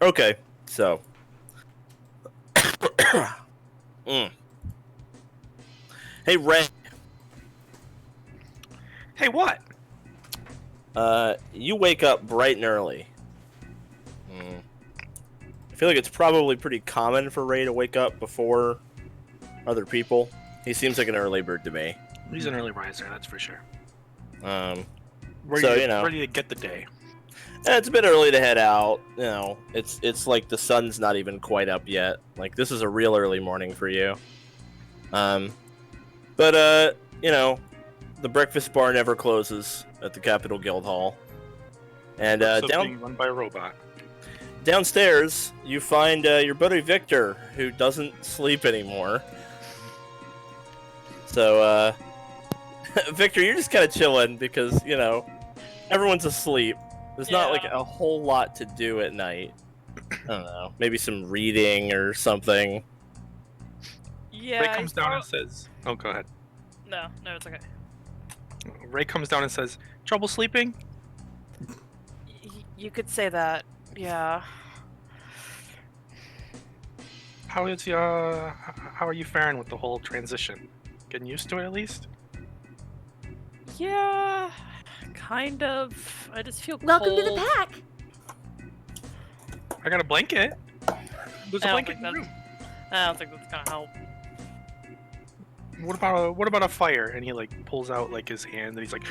Okay, so. Mm. Hey, Raye. Hey, what? You wake up bright and early. I feel like it's probably pretty common for Raye to wake up before other people. He seems like an early bird to me. He's an early riser, that's for sure. So, ready to get the day. It's a bit early to head out. It's like the sun's not even quite up yet. Like, this is a real early morning for you. But the breakfast bar never closes at the Capitol Guild Hall. And being run by a robot. Downstairs, you find your buddy Victor, who doesn't sleep anymore. So, Victor, you're just kind of chilling because, everyone's asleep. There's not like a whole lot to do at night. I don't know, maybe some reading or something. Yeah. Raye comes down and says, "Oh, go ahead." No, it's okay. Raye comes down and says, "Trouble sleeping?" You could say that. Yeah. How are you faring with the whole transition? Getting used to it at least? Yeah, kind of. I just feel Welcome cold. to the pack. I got a blanket. There's a blanket in the room. I don't think that's gonna help. What about a fire? And he like pulls out like his hand and he's like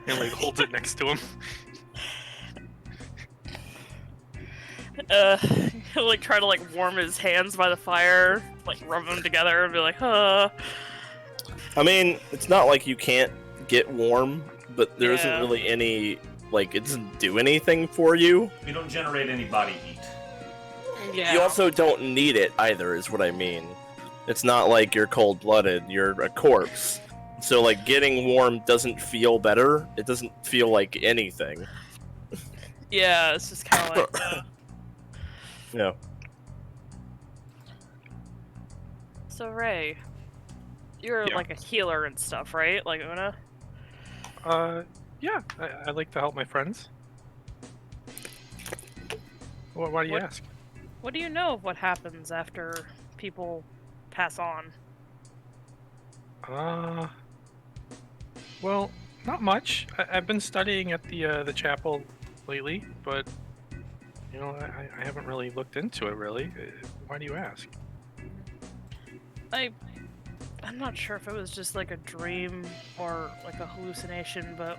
and like holds it next to him. He'll like try to like warm his hands by the fire, like rub them together and be like, huh. I mean, it's not like you can't get warm, but there isn't really any, like, it doesn't do anything for you. You don't generate any body heat. Yeah. You also don't need it either, is what I mean. It's not like you're cold-blooded, you're a corpse. So, like, getting warm doesn't feel better. It doesn't feel like anything. Yeah, it's just kind of like... Yeah. So, Raye, you're like a healer and stuff, right? Like Una? Yeah, I like to help my friends. Why do you ask? What do you know of what happens after people pass on? Well, not much. I've been studying at the chapel lately, but I haven't really looked into it really. Why do you ask? I'm not sure if it was just like a dream or like a hallucination, but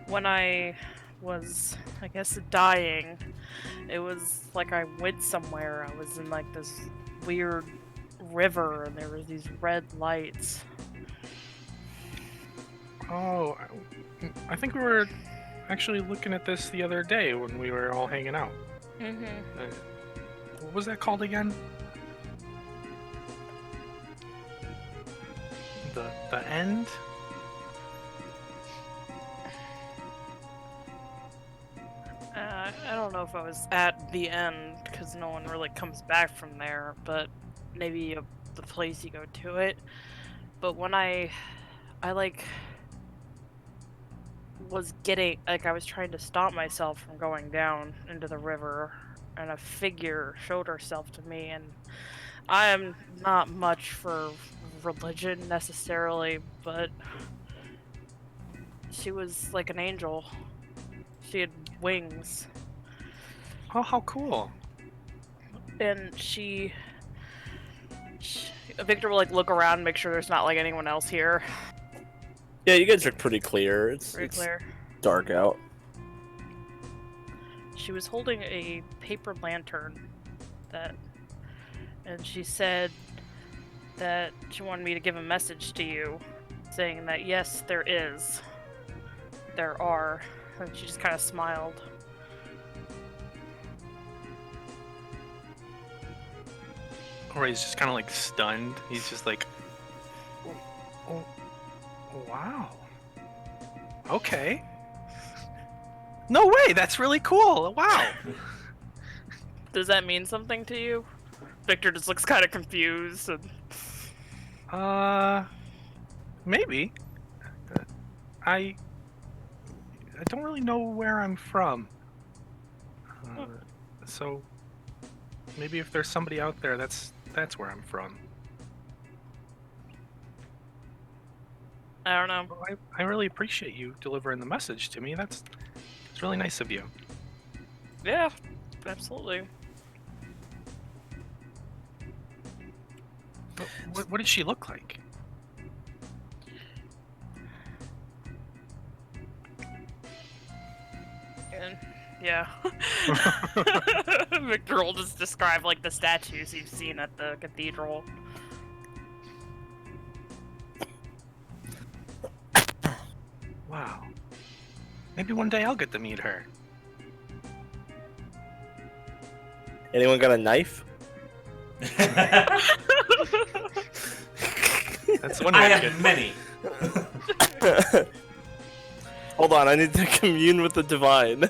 when I was, I guess, dying, it was like I went somewhere. I was in like this weird river and there was these red lights. Oh, I think we were actually looking at this the other day when we were all hanging out. What was that called again? The end? I don't know if I was at the end because no one really comes back from there, but maybe the place you go to it. But when I like was getting, like, I was trying to stop myself from going down into the river, and a figure showed herself to me, and I am not much for religion necessarily, but she was like an angel. She had wings. Oh, how cool. And Victor will like look around, make sure there's not like anyone else here. Yeah, you guys are pretty clear. It's clear. Dark out. She was holding a paper lantern and she said that she wanted me to give a message to you saying that yes, there are, and she just kind of smiled. Or he's just kind of like stunned. He's just like, oh, wow. Okay. No way, that's really cool. Wow. Does that mean something to you? Victor just looks kind of confused. Maybe. I don't really know where I'm from. So maybe if there's somebody out there, that's where I'm from. I don't know. Well, I really appreciate you delivering the message to me. It's really nice of you. Yeah, absolutely. What did she look like? And yeah. Victor will just describe like the statues you've seen at the cathedral. Wow. Maybe one day I'll get to meet her. Anyone got a knife? That's one I way to have get. many. Hold on, I need to commune with the divine.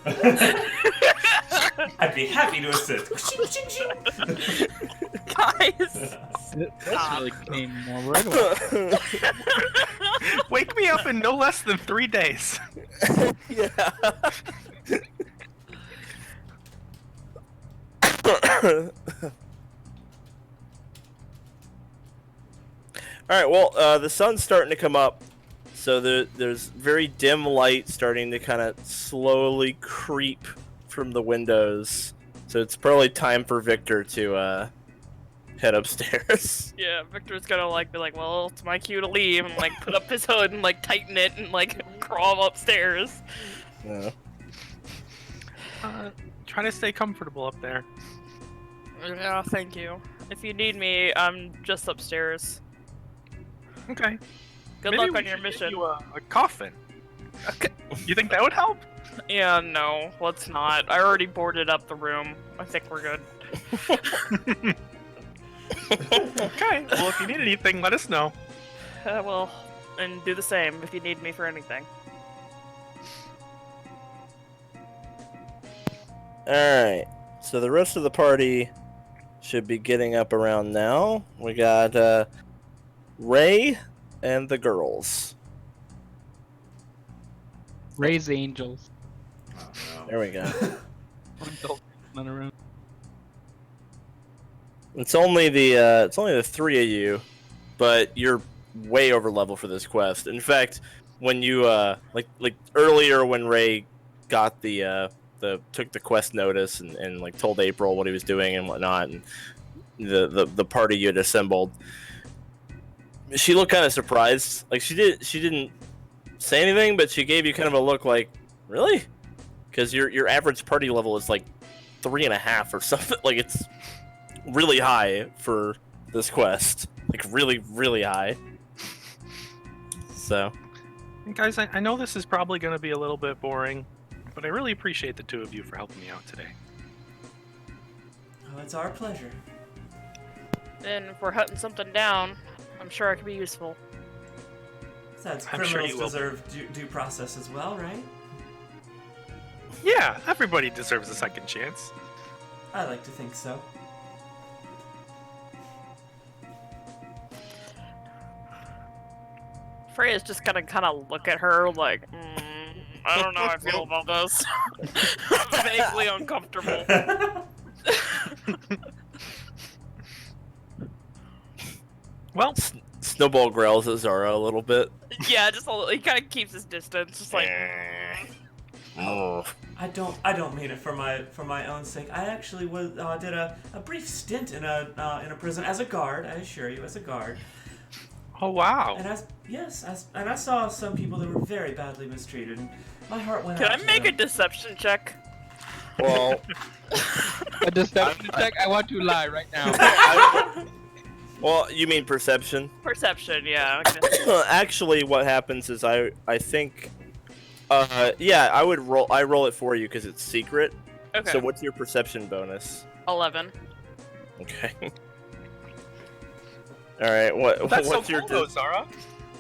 I'd be happy to assist. Guys! This really came right away. Wake me up in no less than 3 days. Yeah. Alright, well, the sun's starting to come up, so there's very dim light starting to kind of slowly creep from the windows. So it's probably time for Victor to head upstairs. Yeah, Victor's gonna like be like, well, it's my cue to leave, and like put up his hood and like tighten it and like crawl upstairs. Yeah. Try to stay comfortable up there. Yeah, thank you. If you need me, I'm just upstairs. Okay. Good Maybe luck we on your should get mission. you a coffin. Okay. You think that would help? Yeah, no, let's not. I already boarded up the room. I think we're good. Okay. Well, if you need anything, let us know. Well, and do the same if you need me for anything. Alright, so the rest of the party should be getting up around now. We got Raye and the girls. Raise angels. Oh, no. There we go. Run around. It's only the three of you, but you're way over level for this quest. In fact, when you like earlier when Raye got took the quest notice and like told April what he was doing and whatnot, and the party you had assembled, she looked kind of surprised. Like she didn't say anything, but she gave you kind of a look like, really? Because your average party level is like 3.5 or something. Like it's really high for this quest. Like really, really high. So, Guys, I know this is probably going to be a little bit boring, but I really appreciate the two of you for helping me out today. Oh, it's our pleasure. And if we're hunting something down, I'm sure I could be useful. Besides, I'm sure criminals you will. deserve due process as well, right? Yeah, everybody deserves a second chance. I like to think so. Freya's just gonna kind of look at her like, I don't know how I feel about this. Vaguely uncomfortable. Well, Snowball growls at Zara a little bit. Yeah, just a little, he kind of keeps his distance, just like. I don't mean it for my own sake. I actually did a brief stint in a prison as a guard. I assure you, as a guard. oh wow. And I saw some people that were very badly mistreated. And my heart went Can out I to make a them. deception check? Well, A deception check? I want to lie right now. well, you mean perception? Perception, yeah. Okay. Actually, what happens is I think, yeah, I roll it for you because it's secret. Okay. So what's your perception bonus? 11. Okay. All right. That's What's so your cool, though, Zara.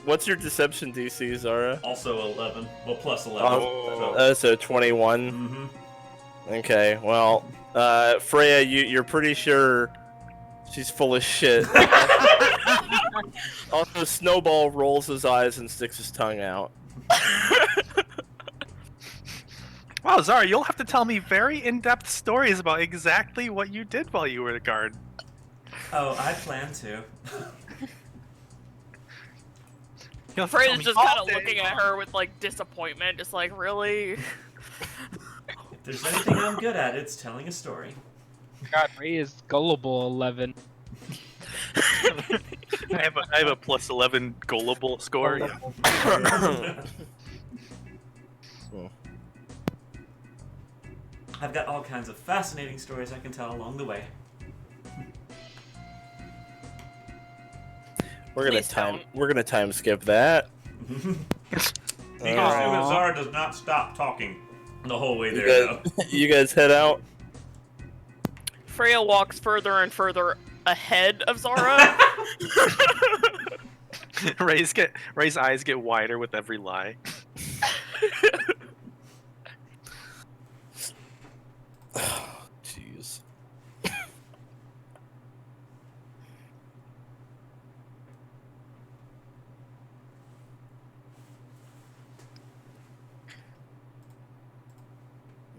what's your deception DC, Zara? Also 11. Well, plus 11. Oh. So 21. Mm-hmm. Okay. Well, Freya, you're pretty sure she's full of shit. Also, Snowball rolls his eyes and sticks his tongue out. Wow, Zara, you'll have to tell me very in-depth stories about exactly what you did while you were a guard. Oh, I plan to. You'll have to tell Freya's me just all kind of day looking at long. her with like disappointment, just like, really? If there's anything I'm good at, it's telling a story. God, Raye is gullible 11. I have a plus 11 gullible score. Yeah. I've got all kinds of fascinating stories I can tell along the way. Please We're gonna time skip that. You can assume Alright. that Zara does not stop talking the whole way there, You though. you guys head out. Freya walks further and further ahead of Zara. Ray's eyes get wider with every lie. Jeez.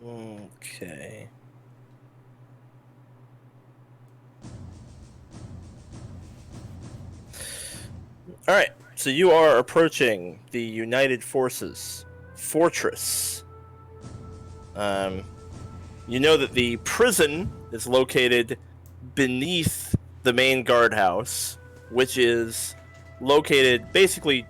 Okay. All right. So you are approaching the United Forces fortress. You know that the prison is located beneath the main guardhouse, which is located basically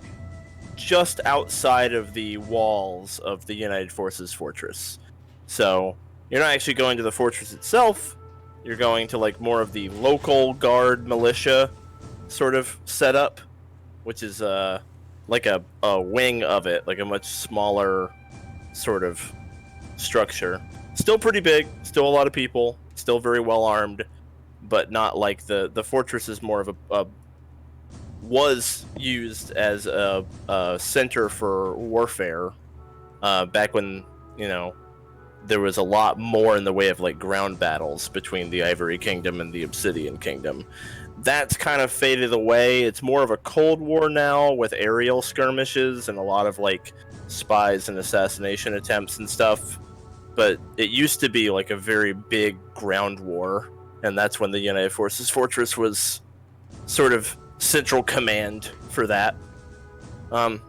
just outside of the walls of the United Forces fortress. So you're not actually going to the fortress itself. You're going to like more of the local guard militia sort of setup, which is like a wing of it, like a much smaller sort of structure. Still pretty big, still a lot of people, still very well armed, but not like the fortress is more of a was used as a center for warfare back when, you know, there was a lot more in the way of like ground battles between the Ivory Kingdom and the Obsidian Kingdom. That's kind of faded away. It's more of a Cold War now with aerial skirmishes and a lot of like spies and assassination attempts and stuff. But it used to be like a very big ground war, and that's when the United Forces Fortress was sort of central command for that. So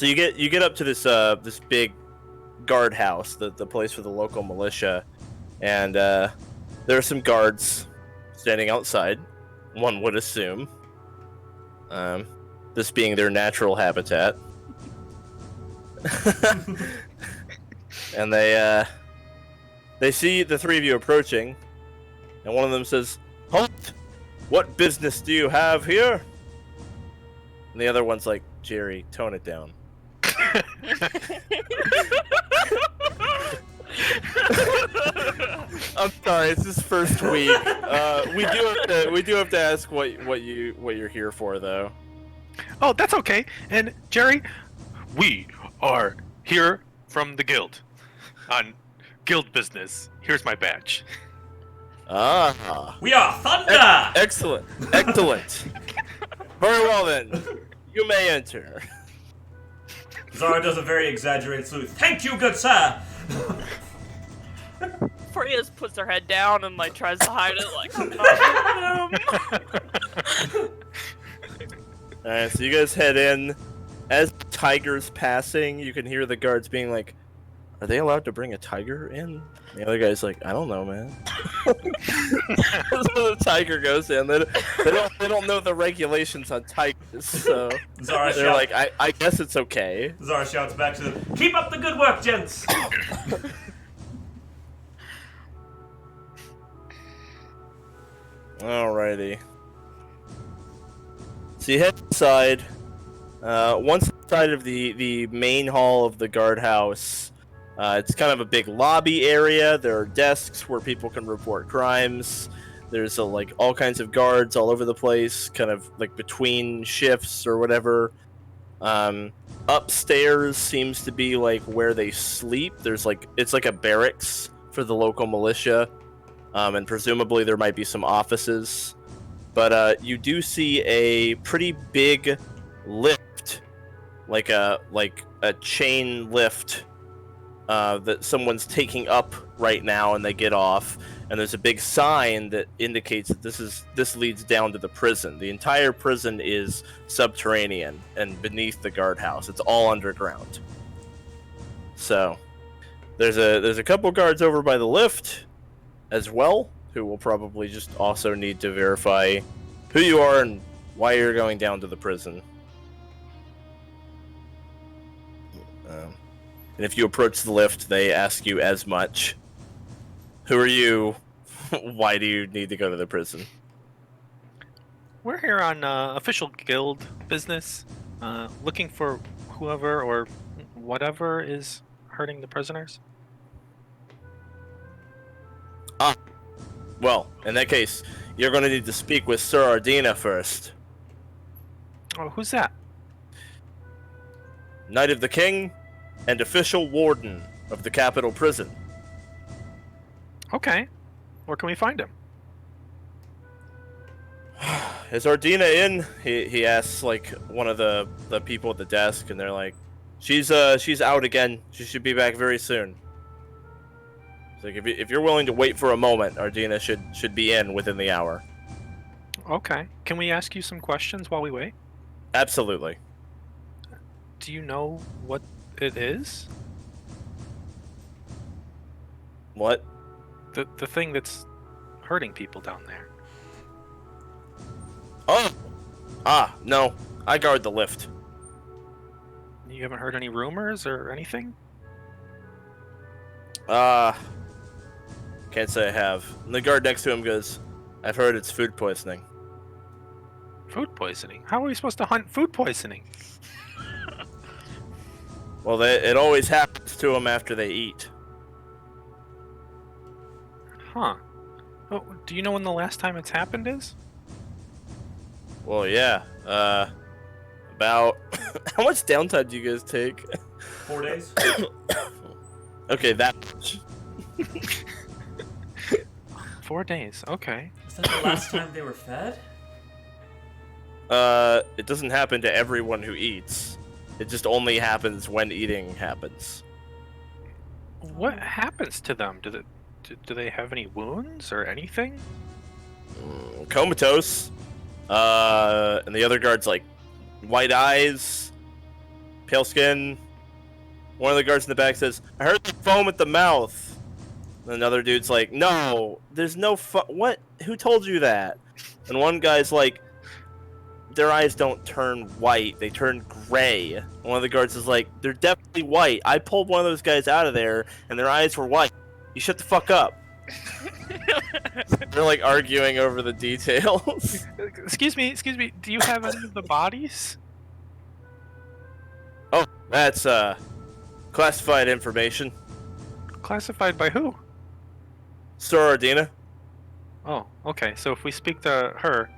you get up to this big guardhouse, the place for the local militia, and there are some guards standing outside. One would assume, this being their natural habitat. And they see the three of you approaching, and one of them says, "Halt! What business do you have here?" And the other one's like, "Jerry, tone it down." I'm sorry, it's his first week. We do have to ask what you're here for, though. Oh, that's okay. And Jerry, we are here from the guild on guild business. Here's my badge. Ah, We are Thunder! excellent. Very well then, you may enter. Zara does a very exaggerated salute. Thank you, good sir! Freya just puts her head down and like tries to hide it, like I'm not with him. Alright, so you guys head in. As the tiger's passing, you can hear the guards being like, "Are they allowed to bring a tiger in?" The other guy's like, "I don't know, man." So the tiger goes in. They don't know the regulations on tigers, so Zara they're like, I guess it's okay. Zara shouts back to them, "Keep up the good work, gents!" Alrighty. So you head inside. Once inside of the main hall of the guardhouse, it's kind of a big lobby area. There are desks where people can report crimes. There's like all kinds of guards all over the place, kind of like between shifts or whatever. Upstairs seems to be like where they sleep. It's like a barracks for the local militia, and presumably there might be some offices. But you do see a pretty big lift, like a chain lift, that someone's taking up right now, and they get off. And there's a big sign that indicates that this leads down to the prison. The entire prison is subterranean and beneath the guardhouse. It's all underground. So there's a couple guards over by the lift as well, who will probably just also need to verify who you are and why you're going down to the prison. And if you approach the lift, they ask you as much. Who are you? Why do you need to go to the prison? We're here on official guild business, looking for whoever or whatever is hurting the prisoners. Well, in that case, you're going to need to speak with Sir Ardina first. Oh, who's that? Knight of the King and official warden of the capital prison. Okay. Where can we find him? Is Ardina in? He asks like one of the people at the desk, and they're like, she's out again. She should be back very soon. It's like if you're willing to wait for a moment, Ardina should be in within the hour. Okay. Can we ask you some questions while we wait? Absolutely. Do you know what it is? What? The thing that's hurting people down there. Oh! No. I guard the lift. You haven't heard any rumors or anything? Can't say I have. And the guard next to him goes, I've heard it's food poisoning. Food poisoning? How are we supposed to hunt food poisoning? Well, it always happens to them after they eat. Huh. Oh, do you know when the last time it's happened is? Well, yeah. About... How much downtime do you guys take? 4 days. Okay, that much. 4 days, okay. Is that the last time they were fed? It doesn't happen to everyone who eats. It just only happens when eating happens. What happens to them? Do they have any wounds or anything? Comatose. And the other guard's like, white eyes, pale skin. One of the guards in the back says, I heard the foam at the mouth. And another dude's like, no, there's no what? Who told you that? And one guy's like, their eyes don't turn white, they turn gray. And one of the guards is like, they're definitely white. I pulled one of those guys out of there, and their eyes were white. You shut the fuck up. They're like arguing over the details. Excuse me, do you have any of the bodies? Oh, that's classified information. Classified by who? Sir Ardina. Oh, okay, so if we speak to her,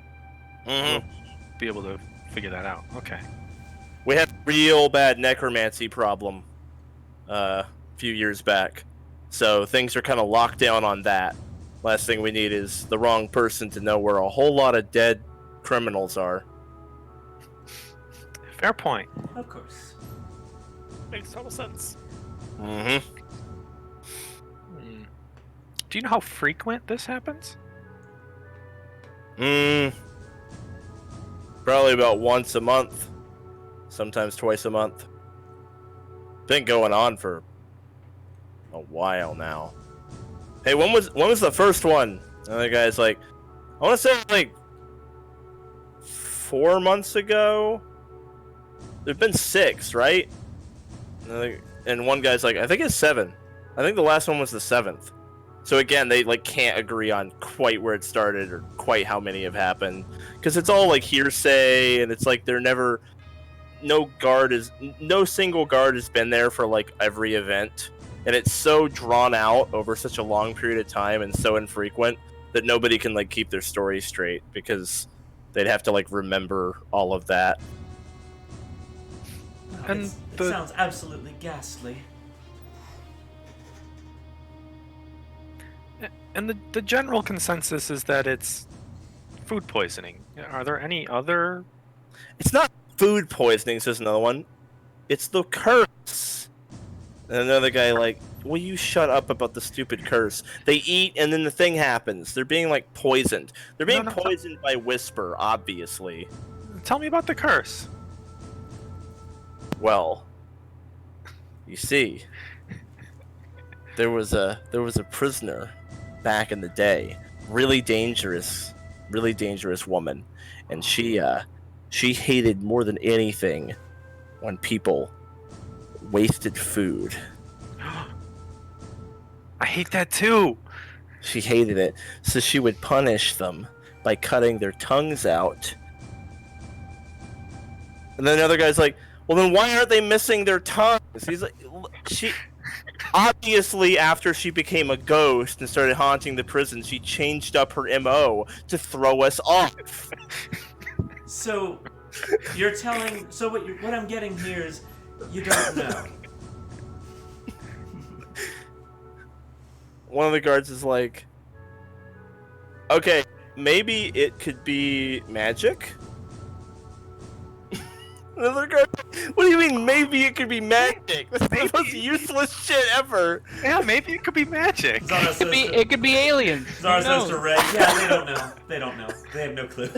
Mm-hmm. we'll be able to figure that out. Okay. We had a real bad necromancy problem a few years back. So things are kind of locked down on that. Last thing we need is the wrong person to know where a whole lot of dead criminals are. Fair point. Of course. Makes total sense. Mm-hmm. Do you know how frequent this happens? Probably about once a month. Sometimes twice a month. Been going on for a while now. Hey, when was the first one? And the guy's like, I want to say like 4 months ago. There've been 6, right? And one guy's like, I think it's 7. I think the last one was the 7th. So again, they like can't agree on quite where it started or quite how many have happened, because it's all like hearsay, and it's like no single guard has been there for like every event, and it's so drawn out over such a long period of time and so infrequent that nobody can like keep their story straight, because they'd have to like remember all of that. And It sounds absolutely ghastly. And the general consensus is that it's food poisoning. Are there any other? It's not food poisoning, says another one. It's the curse. And another guy like, will you shut up about the stupid curse? They eat and then the thing happens. They're being like poisoned. They're being poisoned by Whisper, obviously. Tell me about the curse. Well, you see, there was a prisoner back in the day, really dangerous woman, and she hated more than anything when people wasted food. I hate that too. She hated it, so she would punish them by cutting their tongues out. And then another guy's like, well, then why aren't they missing their tongues? He's like, she obviously, after she became a ghost and started haunting the prison, she changed up her MO to throw us off. So you're telling? So what I'm getting here is you don't know. One of the guards is like, okay, maybe it could be magic? Another guard, what do you mean maybe it could be magic? That's the most useless shit ever. Yeah, maybe it could be magic. Zara says to, It could be aliens. Zara Who knows? says to Raye, yeah, they don't know. They don't know. They have no clue.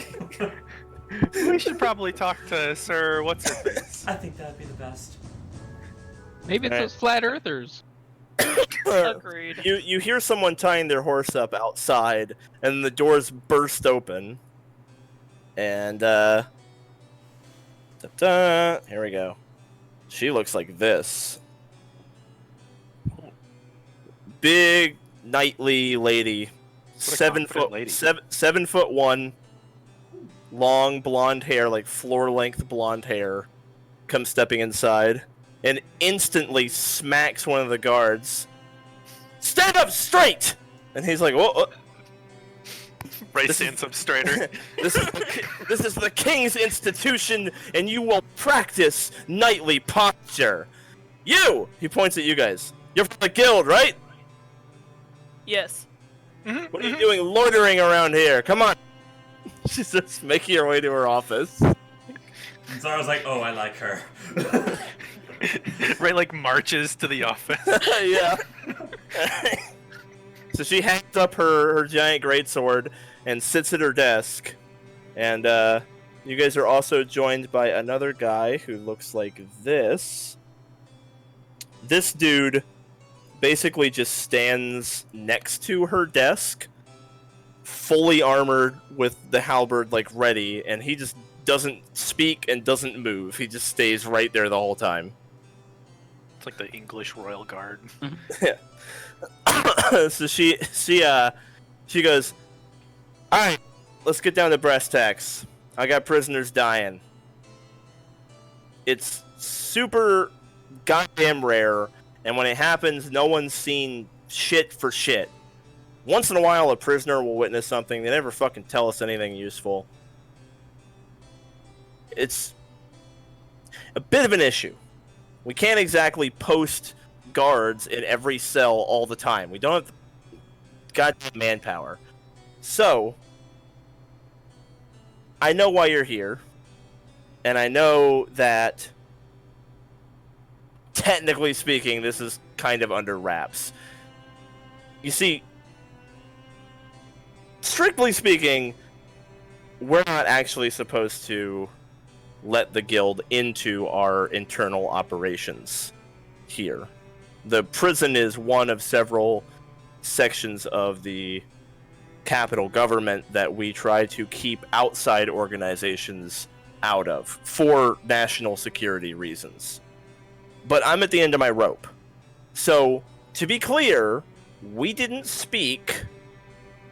We should probably talk to Sir What's-His-Face. I think that'd be the best. Maybe it's Alright. those flat earthers. Agreed. You hear someone tying their horse up outside, and the doors burst open. And, ta-da, here we go. She looks like this. Big, knightly lady. What a 7 confident foot, lady. 7'1", long blonde hair, like floor-length blonde hair, comes stepping inside, and instantly smacks one of the guards. Stand up straight! And he's like, whoa. Raye This stands up straighter. This is the king's institution, and you will practice knightly posture. You! He points at you guys. You're from the guild, right? Yes. What are you doing loitering around here? Come on. She starts making her way to her office. And Zara's like, oh, I like her. Raye like marches to the office. Yeah. So she hangs up her giant greatsword and sits at her desk. And you guys are also joined by another guy who looks like this. This dude basically just stands next to her desk, fully armored with the halberd like ready, and he just doesn't speak and doesn't move. He just stays right there the whole time. It's like the English Royal Guard. So she goes, all right, let's get down to brass tacks. I got prisoners dying. It's super goddamn rare, and when it happens, no one's seen shit for shit. Once in a while, a prisoner will witness something. They never fucking tell us anything useful. It's a bit of an issue. We can't exactly post guards in every cell all the time. We don't have the goddamn manpower. So, I know why you're here, and I know that, technically speaking, this is kind of under wraps. You see, strictly speaking, we're not actually supposed to let the guild into our internal operations here. The prison is one of several sections of the capital government that we try to keep outside organizations out of for national security reasons. But I'm at the end of my rope. So, to be clear, we didn't speak.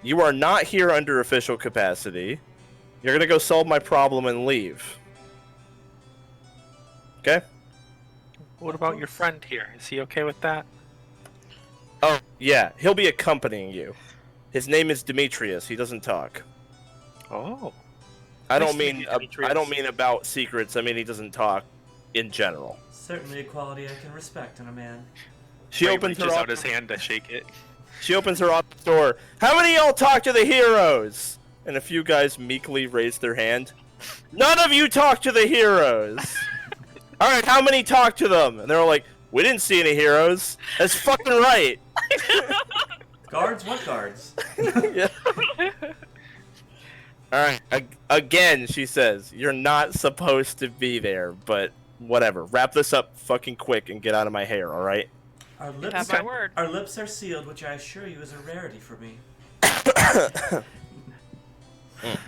You are not here under official capacity. You're gonna go solve my problem and leave. Okay? What about your friend here? Is he okay with that? Oh, yeah. He'll be accompanying you. His name is Demetrius. He doesn't talk. Oh. I Nice don't to meet mean you, Demetrius. I don't mean about secrets. I mean he doesn't talk in general. Certainly a quality I can respect in a man. She Raye opens her reaches out office. his hand to shake it. She opens her office door. How many of y'all talk to the heroes? And a few guys meekly raise their hand. None of you talk to the heroes. All right, how many talk to them? And they're all like, We didn't see any heroes. That's fucking right. Guards? What guards? Yeah. Alright, again, she says, you're not supposed to be there, but whatever. Wrap this up fucking quick and get out of my hair, alright? Our Have lips, my word. our lips are sealed, which I assure you is a rarity for me. It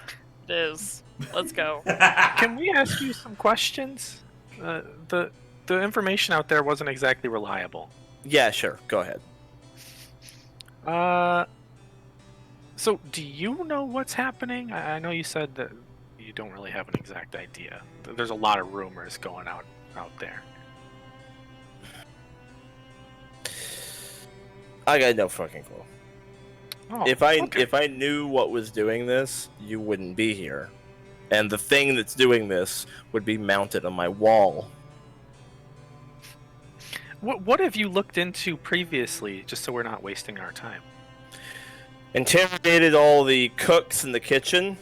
is. Let's go. Can we ask you some questions? The information out there wasn't exactly reliable. Yeah, sure. Go ahead. So do you know what's happening? I know you said that you don't really have an exact idea. There's a lot of rumors going out there. I got no fucking clue. Oh, If I okay. knew what was doing this, you wouldn't be here. And the thing that's doing this would be mounted on my wall. What have you looked into previously, just so we're not wasting our time? Interrogated all the cooks in the kitchen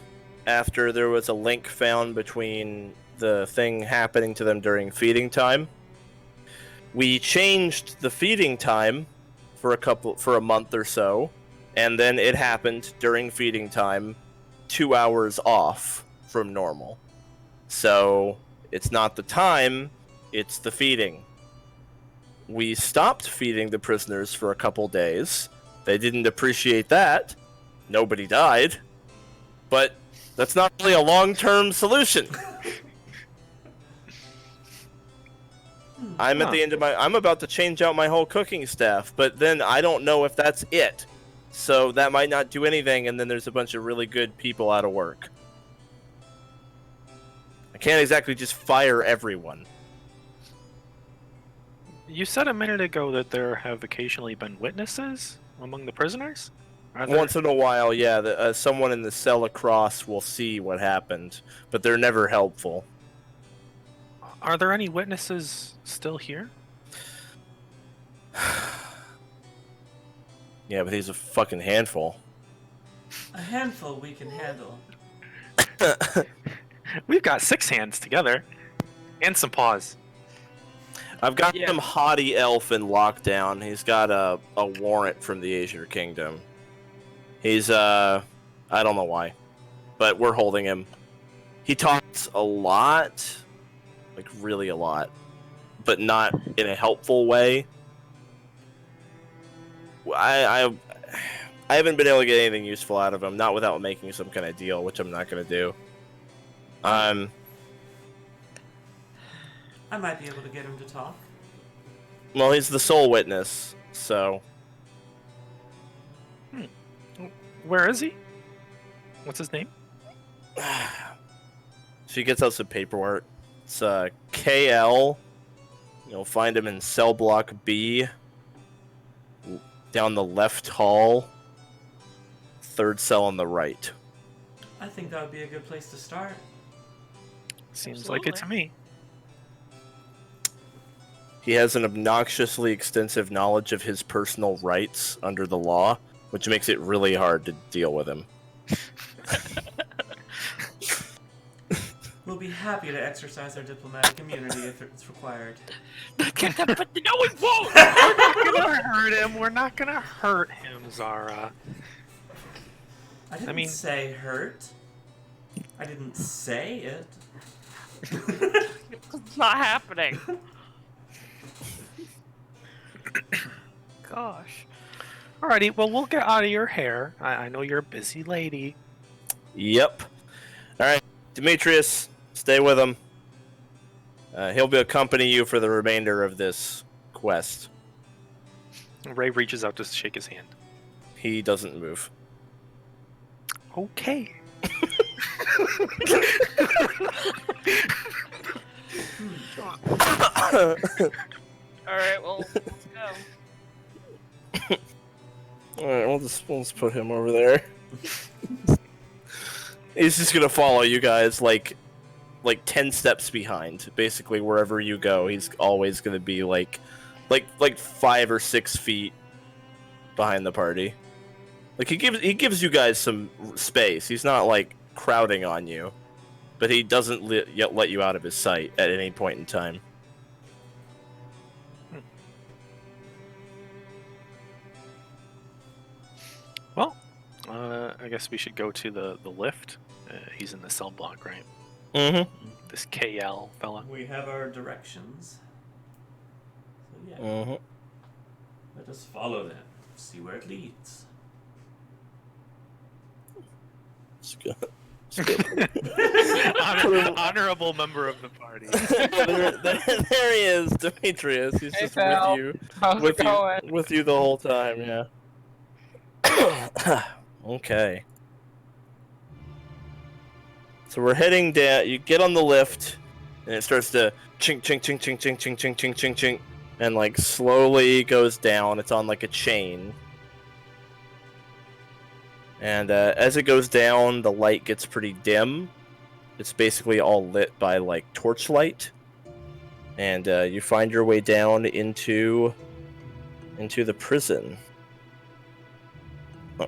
after there was a link found between the thing happening to them during feeding time. We changed the feeding time for a month or so, and then it happened during feeding time 2 hours off from normal. So it's not the time, it's the feeding. We stopped feeding the prisoners for a couple days. They didn't appreciate that. Nobody died. But that's not really a long-term solution. I'm at the end of I'm about to change out my whole cooking staff, but then I don't know if that's it. So that might not do anything, and then there's a bunch of really good people out of work. I can't exactly just fire everyone. You said a minute ago that there have occasionally been witnesses among the prisoners? Are there... Once in a while, yeah, someone in the cell across will see what happened, but they're never helpful. Are there any witnesses still here? Yeah, but he's a fucking handful. A handful we can handle. We've got 6 hands together. And some paws. I've got Yeah. some haughty elf in lockdown. He's got a warrant from the Azure Kingdom. He's, I don't know why, but we're holding him. He talks a lot, like really a lot, but not in a helpful way. I haven't been able to get anything useful out of him, not without making some kind of deal, which I'm not going to do. I might be able to get him to talk. Well, he's the sole witness, so... Where is he? What's his name? She gets out some paperwork. It's KL. You'll find him in cell block B. Down the left hall. 3rd cell on the right. I think that would be a good place to start. Seems like it to me. He has an obnoxiously extensive knowledge of his personal rights under the law, which makes it really hard to deal with him. We'll be happy to exercise our diplomatic immunity if it's required. But no, we won't! We're not gonna hurt him. We're not gonna hurt him, Zara. I didn't say hurt. I didn't say it. It's not happening. Gosh. Alrighty, well, we'll get out of your hair. I know you're a busy lady. Yep. Alright, Demetrius, stay with him. He'll be accompany you for the remainder of this quest. Raye reaches out to shake his hand. He doesn't move. Okay. Alright, well, let's go. Alright, we'll just put him over there. He's just gonna follow you guys like 10 steps behind. Basically, wherever you go, he's always gonna be like 5 or 6 feet behind the party. Like he gives you guys some space. He's not like crowding on you, but he doesn't let you out of his sight at any point in time. Well, I guess we should go to the lift. He's in the cell block, right? Mm-hmm. This KL fella. We have our directions. So yeah, Mm-hmm. let us follow them. See where it leads. Honorable member of the party. there he is, Demetrius. He's Hey, just pal. with you, How's it going? with you the whole time. Yeah. Okay. So we're heading down. You get on the lift, and it starts to chink, chink, chink, chink, chink, chink, chink, chink, chink, chink, and like slowly goes down. It's on like a chain. And as it goes down, the light gets pretty dim. It's basically all lit by like torchlight, and you find your way down into the prison. Oh.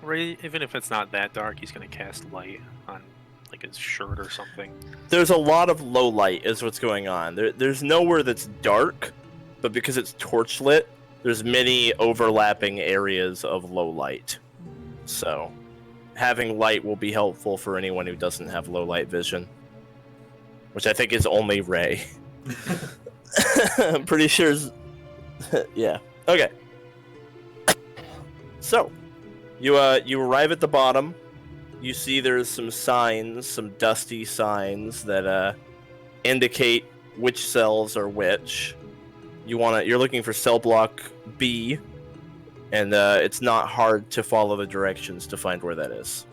Raye, even if it's not that dark, he's gonna cast light on like his shirt or something. There's a lot of low light is what's going on. There's nowhere that's dark, but because it's torchlit, there's many overlapping areas of low light. So having light will be helpful for anyone who doesn't have low light vision, which I think is only Raye. I'm pretty sure. Yeah. Okay. So you arrive at the bottom. You see there's some signs, some dusty signs that indicate which cells are which. You're looking for cell block B, and it's not hard to follow the directions to find where that is.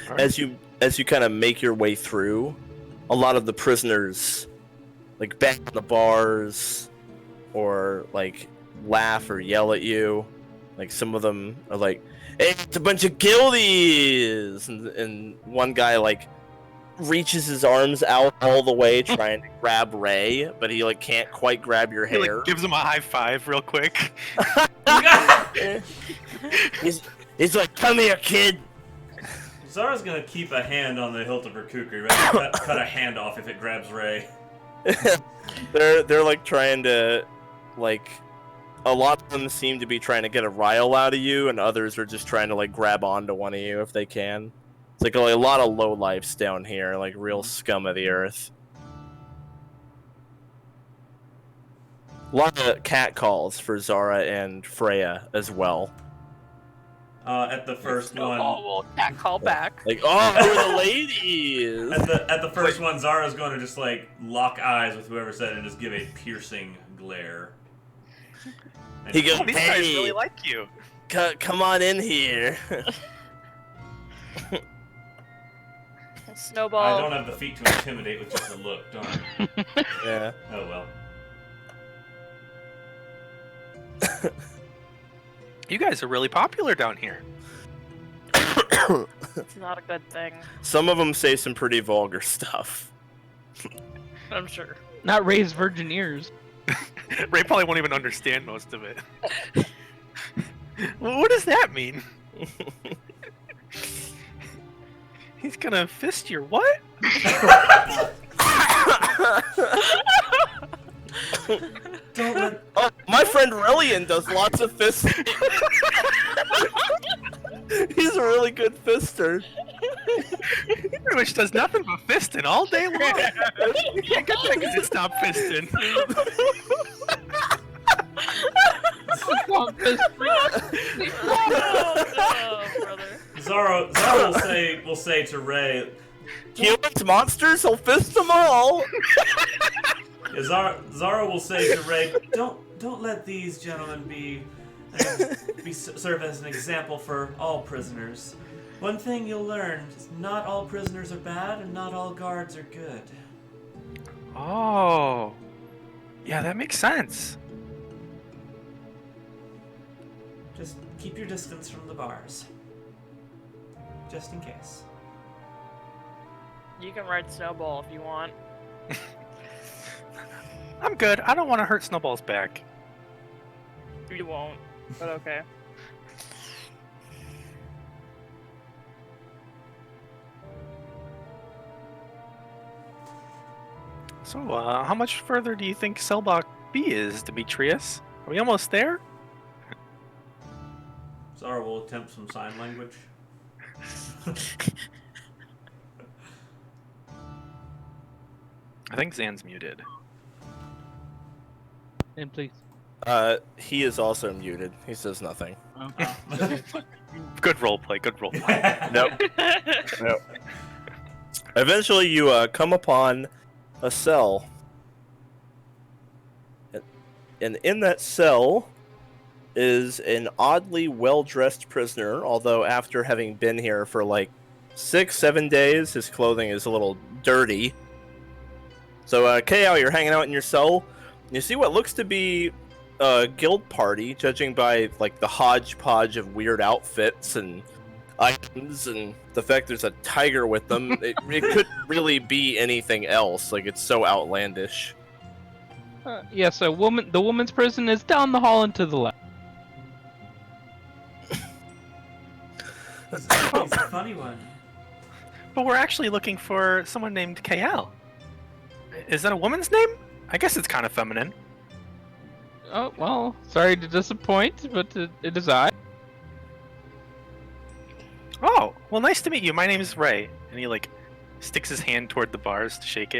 All right. As you kind of make your way through, a lot of the prisoners like bang on the bars or like laugh or yell at you. Like some of them are like, "Hey, it's a bunch of guildies!" And one guy like reaches his arms out all the way trying to grab Raye, but he like can't quite grab your He hair. like, gives him a high five real quick. He's like, "Come here, kid." Zara's gonna keep a hand on the hilt of her kukri, ready to cut a hand off if it grabs Raye. They're like trying to, like, a lot of them seem to be trying to get a rile out of you, and others are just trying to like grab onto one of you if they can. It's like a lot of low lifes down here, like real scum of the earth. A lot of cat calls for Zara and Freya as well. At the first one, We'll cat call back. Like, oh, who are the ladies? at the first one, Zara's going to just like lock eyes with whoever said it and just give a piercing glare. And He goes, These guys "Hey, really like you. come on in here." Snowball. I don't have the feet to intimidate with just a look, darn. Yeah. Oh well. You guys are really popular down here. It's not a good thing, Some of them say some pretty vulgar stuff. I'm sure. Not Ray's virgin ears. Raye probably won't even understand most of it. Well, what does that mean? He's gonna fist your what? Don't let. Oh, my friend Rillian does lots of fisting. He's a really good fister. Which does nothing but fisting all day long. Good thing is it stopped fisting. Oh, brother. Zara will say to Raye, Humans, monsters, he'll fist them all. Zara will say to Raye, don't let these gentlemen serve as an example for all prisoners. One thing you'll learn is not all prisoners are bad and not all guards are good. Oh. Yeah, that makes sense. Just keep your distance from the bars. Just in case. You can ride Snowball if you want. I'm good. I don't want to hurt Snowball's back. You won't, but okay. So, how much further do you think cell block B is, Demetrius? Are we almost there? Zara will attempt some sign language. I think Zan's muted. And please. He is also muted. He says nothing. Okay. Good roleplay, good roleplay. Nope. Eventually, you come upon a cell. And in that cell is an oddly well-dressed prisoner, although after having been here for like 6-7 days, his clothing is a little dirty. So, KL, you're hanging out in your cell. You see what looks to be a guild party, judging by like the hodgepodge of weird outfits and items, and the fact there's a tiger with them. It couldn't really be anything else. Like, it's so outlandish. Yes, the woman's prison is down the hall and to the left. He's a funny one. But we're actually looking for someone named KL. Is that a woman's name? I guess it's kind of feminine. Oh, well, sorry to disappoint, but it is I. Oh, well, nice to meet you. My name is Raye. And he, like, sticks his hand toward the bars to shake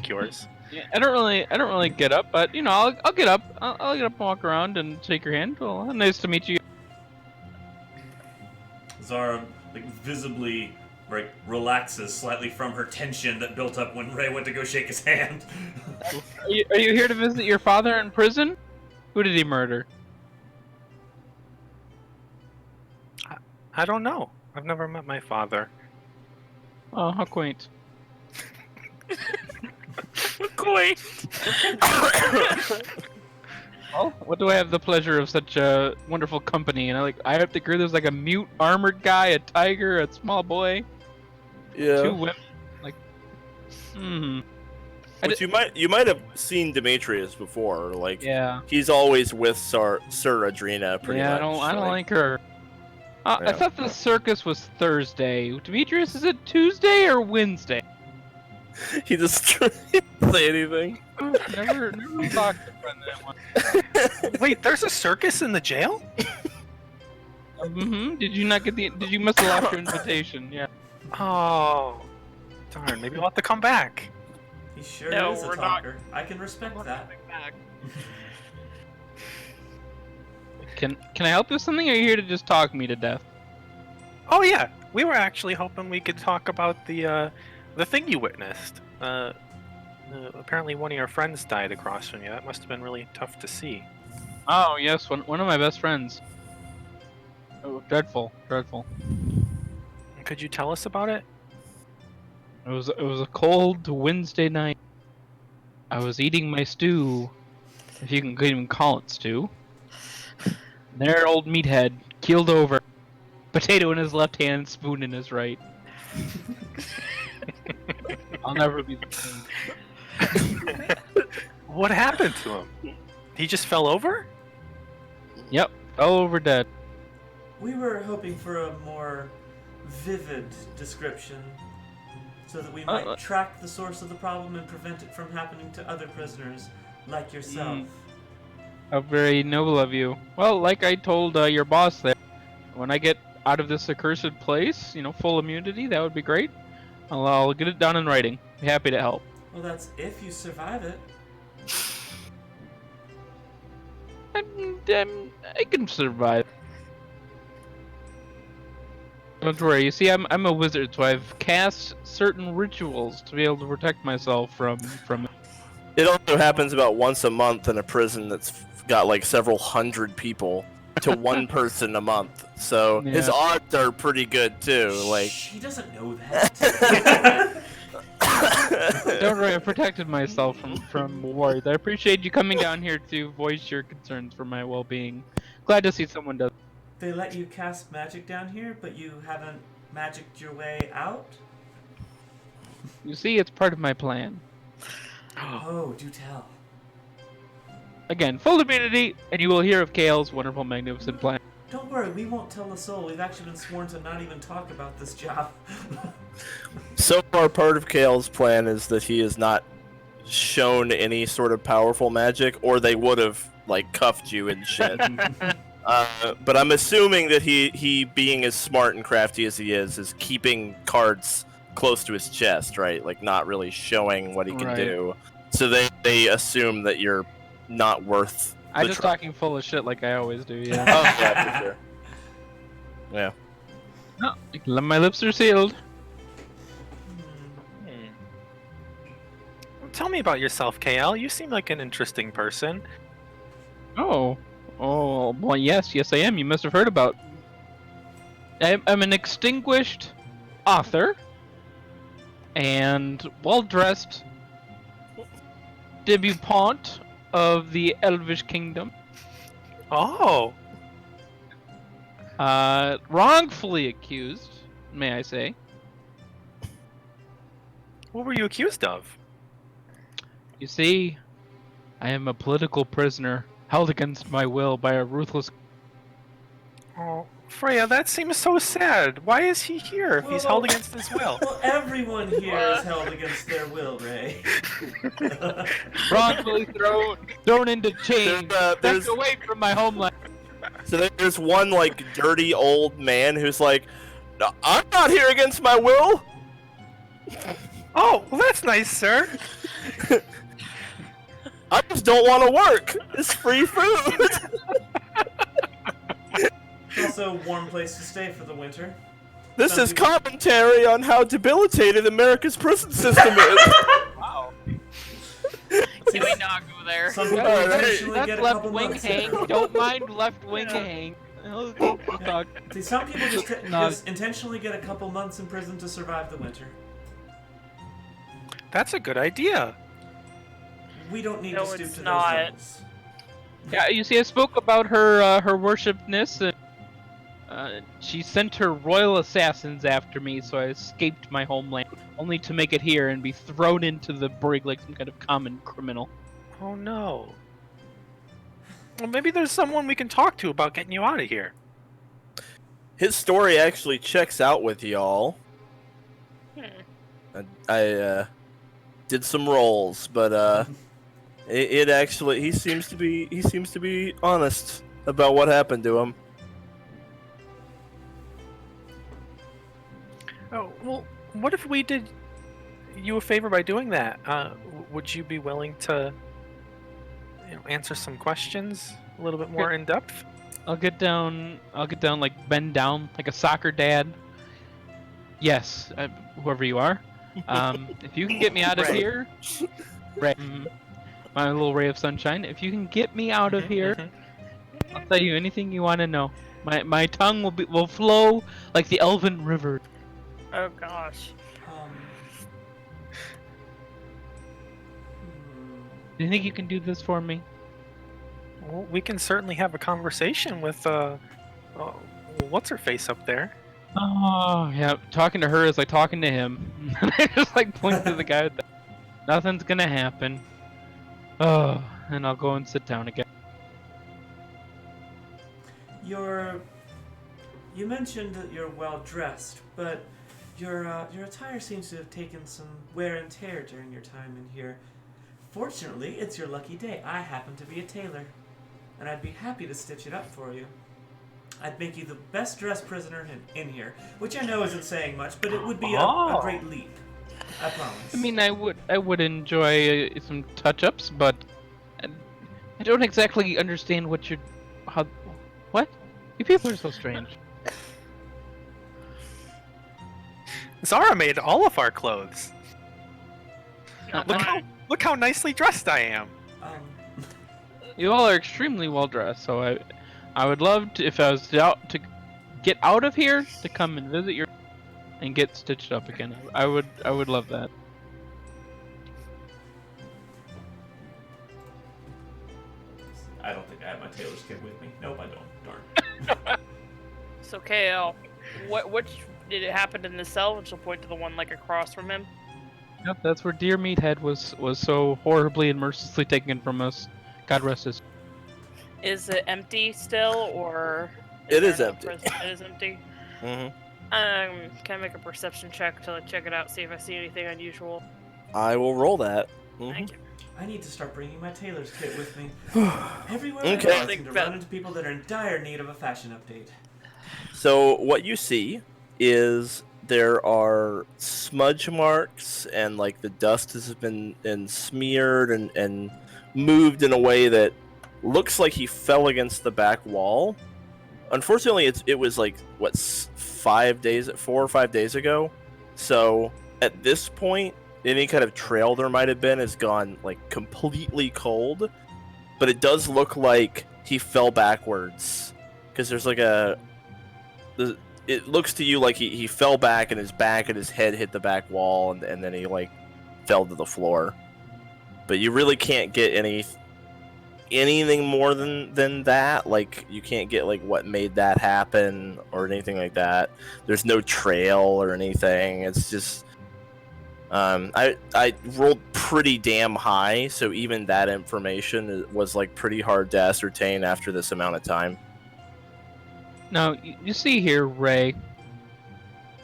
yours. Yeah, I don't really get up, but, you know, I'll get up. I'll get up and walk around and shake your hand. Well, nice to meet you. Zara, like, visibly, like, relaxes slightly from her tension that built up when Raye went to go shake his hand. Are you here to visit your father in prison? Who did he murder? I don't know. I've never met my father. Oh, how quaint. Quaint. Well, what do I have the pleasure of such wonderful company? And I have to hear there's like a mute armored guy, a tiger, a small boy, Yeah. 2 women. Like, Which you might have seen Demetrius before. Like, yeah. he's always with Sir Adrena. Pretty Yeah, much. I don't like her. I Yeah. thought the circus was Thursday. Demetrius, is it Tuesday or Wednesday? He just doesn't say anything. Never talked to friend that one. Wait, there's a circus in the jail? Mm-hmm. Did you not get the? Did you miss the last invitation? Yeah. Oh, darn. Maybe we'll have to come back. He sure No, is a we're not. talker. I can respect that. Can I help you with something? Or are you here to just talk me to death? Oh yeah, we were actually hoping we could talk about the thing you witnessed. Apparently one of your friends died across from you. That must have been really tough to see. Oh yes, one of my best friends. Oh, dreadful. Could you tell us about it? It was a cold Wednesday night. I was eating my stew, if you can even call it stew. There, old meathead keeled over, potato in his left hand, spoon in his right. I'll never be the same. What happened to him? He just fell over? Yep, fell over dead. We were hoping for a more vivid description so that we might track the source of the problem and prevent it from happening to other prisoners like yourself. How very noble of you. Well, like I told your boss there, when I get out of this accursed place, full immunity, that would be great. I'll get it down in writing. Be happy to help. Well, that's if you survive it. I can survive. Don't worry. You see, I'm a wizard, so I've cast certain rituals to be able to protect myself from it. It also happens about once a month in a prison that's got like several hundred people to one person a month. So his Yeah. odds are pretty good too. Like, Shh, he doesn't know that. Don't worry, I protected myself from wars. I appreciate you coming down here to voice your concerns for my well-being. Glad to see someone does. They let you cast magic down here, but you haven't magicked your way out? You see, it's part of my plan. Oh, do tell. Again, full immunity, and you will hear of Kale's wonderful, magnificent plan. Don't worry, we won't tell a soul. We've actually been sworn to not even talk about this job. so far, part of Kale's plan is that he is not shown any sort of powerful magic, or they would have like cuffed you and shit. But I'm assuming that he being as smart and crafty as he is keeping cards close to his chest, right? Like not really showing what he can Right. do. So they assume that you're not worth. I'm the just trouble. talking full of shit like I always do. Yeah. Oh yeah, for sure. Yeah. No, my lips are sealed. Tell me about yourself, KL. You seem like an interesting person. Oh, well, yes, I am. You must have heard about. I'm an extinguished author and well-dressed debutante of the Elvish Kingdom. Oh, Wrongfully accused, may I say. what were you accused of? You see, I am a political prisoner held against my will by a ruthless. Oh, Freya, that seems so sad. Why is he here if he's Well, held against his will? Well, everyone here is held against their will, Raye. Wrongfully thrown into chains, There's kept away from my homeland. So there's one like dirty old man who's like, "No, I'm not here against my will. Oh, well, that's nice, sir. I just don't want to work. It's free food." It's also a warm place to stay for the winter. This Some is people- commentary on how debilitated America's prison system is. Wow. Can we not go there? Some people Alright, intentionally That's get a left couple wing months. hang. Don't mind left wing hang. Talk. See, some people No. just intentionally get a couple months in prison to survive the winter. That's a good idea. We don't need No, to stoop it's to those not. levels. Yeah, you see, I spoke about her worshipness, and she sent her royal assassins after me, so I escaped my homeland, only to make it here and be thrown into the brig like some kind of common criminal. Oh no. Well, maybe there's someone we can talk to about getting you out of here. His story actually checks out with y'all. I did some rolls, but it actually he seems to be honest about what happened to him. Oh, well, what if we did you a favor by doing that? Would you be willing to answer some questions a little bit more in depth? I'll get down, like bend down, like a soccer dad. Yes, whoever you are. If you can get me out of Raye. here, Raye, my little ray of sunshine. If you can get me out of here, I'll tell you anything you want to know. My tongue will flow like the Elven River. Oh gosh. Do you think you can do this for me? Well, we can certainly have a conversation with what's her face up there. Oh, yeah. Talking to her is like talking to him. I just like point to the guy. Nothing's gonna happen. Oh, and I'll go and sit down again. You mentioned that you're well dressed, but your attire seems to have taken some wear and tear during your time in here. Fortunately, it's your lucky day. I happen to be a tailor, and I'd be happy to stitch it up for you. I'd make you the best dressed prisoner in here, which I know isn't saying much, but it would be a great leap. I promise. I mean, I would enjoy some touch-ups, but I don't exactly understand what. You people are so strange. Zara made all of our clothes. Not Look mine. look how nicely dressed I am. You all are extremely well dressed, so I would love to, if I was to get out of here, to come and visit your and get stitched up again. I would love that. I don't think I have my tailor's kit with me. Nope, I don't. Darn. So KL, which did it happen in the cell? And she'll point to the one like across from him. Yep, that's where Dear Meathead was so horribly and mercilessly taken from us. God rest his. Is it empty still, or? It there is no empty. prison- It is empty. Hmm. Can I make a perception check to check it out, see if I see anything unusual? I will roll that. Thank you. I need to start bringing my tailor's kit with me. Everywhere Okay. I go, I seem to run into people that are in dire need of a fashion update. So what you see is there are smudge marks and like the dust has been smeared and moved in a way that looks like he fell against the back wall. Unfortunately, it was like what 4 or 5 days ago. So at this point, any kind of trail there might have been is gone like completely cold. But it does look like he fell backwards because there's like it looks to you like he fell back and his back and his head hit the back wall and then he like fell to the floor. But you really can't get anything more than that. Like you can't get like what made that happen or anything like that. There's no trail or anything. It's just I rolled pretty damn high, so even that information was like pretty hard to ascertain after this amount of time. Now, you see here, Raye,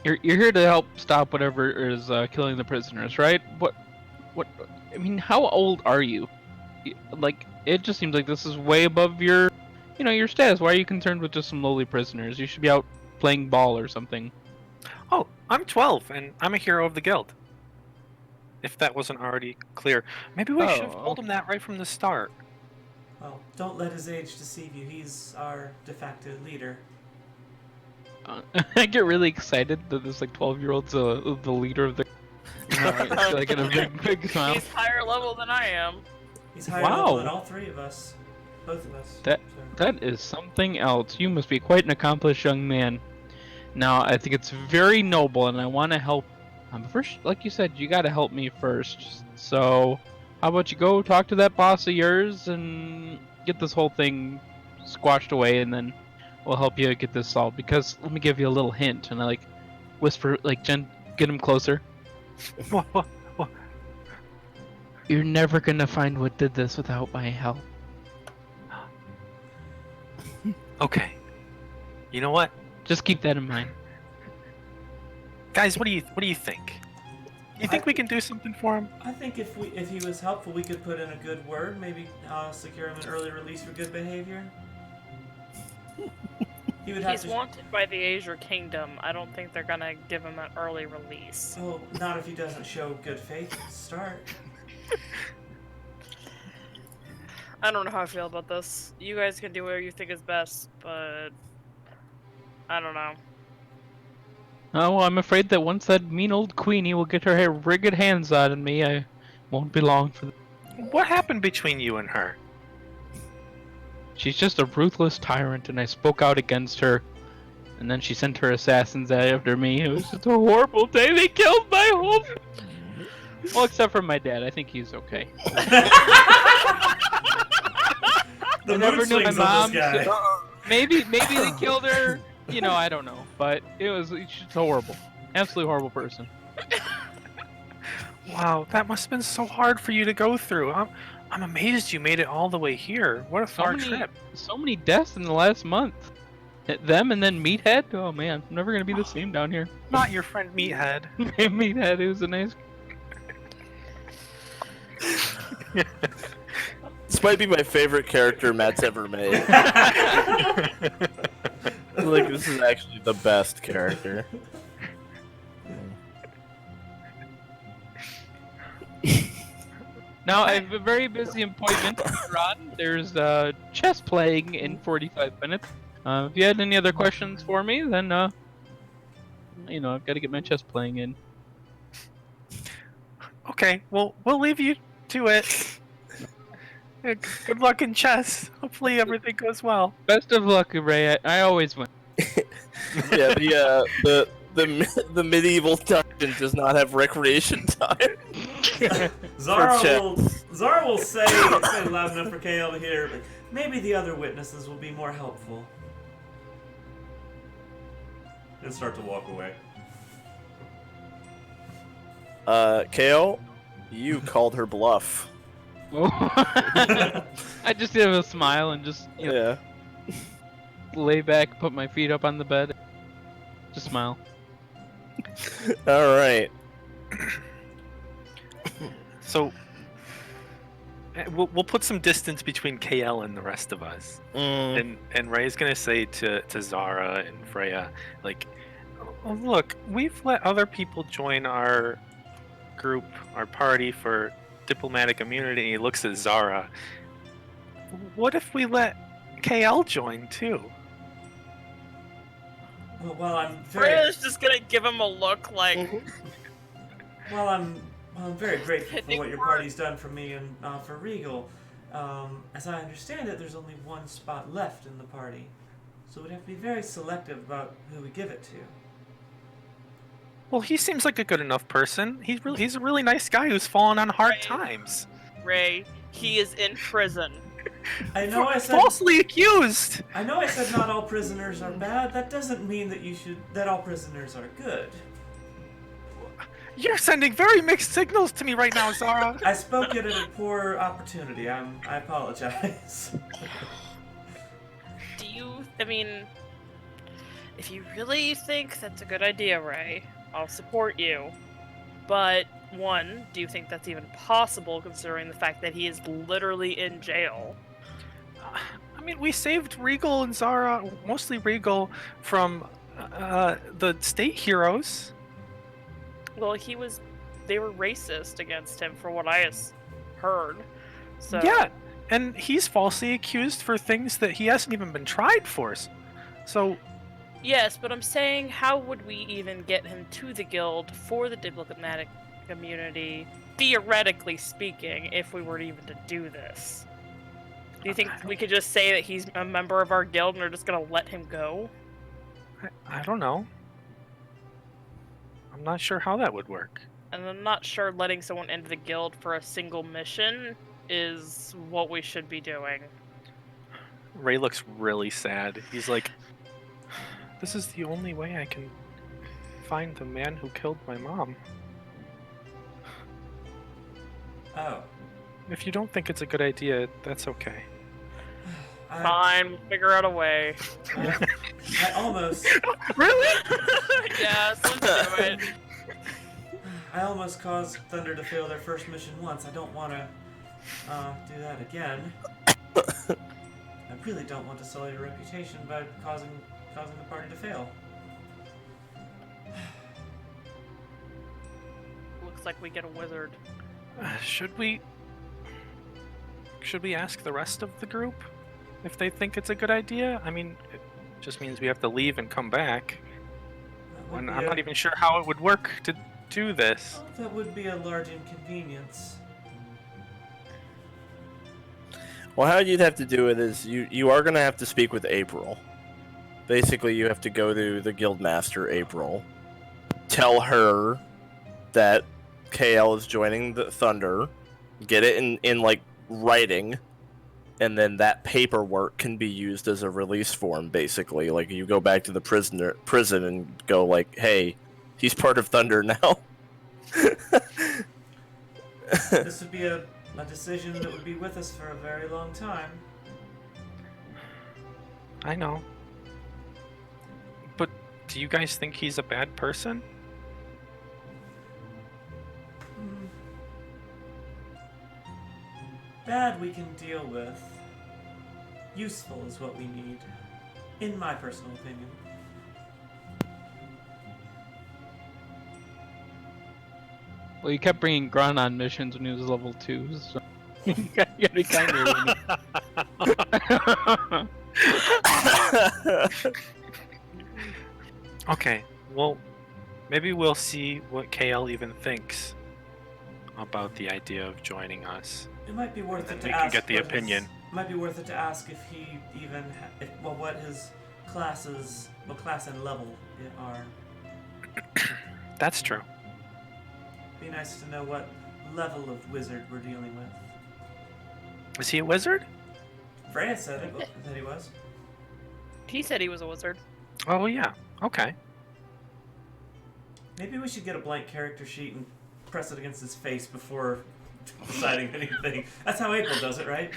you're here to help stop whatever is killing the prisoners, right? What, I mean, how old are you? Like, it just seems like this is way above your status. Why are you concerned with just some lowly prisoners? You should be out playing ball or something. Oh, I'm 12, and I'm a hero of the guild. If that wasn't already clear. Maybe we should have told him that right from the start. Well, don't let his age deceive you. He's our de facto leader. I get really excited that this like 12-year-old's the leader of the. Like in a big smile. He's higher level than I am. He's higher Wow. level than all three of us. Both of us. That is something else. You must be quite an accomplished young man. Now, I think it's very noble, and I want to help. First, like you said, you got to help me first. So, how about you go talk to that boss of yours and get this whole thing squashed away, and then we'll help you get this solved. Because let me give you a little hint, and I like whisper, like Jen, get him closer. What? You're never gonna find what did this without my help. Okay. You know what? Just keep that in mind. Guys, what do you think? You think we can do something for him? I think if he was helpful, we could put in a good word. Maybe secure him an early release for good behavior. He would have He's to. wanted by the Azure Kingdom. I don't think they're gonna give him an early release. Oh, not if he doesn't show good faith at the start. I don't know how I feel about this. You guys can do whatever you think is best, but I don't know. Oh, well, I'm afraid that once that mean old Queenie will get her rigged hands on me, I won't be long for. What happened between you and her? She's just a ruthless tyrant, and I spoke out against her. And then she sent her assassins after me. It was just a horrible day. They killed my whole. Well, except for my dad. I think he's okay. The I never mood knew my swings on mom. this guy. Maybe they killed her. I don't know. But she's horrible. Absolutely horrible person. Wow, that must have been so hard for you to go through. I'm amazed you made it all the way here. What a far trip. So many deaths in the last month. Them and then Meathead. Oh man, I'm never gonna be the same down here. Not your friend Meathead. Meathead, it was a nice. This might be my favorite character Matt's ever made. Like this is actually the best character. Now I have a very busy appointment to run. There's chess playing in 45 minutes. If you had any other questions for me, then I've got to get my chess playing in. Okay, well, we'll leave you to it. Good luck in chess. Hopefully everything goes well. Best of luck, Raye. I always win. Yeah, the medieval dungeon does not have recreation time. Zara will say loud enough for KL to hear, but maybe the other witnesses will be more helpful. And start to walk away. Kale, you called her bluff. I just give a smile and just Yeah. lay back, put my feet up on the bed, just smile. All right. So, we'll put some distance between KL and the rest of us. And Raye's gonna say to Zara and Freya, like, "Oh, look, we've let other people join our group, our party for diplomatic immunity." And he looks at Zara. What if we let KL join too? Well, while I'm Freya's just gonna give him a look like, Well, I'm very grateful I for think what your we're- party's done for me and for Regal. As I understand it, there's only one spot left in the party, so we'd have to be very selective about who we give it to. Well, he seems like a good enough person. He's a really nice guy who's fallen on hard Right. times. Ray, he is in prison. I know I said Falsely accused. I know I said not all prisoners are bad. That doesn't mean that all prisoners are good. You're sending very mixed signals to me right now, Zara. I spoke it at a poor opportunity. I apologize. I mean, if you really think that's a good idea, Ray, I'll support you. But, one, do you think that's even possible considering the fact that he is literally in jail? I mean, we saved Regal and Zara, mostly Regal, from the state heroes. Well, they were racist against him for what I heard. So Yeah, and he's falsely accused for things that he hasn't even been tried for. So, yes, but I'm saying, how would we even get him to the guild for the diplomatic immunity, theoretically speaking, if we were even to do this? Do you think we could just say that he's a member of our guild and we're just gonna let him go? I don't know. I'm not sure how that would work. And I'm not sure letting someone into the guild for a single mission is what we should be doing. Raye looks really sad. He's like, this is the only way I can find the man who killed my mom. Oh. If you don't think it's a good idea, that's okay. Fine, we'll figure out a way. I almost Really? Yes, let's do it. I almost caused Thunder to fail their first mission once. I don't want to do that again. I really don't want to sully your reputation by causing the party to fail. Looks like we get a wizard. Should we ask the rest of the group if they think it's a good idea? I mean, it just means we have to leave and come back. And I'm not even sure how it would work to do this. Well, that would be a large inconvenience. Well, how you'd have to do it is you are going to have to speak with April. Basically, you have to go to the Guildmaster, April, tell her that KL is joining the Thunder, get it in like writing, and then that paperwork can be used as a release form. Basically, like you go back to the prison and go like, "Hey, he's part of Thunder now." This would be a decision that would be with us for a very long time. I know. But do you guys think he's a bad person? Bad we can deal with. Useful is what we need, in my personal opinion. Well, you kept bringing Grun on missions when he was level 2, so you gotta be kinder. Okay, well, maybe we'll see what KL even thinks about the idea of joining us. It might be worth it And to we ask. can get the what opinion. Might be worth it to ask if he even, what his class and level are. That's true. Be nice to know what level of wizard we're dealing with. Is he a wizard? Freya said it, that he was. He said he was a wizard. Oh, yeah. Okay. Maybe we should get a blank character sheet and press it against his face before deciding anything. That's how April does it, right?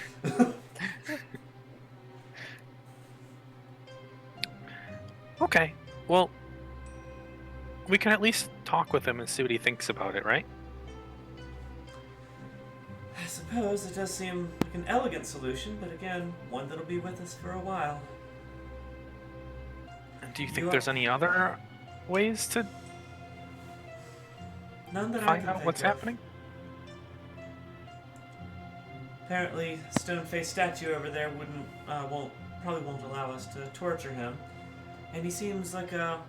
Okay. Well, we can at least talk with him and see what he thinks about it, right? suppose it does seem like an elegant solution, but again, one that'll be with us for a while. Do you think there's any other ways to None that I find can out think what's of. happening? Apparently, stone-faced statue over there probably won't allow us to torture him, and he seems like a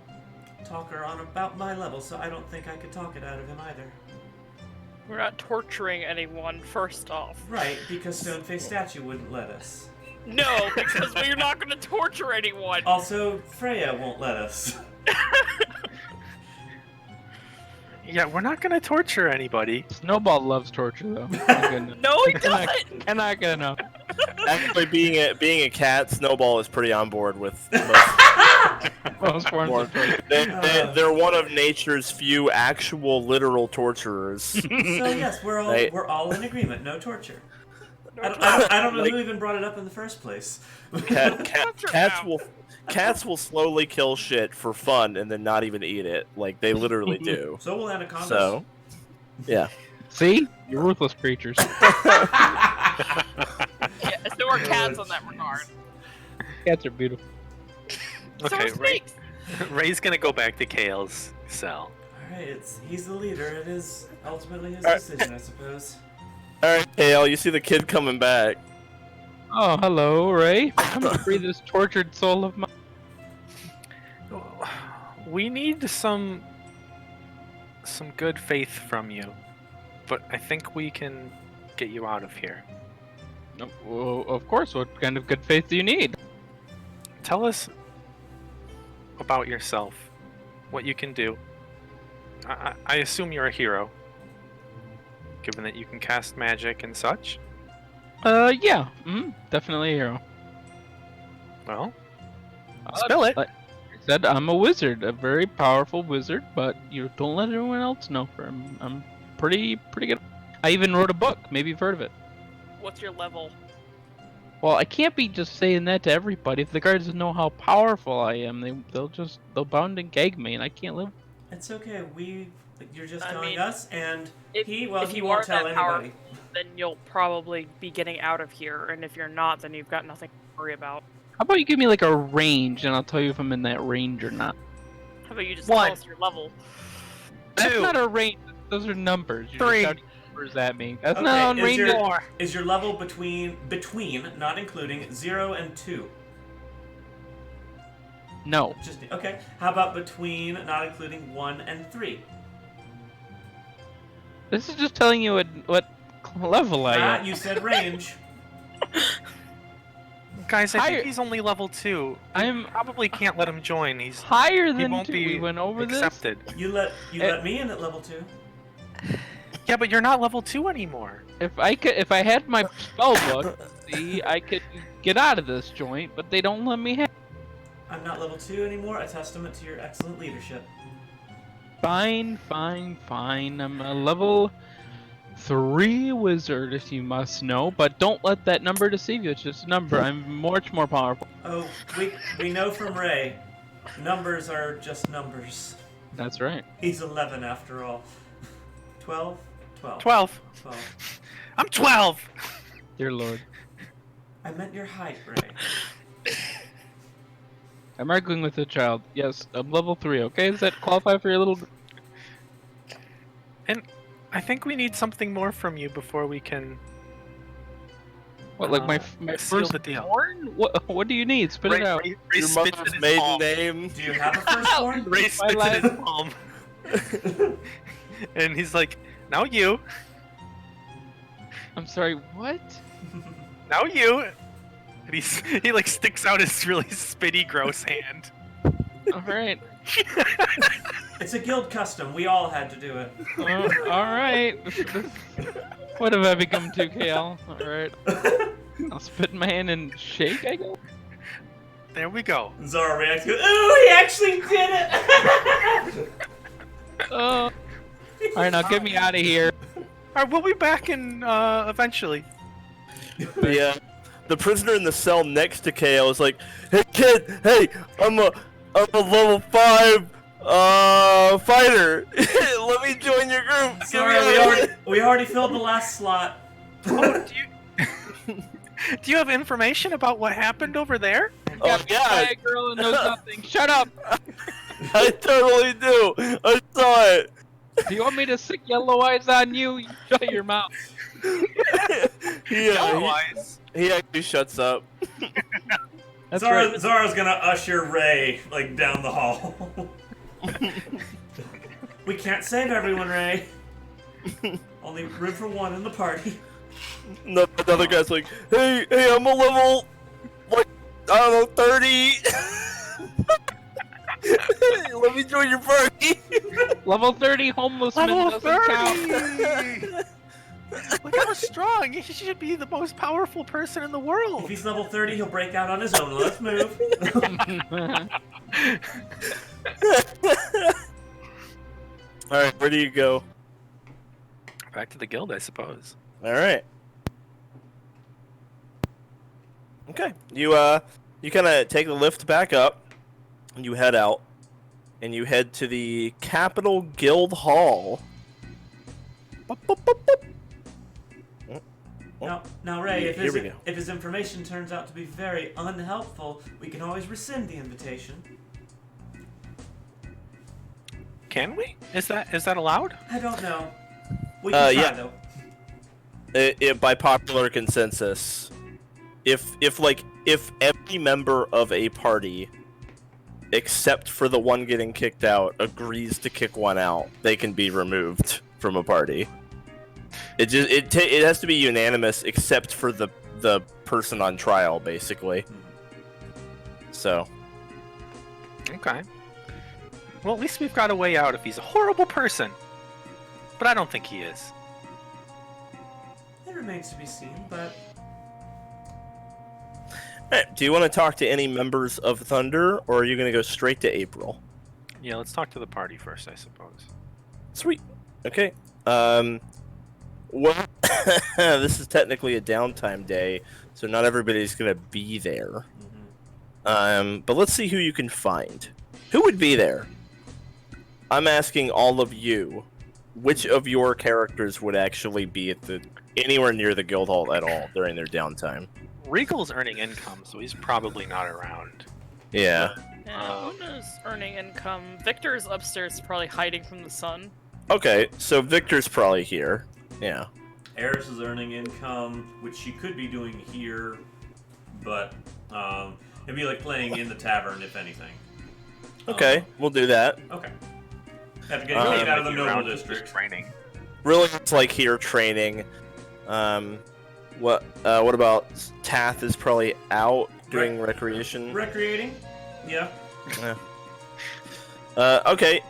talker on about my level, so I don't think I could talk it out of him either. We're not torturing anyone, first off. Right, because stone-faced statue wouldn't let us. No, because we're not going to torture anyone. Also, Freya won't let us. Yeah, we're not gonna torture anybody. Snowball loves torture, though. My goodness. No, he doesn't. Cannot get enough. Actually, being a cat, Snowball is pretty on board with Most forms more. of torture. They're one of nature's few actual literal torturers. So yes, we're all in agreement. No torture. I don't know who even brought it up in the first place. Cats will slowly kill shit for fun and then not even eat it. Like they literally do. So will anacondas. So, yeah. See? You're ruthless creatures. Yeah, so are cats in that regard. Cats are beautiful. So Okay, are snakes. Ray's gonna go back to Kale's cell. Alright, he's the leader. It is ultimately his decision, I suppose. Alright, Kale, you see the kid coming back. Oh, hello, Ray. Come to free this tortured soul of mine. We need some good faith from you, but I think we can get you out of here. Well, of course. What kind of good faith do you need? Tell us about yourself, what you can do. I assume you're a hero, given that you can cast magic and such. Yeah. Definitely a hero. Well, spill it. Like I said, I'm a wizard, a very powerful wizard, but you don't let everyone else know. I'm pretty good. I even wrote a book. Maybe you've heard of it. What's your level? Well, I can't be just saying that to everybody. If the guards know how powerful I am, they'll bound and gag me, and I can't live. It's okay. You're just I telling mean, us, and if he you won't are tell that anybody. powerful, then you'll probably be getting out of here, and if you're not, then you've got nothing to worry about. How about you give me like a range, and I'll tell you if I'm in that range or not. How about you just One. tell us your level? That's Two. not a range. Those are numbers. You're Three. just shouting numbers at me. That's Okay, not on range. Is your level between, not including 0 and 2? No. Just okay. How about between, not including 1 and 3? This is just telling you what level I am. You said range. Guys, I Higher- think he's only level 2. I'm Probably can't let him join. He higher than won't 2. be We went over accepted. You let me in at level 2. Yeah, but you're not level 2 anymore. this. If I had my spell book, see, I could get out of this joint, but they don't let me have. I'm not level 2 anymore. A testament to your excellent leadership. Fine. I'm a level 3 wizard, if you must know, but don't let that number deceive you. It's just a number. I'm much more powerful. Oh, we know from Raye, numbers are just numbers. That's right. He's 11 after all. 12? 12. 12. 12. I'm 12! Dear Lord. I meant your height, Raye. I'm arguing with a child. Yes, I'm level 3, okay? Does that qualify for your little... And I think we need something more from you before we can What, like my seal first the deal. born? What do you need? Spit it out. Ray Your spits mother's in his maiden palm. name. Do you have a firstborn? Ray spits in his palm. And he's like, now you. I'm sorry, what? Now you. And he like sticks out his really spitty, gross hand. Alright. It's a guild custom. We all had to do it. Alright. What have I become to, Kale? Alright. I'll spit in my hand and shake, I guess? There we go. Zara reacts. Ooh, he actually did it! Oh. Alright, now get me out of here. Alright, we'll be back in eventually. The prisoner in the cell next to KO is like, "Hey kid, hey, I'm a level 5 fighter. Let me join your group." Sorry, we already filled the last slot. Oh, do you have information about what happened over there? Oh yeah, A girl that knows nothing. Shut up! I totally do. I saw it. Do you want me to sick yellow eyes on you? You shut your mouth. Yellow eyes. He actually shuts up. That's Zara, right. Zara's gonna usher Raye like down the hall. We can't save everyone, Raye. Only room for one in the party. No, another guy's like, hey, I'm a level, like, I don't know, 30. Let me join your party. Level 30 homeless man Level doesn't count. 30! Look how strong! He should be the most powerful person in the If world! he's level 30, he'll break out on his own. Let's move. Alright, where do you go? Back to the guild, I suppose. Alright. Okay, you kind of take the lift back up, and you head out, and you head to the Capital Guild Hall. Boop, boop, boop, boop. Now, Raye, if Here we go. if his information turns out to be very unhelpful, we can always rescind the invitation. Can we? Is that allowed? I don't know. We can try, yeah. though. By popular consensus, if every member of a party, except for the one getting kicked out, agrees to kick one out, they can be removed from a party. It has to be unanimous, except for the person on trial, basically. So. Okay. Well, at least we've got a way out if he's a horrible person. But I don't think he is. It remains to be seen, but Alright, do you want to talk to any members of Thunder, or are you going to go straight to April? Yeah, let's talk to the party first, I suppose. Sweet. Okay. Well, this is technically a downtime day, so not everybody's going to be there. But let's see who you can find. Who would be there? I'm asking all of you, which of your characters would actually be at anywhere near the guild hall at all during their downtime? Regal's earning income, so he's probably not around. Yeah. Yeah, Luna's earning income. Victor's upstairs, probably hiding from the sun. Okay, so Victor's probably here. Yeah. Eris is earning income, which she could be doing here, but it'd be like playing in the tavern, if anything. Okay, we'll do that. Okay. Have to get out of the Maybe noble around district. training. Really, it's like here training. What about Tath is probably out doing recreation. Recreating? Yeah. Okay.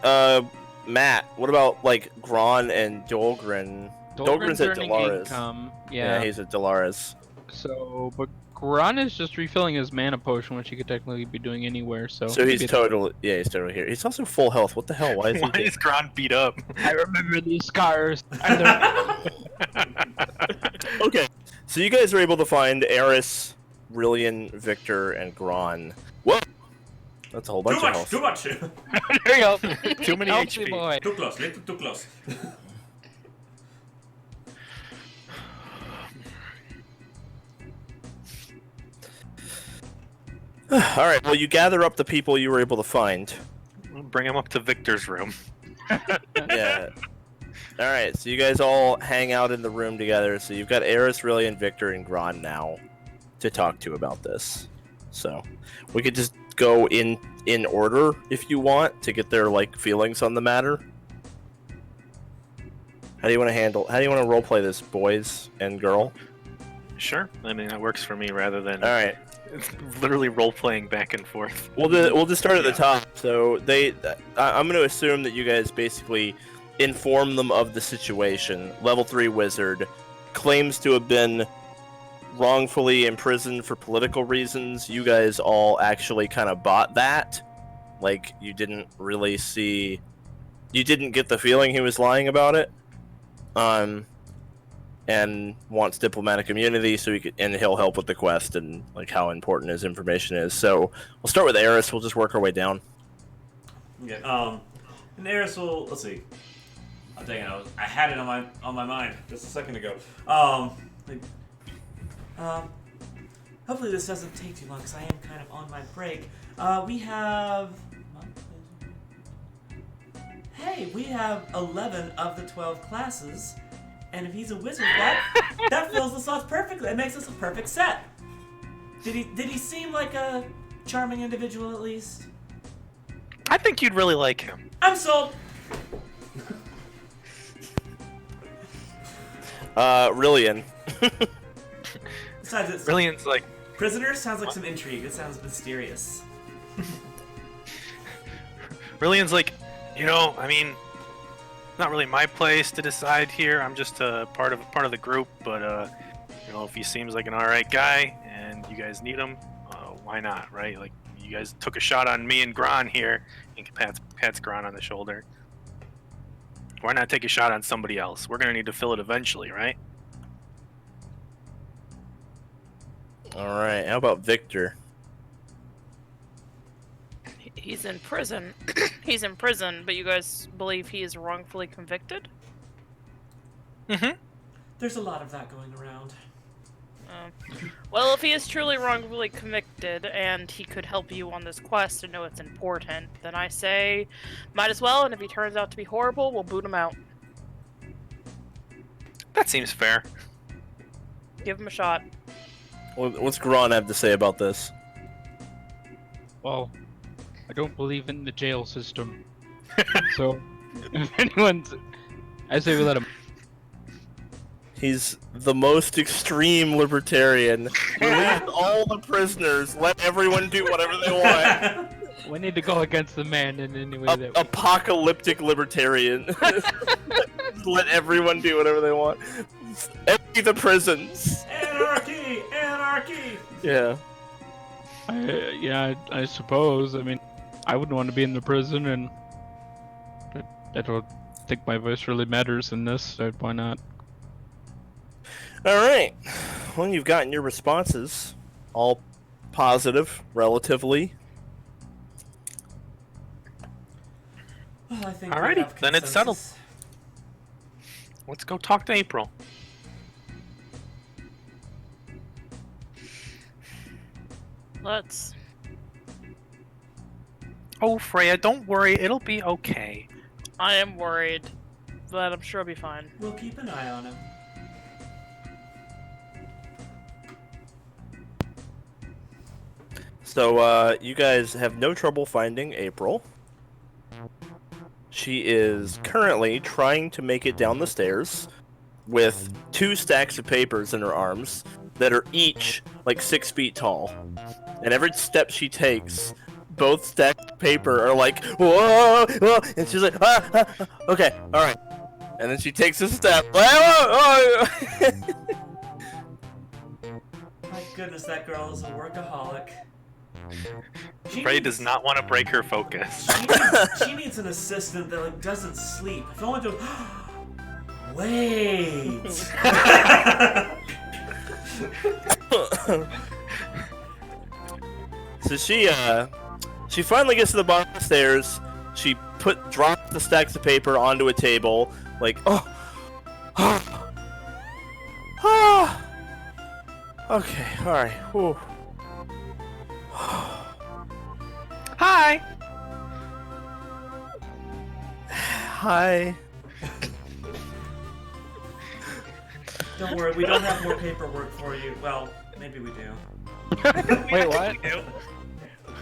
Matt, what about like Gron and Dolgren? Dolgren's at earning Dolores. income. Yeah, Yeah. he's at Dolores. So, but Gron is just refilling his mana potion, which he could technically be doing anywhere. So He's maybe totally here. He's also full health. What the hell? Why is he? Why is Gron beat up? I remember these scars. Okay, so you guys are able to find Eris, Rillian, Victor, and Gron. Whoa, that's a whole bunch of health. Too much! there you go. Too many Healthy HP. boy. Too close, little too close. All right. Well, you gather up the people you were able to find. Bring him up to Victor's room. Yeah. All right. So you guys all hang out in the room together. So you've got Eris, Rillian, Victor, and Gron now to talk to about this. So we could just go in order if you want to get their like feelings on the matter. How do you want to roleplay this, boys and girl? Sure. I mean, that works for me rather than All right. it's literally role-playing back and forth. We'll just start at the top. So I'm going to assume that you guys basically inform them of the situation. Level 3 wizard claims to have been wrongfully imprisoned for political reasons. You guys all actually kind of bought that. Like, you didn't get the feeling he was lying about it. And wants diplomatic immunity, so he'll help with the quest and like how important his information is. So we'll start with Eris. We'll just work our way down. Okay. And Eris will. Let's see. I'm thinking. I had it on my mind just a second ago. Like, hopefully this doesn't take too long because I am kind of on my break. We have... Hey, we have 11 of the 12 classes, and if he's a wizard, that fills the slots perfectly. That makes us a perfect set. Did he seem like a charming individual at least? I think you'd really like him. I'm sold. Rillian. Besides, it's Brilliant's like, prisoner sounds like some intrigue. It sounds mysterious. Brilliant's like, you know, I mean, not really my place to decide here. I'm just part of the group, but you know, if he seems like an alright guy and you guys need him, why not, right? Like, you guys took a shot on me and Gron here, and pats Gron on the shoulder. Why not take a shot on somebody else? We're gonna need to fill it eventually, right? All right. How about Victor? He's in prison. He's in prison, but you guys believe he is wrongfully convicted? Mm-hmm. There's a lot of that going around. Well, if he is truly wrongfully convicted and he could help you on this quest and know it's important, then I say might as well, and if he turns out to be horrible, we'll boot him out. That seems fair. Give him a shot. What's Gron have to say about this? Well, I don't believe in the jail system. So, if anyone's... I say we let him... He's the most extreme libertarian. Release all the prisoners. Let everyone do whatever they want. We need to go against the man in any way that we... Apocalyptic libertarian. Let everyone do whatever they want. Empty the prisons. Anarchy! Anarchy! Yeah. I suppose. I mean, I wouldn't want to be in the prison, and I don't think my voice really matters in this, so why not? Alright. Well, you've gotten your responses. All positive, relatively. Well, I think Alrighty, we have then it's settled. consensus. Let's go talk to April. Let's. Oh, Freya, don't worry. It'll be okay. I am worried, but I'm sure I'll be fine. We'll keep an eye on him. So, you guys have no trouble finding April. She is currently trying to make it down the stairs with 2 stacks of papers in her arms that are each like 6 feet tall. And every step she takes, both stacks of paper are like, whoa, whoa, and she's like, okay, alright. And then she takes a step, whoa. My goodness, that girl is a workaholic. Freya does not want to break her focus. She needs an assistant that like doesn't sleep. If I want to, wait. So she finally gets to the bottom of the stairs. She drops the stacks of paper onto a table, like, okay, all right. Whew. Hi! Hi. Don't worry, we don't have more paperwork for you. Well, maybe we do. Wait, what?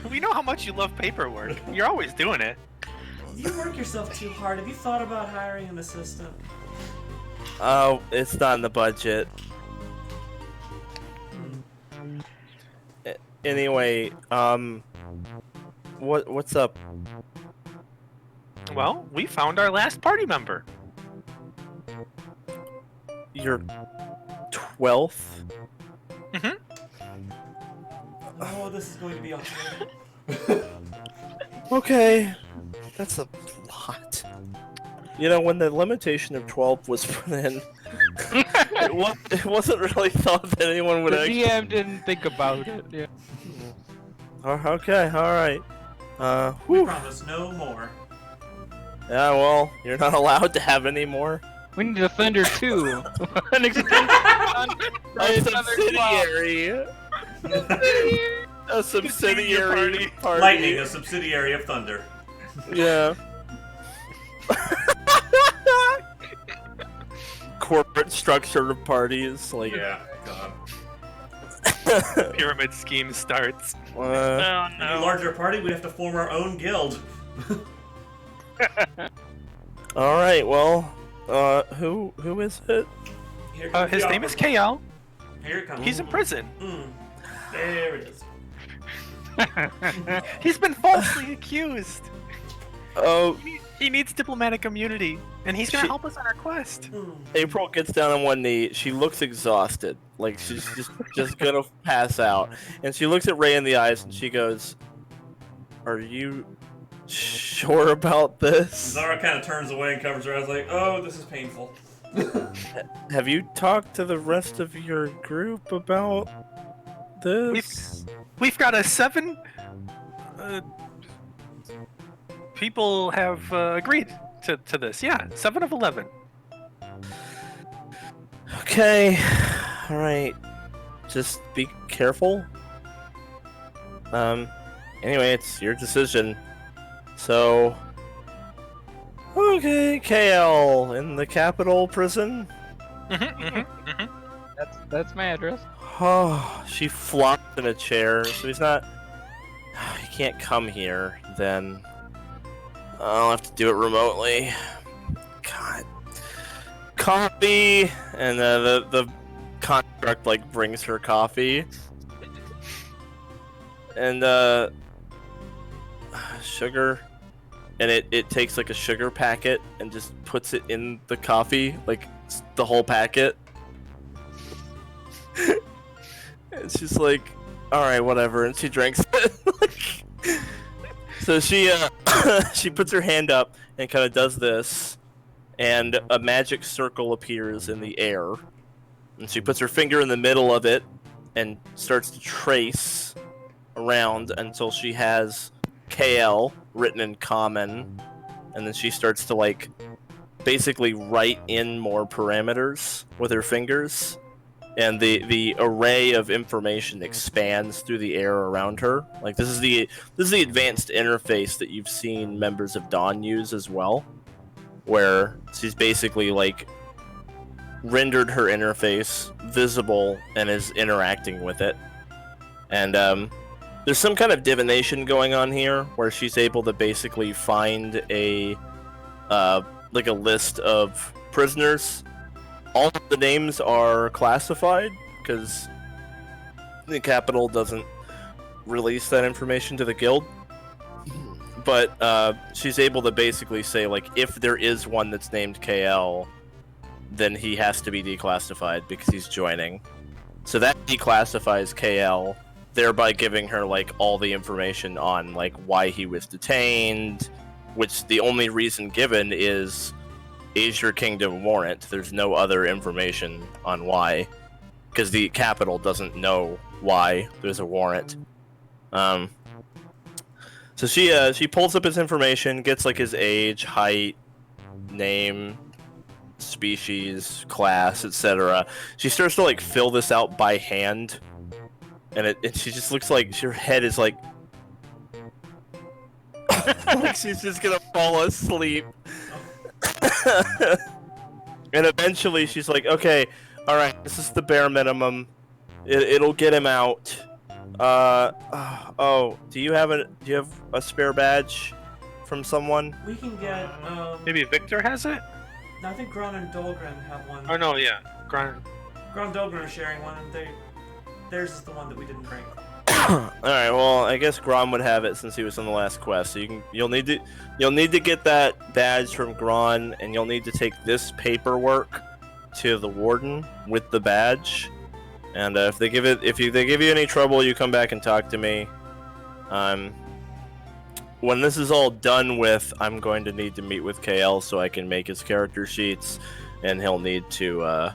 We know how much you love paperwork. You're always doing it. You work yourself too hard. Have you thought about hiring an assistant? Oh, it's not in the budget. Anyway, what's up? Well, we found our last party member. Your 12th? Mm-hmm. Oh, this is going to be awkward. Okay, that's a lot. You know, when the limitation of 12 was put in, it wasn't really thought that anyone would The actually... DM didn't think about it. Yeah. Okay, alright. We Whew. promise no more. Yeah, well, you're not allowed to have any more. We need a Thunder too. An extension. A subsidiary. A subsidiary party. Lightning, a subsidiary of thunder. Yeah. Corporate structure of parties, like. Yeah, God. Pyramid scheme starts. Oh In a no. larger party, we'd have to form our own guild. All right. Well, who is it? Here comes His the name is awkward KL. one. Here it comes. He's in prison. There it is. He's been falsely accused. Oh, He needs diplomatic immunity, and he's gonna She- help us on our quest. April gets down on one knee. She looks exhausted, like she's just gonna pass out. And she looks at Raye in the eyes and she goes, "Are you sure about this? Zara kind of turns away and covers her eyes like, oh, this is painful. Have you talked to the rest of your group about this?" We've got a 7. People have agreed to this. Yeah, 7 of 11. Okay, all right. Just be careful. Anyway, it's your decision. So, okay, KL in the capital prison. That's my address. Oh, she flopped in a chair, so he's not. He can't come here. Then I'll have to do it remotely. God, coffee, and the construct like brings her coffee, and sugar, and it takes like a sugar packet and just puts it in the coffee, like the whole packet. And she's like, all right, whatever, and she drinks it. So she she puts her hand up and kind of does this, and a magic circle appears in the air, and she puts her finger in the middle of it and starts to trace around until she has KL written in common, and then she starts to like basically write in more parameters with her fingers, and the array of information expands through the air around her. Like this is the advanced interface that you've seen members of Dawn use as well, where she's basically like rendered her interface visible and is interacting with it. And there's some kind of divination going on here where she's able to basically find a like a list of prisoners. All of the names are classified because the capital doesn't release that information to the guild. But she's able to basically say, like, if there is one that's named KL, then he has to be declassified because he's joining. So that declassifies KL, thereby giving her, like, all the information on, like, why he was detained, which the only reason given is Azure Kingdom warrant. There's no other information on why, because the capital doesn't know why there's a warrant. So she pulls up his information, gets like his age, height, name, species, class, etc. She starts to like fill this out by hand, and she just looks like her head is like like she's just gonna fall asleep. And eventually she's like, okay, all right, this is the bare minimum. It'll get him out. Oh, do you have a spare badge from someone? We can get, Maybe Victor has it? I think Gron and Dolgren have one. Oh no, yeah. Gron. Gron and Dolgren are sharing one, and theirs is the one that we didn't bring. Alright, well, I guess Gron would have it since he was on the last quest. So you'll need to get that badge from Gron, and you'll need to take this paperwork to the warden with the badge. And if they give you any trouble, you come back and talk to me. When this is all done with, I'm going to need to meet with KL so I can make his character sheets, and he'll need to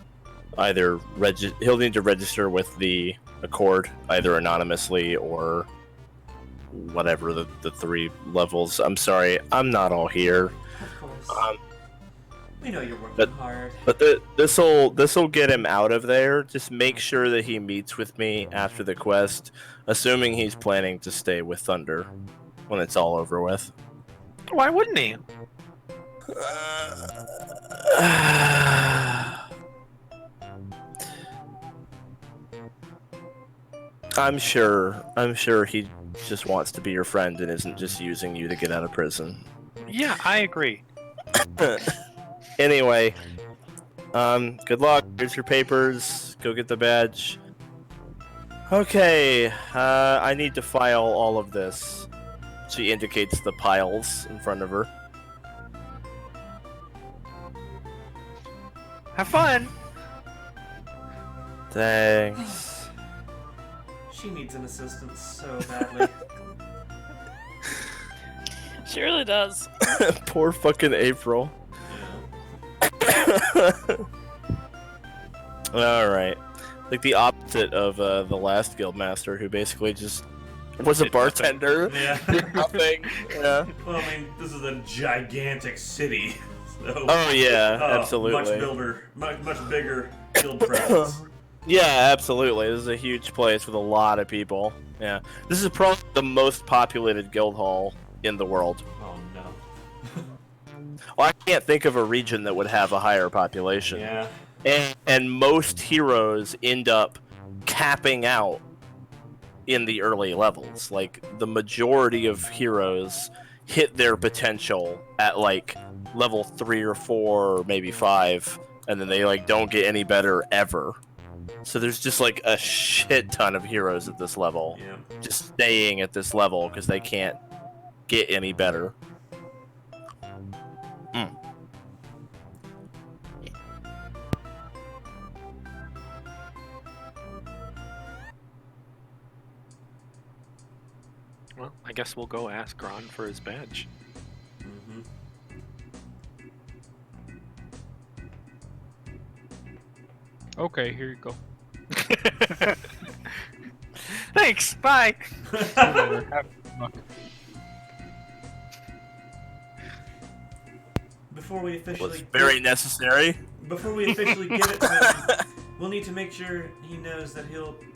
he'll need to register with the Accord either anonymously or whatever the 3 levels. I'm sorry, I'm not all here. Of course. We know you're working hard. But this'll get him out of there. Just make sure that he meets with me after the quest, assuming he's planning to stay with Thunder when it's all over with. Why wouldn't he? I'm sure he just wants to be your friend and isn't just using you to get out of prison. Yeah, I agree. Anyway, good luck. Here's your papers. Go get the badge. Okay, I need to file all of this. She indicates the piles in front of her. Have fun. Thanks. She needs an assistant so badly. She really does. Poor fucking April. Alright. Like the opposite of the last guildmaster who basically just was a Did bartender. Yeah. Did nothing. Yeah. Well, I mean, this is a gigantic city. So, Oh yeah, absolutely. Much bigger guild presence. Yeah, absolutely. This is a huge place with a lot of people. Yeah. This is probably the most populated guild hall in the world. Oh no. Well, I can't think of a region that would have a higher population. Yeah. And most heroes end up capping out in the early levels. Like, the majority of heroes hit their potential at, like, level 3 or 4 or maybe 5, and then they, like, don't get any better ever. So there's just, like, a shit ton of heroes at this level. Yeah. Just staying at this level because they can't get any better. Well, I guess we'll go ask Ron for his badge. Mm-hmm. Okay, here you go. Thanks. Bye. See you later. Have good luck. Before we officially Was very necessary. Before we officially give it to him, we'll need to make sure he knows that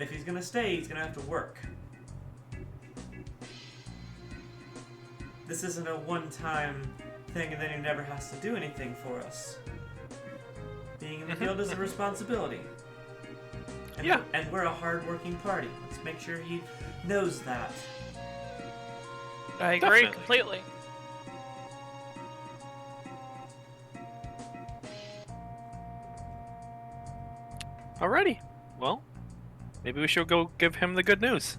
if he's gonna stay, he's gonna have to work. This isn't a one-time thing and then he never has to do anything for us. Being in the field is a responsibility. And Yeah. And we're a hard-working party. Let's make sure he knows that. I agree Definitely. completely. Alrighty. Well, maybe we should go give him the good news.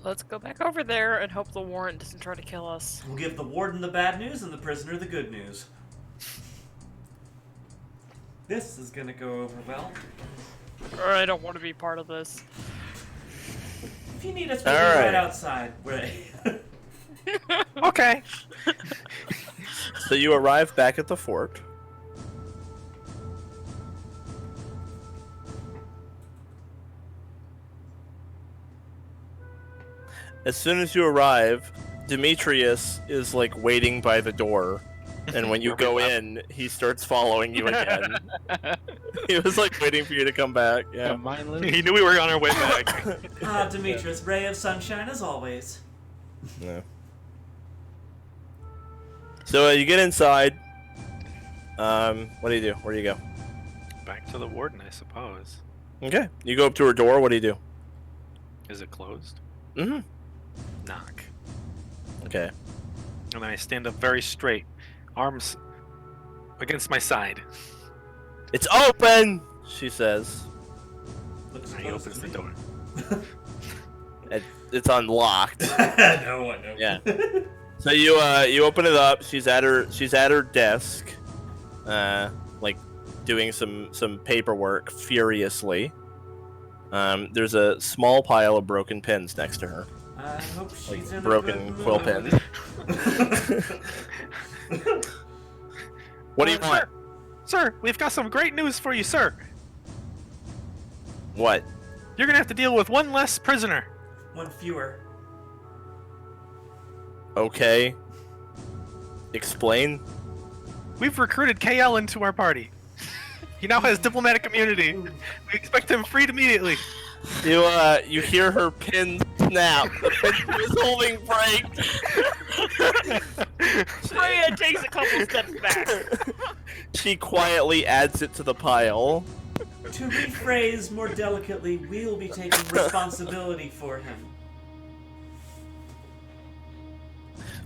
Let's go back over there and hope the warrant doesn't try to kill us. We'll give the warden the bad news and the prisoner the good news. This is gonna go over well. Or I don't want to be part of this. If you need us, we'll be All right. right outside, Ray. Okay. So you arrive back at the fort. As soon as you arrive, Demetrius is like waiting by the door, and when you go in, he starts following you again. He was like waiting for you to come back. Yeah, Yeah. mindless. He knew we were on our way back. Ah, Demetrius, ray of sunshine as always. Yeah. So you get inside. What do you do? Where do you go? Back to the warden, I suppose. Okay. You go up to her door. What do you do? Is it closed? Mm-hmm. Knock. Okay. And then I stand up very straight, arms against my side. It's open, she says. Looks And he close opens to the me. door. It's unlocked. No, I know. Yeah. So you open it up. She's at her desk, like doing some paperwork furiously. There's a small pile of broken pens next to her. I hope she's Like in a broken good quill mood. pens. What do you want? Sir, we've got some great news for you, sir. What? You're gonna have to deal with one less prisoner. One fewer. Okay. Explain. We've recruited KL into our party. He now has diplomatic immunity. We expect him freed immediately. You hear her pin snap. The pin she was holding breaks. Freya takes a couple steps back. She quietly adds it to the pile. To rephrase more delicately, we'll be taking responsibility for him.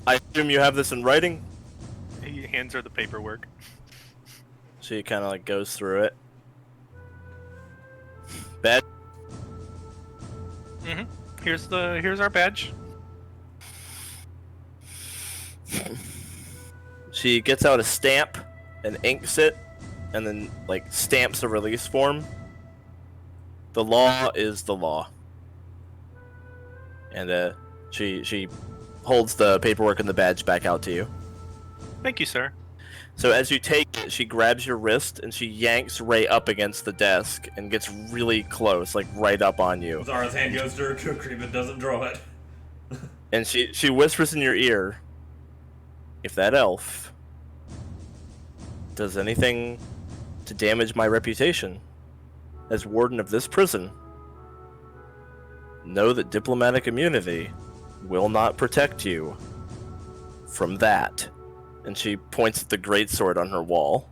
I assume you have this in writing? He hands her the paperwork. She kind of like goes through it. Bad. Here's our badge. She gets out a stamp and inks it, and then like stamps a release form. The law is the law. And she holds the paperwork and the badge back out to you. Thank you, sir. So as you take it, she grabs your wrist and she yanks Raye up against the desk and gets really close, like right up on you. Zara's hand goes to her kukri but doesn't draw it. And she whispers in your ear, if that elf does anything to damage my reputation as warden of this prison, know that diplomatic immunity will not protect you from that. And she points at the greatsword on her wall.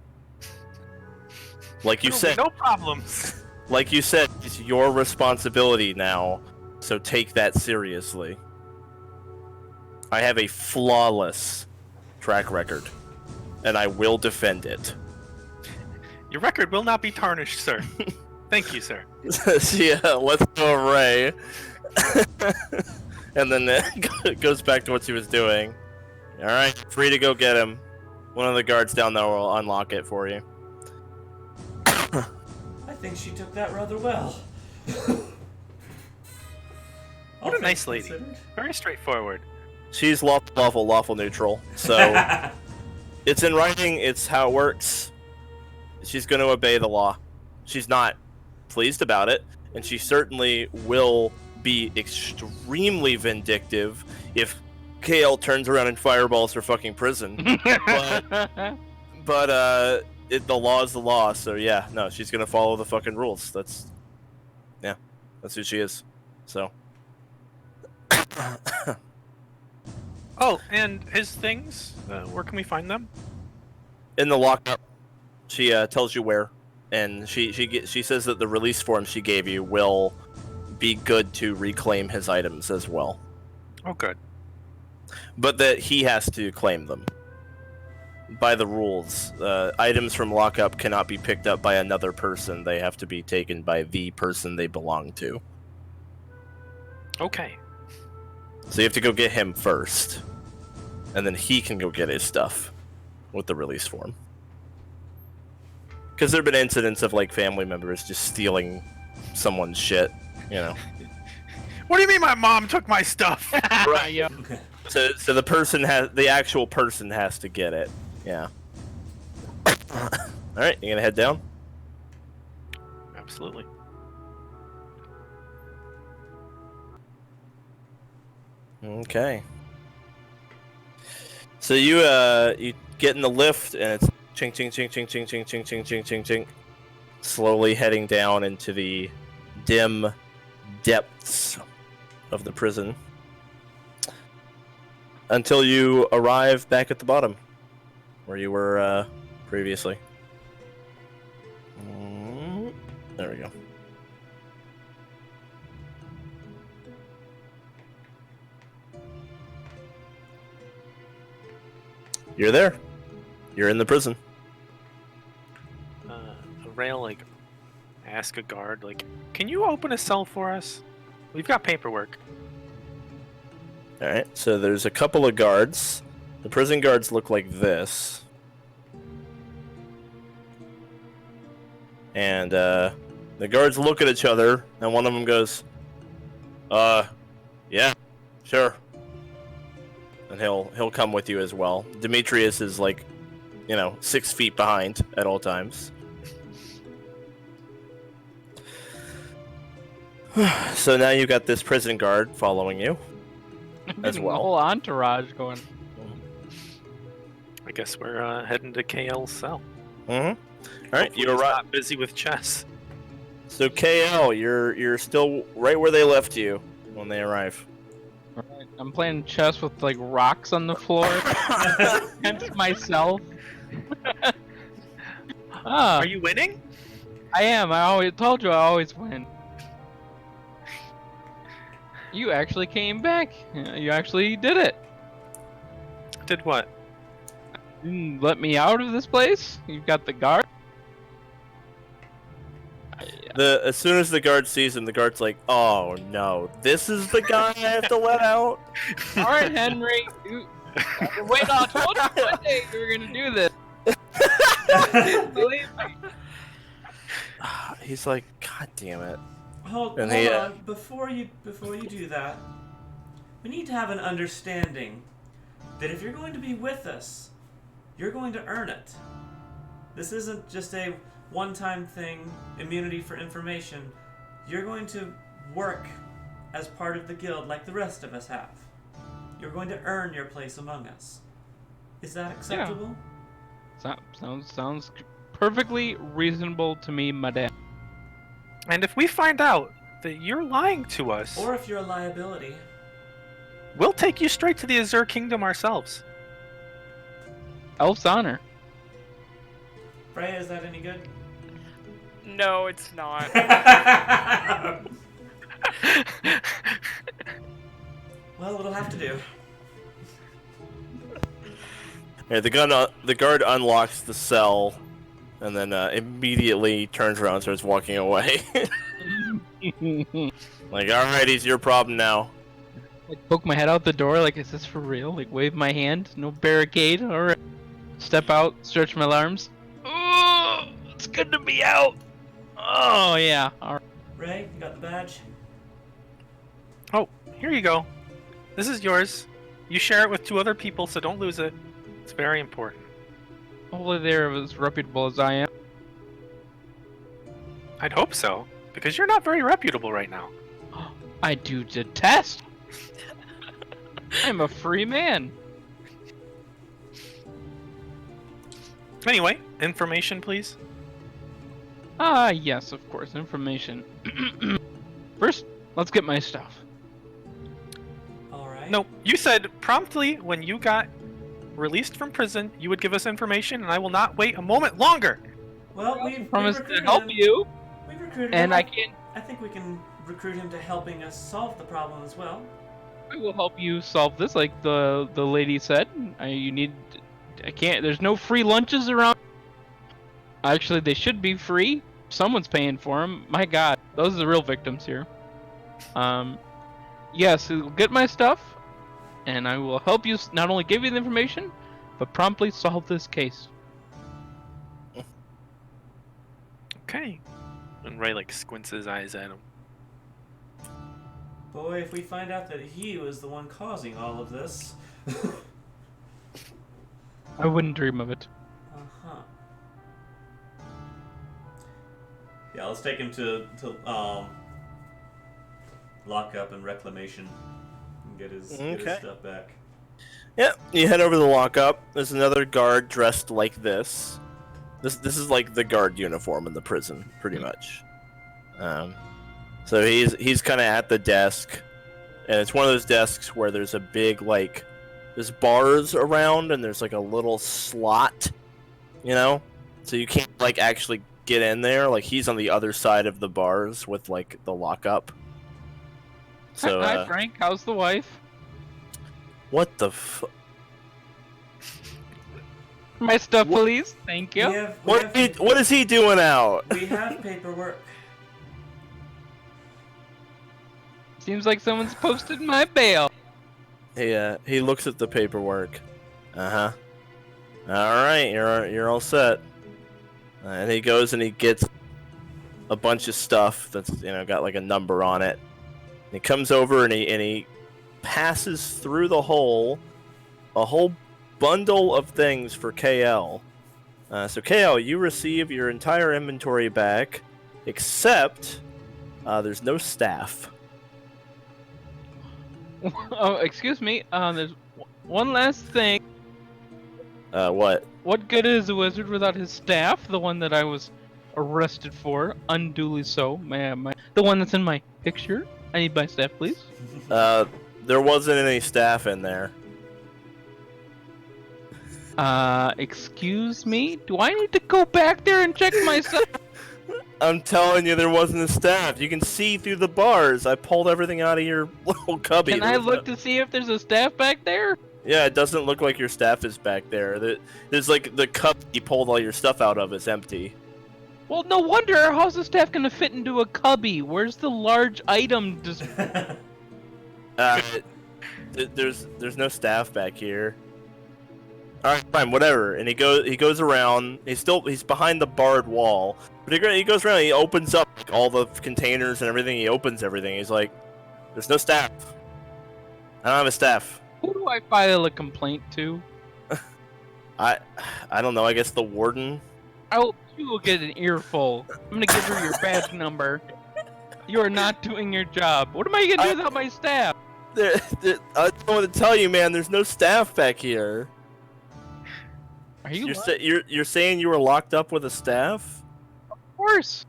Like you said, no problems. like you said, it's your responsibility now, so take that seriously. I have a flawless track record, and I will defend it. Your record will not be tarnished, sir. Thank you, sir. She lets go of Raye, and then it goes back to what she was doing. All right, free to go get him. One of the guards down there will unlock it for you. I think she took that rather well. What a nice lady. Very straightforward. She's lawful neutral. So it's in writing. It's how it works. She's going to obey the law. She's not pleased about it, and she certainly will be extremely vindictive if KL turns around and fireballs her fucking prison. but the law is the law, so yeah, no, she's gonna follow the fucking rules. That's who she is. So. Oh, and his things? Where can we find them? In the lockup. She tells you where, and she says that the release form she gave you will be good to reclaim his items as well. Oh, good. But that he has to claim them. By the rules, items from lockup cannot be picked up by another person. They have to be taken by the person they belong to. Okay. So you have to go get him first. And then he can go get his stuff with the release form. Because there have been incidents of like family members just stealing someone's shit, you know. What do you mean my mom took my stuff? Right, yeah. So the actual person has to get it. Yeah. Alright, you gonna head down? Absolutely. Okay. So you get in the lift and it's ching ching ching ching ching ching ching ching ching ching ching, slowly heading down into the dim depths of the prison until you arrive back at the bottom where you were previously. There we go. You're there. You're in the prison. Raye will, ask a guard, can you open a cell for us? We've got paperwork. Alright, so there's a couple of guards. The prison guards look like this. And, the guards look at each other, and one of them goes, yeah, sure. And he'll come with you as well. Demetrius is 6 feet behind at all times. So now you got this prison guard following you as well. The whole entourage going. I guess we're heading to KL's cell. Mm-hmm. All right, Hopefully you're he's right. not busy with chess. So KL, you're still right where they left you when they arrive. Alright, I'm playing chess with like rocks on the floor against myself. Are you winning? I am. I always told you I always win. You actually came back. You actually did it. Did what? Let me out of this place. You've got the guard. As soon as the guard sees him, the guard's like, "Oh no, this is the guy I have to let out." All right, Henry. Wait, I told you one day we were gonna do this. Believe me. He's like, "God damn it!" Hold And on. Before you do that, we need to have an understanding that if you're going to be with us, you're going to earn it. This isn't just a one-time thing, immunity for information. You're going to work as part of the guild like the rest of us have. You're going to earn your place among us. Is that acceptable? Sounds perfectly reasonable to me, madame. And if we find out that you're lying to us, Or if you're a liability. we'll take you straight to the Azure Kingdom ourselves. Elf's honor. Freya, is that any good? No, it's not. Well, it'll have to do. Yeah, the guard unlocks the cell, and then immediately turns around and starts walking away. Like, all right, he's your problem now. Like poke my head out the door. Like, is this for real? Like wave my hand. No barricade. All right. Step out. Stretch my arms. Oh, it's good to be out. Oh yeah. All right. Raye, you got the badge? Oh, here you go. This is yours. You share it with 2 other people, so don't lose it. It's very important. Hopefully they're as reputable as I am. I'd hope so, because you're not very reputable right now. I do detest. I'm a free man. Anyway, information, please. Yes, of course. Information. First, let's get my stuff. Alright. No, you said promptly when you got released from prison, you would give us information, and I will not wait a moment longer. Well, we've Promise to recruited help him. you, We've recruited and him. I can. I think we can recruit him to helping us solve the problem as well. I will help you solve this, like the lady said. I can't. There's no free lunches around. Actually, they should be free. Someone's paying for them. My God, those are the real victims here. Yes, we'll get my stuff, and I will help you not only give you the information, but promptly solve this case. Okay. And Raye like squints his eyes at him. Boy, if we find out that he was the one causing all of this. I wouldn't dream of it. Uh-huh. Yeah, let's take him to lock up and reclamation and get his stuff back. Yep, you head over to the lockup. There's another guard dressed like this. This is like the guard uniform in the prison, pretty much. So he's kind of at the desk, and it's one of those desks where there's a big there's bars around, and there's like a little slot, so you can't actually get in there. Like he's on the other side of the bars with the lockup. So Hi, Frank. How's the wife? what the My stuff, please. Thank you. what is he doing out? We have paperwork. Seems like someone's posted my bail. He looks at the paperwork. All right, you're all set. And he goes and he gets a bunch of stuff that's got like a number on it. And he comes over and he passes through a whole bundle of things for KL. So KL, you receive your entire inventory back, except there's no staff. Oh, excuse me. There's one last thing. What? What good is a wizard without his staff? The one that I was arrested for, unduly so. The one that's in my picture. I need my staff, please. There wasn't any staff in there. Excuse me? Do I need to go back there and check myself? I'm telling you, there wasn't a staff. You can see through the bars. I pulled everything out of your little cubby. Can I look to see if there's a staff back there? Yeah, it doesn't look like your staff is back there. There's like the cup you pulled all your stuff out of is empty. Well, no wonder. How's the staff gonna fit into a cubby? Where's the large item? Just There's no staff back here. All right, fine, whatever. And he goes around. He's behind the barred wall. But he goes around. He opens up like, all the containers and everything. He opens everything. He's like, "There's no staff. I don't have a staff." who do I file a complaint to? I don't know. I guess the warden. You will get an earful. I'm gonna give her your badge number. You are not doing your job. What am I gonna do without my staff? I don't know what to tell you, man. There's no staff back here. Are you? You're saying you were locked up with a staff? Of course.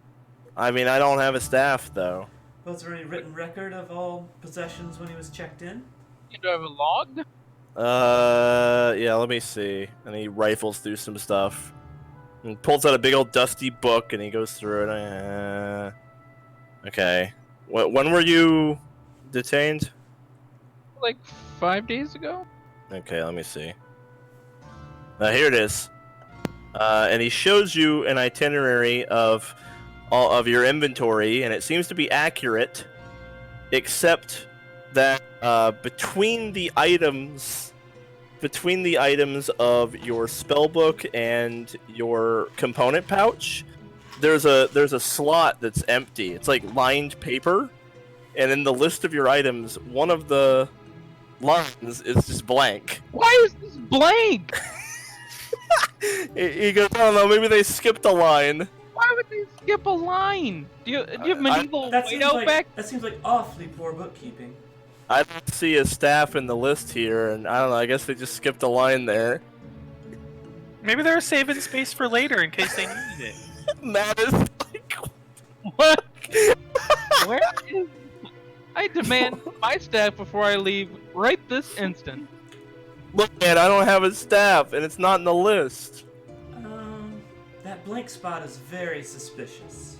I mean, I don't have a staff though. Was there any written record of all possessions when he was checked in? Do I have a log? Yeah, let me see. And he rifles through some stuff. And pulls out a big old dusty book and he goes through it. Okay. When were you detained? Like 5 days ago. Okay, let me see. Here it is. And he shows you an itinerary of all of your inventory, and it seems to be accurate, except that between the items of your spellbook and your component pouch, there's a slot that's empty. It's like lined paper, and in the list of your items, one of the lines is just blank. Why is this blank? He goes, I don't know, maybe they skipped a line. Why would they skip a line? Do you have medieval That seems whiteout like back? that seems like awfully poor bookkeeping. I don't see a staff in the list here, and I don't know, I guess they just skipped a line there. Maybe they're saving space for later in case they need it. Matt is like, What? Where is? I demand my staff before I leave right this instant. look, man, I don't have a staff, and it's not in the list. That blank spot is very suspicious.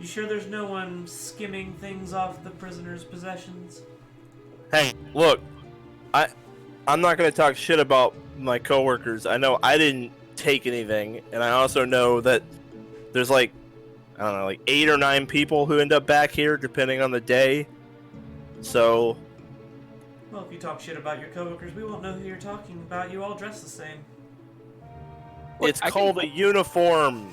You sure there's no one skimming things off the prisoner's possessions? Hey, look, I'm not gonna talk shit about my coworkers. I know I didn't take anything, and I also know that there's like, I don't know, like 8 or 9 people who end up back here, depending on the day. So, Well, if you talk shit about your coworkers, we won't know who you're talking about. You all dress the same. it's called a uniform.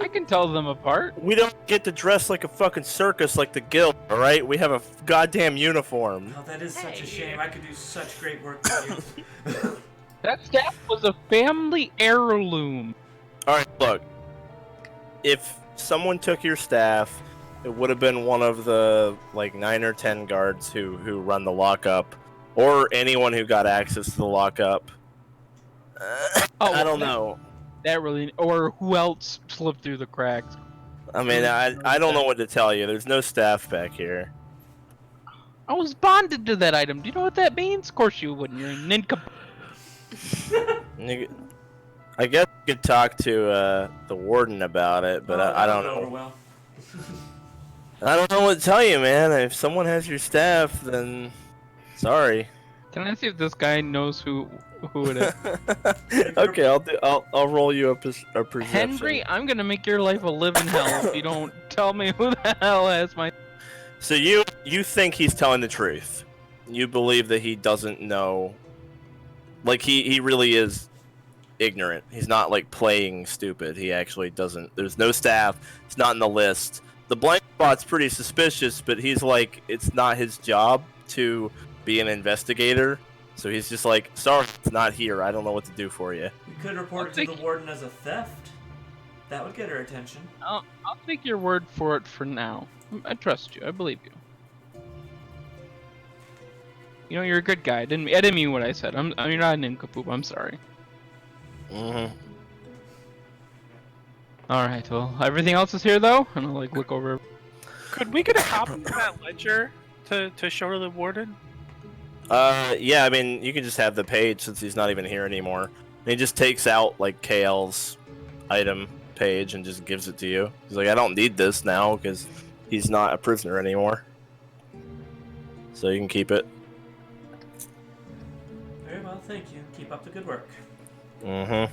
I can tell them apart. We don't get to dress like a fucking circus like the guild, alright? We have a goddamn uniform. Oh, that is such Hey. a shame. I could do such great work with you. That staff was a family heirloom. Alright, look. If someone took your staff, it would have been one of the, like, 9 or 10 guards who run the lockup. Or anyone who got access to the lockup. I don't know. That really, or who else slipped through the cracks? I mean, I don't know what to tell you. There's no staff back here. I was bonded to that item. Do you know what that means? Of course you wouldn't. You're a nincompoop. I guess you could talk to the warden about it, but I don't know. Well. I don't know what to tell you, man. If someone has your staff, then sorry. Can I see if this guy knows who it is? Okay, I'll roll you a perception. Henry, I'm gonna make your life a living hell if you don't tell me who the hell has my. So you think he's telling the truth? You believe that he doesn't know? Like he really is ignorant. He's not like playing stupid. He actually doesn't. There's no staff. It's not in the list. The blank spot's pretty suspicious, but he's like, it's not his job to be an investigator. So he's just like, sorry, it's not here. I don't know what to do for you. You could report it to the warden as a theft. That would get her attention. I'll take your word for it for now. I trust you. I believe you. You know, you're a good guy. I didn't mean what I said. You're not a nincompoop. I'm sorry. Mm-hmm. All right. Well, everything else is here though, and I'll like look over. Could we get a copy of that ledger to show to the warden? Yeah, I mean, you can just have the page since he's not even here anymore. And he just takes out, like, KL's item page and just gives it to you. He's like, I don't need this now because he's not a prisoner anymore. So you can keep it. Very well, thank you. Keep up the good work. Mm-hmm.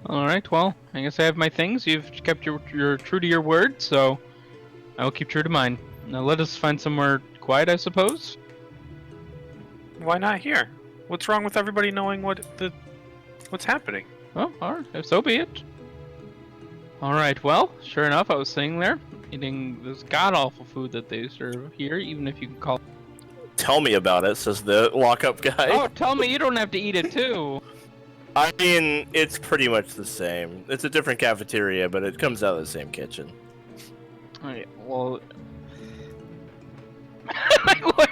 All right. Well, I guess I have my things. You've kept your true to your word, so I will keep true to mine. Now let us find somewhere quiet, I suppose. Why not here? What's wrong with everybody knowing what's happening? Oh, all right. If so be it. All right. Well, sure enough, I was sitting there eating this god-awful food that they serve here, even if you can call. Tell me about it, says the lockup guy. Oh, tell me you don't have to eat it too. I mean, it's pretty much the same. It's a different cafeteria, but it comes out of the same kitchen. All right. Well.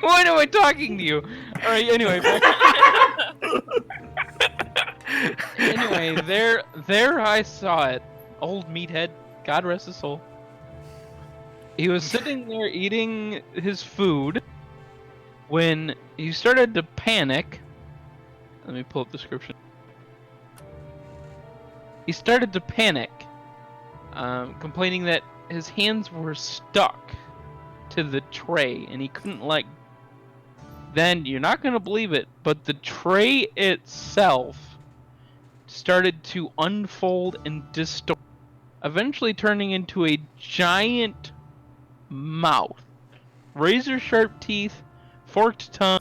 Why am I talking to you? All right. Anyway. Anyway, there I saw it. Old meathead, God rest his soul. He was sitting there eating his food when he started to panic. Let me pull up the description. He started to panic, complaining that his hands were stuck to the tray and he couldn't let. Then you're not gonna believe it, but the tray itself started to unfold and distort, eventually turning into a giant mouth, razor sharp teeth, forked tongue,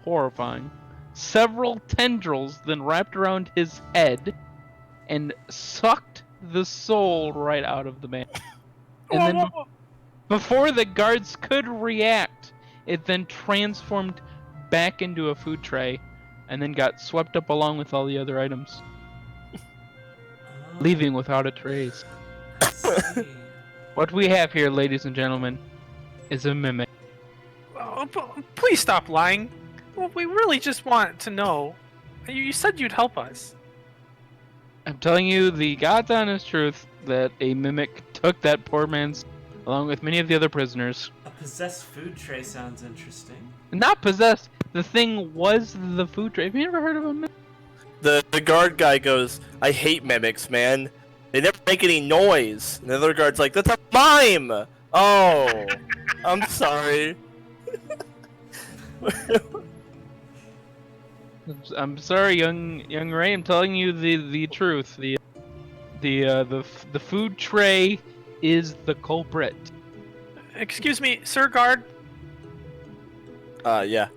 horrifying. Several tendrils then wrapped around his head and sucked the soul right out of the man. And then before the guards could react, it then transformed back into a food tray and then got swept up along with all the other items, leaving without a trace. I see. What we have here, ladies and gentlemen, is a mimic. Oh, please stop lying. Well, we really just want to know. You said you'd help us. I'm telling you the God's honest truth that a mimic took that poor man's, along with many of the other prisoners. A possessed food tray sounds interesting. Not possessed. The thing was the food tray. Have you ever heard of a mimic? The guard guy goes, I hate mimics, man. They never make any noise. And the other guard's like, that's a mime! Oh, I'm sorry. I'm sorry, young Raye. I'm telling you the truth. The food tray is the culprit. Excuse me, Sir Guard. Yeah.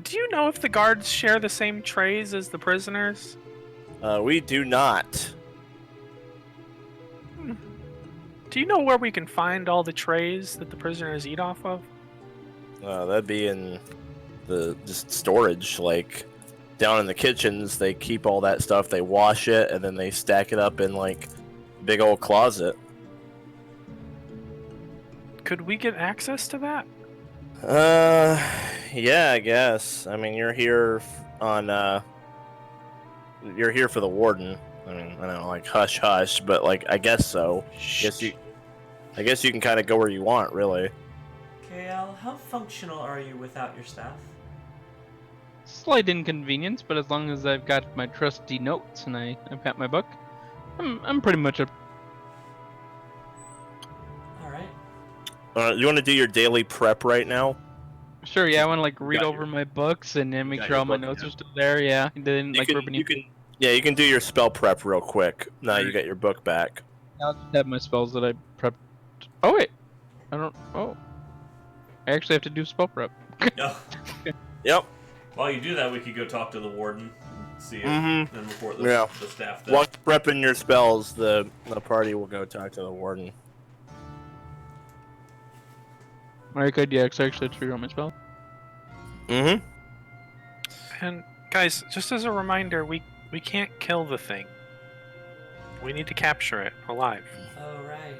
Do you know if the guards share the same trays as the prisoners? We do not. Do you know where we can find all the trays that the prisoners eat off of? That'd be in the just storage, like down in the kitchens. They keep all that stuff. They wash it and then they stack it up in like a big old closet. Could we get access to that? Yeah, I guess. I mean, you're here on you're here for the warden. I mean, I don't know, like hush hush, but like I guess so. I guess you can kind of go where you want, really. KL, how functional are you without your staff? Slight inconvenience, but as long as I've got my trusty notes and I've got my book, I'm pretty much a. All right. You want to do your daily prep right now? Sure, yeah, I want to like read Got over my books and then make got sure your all my book, notes yeah. are still there. Yeah, and then like you can do your spell prep real quick. Now you got your book back. I'll just have my spells that I prepped. Oh wait, I don't. Oh, I actually have to do spell prep. No. Yep. While you do that, we could go talk to the warden, see if, Mhm. and report the, Yeah. the staff there. While you're prepping your spells, the party will go talk to the warden. Alright, good. Yeah, because I actually have to figure out my spell. Mm-hmm. And guys, just as a reminder, we can't kill the thing. We need to capture it alive. Oh, right.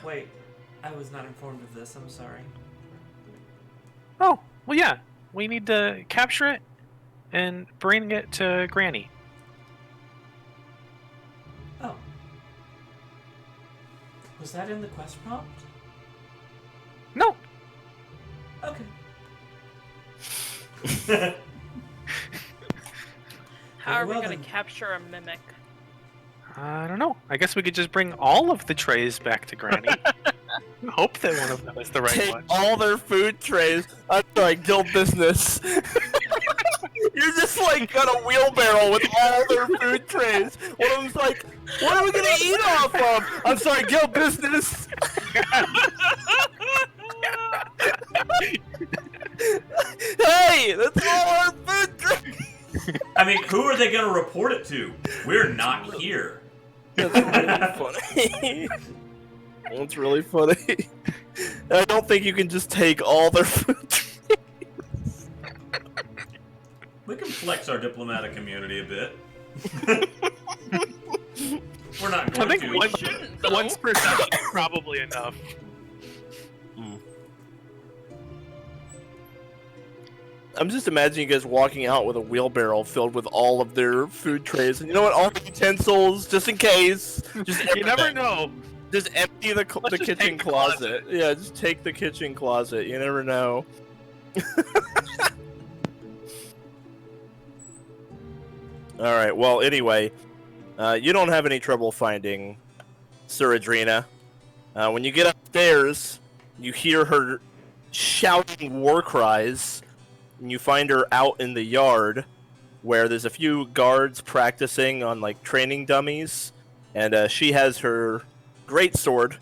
Wait, I was not informed of this. I'm sorry. Oh, well, yeah. We need to capture it and bring it to Granny. Oh. Was that in the quest prompt? No. Okay. How are we well gonna then. capture a mimic? I don't know. I guess we could just bring all of the trays back to Granny. Hope that one of them is the right Take one. all their food trays. I'm sorry, guild business. You're just like got a wheelbarrow with all their food trays. One of them's like, what are we gonna eat off of? I'm sorry, guild business. Hey, that's all our food trays. I mean, who are they gonna report it to? We're not here. That's really funny. That's really funny. I don't think you can just take all their food trays. We can flex our diplomatic immunity a bit. We're not I going think to. once per session is probably enough. I'm just imagining you guys walking out with a wheelbarrow filled with all of their food trays, and you know what? All the utensils, just in case. Just You never know. Just empty the Let's just kitchen take the closet. Yeah, just take the kitchen closet. You never know. All right. Well, anyway, you don't have any trouble finding Suradrina. When you get upstairs, you hear her shouting war cries, and you find her out in the yard, where there's a few guards practicing on like training dummies, and she has her great sword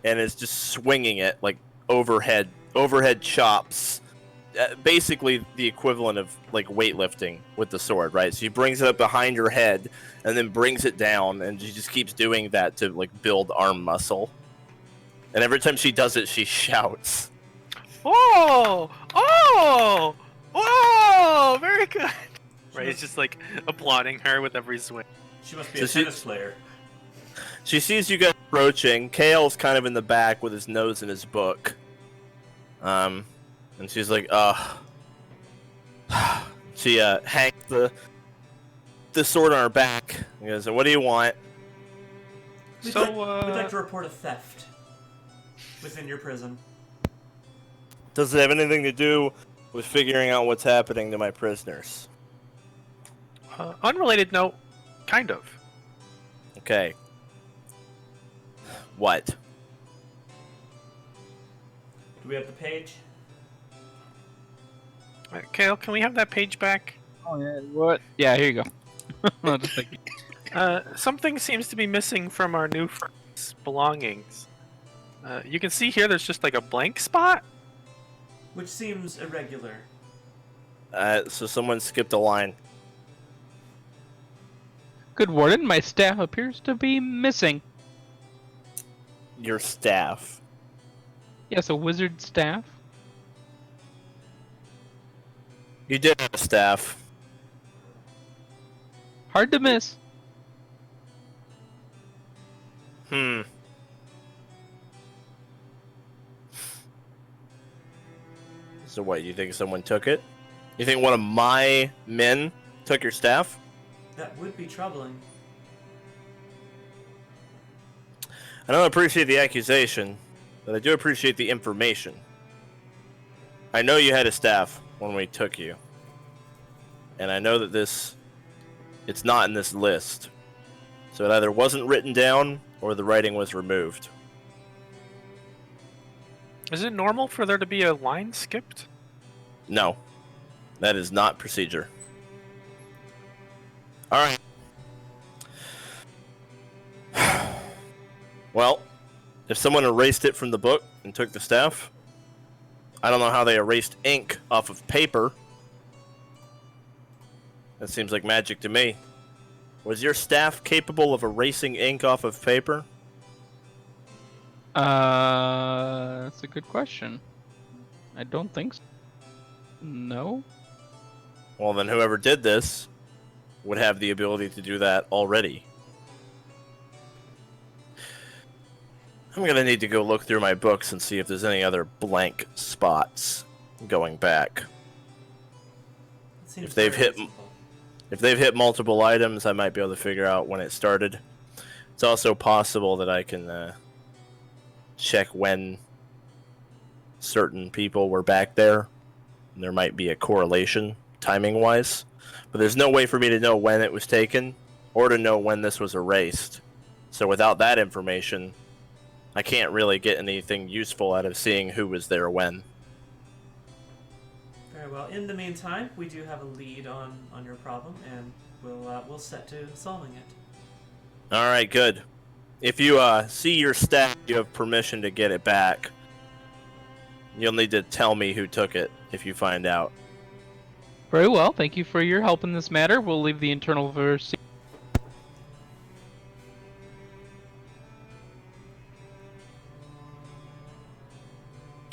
and is just swinging it like overhead chops. Basically the equivalent of like weightlifting with the sword, right? So she brings it up behind her head and then brings it down, and she just keeps doing that to like build arm muscle. And every time she does it, she shouts. Oh! Oh! Whoa! Very good. Right, it's just like applauding her with every swing. She must be So a tennis player. She sees you guys approaching. Kale's kind of in the back with his nose in his book. And she's like, She hangs the sword on her back. He goes, what do you want? We'd So, like to report a theft within your prison. Does it have anything to do with figuring out what's happening to my prisoners? Unrelated note, kind of. Okay. What? Do we have the page? Kale, can we have that page back? Oh yeah, what? Yeah, here you go. I'll just take it. Something seems to be missing from our new friend's belongings. You can see here there's just like a blank spot. Which seems irregular. So someone skipped a line. Good warden, my staff appears to be missing. Your staff. Yes, a wizard staff. You did have a staff. Hard to miss. So what, you think someone took it? You think one of my men took your staff? That would be troubling. I don't appreciate the accusation, but I do appreciate the information. I know you had a staff when we took you. And I know that it's not in this list. So it either wasn't written down or the writing was removed. Is it normal for there to be a line skipped? No. That is not procedure. Alright. Well, if someone erased it from the book and took the staff, I don't know how they erased ink off of paper. That seems like magic to me. Was your staff capable of erasing ink off of paper? That's a good question. I don't think so. No? Well, then whoever did this would have the ability to do that already. I'm gonna need to go look through my books and see if there's any other blank spots going back. Seems If they've very hit- reasonable. If they've hit multiple items, I might be able to figure out when it started. It's also possible that I can check when certain people were back there. And there might be a correlation, timing-wise. But there's no way for me to know when it was taken, or to know when this was erased. So without that information, I can't really get anything useful out of seeing who was there when. Very well. In the meantime, we do have a lead on your problem, and we'll set to solving it. Alright, good. If you see your stack, you have permission to get it back. You'll need to tell me who took it if you find out. Very well. Thank you for your help in this matter. We'll leave the internal verse.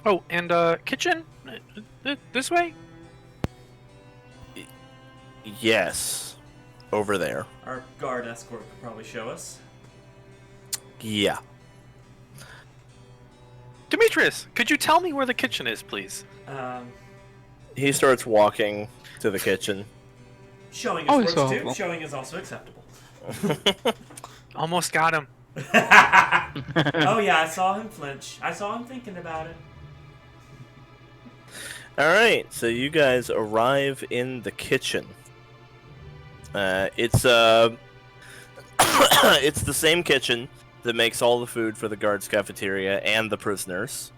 Oh, and kitchen? This way? Yes. Over there. Our guard escort could probably show us. Yeah. Demetrius, could you tell me where the kitchen is, please? He starts walking to the kitchen. Showing Oh, is he's works so too. helpful. Showing is also acceptable. Almost got him. Oh yeah, I saw him flinch. I saw him thinking about it. Alright, so you guys arrive in the kitchen. It's it's the same kitchen that makes all the food for the guards' cafeteria and the prisoners.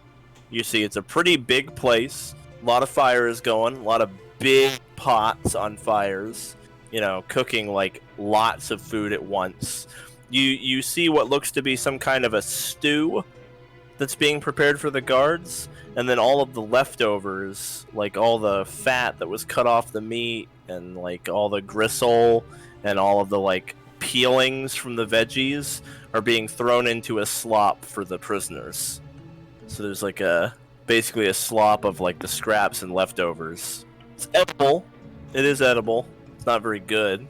You see, it's a pretty big place. A lot of fires going, a lot of big pots on fires. You know, cooking like lots of food at once. You see what looks to be some kind of a stew that's being prepared for the guards, and then all of the leftovers, like all the fat that was cut off the meat, and like all the gristle, and all of the like peelings from the veggies are being thrown into a slop for the prisoners. So there's like basically a slop of like the scraps and leftovers. It's edible. It is edible. It's not very good.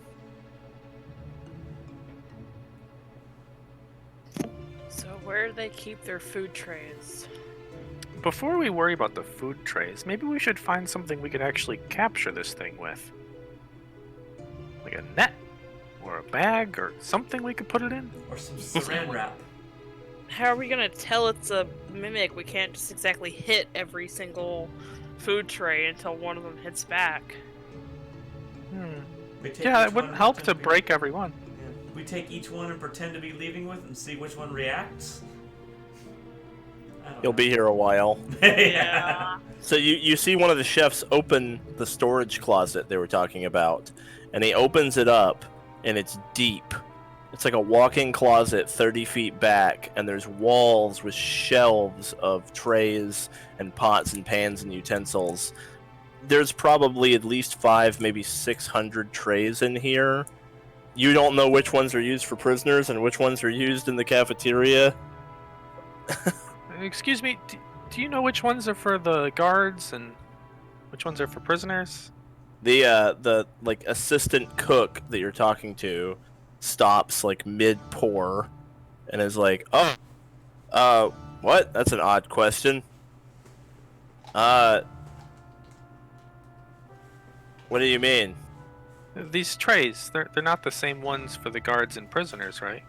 So where do they keep their food trays? Before we worry about the food trays, maybe we should find something we could actually capture this thing with. Like a net, or a bag, or something we could put it in. Or some saran wrap. How are we gonna tell it's a mimic? We can't just exactly hit every single food tray until one of them hits back. We take Yeah, each it one wouldn't and help pretend to be- break every one. Yeah. We take each one and pretend to be leaving with and see which one reacts. I don't You'll know. be here a while. Yeah. So you see one of the chefs open the storage closet they were talking about, and he opens it up, and it's deep. It's like a walk-in closet 30 feet back, and there's walls with shelves of trays and pots and pans and utensils. There's probably at least 5, maybe 600 trays in here. You don't know which ones are used for prisoners and which ones are used in the cafeteria. Excuse me, do you know which ones are for the guards and which ones are for prisoners? The like assistant cook that you're talking to stops like mid pour and is like, "Oh, what? That's an odd question. What do you mean?" These trays, they're not the same ones for the guards and prisoners, right?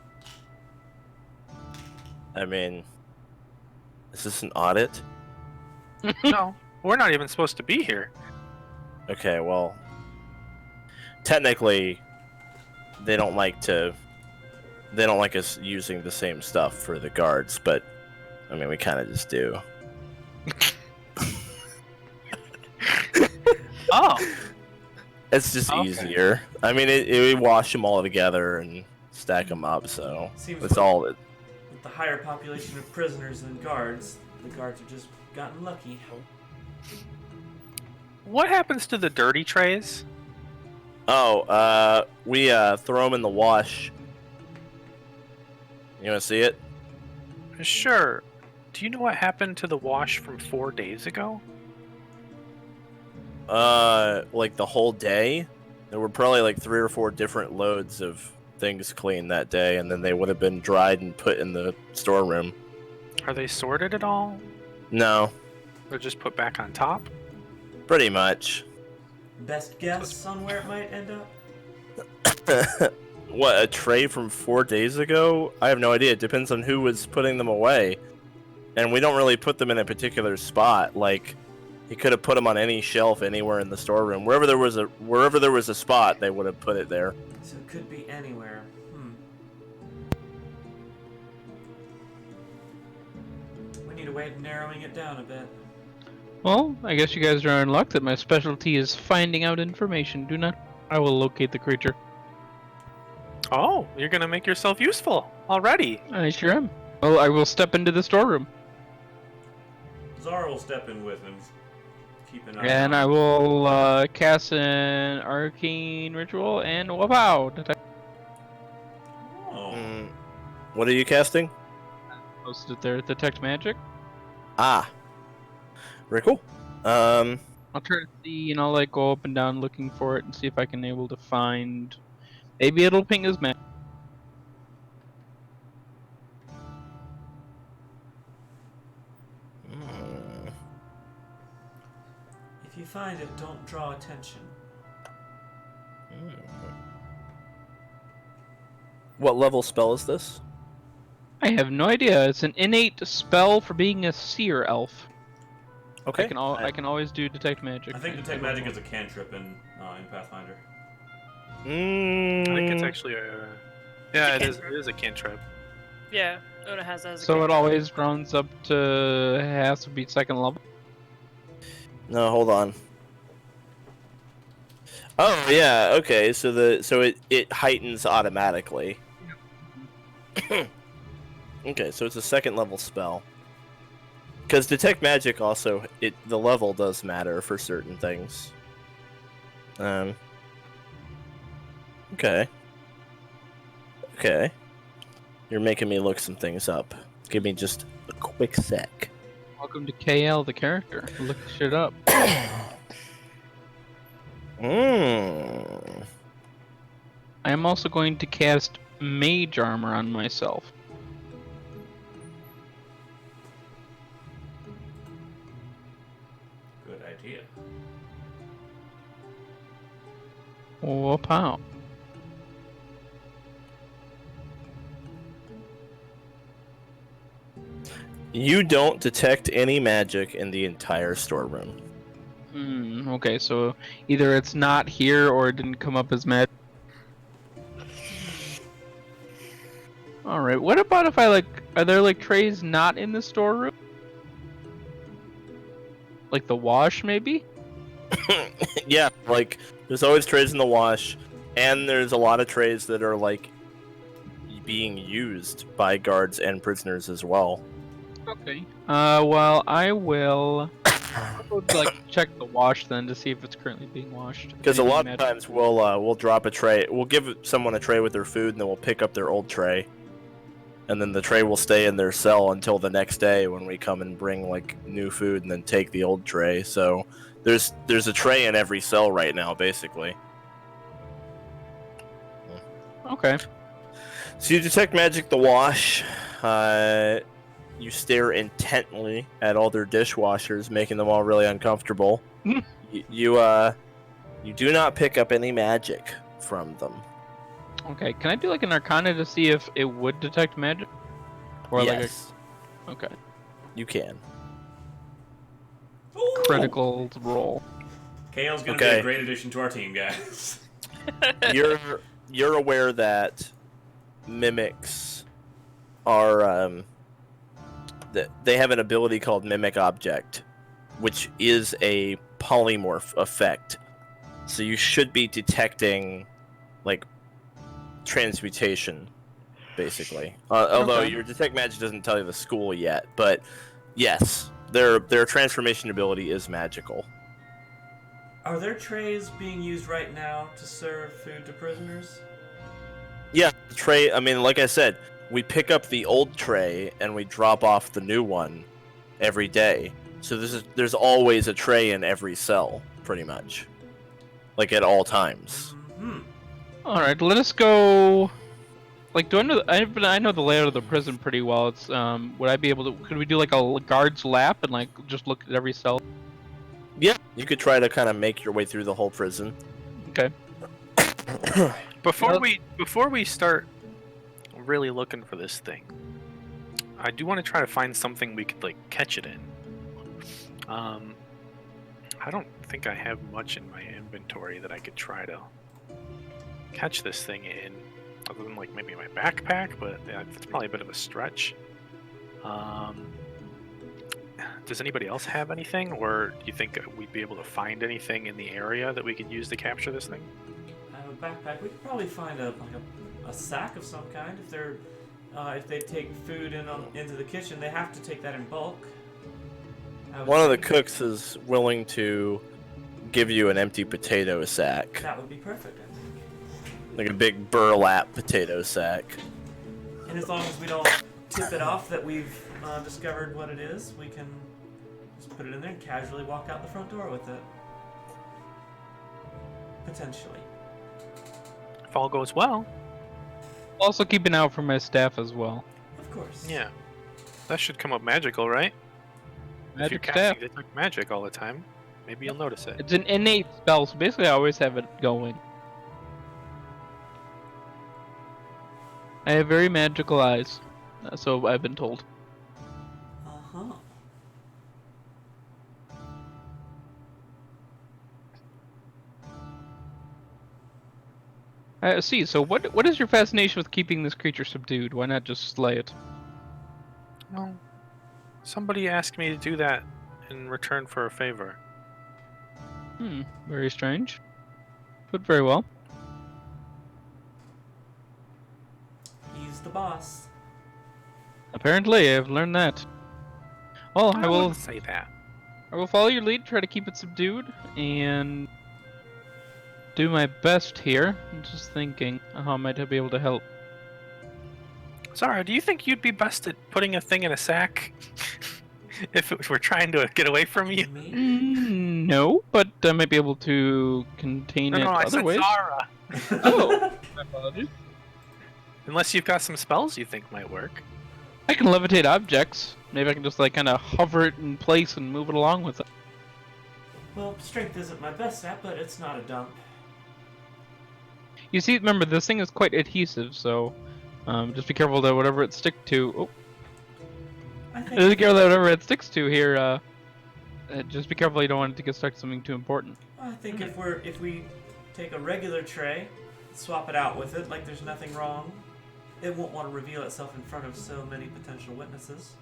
I mean, is this an audit? No, we're not even supposed to be here. Okay, well, technically, they don't like us using the same stuff for the guards, but I mean, we kind of just do. Oh, It's just Okay. easier. I mean, we wash them all together and stack them up, so Seems that's like- all. With the higher population of prisoners than guards, the guards have just gotten lucky. what happens to the dirty trays? Oh, we throw them in the wash. You want to see it? Sure. Do you know what happened to the wash from 4 days ago? Like the whole day. There were probably like 3 or 4 different loads of things cleaned that day, and then they would have been dried and put in the storeroom. Are they sorted at all? No, They're just put back on top? pretty much. Best guess on where it might end up? What, a tray from 4 days ago? I have no idea. It depends on who was putting them away. And we don't really put them in a particular spot. Like, he could have put them on any shelf anywhere in the storeroom. Wherever there was a spot, they would have put it there. So it could be anywhere. We need a way of narrowing it down a bit. Well, I guess you guys are in luck that my specialty is finding out information. Do not. I will locate the creature. Oh, you're gonna make yourself useful already. I sure am. Well, I will step into the storeroom. Zara will step in with him. Keep an eye And on I him. will cast an arcane ritual and wow! Oh. What are you casting? Posted it there. Detect magic. Ah. Very cool. I'll try to see, like go up and down looking for it and see if I can able to find. Maybe it'll ping his map. If you find it, don't draw attention. What level spell is this? I have no idea. It's an innate spell for being a seer elf. Okay. I can always do detect magic. I think detect magic is a cantrip in Pathfinder. I think it's actually a. Yeah, it is a cantrip. Yeah, Una has that as a So it cantrip. always runs up to has to be second level. No, hold on. Oh yeah, okay. So it heightens automatically. Okay, so it's a second level spell. Because detect magic also the level does matter for certain things. Okay. Okay. You're making me look some things up. Give me just a quick sec. Welcome to KL, the character. Look shit up. Mmm. I am also going to cast mage armor on myself. Good idea. Whoop out. You don't detect any magic in the entire storeroom. Okay, so either it's not here or it didn't come up as magic. Alright, what about if are there trays not in the storeroom? Like the wash, maybe? Yeah, there's always trays in the wash, and there's a lot of trays that are being used by guards and prisoners as well. Okay. Well, I will check the wash then to see if it's currently being washed. Because a Anything lot of magic. times we'll drop a tray. We'll give someone a tray with their food, and then we'll pick up their old tray, and then the tray will stay in their cell until the next day when we come and bring new food, and then take the old tray. So there's a tray in every cell right now, basically. Okay. So you detect magic the wash. You stare intently at all their dishwashers, making them all really uncomfortable. You do not pick up any magic from them. Okay, can I do an arcana to see if it would detect magic? Or Yes, okay. you can. Ooh! Critical roll. Kale's gonna be Okay. a great addition to our team, guys. You're aware that mimics are that they have an ability called Mimic Object, which is a polymorph effect. So you should be detecting transmutation, basically. Although Okay. your detect magic doesn't tell you the school yet, but yes, their transformation ability is magical. Are there trays being used right now to serve food to prisoners? Yeah, the tray. I mean, like I said, we pick up the old tray and we drop off the new one every day. So there's always a tray in every cell, pretty much, at all times. Mm-hmm. All right, let us go. Do I know? I know the layout of the prison pretty well. It's would I be able to? Could we do a guard's lap and just look at every cell? Yeah, you could try to kind of make your way through the whole prison. Okay. Before we start really looking for this thing, I do want to try to find something we could like catch it in. I don't think I have much in my inventory that I could try to catch this thing in, other than like maybe my backpack, but that's probably a bit of a stretch. Does anybody else have anything, or do you think we'd be able to find anything in the area that we could use to capture this thing? I have a backpack. We could probably find a sack of some kind. If they take food into the kitchen, they have to take that in bulk. One of the cooks is willing to give you an empty potato sack, That would be perfect, I think. like a big burlap potato sack. And as long as we don't tip it off that we've discovered what it is, we can just put it in there and casually walk out the front door with it. Potentially. If all goes well. Also keep an eye out for my staff as well. Of course. Yeah. That should come up magical, right? If you're Magic casting staff. detect magic all the time, maybe you'll notice it. It's an innate spell, so basically I always have it going. I have very magical eyes, so I've been told. Uh-huh. See, so what is your fascination with keeping this creature subdued? Why not just slay it? Well, somebody asked me to do that in return for a favor. Very strange. But very well. He's the boss. Apparently, I've learned that. Well, I will wouldn't say that. follow your lead, try to keep it subdued, and do my best here. I'm just thinking how I might be able to help. Zara, do you think you'd be best at putting a thing in a sack if we're trying to get away from you? Me? No, but I might be able to contain it I other said ways. Zara. Oh, my apologies. Unless you've got some spells you think might work. I can levitate objects. Maybe I can just like kind of hover it in place and move it along with it. Well, strength isn't my best stat, but it's not a dump. You see, remember this thing is quite adhesive, so just be careful that whatever it sticks to. Oh, I just think be careful that whatever it sticks to here. Just be careful you don't want it to get stuck to something too important. if we take a regular tray, swap it out with it like there's nothing wrong, it won't want to reveal itself in front of so many potential witnesses.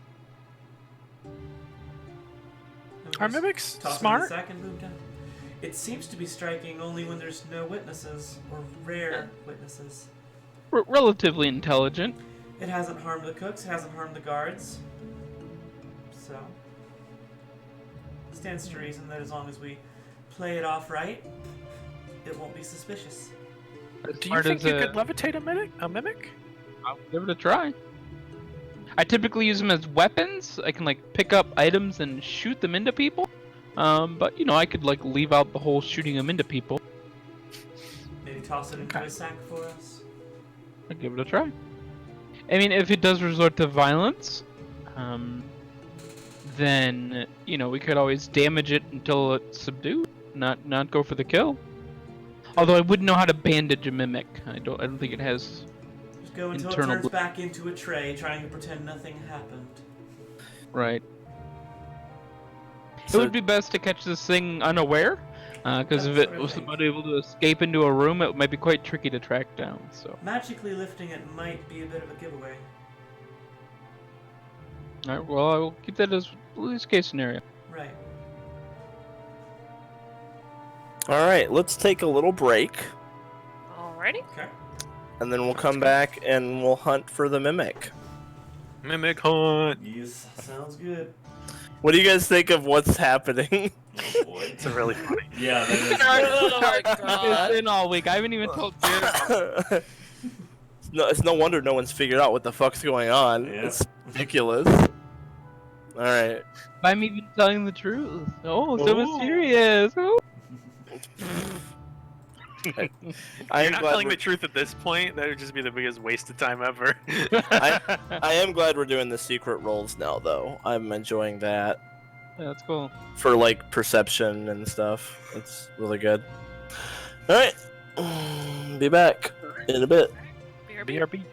And Are just mimics toss it in smart? the sack and move down. It seems to be striking only when there's no witnesses or rare witnesses. Relatively intelligent. It hasn't harmed the cooks. It hasn't harmed the guards. So, it stands to reason that as long as we play it off right, it won't be suspicious. As Do you smart think as you could levitate a mimic? I'll give it a try. I typically use them as weapons. I can like pick up items and shoot them into people. But you know, I could like leave out the whole shooting them into people. Maybe toss it into Okay. a sack for us. I'll give it a try. I mean, if it does resort to violence, then you know we could always damage it until it's subdued. Not go for the kill. Although I wouldn't know how to bandage a mimic. I don't think it has. Just go until Internal it turns bl- back into a tray, trying to pretend nothing happened. Right. So- It would be best to catch this thing unaware, because if That's it what I was think. about able to escape into a room, it might be quite tricky to track down. So, Magically lifting it might be a bit of a giveaway. all right, well, I will keep that as least case scenario. Right. All right, let's take a little break, Alrighty. Okay. and then we'll come back and we'll hunt for the mimic. Mimic hunt. Yes, sounds good. What do you guys think of what's happening? Oh boy. It's really funny. Yeah, that is. Oh my It's god. been all week. I haven't even told you. No, it's no wonder no one's figured out what the fuck's going on. Yeah. It's ridiculous. All right. I'm even telling the truth. Oh, so Oh. mysterious. Oh. I You're am not glad telling we're, the truth at this point. That would just be the biggest waste of time ever. I am glad we're doing the secret rolls now, though. I'm enjoying that. Yeah, that's cool. for like perception and stuff. It's really good. All right, be back in a bit. BRB. BRB.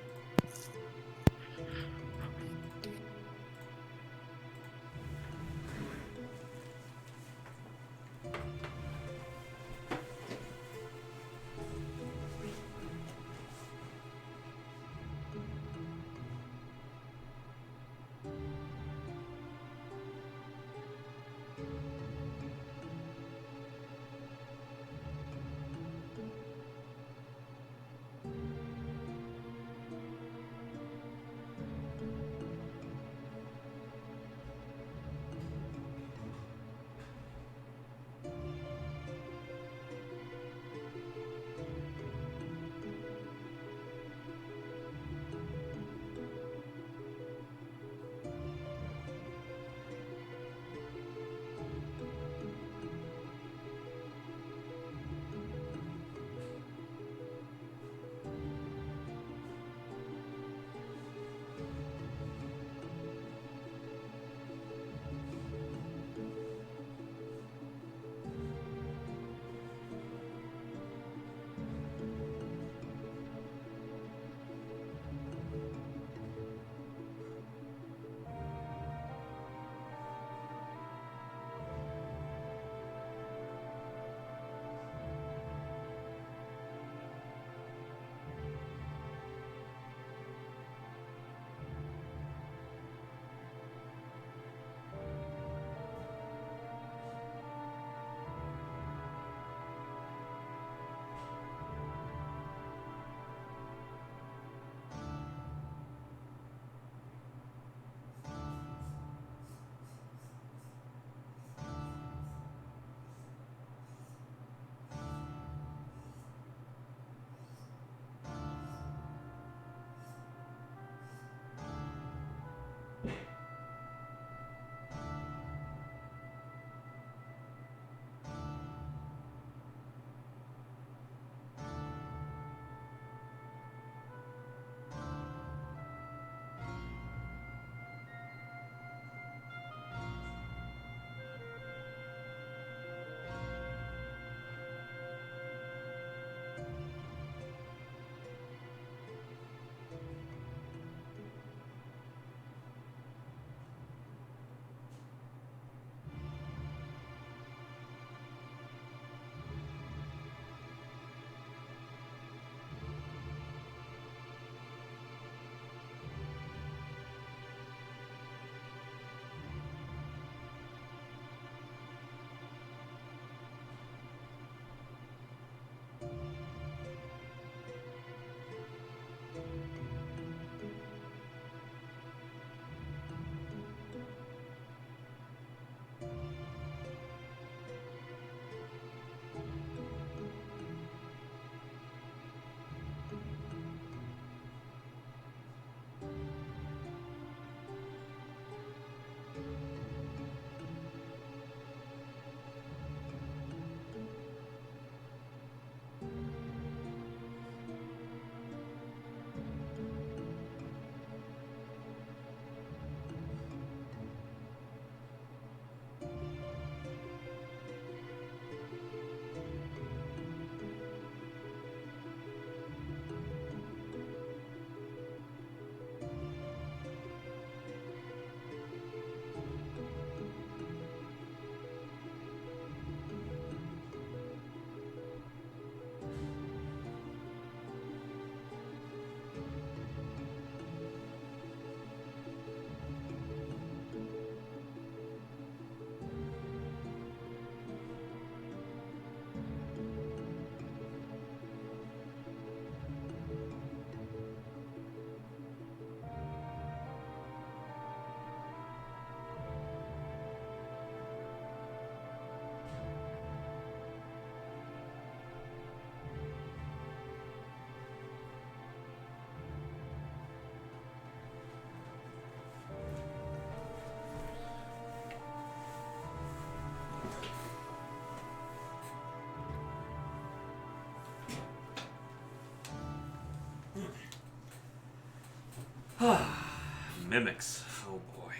Mimics. Oh boy.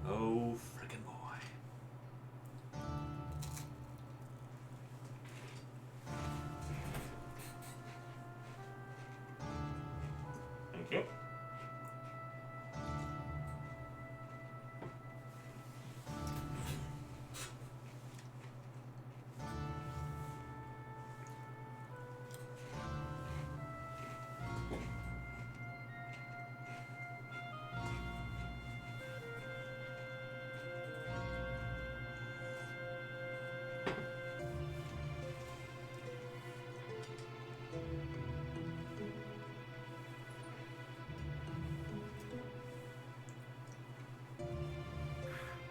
Oh frickin'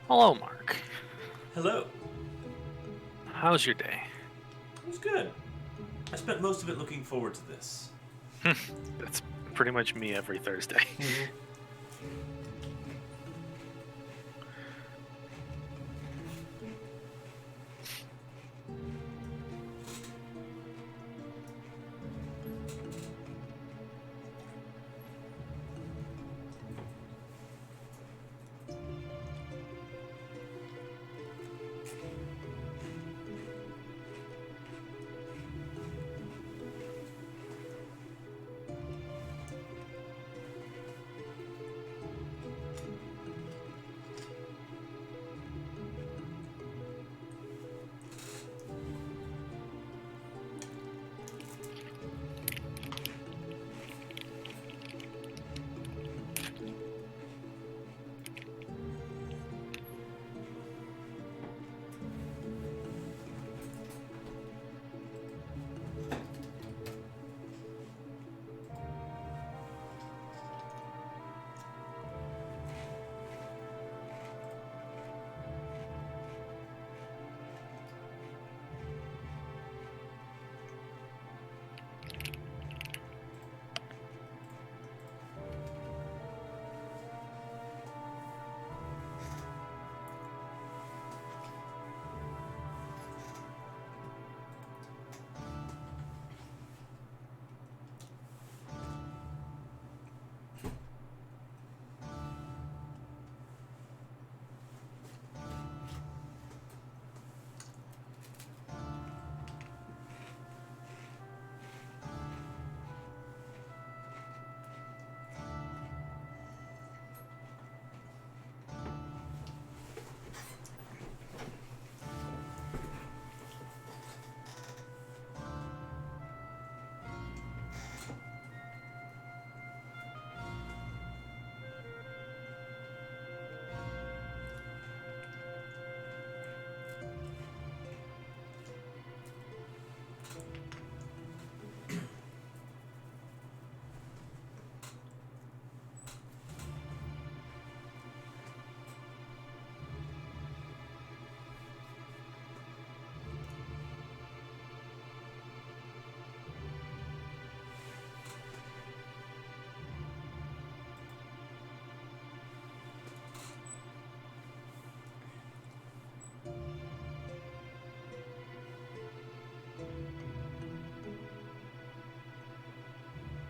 Hello, Mark. Hello. How's your day? It was good. I spent most of it looking forward to this. That's pretty much me every Thursday.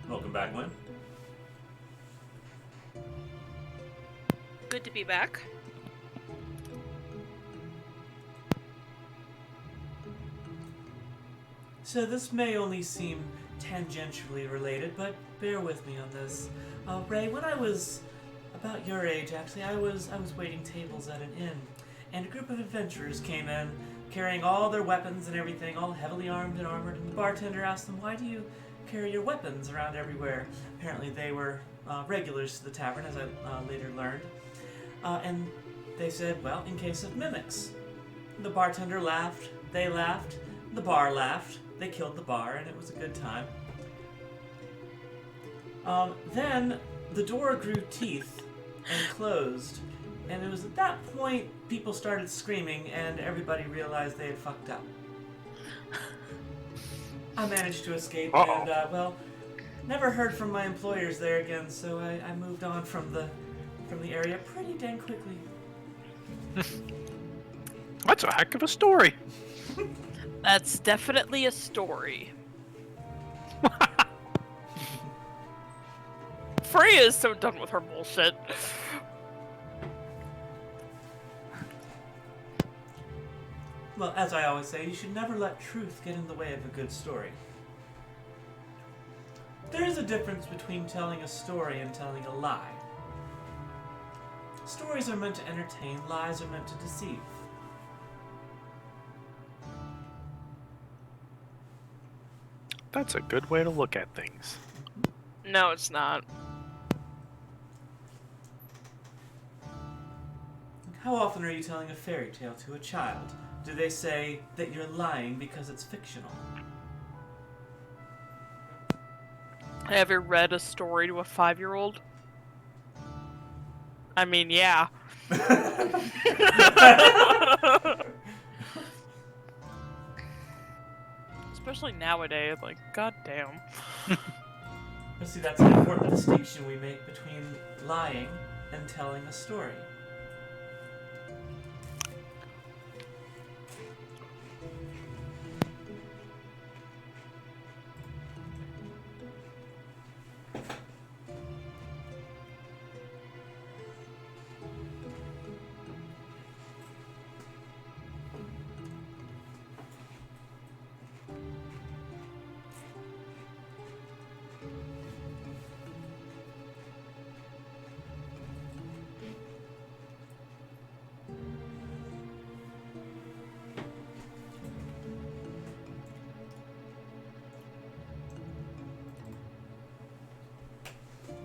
Welcome back, Gwen. Good to be back. So this may only seem tangentially related, but bear with me on this. Raye, when I was about your age, actually, I was waiting tables at an inn, and a group of adventurers came in, carrying all their weapons and everything, all heavily armed and armored, and the bartender asked them, "Why do you carry your weapons around everywhere?" Apparently they were regulars to the tavern, as I later learned. And they said, "Well, in case of mimics." The bartender laughed, they laughed, the bar laughed, they killed the bar, and it was a good time. Then the door grew teeth and closed, and it was at that point people started screaming and everybody realized they had fucked up. I managed to escape and, well, never heard from my employers there again, so I moved on from the area pretty dang quickly. That's a heck of a story. That's definitely a story. Freya is so done with her bullshit. Well, as I always say, you should never let truth get in the way of a good story. There is a difference between telling a story and telling a lie. Stories are meant to entertain, lies are meant to deceive. That's a good way to look at things. No, it's not. How often are you telling a fairy tale to a child? Do they say that you're lying because it's fictional? Have you read a story to a 5-year-old? I mean, yeah. Especially nowadays, like, goddamn. But see, that's an important distinction we make between lying and telling a story.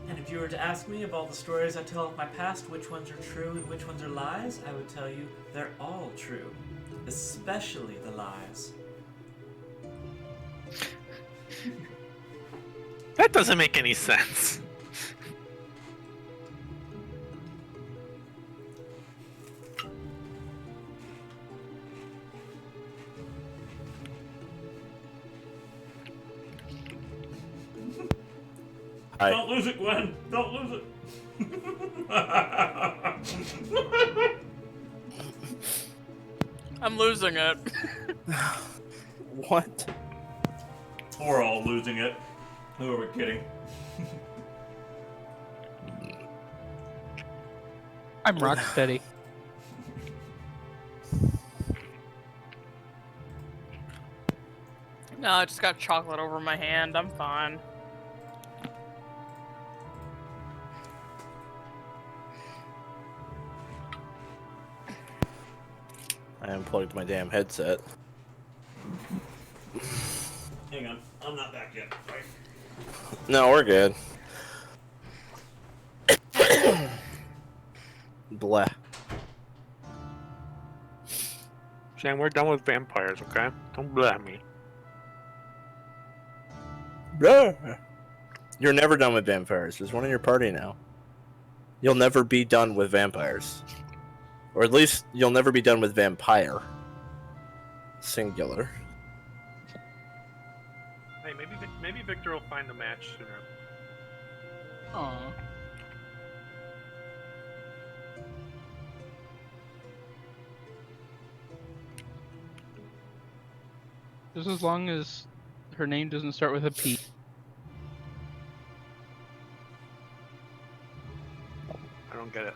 And if you were to ask me of all the stories I tell of my past, which ones are true and which ones are lies, I would tell you they're all true. Especially the lies. That doesn't make any sense. Hi. Don't lose it, Gwen! Don't lose it! I'm losing it. What? We're all losing it. Who are we kidding? I'm rock steady. No, I just got chocolate over my hand. I'm fine. I unplugged my damn headset. Hang on, I'm not back yet. Right. No, we're good. Blah. Sam, we're done with vampires, okay? Don't blame me. Blah. You're never done with vampires. There's one in your party now. You'll never be done with vampires. Or at least you'll never be done with vampire. Singular. Hey, maybe Victor will find a match sooner. Aww. Just as long as her name doesn't start with a P. I don't get it.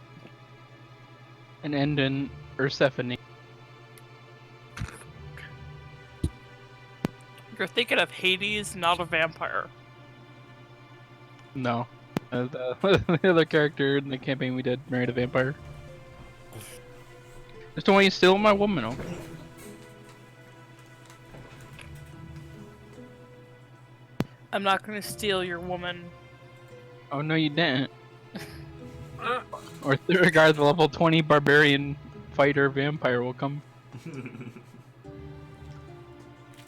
And end in Persephone. You're thinking of Hades, not a vampire. No. The other character in the campaign we did married a vampire. Just don't want you to steal my woman, okay? I'm not gonna steal your woman. Oh no, you didn't. Or Thurgar, the level 20 barbarian fighter vampire will come.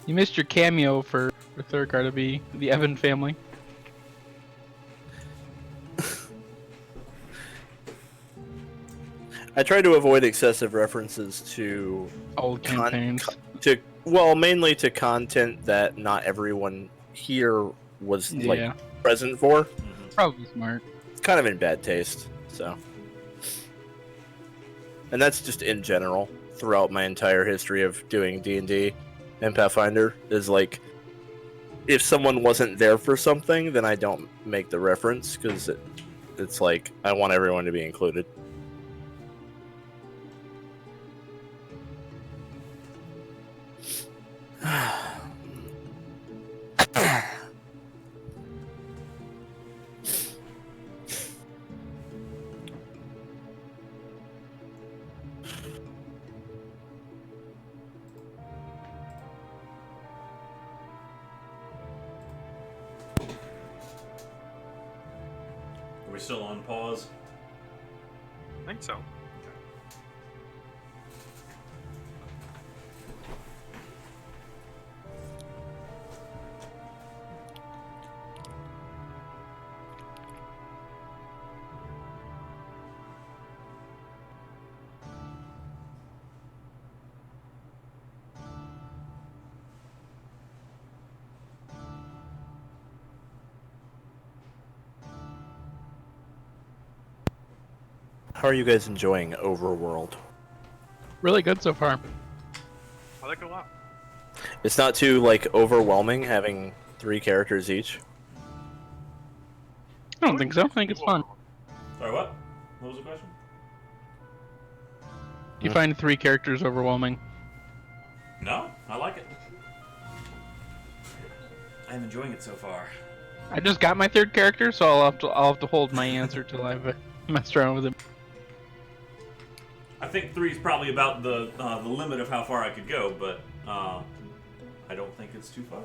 You missed your cameo for Thurgar to be the Evan family. I try to avoid excessive references to Old campaigns. mainly to content that not everyone here was like Yeah. present for. Probably smart. It's kind of in bad taste, so. And that's just in general throughout my entire history of doing D&D and Pathfinder is like if someone wasn't there for something, then I don't make the reference because it's like I want everyone to be included. Are we still on pause? I think so. How are you guys enjoying Overworld? Really good so far. I like it a lot. It's not too like overwhelming having 3 characters each. I don't think so. I think it's fun. Sorry, what? What was the question? Do you find 3 characters overwhelming? No, I like it. I'm enjoying it so far. I just got my 3rd character, so I'll have to hold my answer till I've messed around with him. I think 3 is probably about the limit of how far I could go, but I don't think it's too far.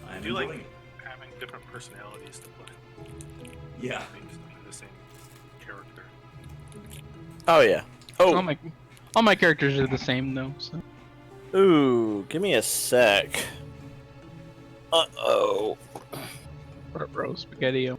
I'm Do you like enjoying it. having different personalities to play? Yeah. Maybe the same character. Oh yeah. Oh. All my characters are the same though. So. Ooh, give me a sec. Uh-oh. Bro, spaghetti.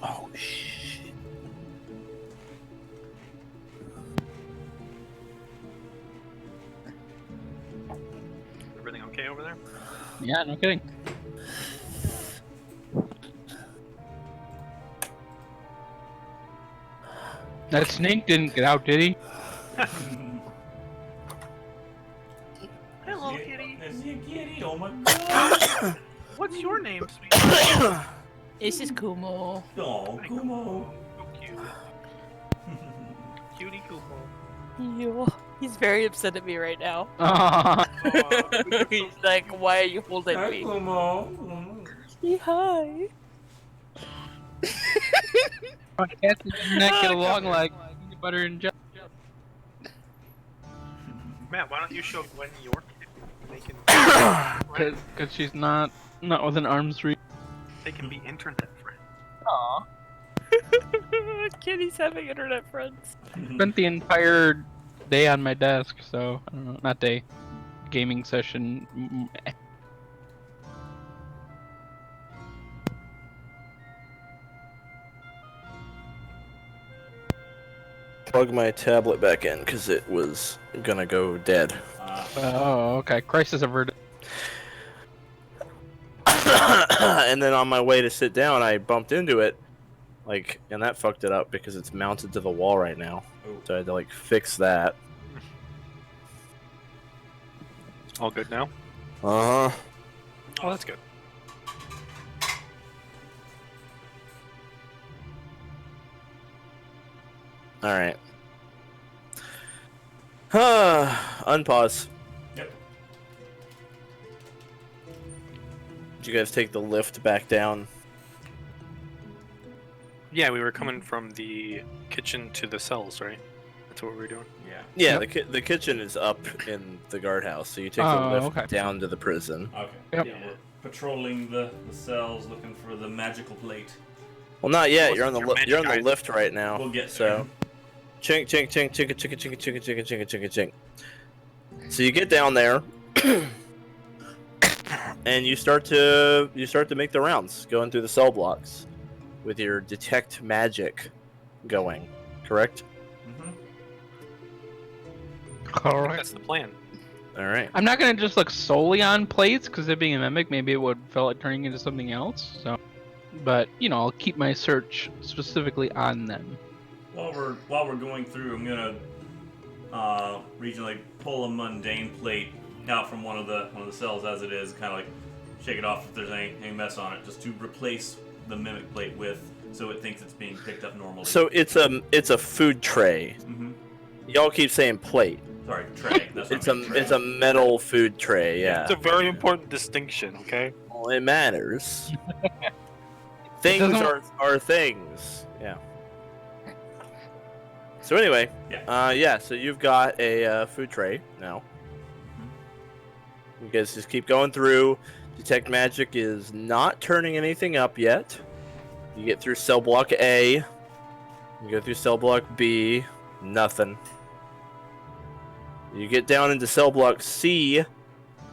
Oh shit. Everything okay over there? Yeah, no kidding. That snake didn't get out, did he? Hello, kitty. Is he a kitty? Oh my god! What's your name, sweetie? This is Kumo. Oh, Kumo. So cute. Cutie Kumo. He's very upset at me right now. Aw. He's like, why are you holding Hi, me? Kumo. Say hi. My cats did not get along like peanut butter and jelly. Matt, why don't you show Gwen your kid? They can, Cause she's not within arm's reach. they can be internet friends. Aw. Kitty's having internet friends. Spent the entire day on my desk, so I don't know, not day, gaming session. Plug my tablet back in because it was gonna go dead. Oh, okay. Crisis averted. And then on my way to sit down, I bumped into it, and that fucked it up because it's mounted to the wall right now. Oh. So I had to fix that. All good now? Uh huh. Oh, that's good. All right. Unpause. Yep. Did you guys take the lift back down? Yeah, we were coming from the kitchen to the cells, right? That's what we were doing. Yeah. Yeah, Yep. the kitchen is up in the guardhouse, so you take Oh, the lift okay. down to the prison. Okay. Yep. Yeah, we're patrolling the cells, looking for the magical plate. Well, not yet. What's You're on the your you're on the magic lift right now. We'll get so. Chink, chink, chink, chink, chink, chink, chink, chink, chink, chink, chink, chink. So you get down there, and you start to make the rounds, going through the cell blocks, with your detect magic going. Correct? Mm-hmm. Correct. That's the plan. All right. I'm not gonna just look solely on plates because it being a mimic, maybe it would feel like turning into something else. So, but I'll keep my search specifically on them. While we're going through, I'm gonna regionally pull a mundane plate out from one of the cells as it is, kind of shake it off if there's any mess on it, just to replace the mimic plate with, so it thinks it's being picked up normally. So it's a food tray. Mm-hmm. Y'all keep saying plate. Sorry, tray. That's what I meant, tray. It's a metal food tray. Yeah. It's a very important distinction, okay? Well, it matters. Things doesn't- are things. Yeah. So anyway, Yeah. yeah. So you've got a food tray now. You guys just keep going through. Detect magic is not turning anything up yet. You get through cell block A. You go through cell block B. Nothing. You get down into cell block C.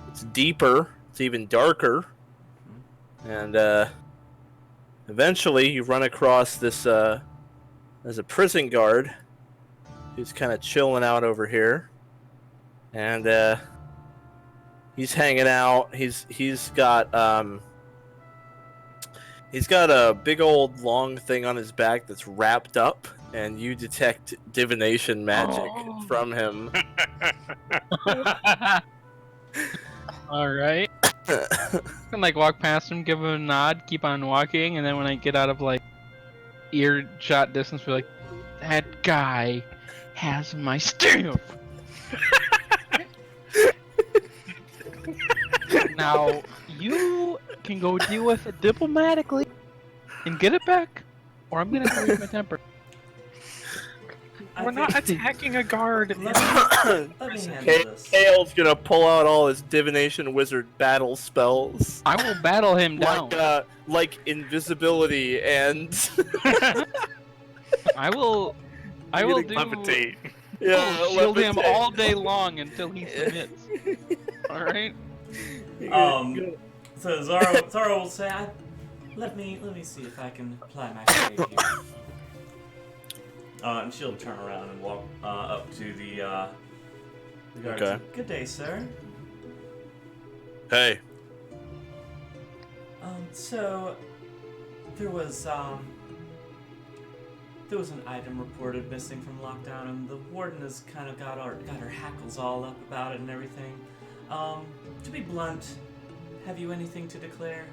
It's deeper. It's even darker. And eventually you run across this there's a prison guard who's kind of chilling out over here. And he's hanging out. He's got a big old long thing on his back that's wrapped up, and you detect divination magic from him. All right. I can like walk past him, give him a nod, keep on walking, and then when I get out of like earshot distance, we're like, that guy has my staff. Now you can go deal with it diplomatically and get it back, or I'm gonna lose my temper. We're not attacking a guard. Let me handle this. Kale's gonna pull out all his divination wizard battle spells. I will battle him down. Like invisibility and I will do. Levitate. I'll shield him all day long until he submits. All right. So Zara will say, let me see if I can apply my shade here. And she'll turn around and walk up to the guard. Okay. Good day, sir. Hey. So there was an item reported missing from lockdown, and the warden has kind of got her hackles all up about it and everything. To be blunt, have you anything to declare?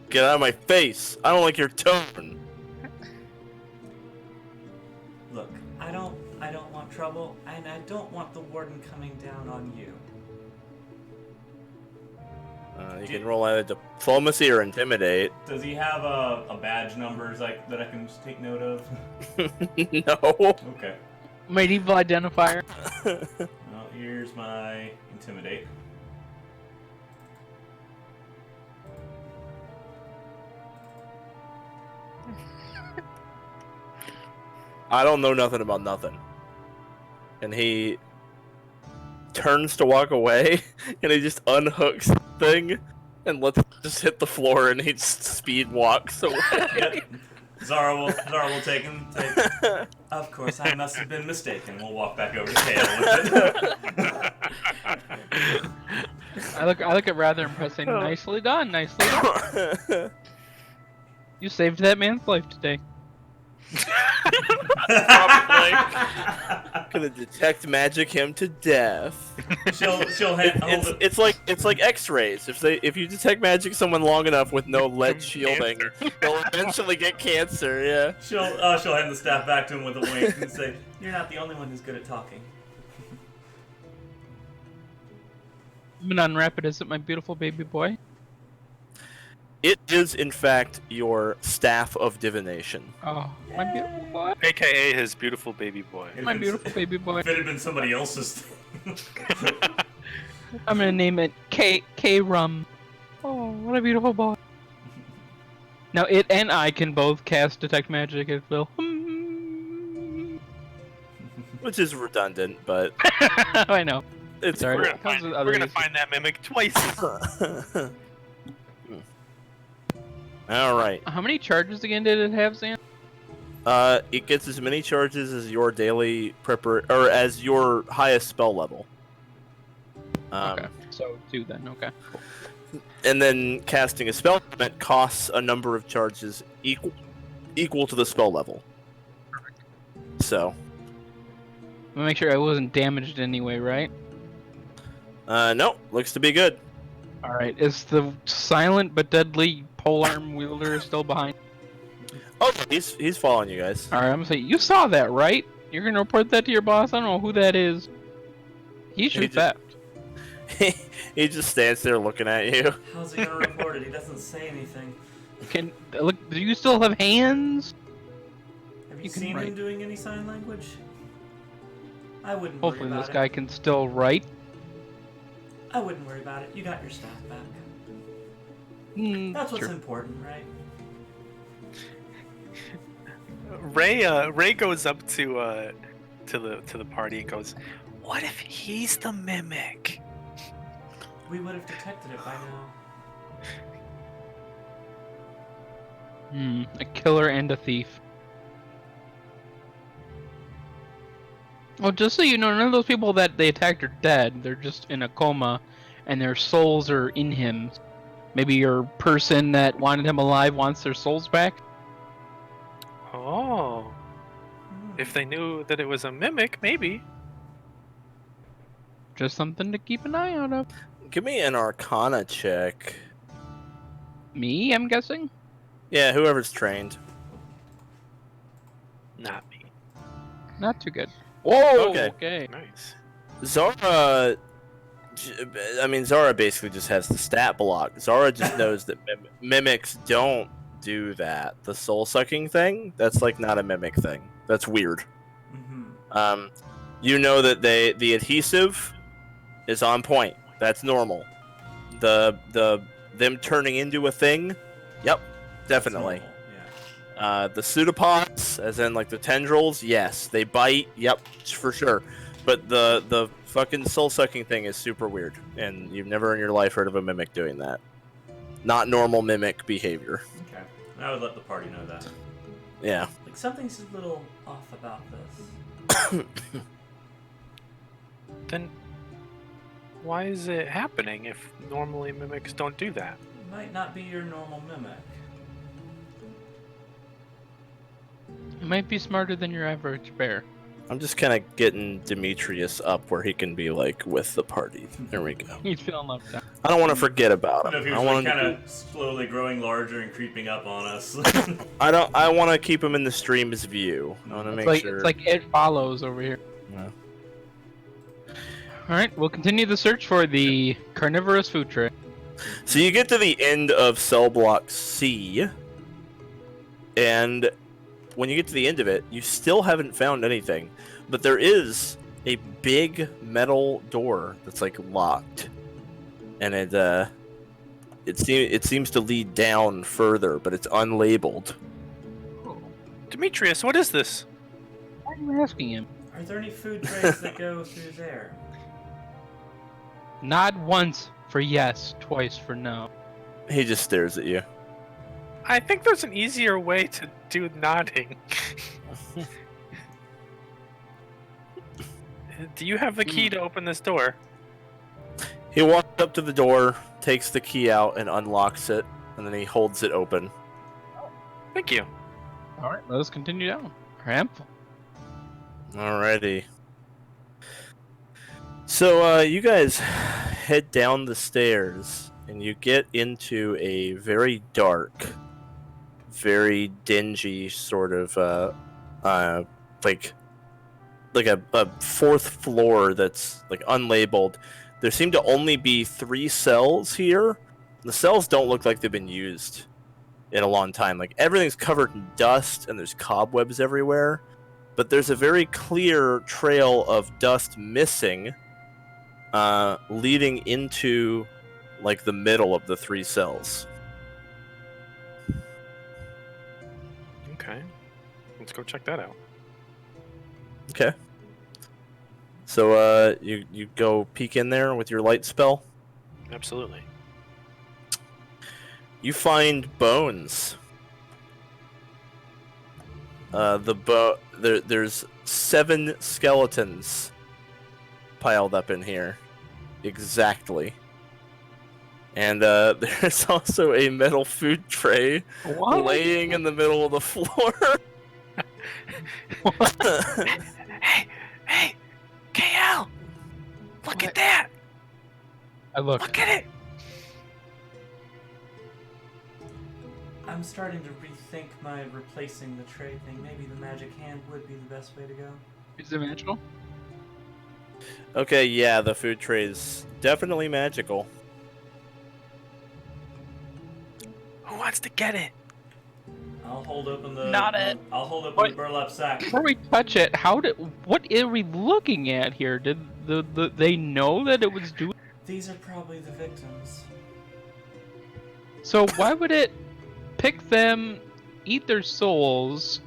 Get out of my face! I don't like your tone. Look, I don't want trouble, and I don't want the warden coming down on you. You can roll either diplomacy or intimidate. Does he have a badge numbers that I can just take note of? No. Okay. Medieval identifier. Well, here's my intimidate. I don't know nothing about nothing. And he turns to walk away, and he just unhooks the thing and lets it just hit the floor, and he just speed walks away. Yep. Zara will take him. Of course, I must have been mistaken. We'll walk back over to Kale with it. I look at rather impressed, saying, nicely done, nicely done. You saved that man's life today. Probably gonna detect magic him to death. She'll hold it. It's like X-rays. If you detect magic someone long enough with no lead shielding, they'll eventually get cancer. Yeah. She'll hand the staff back to him with a wink and say, "You're not the only one who's good at talking." I'm gonna unwrap it. Is it my beautiful baby boy? It is, in fact, your staff of divination. Oh, my beautiful boy. AKA his beautiful baby boy. My beautiful baby boy. If it had been somebody else's thing. I'm gonna name it K Rum. Oh, what a beautiful boy. Now it and I can both cast detect magic at will. Which is redundant, but I know. it's Sorry. We're It comes with gonna other uses. find that mimic twice. All right. How many charges again did it have, Zan? It gets as many charges as your daily or as your highest spell level. Okay, so 2 then. Okay. And then casting a spell event costs a number of charges equal to the spell level. So. I'm gonna make sure I wasn't damaged anyway, right? No, looks to be good. All right. Is the silent but deadly polearm wielder still behind? Oh, he's following you guys. All right. I'm gonna say you saw that, right? You're gonna report that to your boss. I don't know who that is. He should theft. He just stands there looking at you. How's he gonna report it? He doesn't say anything. Can look? Do you still have hands? Have you You can seen write. him doing any sign language? I wouldn't Hopefully worry this about guy can still write. I wouldn't worry about it. You got your staff back. That's what's important, right? Raye goes up to the party and goes, "What if he's the mimic?" We would have detected it by now. A killer and a thief. Well, just so you know, none of those people that they attacked are dead. They're just in a coma, and their souls are in him. Maybe your person that wanted him alive wants their souls back? Oh. If they knew that it was a mimic, maybe. Just something to keep an eye out of. Give me an Arcana check. Me, I'm guessing? Yeah, whoever's trained. Not me. Not too good. Whoa! Okay. Okay. Nice. Zara... I mean, Zara basically just has the stat block. Zara just knows that mimics don't do that. The soul-sucking thing, that's like not a mimic thing. That's weird. Mm-hmm. You know that the adhesive is on point. That's normal. Them turning into a thing, yep, definitely. Yeah. The pseudopods, as in like the tendrils, yes, they bite, yep, for sure. But the fucking soul-sucking thing is super weird, and you've never in your life heard of a mimic doing that. Not normal mimic behavior. Okay. I would let the party know that. Yeah. Like, something's a little off about this. Then why is it happening if normally mimics don't do that? Might not be your normal mimic. It might be smarter than your average bear. I'm just kind of getting Demetrius up where he can be like with the party. There we go. He's feeling left out. I don't want to forget about I don't know him. if he I was want like, him kind of slowly growing larger and creeping up on us. I want to keep him in the stream's view. I want to make sure. It's like it follows over here. Yeah. Alright, we'll continue the search for the carnivorous food tray. So you get to the end of cell block C, and when you get to the end of it, you still haven't found anything, but there is a big metal door that's like locked, and it seems to lead down further, but it's unlabeled. Demetrius, what is this? Why are you asking him? Are there any food trays that go through there? Nod once for yes, twice for no. He just stares at you. I think there's an easier way to do nodding. Do you have the key to open this door? He walks up to the door, takes the key out, and unlocks it, and then he holds it open. Thank you. Alright, let us continue down. Ramp. Alrighty. So, you guys head down the stairs, and you get into a very dark, very dingy sort of, like a fourth floor that's, like, unlabeled. There seem to only be 3 cells here. The cells don't look like they've been used in a long time. Like, everything's covered in dust, and there's cobwebs everywhere. But there's a very clear trail of dust missing, leading into, like, the middle of the 3 cells. Okay. Let's go check that out. Okay. So, you go peek in there with your light spell. Absolutely. You find bones. There's 7 skeletons piled up in here. Exactly. And there's also a metal food tray laying in the middle of the floor. Hey, KL! Look at that! I look. Look at it! I'm starting to rethink my replacing the tray thing. Maybe the magic hand would be the best way to go. Is it magical? Okay, yeah, the food tray is definitely magical. Who wants to get it? I'll hold open the. Not it. I'll hold open What? the burlap sack. Before we touch it, what are we looking at here? Did they know that it was doing? These are probably the victims. So why would it pick them, eat their souls,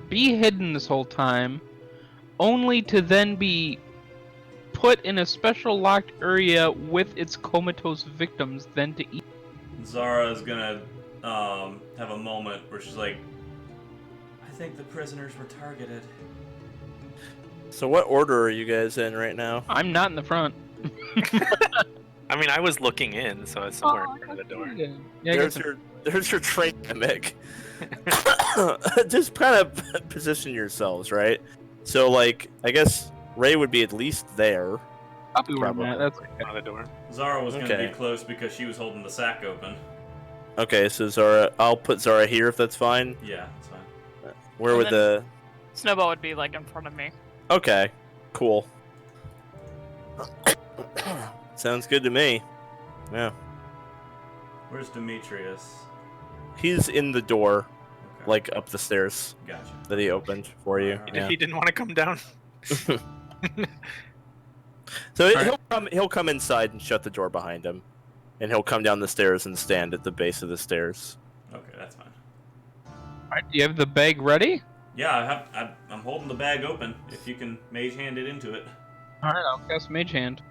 be hidden this whole time, only to then be put in a special locked area with its comatose victims, then to eat? Zara is gonna have a moment where she's like, I think the prisoners were targeted. So what order are you guys in right now? I'm not in the front. I mean, I was looking in, so it's somewhere in front of the door. Yeah, I guess There's your train mimic. Just kind of position yourselves, right? So, like, I guess Raye would be at least there. I'll be where I'm Probably. at. That's In front of the door. Zara was gonna Okay. be close because she was holding the sack open. Okay, so Zara, I'll put Zara here if that's fine. Yeah, that's fine. Where And would the... Snowball would be like in front of me. Okay, cool. Sounds good to me. Yeah. Where's Demetrius? He's in the door, Okay. like up the stairs Gotcha. that he opened for you. Alright. Yeah. He didn't want to come down. So Alright. he'll come inside and shut the door behind him, and he'll come down the stairs and stand at the base of the stairs. Okay, that's fine. Alright, do you have the bag ready? Yeah, I'm holding the bag open. If you can mage hand it into it. Alright, I'll cast Mage Hand.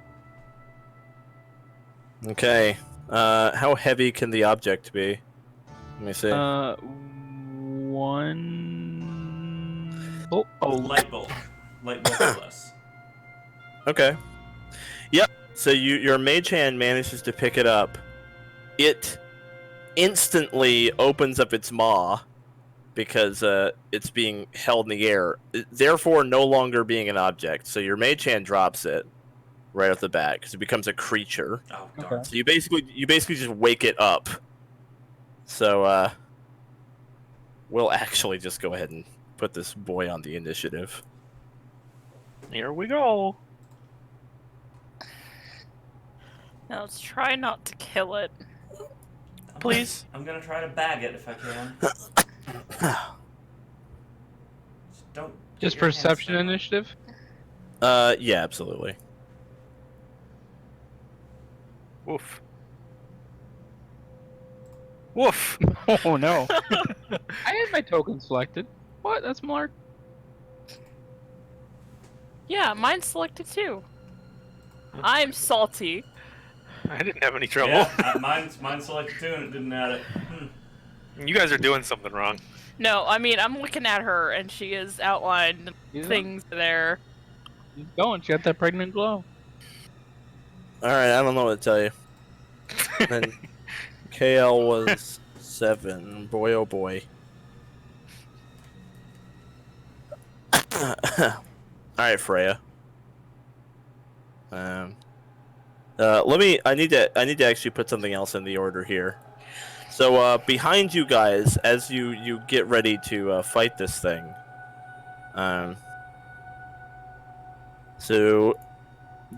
Okay. How heavy can the object be? Let me see. One... Oh, Light bulb. Light bulb plus. Okay. Yep. So your mage hand manages to pick it up. It instantly opens up its maw because it's being held in the air, therefore no longer being an object. So your mage hand drops it right off the bat because it becomes a creature. Oh, darn. So you basically just wake it up. So we'll actually just go ahead and put this boy on the initiative. Here we go. Now let's try not to kill it. Please. I'm gonna try to bag it if I can. Just don't. get just your hands perception stuck. initiative? Yeah, absolutely. Woof. Woof. Oh no. I had my token selected. What? That's Mark. Yeah, mine's selected too. I'm salty. I didn't have any trouble. Yeah, mine's selected too, and it didn't add it. You guys are doing something wrong. No, I mean, I'm looking at her and she has outlined Yeah. things there. She's going. She got that pregnant glow. All right, I don't know what to tell you. Then KL was 7. Boy, oh boy. All right, Freya. I need to actually put something else in the order here. So behind you guys, as you get ready to fight this thing. So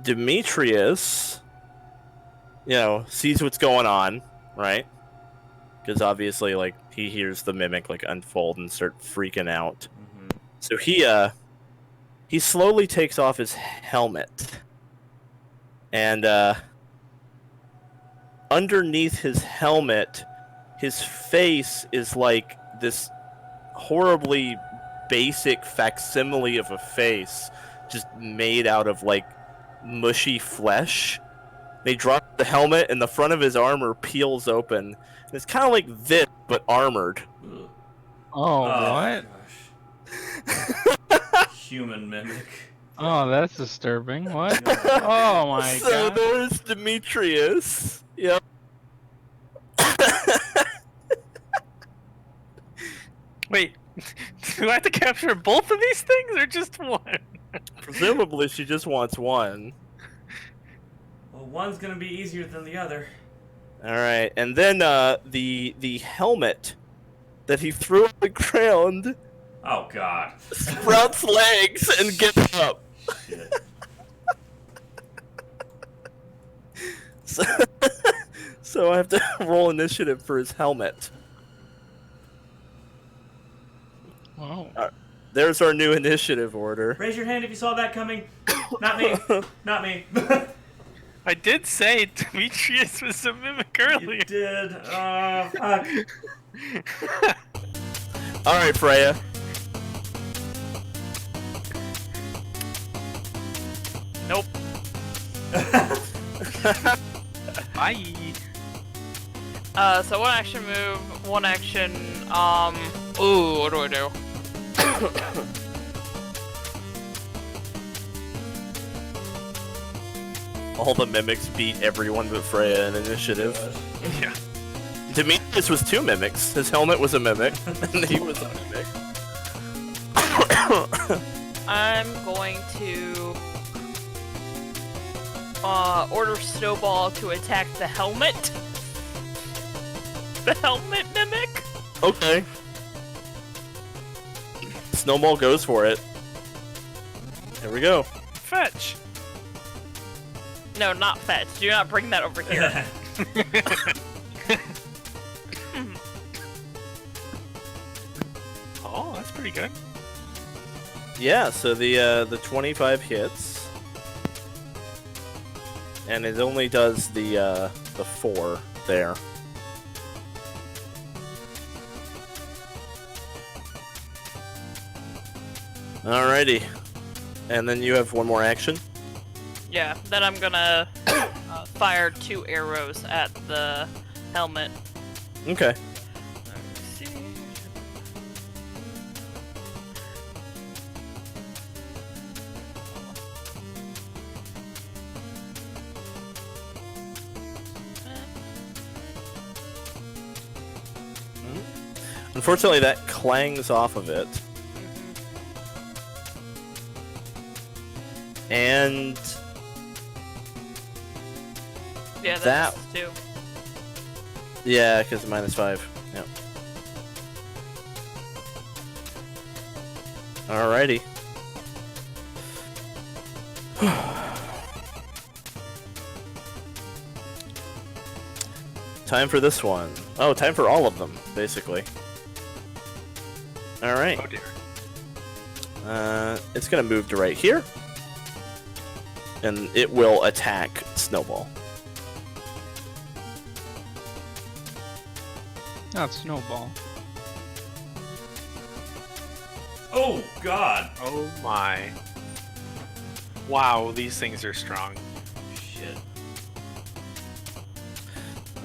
Demetrius, sees what's going on, right? Because obviously, like, he hears the mimic like unfold and start freaking out. Mm-hmm. So he slowly takes off his helmet, and underneath his helmet, his face is like this horribly basic facsimile of a face, just made out of like mushy flesh. They drop the helmet, and the front of his armor peels open. And it's kind of like this, but armored. Ugh. Oh, what? Gosh. Human mimic. Oh, that's disturbing. What? Oh my So god. there's Demetrius. Yep. Wait, do I have to capture both of these things or just one? Presumably, she just wants one. Well, one's gonna be easier than the other. All right, and then the helmet that he threw on the ground Oh God. sprouts legs and gets up. Shit. So I have to roll initiative for his helmet. Wow. There's our new initiative order. Raise your hand if you saw that coming. Not me. Not me. I did say Demetrius was a mimic earlier. You did. Oh, fuck. All right, Freya. Nope. Bye. So one action move, one action, ooh, what do I do? All the mimics beat everyone but Freya in initiative. Yeah. Demetrius was 2 mimics. His helmet was a mimic, and he was a mimic. I'm going to order Snowball to attack the helmet. The helmet mimic. Okay. Snowball goes for it. Here we go. Fetch. No, not fetch. Do not bring that over here. Oh, that's pretty good. Yeah, so the 25 hits, and it only does the 4 there. Alrighty, and then you have one more action. Yeah, then I'm gonna fire 2 arrows at the helmet. Okay. Let me see. Unfortunately, that clangs off of it, and Yeah, That- that's 2. yeah, because -5. Yep. Alrighty. Time for this one. Oh, time for all of them, basically. Alright. Oh dear. It's gonna move to right here. And it will attack Snowball. Not Snowball. Oh, God. Oh my. Wow, these things are strong. Shit.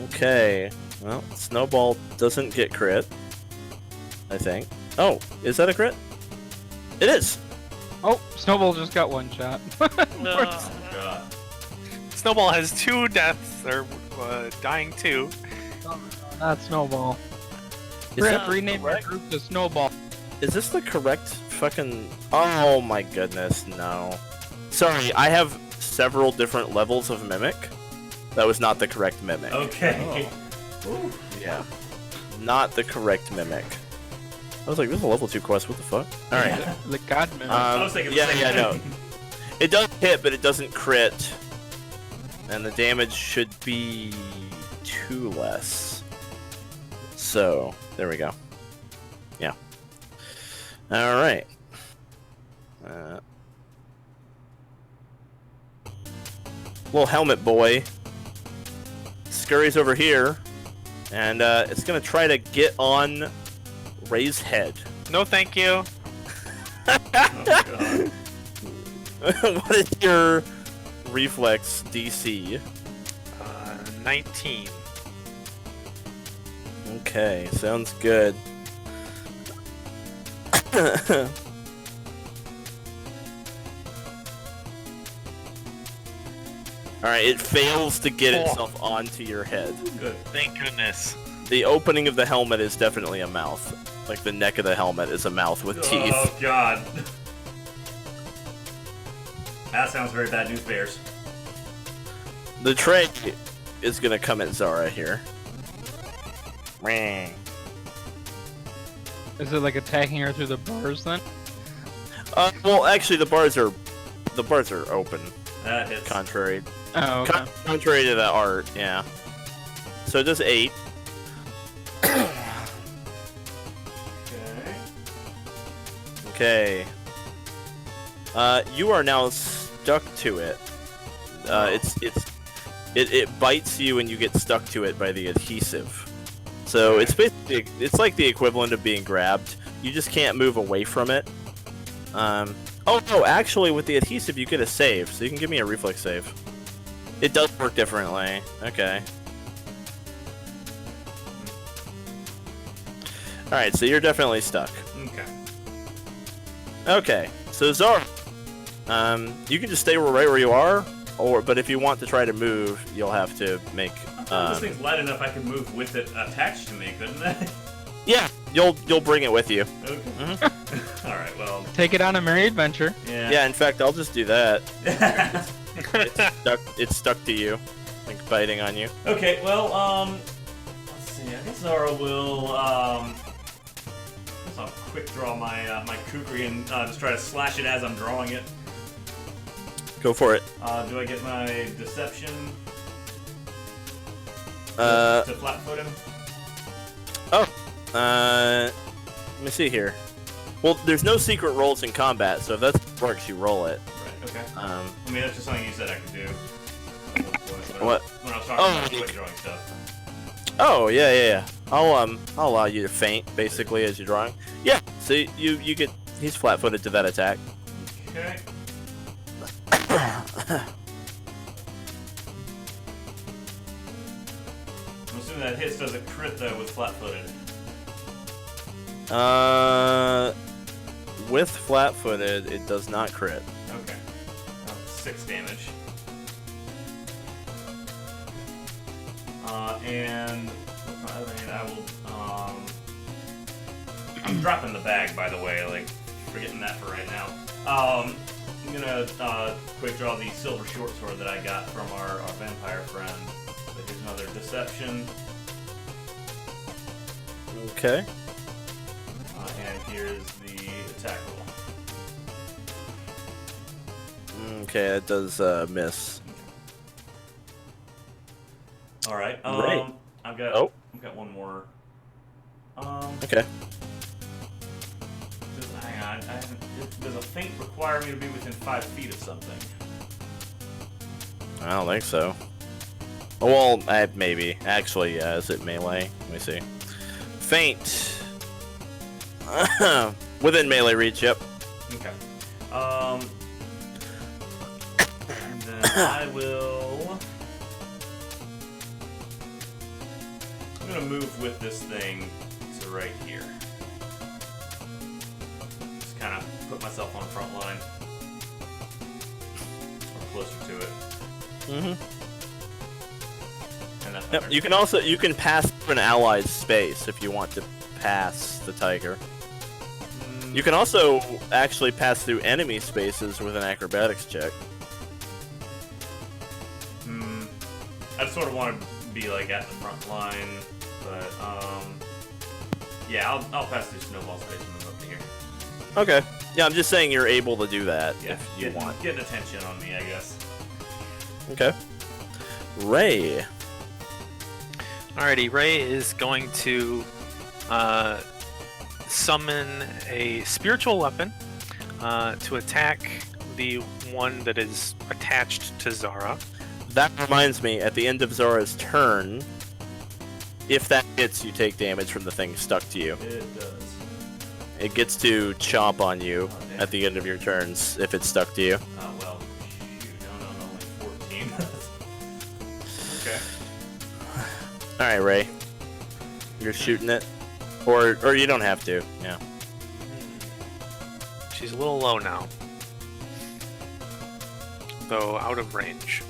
Okay. Well, Snowball doesn't get crit. I think. Oh, is that a crit? It is! Oh, Snowball just got 1 shot. Oh, God. Snowball has 2 deaths, or dying 2. Not Snowball. Is We're that have to rename our correct? group to Snowball. Is this the correct fucking... Oh my goodness, no. Sorry, I have several different levels of Mimic. That was not the correct Mimic. Okay. Ooh. Yeah. Not the correct Mimic. I was like, this is a level 2 quest, what the fuck? Alright. Yeah. The God Mimic. I was thinking the yeah, same yeah, no. thing. It does hit, but it doesn't crit. And the damage should be 2 less. So, there we go. Yeah. Alright. Little helmet boy scurries over here, and it's gonna try to get on Raye's head. No thank you. Oh, God. What is your reflex DC? 19. Okay, sounds good. Alright, it fails to get itself onto your head. Good. Thank goodness. The opening of the helmet is definitely a mouth. Like the neck of the helmet is a mouth with teeth. Oh, God. That sounds very bad news, Bears. The tray is gonna come at Zara here. Meh. Is it like attacking her through the bars then? Well, actually, the bars are open. That hits. Contrary, Oh, okay. contrary to the art, yeah. So it does 8. Okay. Okay. You are now stuck to it. It's it bites you and you get stuck to it by the adhesive. So it's basically like the equivalent of being grabbed. You just can't move away from it. Oh no, actually with the adhesive you get a save, so you can give me a reflex save. It does work differently. Okay. Alright, so you're definitely stuck. Okay. Okay, so Zara, you can just stay right where you are, but if you want to try to move, you'll have to make. This thing's light enough I can move with it attached to me, couldn't I? Yeah, you'll bring it with you. Okay. Mm-hmm. All right. Well. Take it on a merry adventure. Yeah. Yeah. In fact, I'll just do that. It's stuck to you, like biting on you. Okay. Well. Let's see. I guess Zara will. I guess I'll quick draw my my kukri and just try to slash it as I'm drawing it. Go for it. Do I get my deception? To flat-foot him? Let me see here. Well, there's no secret rolls in combat, so if that works, you roll it. Right, okay. Um, I mean, that's just something you said I could do. What? When I was talking about quick drawing stuff. Oh yeah. I'll allow you to feint basically as you're drawing. Yeah. So you get he's flat-footed to that attack. Okay. I'm assuming that hits doesn't crit though with flat-footed. With flat-footed, it does not crit. Okay. 6 damage. And with my other hand, I will. I'm dropping the bag, by the way. Like, forgetting that for right now. I'm gonna quick draw the silver short sword that I got from our vampire friend. So here's another deception. Okay. And here's the attack roll. Okay, it does miss. All right. Great. I've got. Oh. I've got one more. Okay. Hang on. Does a feint require me to be within 5 feet of something? I don't think so. Well, maybe. Actually, yeah. Is it melee? Let me see. Feint. Within melee reach. Yep. Okay. And then I will. I'm gonna move with this thing to right here. Just kind of put myself on the front line, or closer to it. Mm-hmm. And that's Yep. You can pass through an allied's space if you want to pass the tiger. You can also actually pass through enemy spaces with an acrobatics check. I just sort of want to be like at the front line, but yeah, I'll pass through snowball space and move up to here. Okay. Yeah, I'm just saying you're able to do that if you want. Getting attention on me, I guess. Okay. Raye. Alrighty, Raye is going to summon a spiritual weapon to attack the one that is attached to Zara. That reminds me, at the end of Zara's turn, if that hits, you take damage from the thing stuck to you. It does. It gets to chomp on you at the end of your turns if it's stuck to you. Oh, well, shoot, no, only 14. Okay. Alright, Raye. You're shooting it? Or you don't have to, yeah. She's a little low now, though out of range.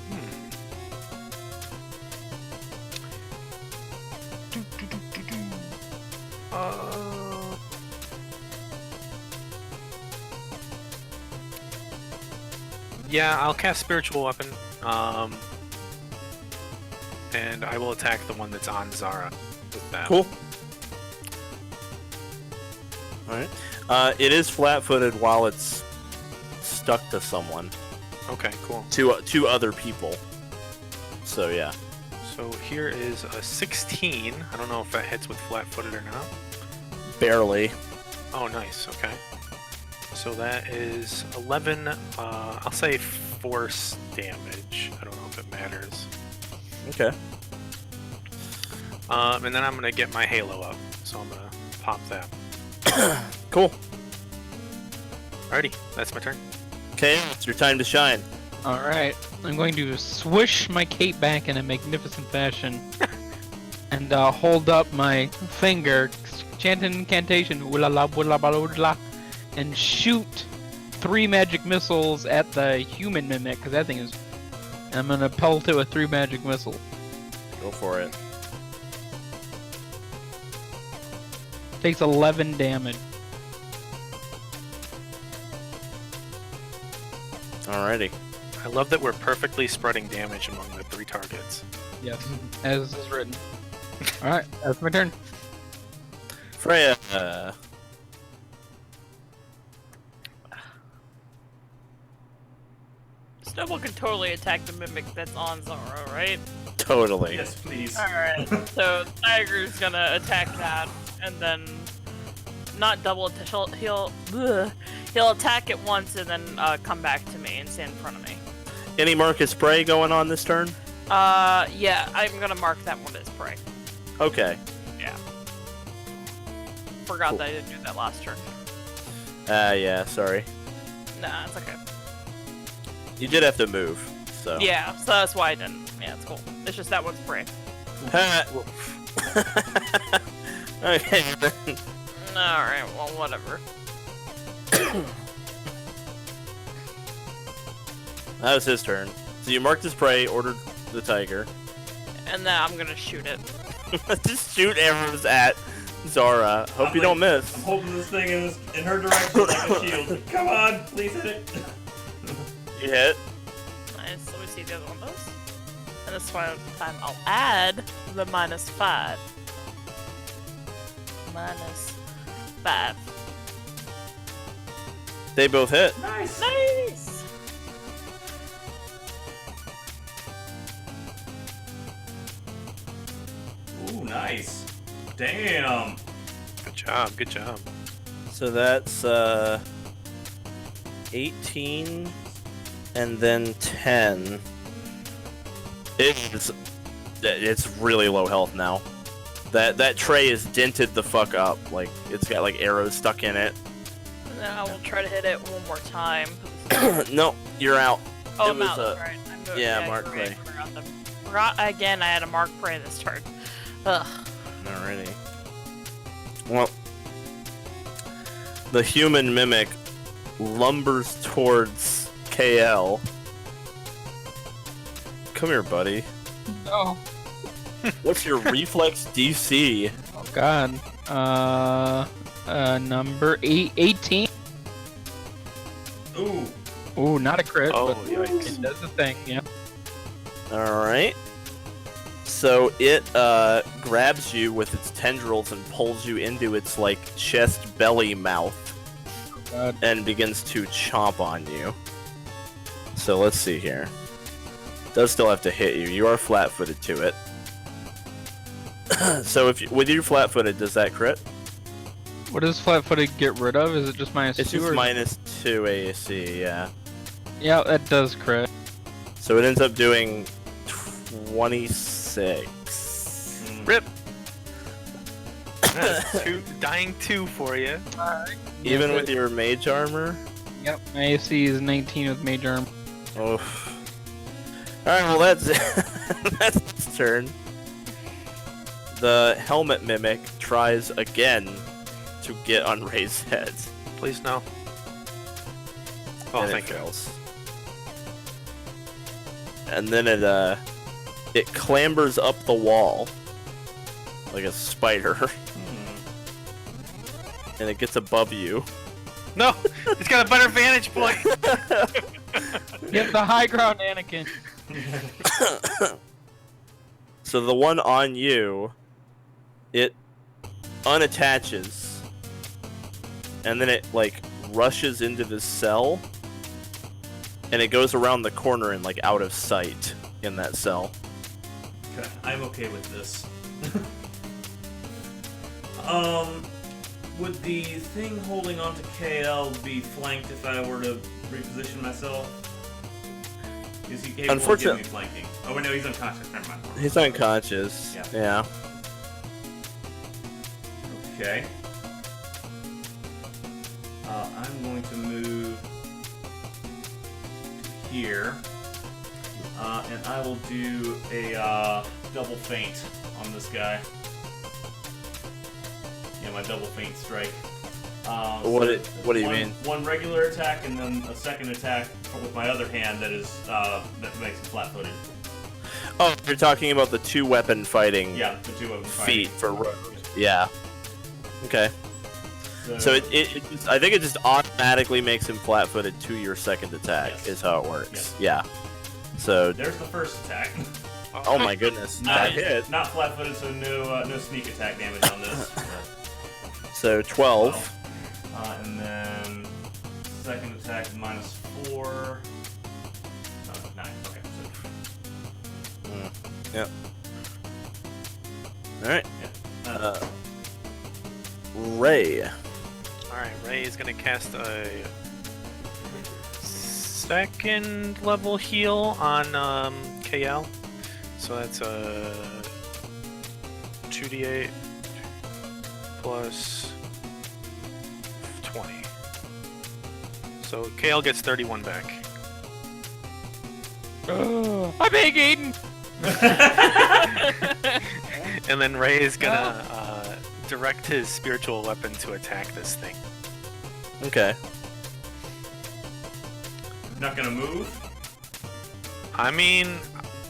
Yeah, I'll cast Spiritual Weapon, and I will attack the one that's on Zara with that. Cool. Alright. It is flat-footed while it's stuck to someone. Okay, cool. Two other people. So, yeah. So here is a 16. I don't know if that hits with flat-footed or not. Barely. Oh, nice. Okay. So that is 11, I'll say force damage. I don't know if it matters. Okay. And then I'm gonna get my halo up, so I'm gonna pop that. Cool. Alrighty, that's my turn. Okay, it's your time to shine. Alright, I'm going to swish my cape back in a magnificent fashion and hold up my finger, chant an incantation, ooh-la-la, ooh-la-la, ooh-la, and shoot 3 magic missiles at the human mimic, because that thing is... I'm going to pelt it with 3 magic missiles. Go for it. Takes 11 damage. Alrighty. I love that we're perfectly spreading damage among the 3 targets. Yes, as is written. Alright, that's my turn. Freya. Snowball can totally attack the mimic that's on Zara, right? Totally. Yes, please. Alright, so Tiger's gonna attack that, and then not double attack. He'll attack it once and then come back to me and stand in front of me. Any Marcus Prey going on this turn? Yeah, I'm gonna mark that one as prey. Okay. Yeah. Forgot Cool. that I didn't do that last turn. Yeah, sorry. Nah, it's okay. You did have to move, so. Yeah, so that's why I didn't. Yeah, it's cool. It's just that one's prey. Ha! Okay, then. Alright, well, whatever. That was his turn. So you marked his prey, ordered the tiger. And then I'm gonna shoot it. Just shoot arrows at Zara. Hope you don't miss. I'm holding this thing in her direction like a shield. Come on, please hit it. You hit. Nice, let me see the other one does. And this time I'll add the -5. -5. They both hit. Nice. Nice! Ooh, nice. Damn. Good job, good job. So that's 18 and then 10. It's really low health now. That tray is dented the fuck up. Like it's got like arrows stuck in it. And then I will try to hit it one more time. No, you're out. Oh, It was, no, that's right. I'm good. yeah, mark you're right. prey. Forgot again, I had a mark prey this turn. Ugh. Alrighty. Well, the human mimic lumbers towards KL. Come here, buddy. Oh. What's your reflex DC? Oh god. Number 18. Ooh. Ooh, not a crit, Oh, but yikes. it does the thing, yeah. Alright. So it grabs you with its tendrils and pulls you into its like chest belly mouth Oh god. and begins to chomp on you. So let's see here. Does still have to hit you. You are flat-footed to it. So if you, with you flat-footed, does that crit? What does flat-footed get rid of? Is it just -2? It's just or... -2 AC, yeah. Yeah, that does crit. So it ends up doing 26. Rip! That's dying 2 for you. Even with your mage armor? Yep, my AC is 19 with mage arm. Oof. Alright, well that's that's its turn. The helmet mimic tries again to get on Raye's head. Please no. Oh, and thank it you. fails. And then it clambers up the wall like a spider, and it gets above you. No! It's got a better vantage point! Get the high ground, Anakin. So the one on you, it unattaches, and then it like rushes into the cell, and it goes around the corner and like out of sight in that cell. Okay, I'm okay with this. Would the thing holding onto KL be flanked if I were to reposition myself? Is he capable of giving me flanking? Oh, wait, no, he's unconscious. Never mind. He's unconscious. Yeah. Okay. I'm going to move here. And I will do a double feint on this guy. Yeah, my double feint strike. What do you mean? One regular attack and then a second attack with my other hand that is that makes him flat-footed. Oh, you're talking about the 2-weapon fighting. Yeah, the 2-weapon feat fighting. for rogue. Yeah. Okay. So it I think it just automatically makes him flat-footed to your second attack. Yes. Is how it works. Yes. Yeah. So. There's the first attack. Oh my goodness, that hit. Not flat-footed, so no sneak attack damage on this. So 12. And then second attack is -4. Oh, 9. Okay. Yep. All right. Yeah. Raye. Alright, Raye is gonna cast a second level heal on KL. So that's a 2d8 plus 20. So KL gets 31 back. I'm begging! And then Raye is gonna direct his spiritual weapon to attack this thing. Okay. Not gonna move. I mean,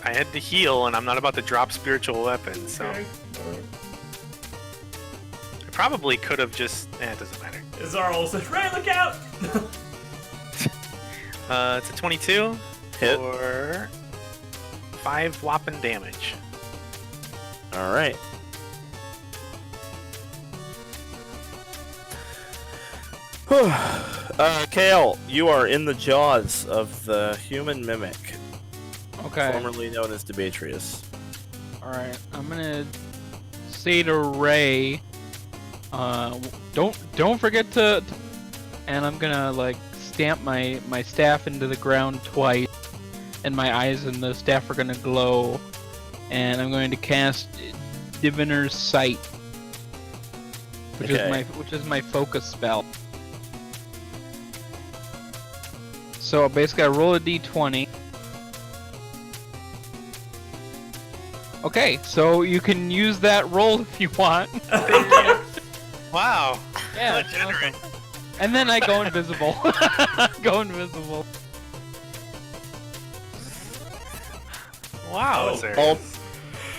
I had to heal, and I'm not about to drop spiritual weapons, so Okay. I probably could have just. It doesn't matter. Zara will say, "Ray, look out!" It's a 22 Hit. for 5 whopping damage. All right. Kale, you are in the jaws of the human mimic, Okay. formerly known as Demetrius. Alright, I'm gonna say to Raye, don't forget to, and I'm gonna like stamp my staff into the ground twice, and my eyes and the staff are gonna glow, and I'm going to cast Diviner's Sight, which is my focus spell. So basically, I roll a d20. Okay, so you can use that roll if you want. Wow. Yeah, That's generous. and then I go invisible. Go invisible. Wow. Oh, Zara.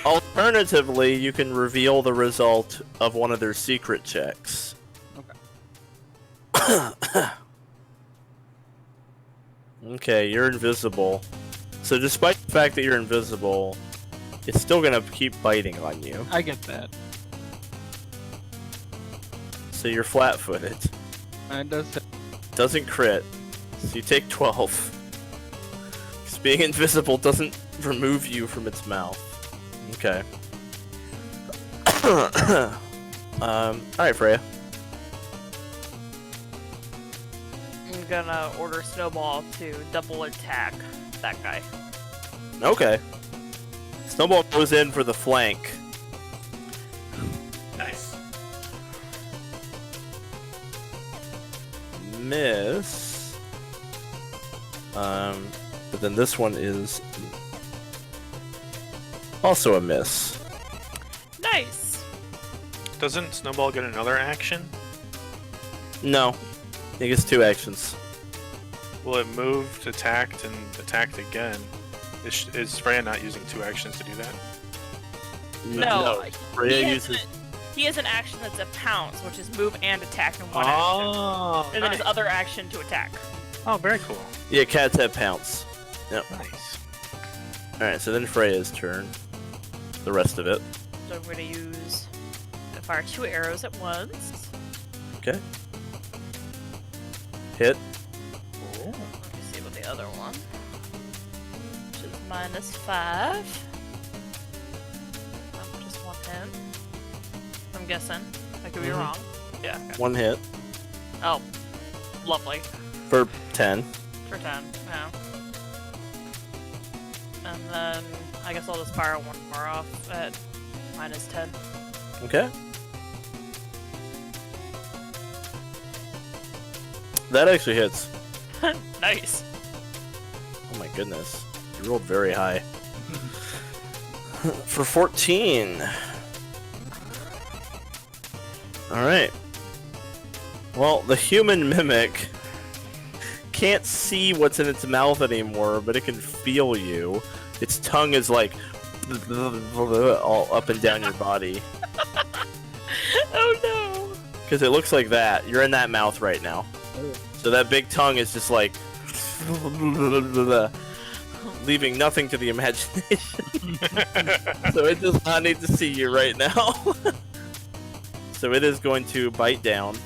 Alternatively, you can reveal the result of one of their secret checks. Okay. Okay, you're invisible. So despite the fact that you're invisible, it's still gonna keep biting on you. I get that. So you're flat-footed. It does. Doesn't crit. So you take 12. Because being invisible doesn't remove you from its mouth. Okay. Alright, Freya. I'm gonna order Snowball to double attack that guy. Okay. Snowball goes in for the flank. Nice. Miss. But then this one is also a miss. Nice! Doesn't Snowball get another action? No. He gets 2 actions. Well, it moved, attacked, and attacked again. Is Freya not using 2 actions to do that? No. Freya he uses. He has an action that's a pounce, which is move and attack in one action. Oh, And then his other action to attack. Oh, very cool. Yeah, cats have pounce. Yep. Nice. Alright, so then Freya's turn. The rest of it. So I'm gonna use fire 2 arrows at once. Okay. Hit. Let me see what the other one. Which is -5. Oh, just 1 hit. I'm guessing. I could be wrong. Yeah. Okay. 1 hit. Oh, lovely. For 10. For 10. Yeah. And then I guess I'll just fire one more off at -10. Okay. That actually hits. Nice. Oh my goodness. You rolled very high. For 14. Alright. Well, the human mimic can't see what's in its mouth anymore, but it can feel you. Its tongue is like all up and down your body. Oh no! Because it looks like that. You're in that mouth right now. So that big tongue is just like leaving nothing to the imagination. So it does not need to see you right now. So it is going to bite down.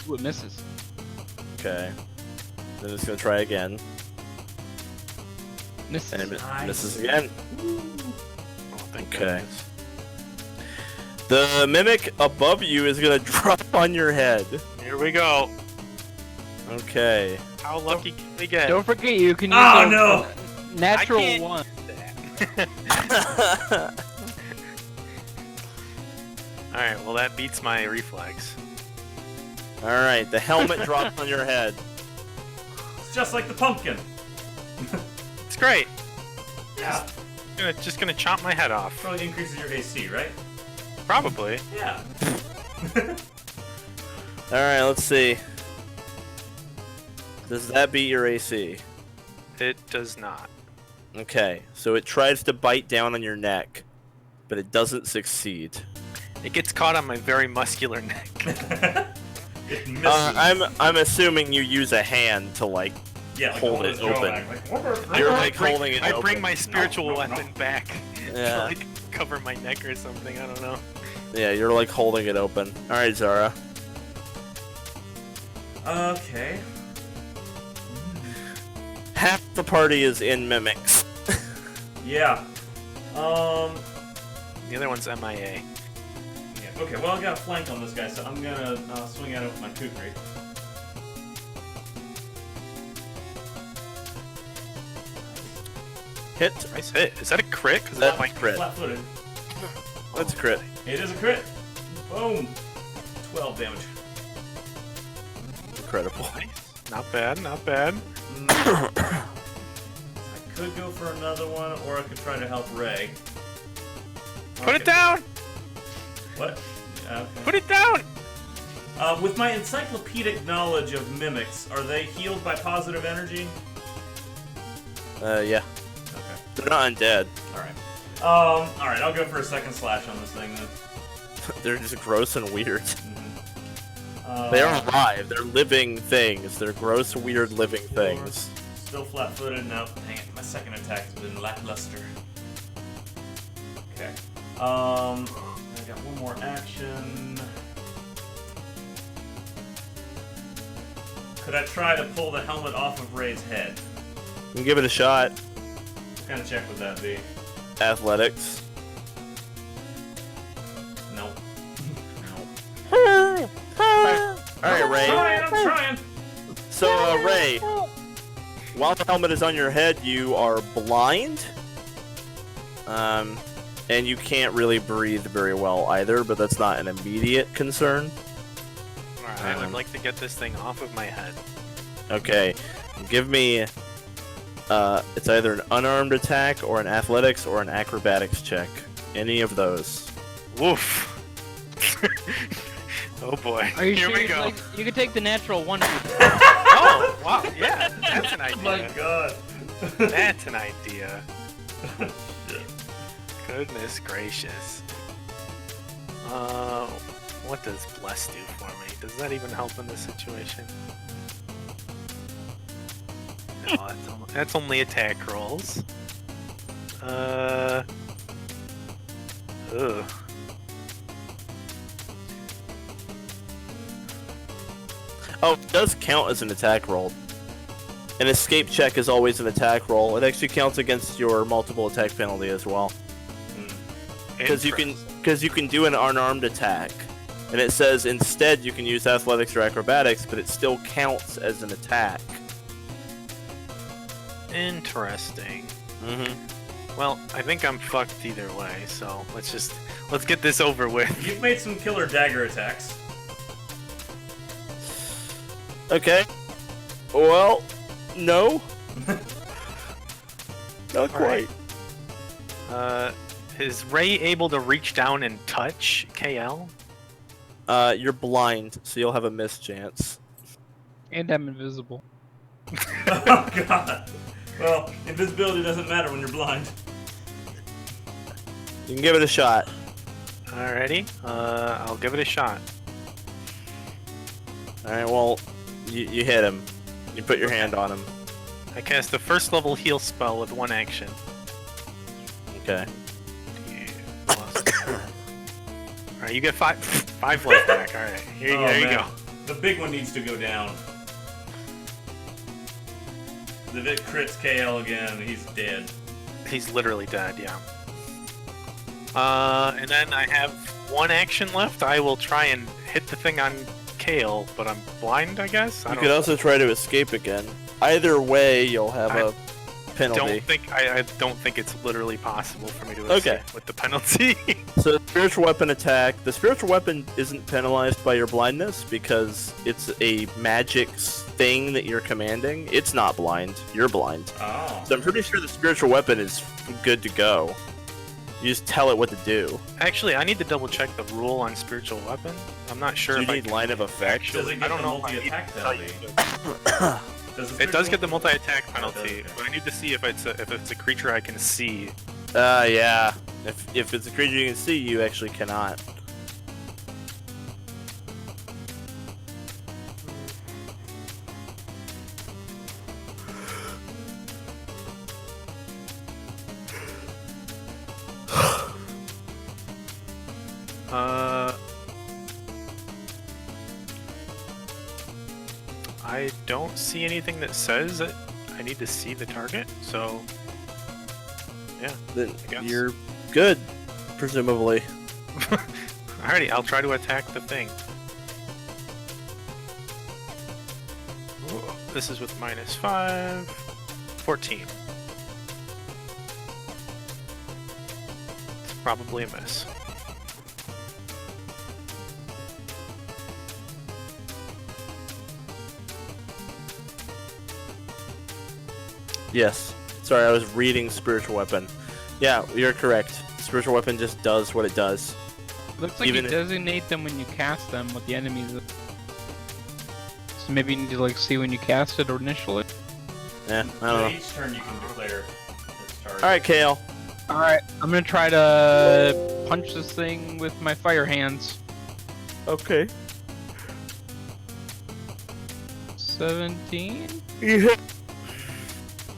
Ooh, it misses. Okay. Then it's going to try again. Misses. And it Nice. misses again. Oh, thank Okay. goodness. The mimic above you is going to drop on your head. Here we go. Okay. How lucky can we get? Don't forget you can use Oh, a no! natural I can't- one. Alright, well that beats my reflex. Alright, the helmet drops on your head. It's just like the pumpkin. It's great. Yeah. Just gonna chomp my head off. Probably increases your AC, right? Probably. Yeah. Alright, let's see. Does that beat your AC? It does not. Okay, so it tries to bite down on your neck, but it doesn't succeed. It gets caught on my very muscular neck. It misses. I'm assuming you use a hand to like yeah, like hold all it those open. drawback, like, "Whoa." You're I like bring- holding it I open. bring my spiritual No, no, weapon no. back Yeah. to like cover my neck or something. I don't know. Yeah, you're like holding it open. All right, Zara. Okay. Half the party is in mimics. Yeah. The other one's MIA. Yeah. Okay, well, I got a flank on this guy, so I'm gonna swing at him with my kukri. Hit. Nice hit. Is that a crit? Because That's it's like crit. Flat-footed. That's a crit. It is a crit. Boom. 12 damage. Incredible. nice. Not bad. Not bad. I could go for another one, or I could try to help Raye. Put it Okay. down. What? Yeah, okay. Put it down. With my encyclopedic knowledge of mimics, are they healed by positive energy? Yeah. Okay. They're not undead. Alright. Alright, I'll go for a second slash on this thing then. They're just gross and weird. Mhm. They are alive. They're living things. They're gross, weird, living things. Still flat-footed. Nope. Dang it. My second attack's been lackluster. Okay. I got one more action. Could I try to pull the helmet off of Ray's head? You can give it a shot. What kind of check would that be? Athletics. Nope. Alright, Raye. I'm trying! So, Raye, while the helmet is on your head, you are blind. And you can't really breathe very well either, but that's not an immediate concern. Alright, I would like to get this thing off of my head. Okay, give me, it's either an unarmed attack or an athletics or an acrobatics check. Any of those. Woof. Oh boy. Are you Here sure we go. you can take the natural one? Oh, wow. Yeah, that's an Oh my idea. god. That's an idea. Goodness gracious. What does Bless do for me? Does that even help in this situation? No, that's only attack rolls. Ugh. Oh, it does count as an attack roll. An escape check is always an attack roll. It actually counts against your multiple attack penalty as well. Because you can do an unarmed attack, and it says instead you can use athletics or acrobatics, but it still counts as an attack. Interesting. Mm-hmm. Well, I think I'm fucked either way, so let's get this over with. You've made some killer dagger attacks. Okay. Well, no. Not quite. Is Raye able to reach down and touch KL? You're blind, so you'll have a miss chance. And I'm invisible. Oh god. Well, invisibility doesn't matter when you're blind. You can give it a shot. Alrighty. I'll give it a shot. Alright, well, you hit him. You put your hand on him. I cast the first level heal spell with 1 action. Okay. Alright, you get 5 left back. Alright, there you go. The big one needs to go down. If it crits KL again, he's dead. He's literally dead, yeah. And then I have 1 action left. I will try and hit the thing on Kale, but I'm blind, I guess? You could also try to escape again. Either way, you'll have a penalty. I don't think it's literally possible for me to escape with the penalty. So spiritual weapon attack. The spiritual weapon isn't penalized by your blindness because it's a magic thing that you're commanding. It's not blind. You're blind. Oh. So I'm pretty sure the spiritual weapon is good to go. You just tell it what to do. Actually, I need to double check the rule on spiritual weapon. I'm not sure Do if you I need can line of effect? Does it I get don't the know if I need multi-attack to tell penalty? you. It does get the multi-attack penalty, okay. but I need to see if it's a creature I can see. Yeah. If it's a creature you can see, you actually cannot. I don't see anything that says that I need to see the target, so yeah. Then I guess. you're good, presumably. Alrighty, I'll try to attack the thing. Ooh, this is with -5. 14. It's probably a miss. Yes. Sorry, I was reading spiritual weapon. Yeah, you're correct. Spiritual weapon just does what it does. Looks like Even you if- designate them when you cast them with the enemies. So maybe you need to like see when you cast it or initially. Yeah, I don't So know. each turn you can declare its target. Alright, Kale. Alright, I'm gonna try to punch this thing with my fire hands. Okay. 17? You hit.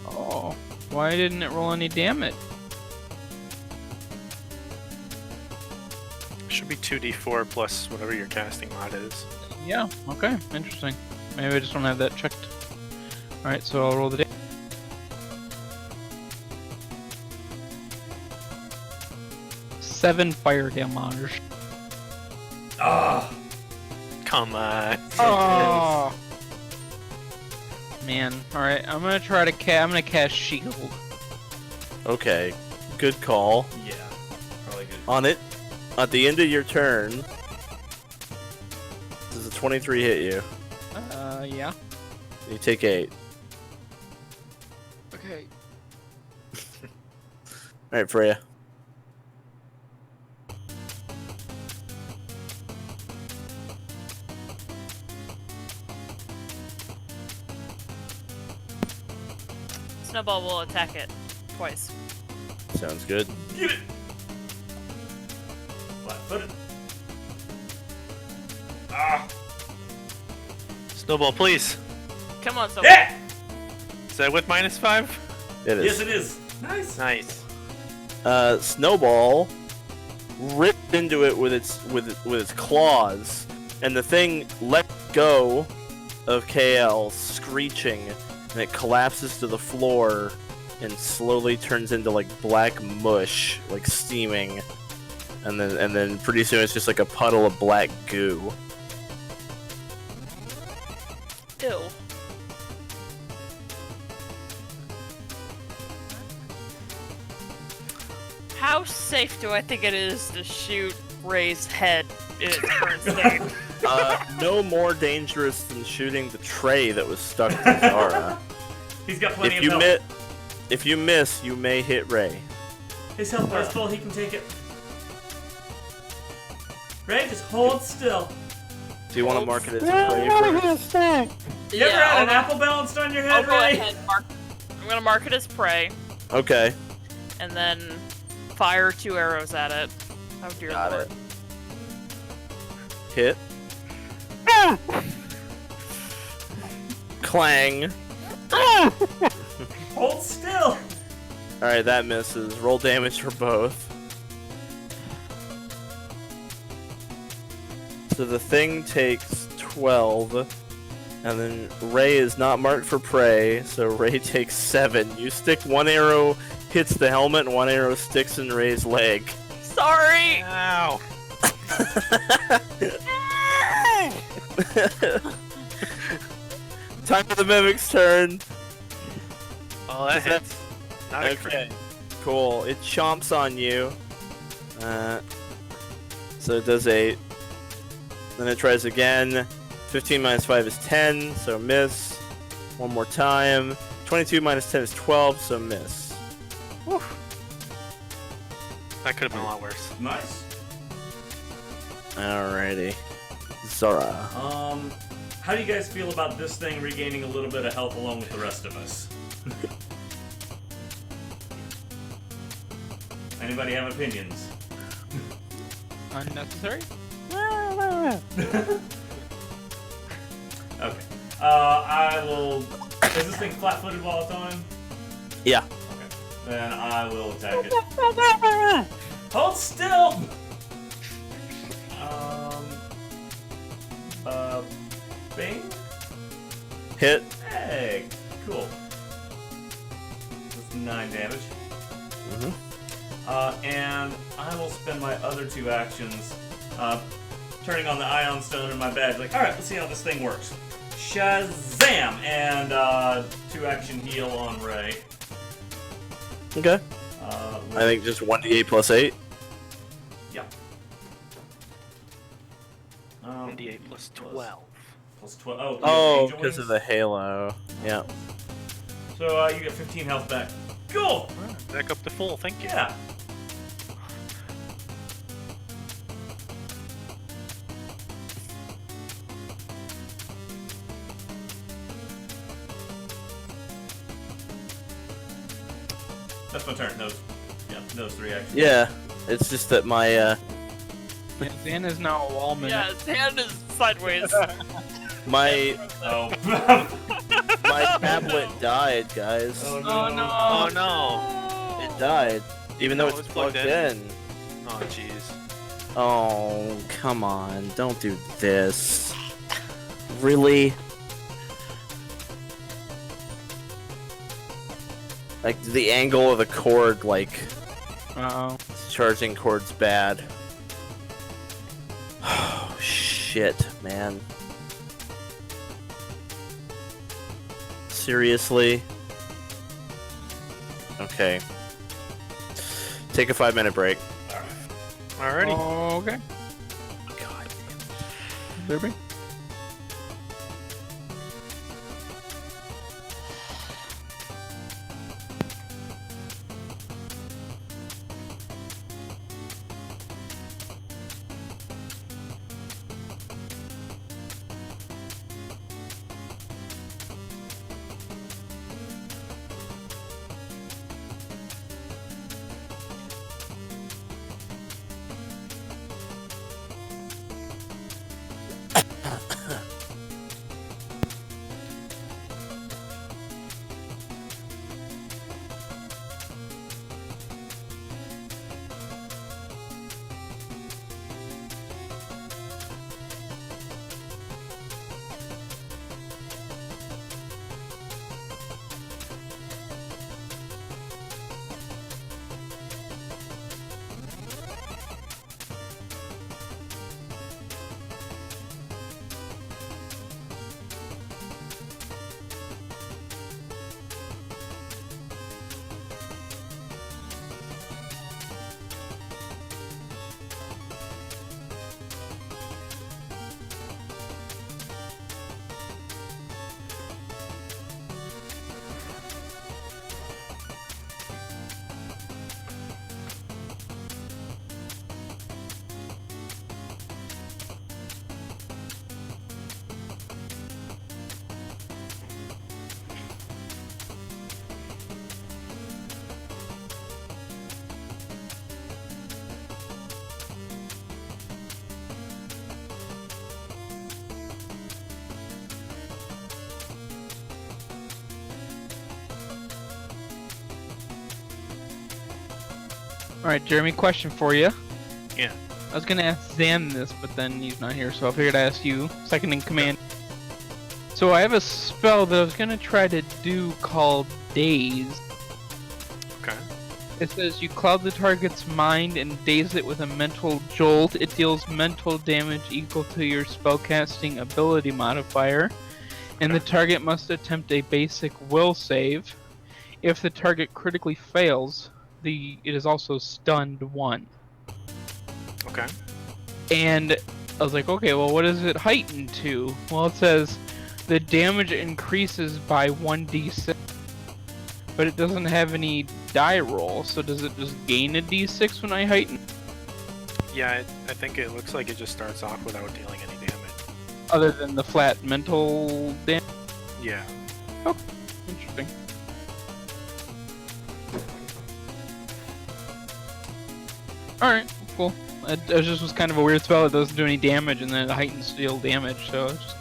Oh, why didn't it roll any damage? Should be 2d4 plus whatever your casting mod is. Yeah, okay, interesting. Maybe I just don't have that checked. Alright, so I'll roll the damage. 7 fire damage. Ah! Come on. Oh man, alright, I'm gonna try to I'm gonna cast shield. Okay. Good call. Yeah. Probably good. On it. At the end of your turn. Does a 23 hit you? Yeah. You take 8. Okay. Alright, Freya. Snowball will attack it twice. Sounds good. Get it! Flat-footed. Ah! Snowball, please. Come on, Snowball. Yeah! Is that with -5? It Yes, is. it is. Nice. Nice. Snowball ripped into it with its claws, and the thing let go of KL, screeching, and it collapses to the floor and slowly turns into like black mush, like steaming, and then pretty soon it's just like a puddle of black goo. Ew. How safe do I think it is to shoot Raye's head in its current state? No more dangerous than shooting the tray that was stuck to Zara. He's got plenty If of you health. if you miss, you may hit Raye. His health bar's full, he can take it. Raye, just hold still. Do you want to mark it as Raye first? You ever had an apple balanced on your I'll head, go Raye? ahead. I'm gonna mark it as prey, Okay. and then fire 2 arrows at it. Oh dear Got lord. it. Hit. Clang. Hold still. Alright, that misses. Roll damage for both. So the thing takes 12, and then Raye is not marked for prey, so Raye takes 7. You stick 1 arrow, hits the helmet, and 1 arrow sticks in Raye's leg. Sorry. Ow. Time for the mimic's turn. Oh, that hits. Not a crit. Okay, cool. It chomps on you. So it does 8. Then it tries again. 15 minus 5 is 10, so miss. One more time. 22 minus 10 is 12, so miss. Whew. That could have been a lot worse. Nice. Alrighty. Zara. How do you guys feel about this thing regaining a little bit of health along with the rest of us? Anybody have opinions? Unnecessary? Okay. I will. Is this thing flat-footed while it's on him? Yeah. Okay. Then I will attack it. Hold still. Bing. Hit. Hey, cool. That's 9 damage. Mm-hmm. And I will spend my other 2 actions turning on the ion stone in my bag. Like, alright, let's see how this thing works. Shazam! And 2 action heal on Raye. Okay. I think just 1d8 plus 8. Yeah. 1d8 plus 12. Plus 12. Oh, Oh, Angel because of Wings? the halo. Yeah. So you get 15 health back. Cool! Back up to full, thank you. Yeah. That's my turn. Those 3 actions. Yeah. It's just that my Yeah, Xana's now a wall minute. Yeah, his hand is sideways. my Oh. my tablet died, guys. Oh no. Oh no. Oh no! It died, even though No, it's it's plugged plugged in. Oh jeez. Oh, come on! Don't do this. Really? Like the angle of the cord, like Uh-oh. charging cord's bad. Oh shit, man. Seriously? Okay. Take a 5-minute break. Alrighty. Oh, okay. God Derby. Alright, Jeremy, question for you. Yeah. I was gonna ask Zan this, but then he's not here, so I figured I'd ask you, second in command. So I have a spell that I was gonna try to do called Daze. Okay. It says you cloud the target's mind and daze it with a mental jolt. It deals mental damage equal to your spellcasting ability modifier, and the target must attempt a basic will save. If the target critically fails, it is also stunned 1. Okay. And I was like, okay, well, what is it heightened to? Well, it says the damage increases by 1d6, but it doesn't have any die roll, so does it just gain a d6 when I heighten? Yeah, I think it looks like it just starts off without dealing any damage. Other than the flat mental damage? Yeah. Oh, interesting. Alright, cool. It just was kind of a weird spell. It doesn't do any damage, and then it heightens deal damage, so it's just...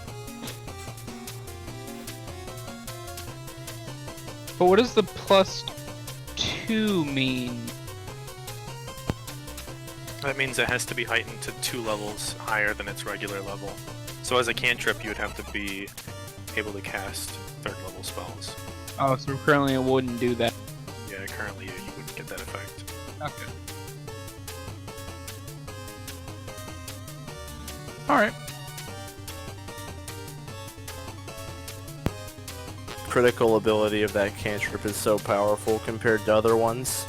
But what does the +2 mean? That means it has to be heightened to 2 levels higher than its regular level. So as a cantrip, you would have to be able to cast 3rd level spells. Oh, so currently it wouldn't do that. Yeah, currently you wouldn't get that effect. Okay. Alright. Critical ability of that cantrip is so powerful compared to other ones.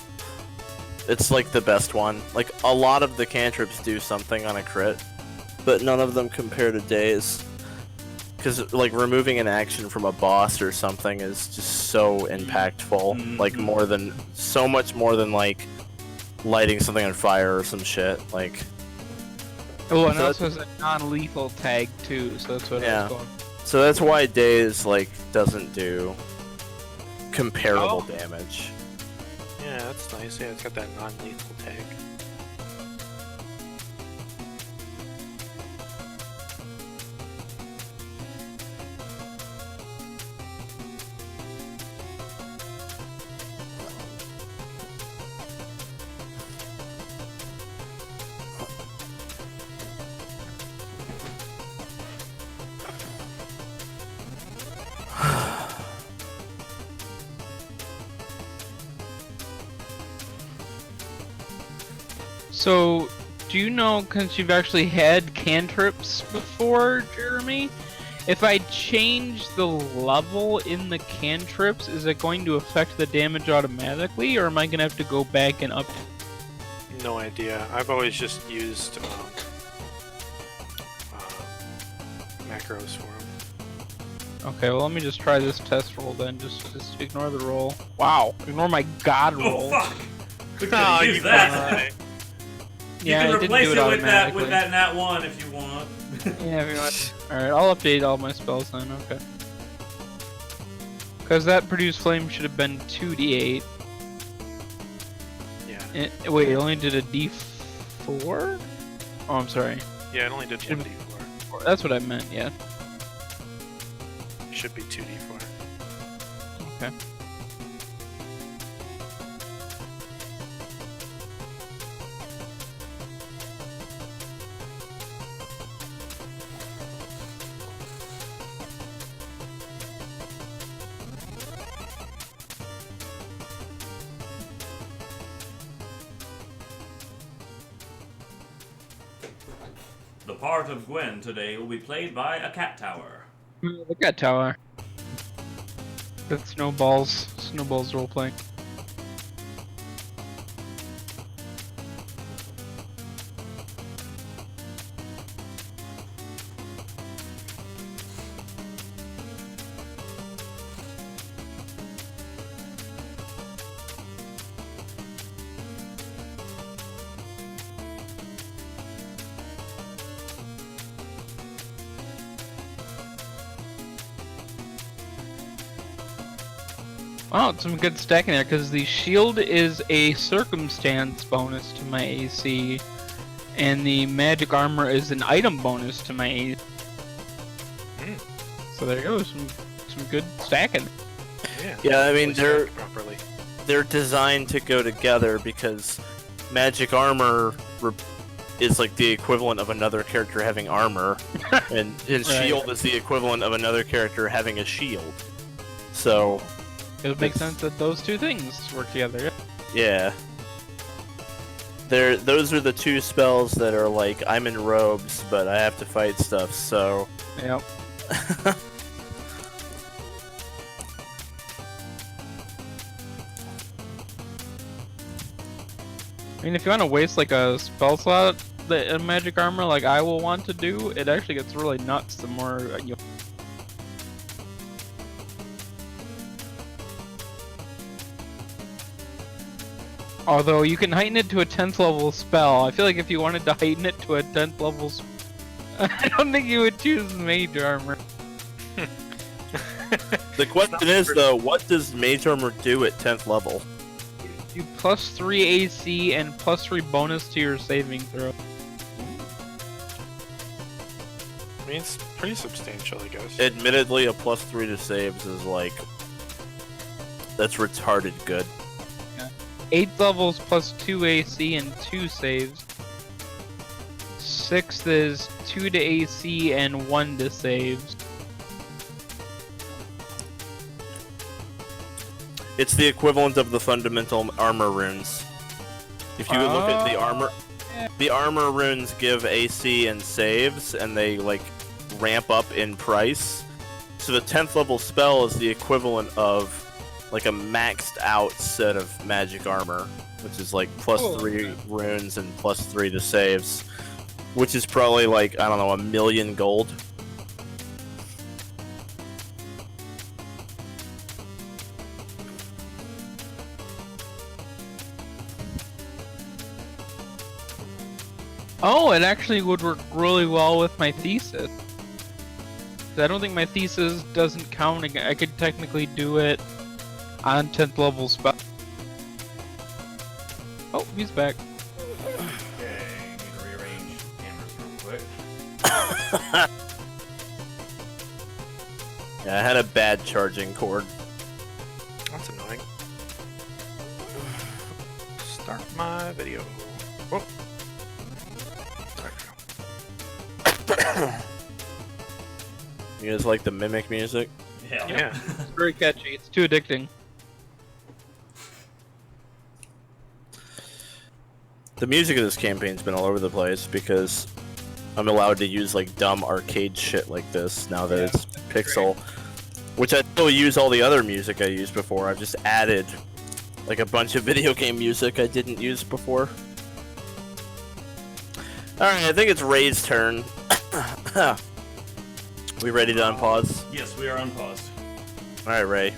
It's like the best one. Like, a lot of the cantrips do something on a crit, but none of them compare to Daze. Because, like, removing an action from a boss or something is just so impactful. Like, so much more than, like, lighting something on fire or some shit. Like... Oh, and also has a non-lethal tag too, so that's what I was going. So that's why Daze, like, doesn't do comparable damage. Yeah, that's nice. Yeah, it's got that non-lethal tag. So, do you know, since you've actually had cantrips before, Jeremy, if I change the level in the cantrips, is it going to affect the damage automatically, or am I going to have to go back and up? No idea. I've always just used macros for them. Okay, well, let me just try this test roll then. Just ignore the roll. Wow, ignore my god roll. Oh fuck! We could Oh, use you that. Yeah, you it can didn't replace do it it automatically. with that nat 1 if you want. Yeah, if you want. Alright, I'll update all my spells then, okay. Because that produced flame should have been 2d8. Yeah. Wait, it only did a d4? Oh, I'm sorry. Yeah, it only did 1d4. That's what I meant, yeah. Should be 2d4. Okay. The part of Gwen today will be played by a cat tower. Look at tower. That's Snowball's roleplaying. Wow, some good stacking there, because the shield is a circumstance bonus to my AC, and the magic armor is an item bonus to my AC. So there you go, some good stacking. Yeah, I mean, Really stacked properly. they're designed to go together because magic armor is like the equivalent of another character having armor, and his Right. shield is the equivalent of another character having a shield. So It would make sense that those two things work together. yeah. Those are the two spells that are like, I'm in robes, but I have to fight stuff, so... Yep. I mean, if you want to waste like a spell slot that a magic armor like I will want to do, it actually gets really nuts the more you. Although you can heighten it to a 10th level spell, I feel like if you wanted to heighten it to a 10th level I don't think you would choose mage armor. The question is, though, what does mage armor do at 10th level? You +3 AC and +3 bonus to your saving throw. I mean, it's pretty substantial, I guess. Admittedly, a +3 to saves is like... That's retarded good. 8th level's +2 AC and 2 saves. 6th is 2 to AC and 1 to saves. It's the equivalent of the fundamental armor runes. If you look at the armor runes give AC and saves, and they like ramp up in price. So the 10th level spell is the equivalent of like a maxed out set of magic armor, which is like +3 runes and +3 to saves, which is probably like, I don't know, 1,000,000 gold. Oh, it actually would work really well with my thesis. 'Cause I don't think my thesis doesn't count. I could technically do it on 10th level spell. Oh, he's back. Okay, need to rearrange cameras real quick. Yeah, I had a bad charging cord. That's annoying. Start my video. Oh. You guys like the mimic music? Yeah. It's very catchy. It's too addicting. The music of this campaign's been all over the place because I'm allowed to use like dumb arcade shit like this now that it's pixel, which I still use all the other music I used before. I've just added like a bunch of video game music I didn't use before. Alright, I think it's Raye's turn. We ready to unpause? Yes, we are unpaused. Alright, Raye.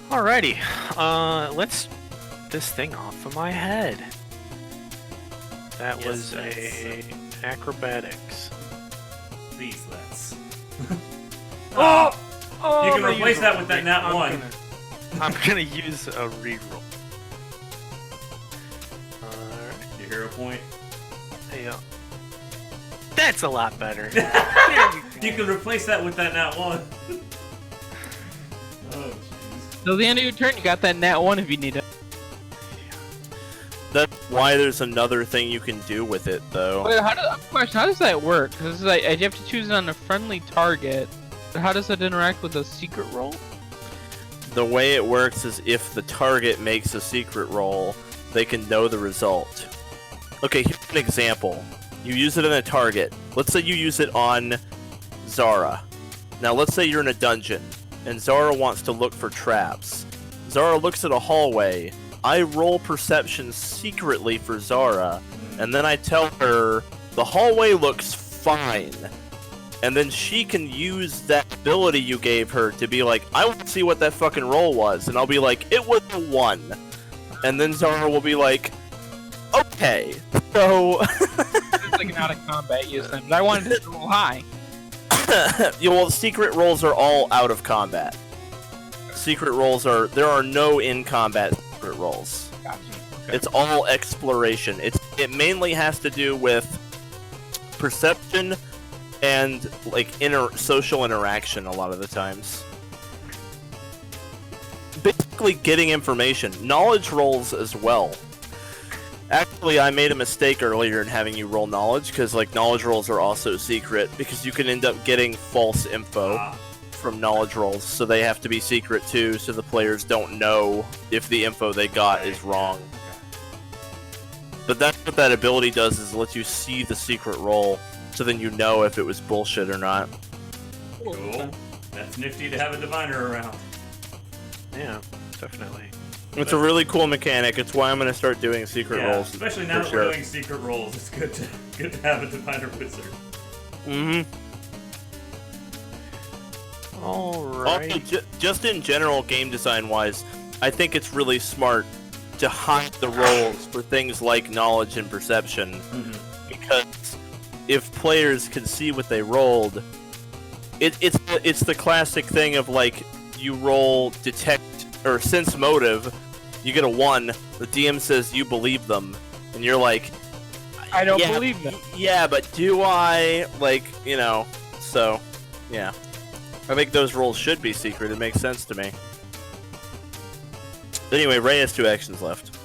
Alrighty. Let's this thing off of my head. That Yes, was let's. a acrobatics. Please, let's. Oh! You I'm can gonna replace use that a with that re- nat I'm 1. I'm gonna use a reroll. Your hero point. Yeah. That's a lot better. You can replace that with that nat 1. Oh, jeez. Till the end of your turn, you got that nat 1 if you need it. That's why there's another thing you can do with it, though. Wait, question, how does that work? Because like, you have to choose it on a friendly target. But how does that interact with a secret roll? The way it works is if the target makes a secret roll, they can know the result. Okay, here's an example. You use it on a target. Let's say you use it on Zara. Now let's say you're in a dungeon, and Zara wants to look for traps. Zara looks at a hallway. I roll perception secretly for Zara, and then I tell her, the hallway looks fine. And then she can use that ability you gave her to be like, I want to see what that fucking roll was. And I'll be like, it was a 1. And then Zara will be like, okay. So... It's like an out of combat use then, but I wanted it to roll high. Yeah, well, secret rolls are all out of combat. Secret rolls are... There are no in-combat secret rolls. Gotcha. Okay. It's all exploration. It mainly has to do with perception and like social interaction a lot of the times. Basically getting information. Knowledge rolls as well. actually, I made a mistake earlier in having you roll knowledge, because like knowledge rolls are also secret, because you can end up getting false info from knowledge rolls, so they have to be secret too, so the players don't know if the info they got is wrong. But that's what that ability does, is let you see the secret roll, so then you know if it was bullshit or not. Cool. That's nifty to have a diviner around. Yeah, definitely. It's a really cool mechanic. It's why I'm going to start doing secret rolls. Especially now that we're doing secret rolls, it's good to have a diviner wizard. Mm-hmm. Alright. Also, just in general, game design-wise, I think it's really smart to hide the rolls for things like knowledge and perception, because if players can see what they rolled, it's the classic thing of like you roll detect or sense motive, you get a 1, the DM says you believe them, and you're like, I don't believe them. Yeah, but do I? Like, you know, so, yeah. I think those rolls should be secret, it makes sense to me. Anyway, Raye has 2 actions left.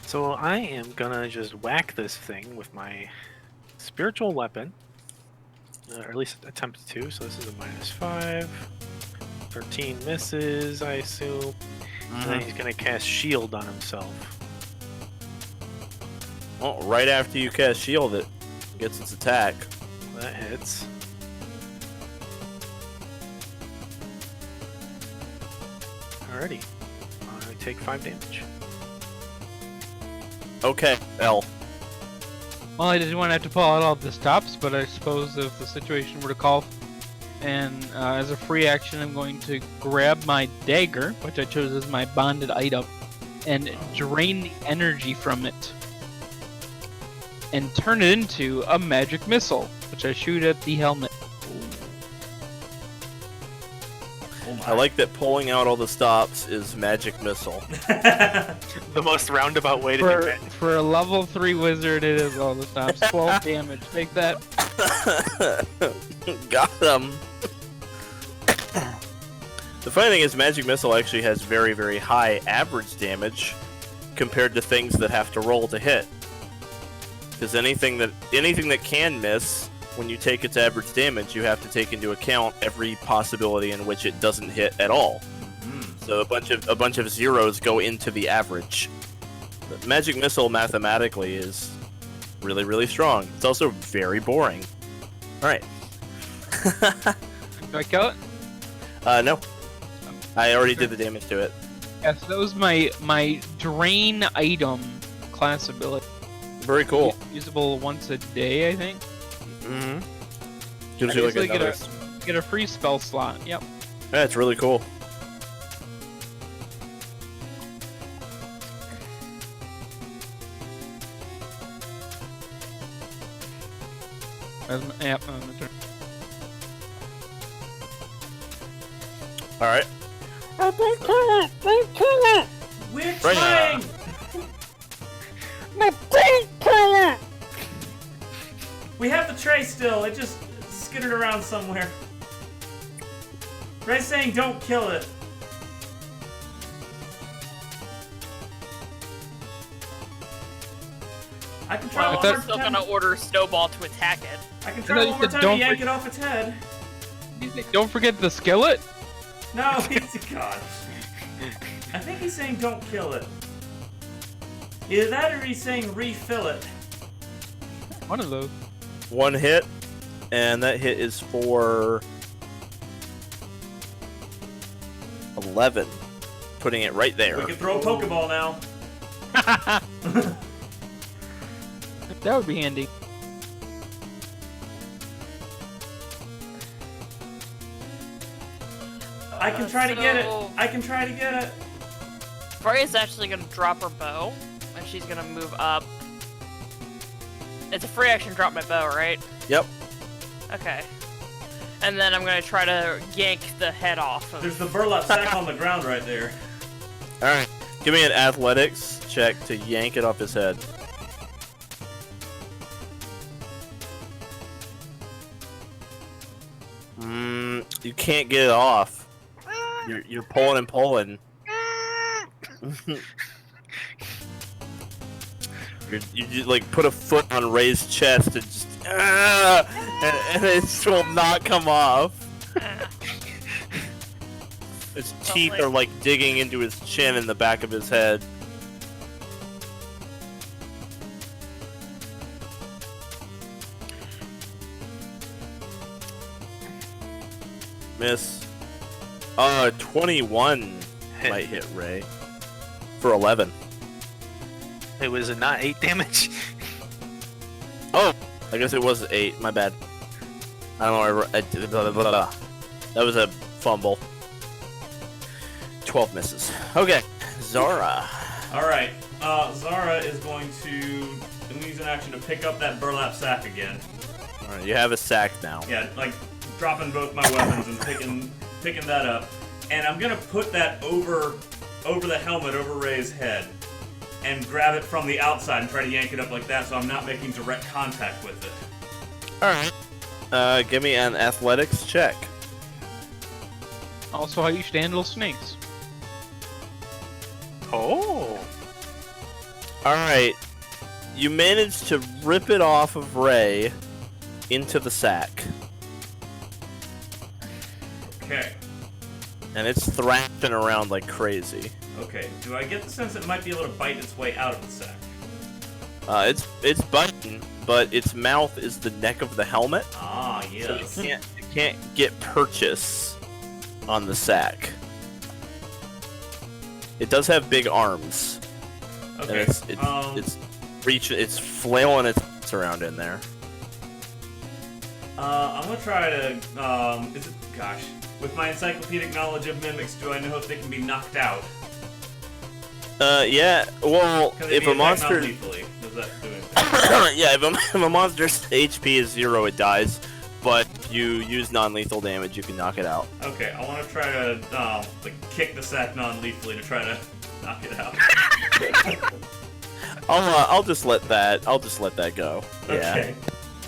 So I am gonna just whack this thing with my spiritual weapon. Or at least attempt to, so this is a -5. 13 misses, I assume. And then he's gonna cast shield on himself. Well, right after you cast shield, it gets its attack. That hits. Alrighty. I take 5 damage. Okay, L. Well, I didn't want to have to pull out all the stops, but I suppose if the situation were to call, and as a free action, I'm going to grab my dagger, which I chose as my bonded item, and drain the energy from it, and turn it into a magic missile, which I shoot at the helmet. I like that pulling out all the stops is magic missile. The most roundabout way to do it. For a level 3 wizard, it is all the stops. 12 damage. Take that. Got him. The funny thing is, magic missile actually has very, very high average damage compared to things that have to roll to hit. Because anything that can miss, when you take its average damage, you have to take into account every possibility in which it doesn't hit at all. So a bunch of zeros go into the average. But magic missile mathematically is really, really strong. It's also very boring. All right. Do I kill it? No. I already did the damage to it. Yeah, so that was my drain item class ability. Very cool. Usable once a day, I think. Mm-hmm. Gives you like basically another... get a free spell slot. Yep. Yeah, it's really cool. Yep. All right. We're Right trying! We have the tray still, it just skittered around somewhere. Ray's saying don't kill it. I can try Well, one more we're still time. gonna order Snowball to attack it. I can I try thought one you more said time to don't yank break- it off its head. Don't forget the skillet. No, he's God. I think he's saying don't kill it. Either that or he's saying refill it. One of those. 1 hit, and that hit is for 11. Putting it right there. We can throw a Pokeball now. That would be handy. I can try to get it. So- I can try to get it. Freya's actually gonna drop her bow, and she's gonna move up. It's a free action, drop my bow, right? Yep. Okay. And then I'm gonna try to yank the head off of... There's the burlap sack on the ground right there. All right. Give me an athletics check to yank it off his head. You can't get it off. You're pulling and pulling. You just, like put a foot on Ray's chest and just and it will not come off. His teeth are like digging into his chin in the back of his head. Miss. 21 might hit Raye for 11. It was not 8 damage. Oh, I guess it was 8. My bad. I don't know. Blah, blah, blah. That was a fumble. 12 misses. Okay, Zara. All right. Zara is going to use an action to pick up that burlap sack again. All right, you have a sack now. Yeah, like dropping both my weapons and picking that up, and I'm gonna put that over the helmet, over Ray's head, and grab it from the outside and try to yank it up like that, so I'm not making direct contact with it. All right. Give me an athletics check. Also, how you should handle snakes. Oh. All right. You managed to rip it off of Raye into the sack, Okay. and it's thrashing around like crazy. Okay. Do I get the sense it might be able to bite its way out of the sack? It's biting, but its mouth is the neck of the helmet, Ah, so yes. it can't get purchase on the sack. It does have big arms, Okay. and it's flailing its around in there. I'm gonna try to. With my encyclopedic knowledge of mimics, do I know if they can be knocked out? Yeah. Well, Can they if be a monster, attacked non-lethally? Does that do anything? yeah, if a monster's HP is 0, it dies. But if you use non-lethal damage, you can knock it out. Okay, I want to try to kick the sack non-lethally to try to knock it out. I'll just let that go. Yeah. Okay.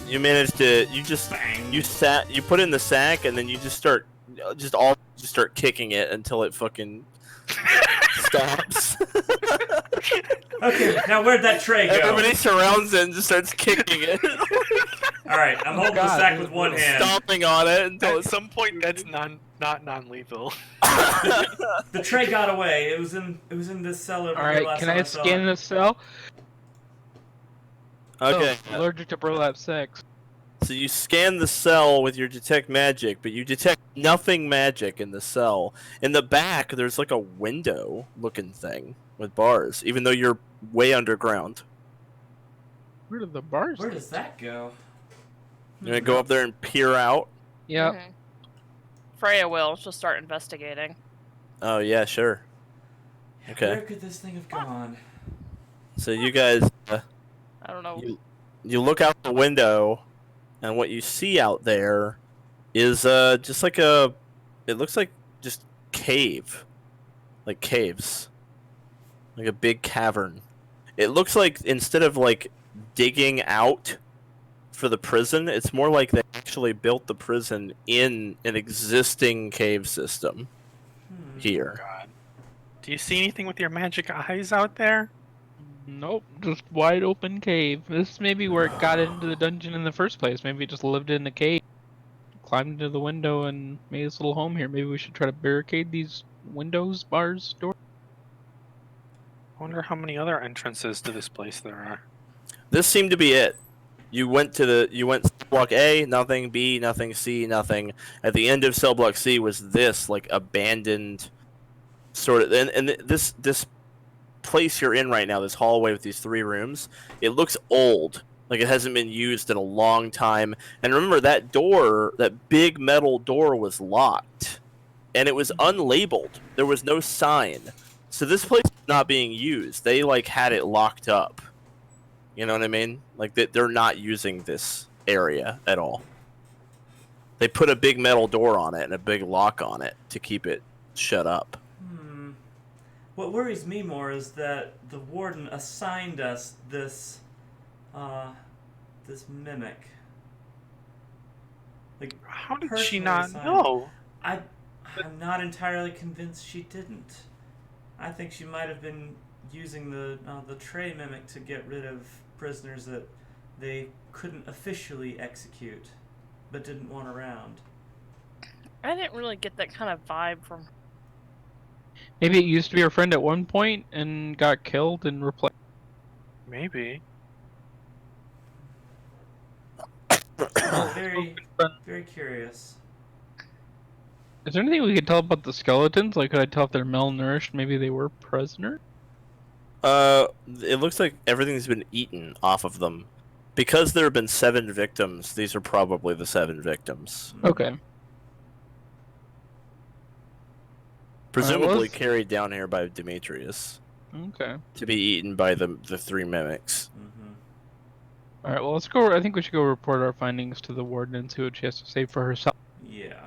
You managed to. Bang. You put it in the sack, and then you just start kicking it until it fucking stops. Okay, now where'd that tray go? Everybody surrounds it and just starts kicking it, All right, I'm holding the sack with one hand. stomping on it until At some point, that's not non-lethal. The tray got away. It was in this cellar. All right, can I scan this cell? Okay. Oh, allergic to burlap sacks. So you scan the cell with your detect magic, but you detect nothing magic in the cell. In the back, there's like a window-looking thing with bars, even though you're way underground. Where do the bars? Where does that go? You gonna go up there and peer out? Yeah. Mhm. Freya will. She'll start investigating. Oh yeah, sure. Okay. Where could this thing have gone? So you guys, I don't know. you look out the window, and what you see out there is just like it looks like just cave, like caves, like a big cavern. It looks like instead of like digging out for the prison, it's more like they actually built the prison in an existing cave system here. God. Do you see anything with your magic eyes out there? Nope, just wide open cave. This is maybe where it got into the dungeon in the first place. Maybe it just lived in a cave, climbed into the window, and made its little home here. Maybe we should try to barricade these windows, bars, doors. I wonder how many other entrances to this place there are. This seemed to be it. You went cell block A, nothing. B, nothing. C, nothing. At the end of cell block C was this like abandoned sort of, and this place you're in right now, this hallway with these 3 rooms, it looks old, like it hasn't been used in a long time. And remember, that door, that big metal door, was locked, and it was unlabeled. There was no sign, so this place is not being used. They like had it locked up. You know what I mean? Like they're not using this area at all. They put a big metal door on it and a big lock on it to keep it shut up. What worries me more is that the warden assigned us this mimic. Like, How did she personally not assigned. know? I'm not entirely convinced she didn't. I think she might have been using the Tray mimic to get rid of prisoners that they couldn't officially execute, but didn't want around. I didn't really get that kind of vibe from. Maybe it used to be her friend at one point and got killed and replaced. Maybe. Very, very curious. Is there anything we could tell about the skeletons? Like, could I tell if they're malnourished? Maybe they were prisoners? It looks like everything's been eaten off of them. Because there have been 7 victims, these are probably the 7 victims. Okay. Presumably carried down here by Demetrius. Okay. To be eaten by the 3 mimics. Mm-hmm. Alright, well, let's go. I think we should go report our findings to the warden and see what she has to say for herself. Yeah.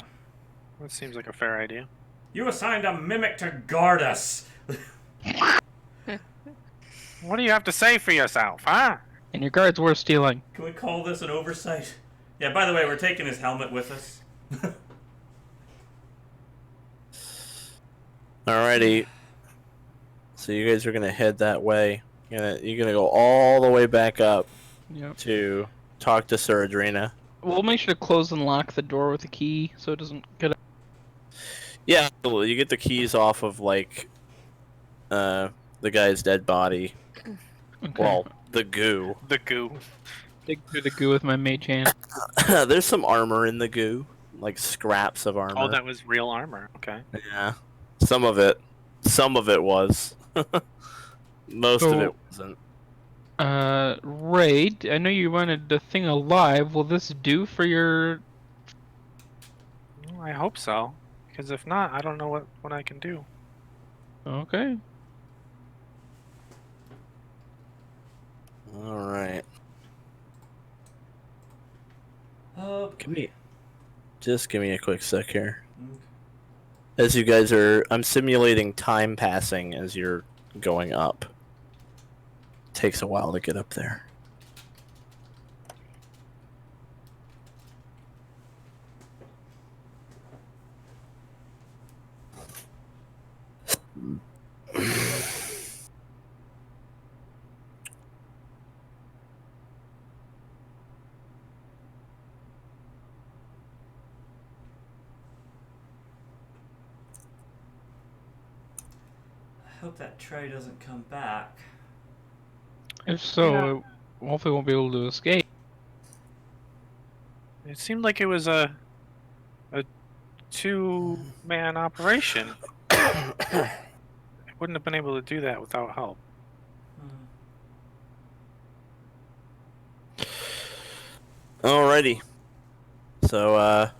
That seems like a fair idea. You assigned a mimic to guard us! What do you have to say for yourself, huh? And your guard's worth stealing. Can we call this an oversight? Yeah, by the way, we're taking his helmet with us. Alrighty. So you guys are gonna head that way. You're gonna go all the way back up to talk to Saradrina. We'll make sure to close and lock the door with a key so it doesn't get up. Yeah, you get the keys off of like the guy's dead body. Okay. Well, the goo. The goo. Dig through the goo with my mage hand. There's some armor in the goo, like scraps of armor. Oh, that was real armor. Okay. Yeah, some of it was. Most of it wasn't. Raye, I know you wanted the thing alive. Will this do for your... Well, I hope so. Because if not, I don't know what I can do. Okay. Alright. Give me a quick sec here. As you guys I'm simulating time passing as you're going up. Takes a while to get up there. I hope that Tray doesn't come back. If so, it hopefully won't be able to escape. It seemed like it was a 2-man operation. I wouldn't have been able to do that without help. Alrighty. So,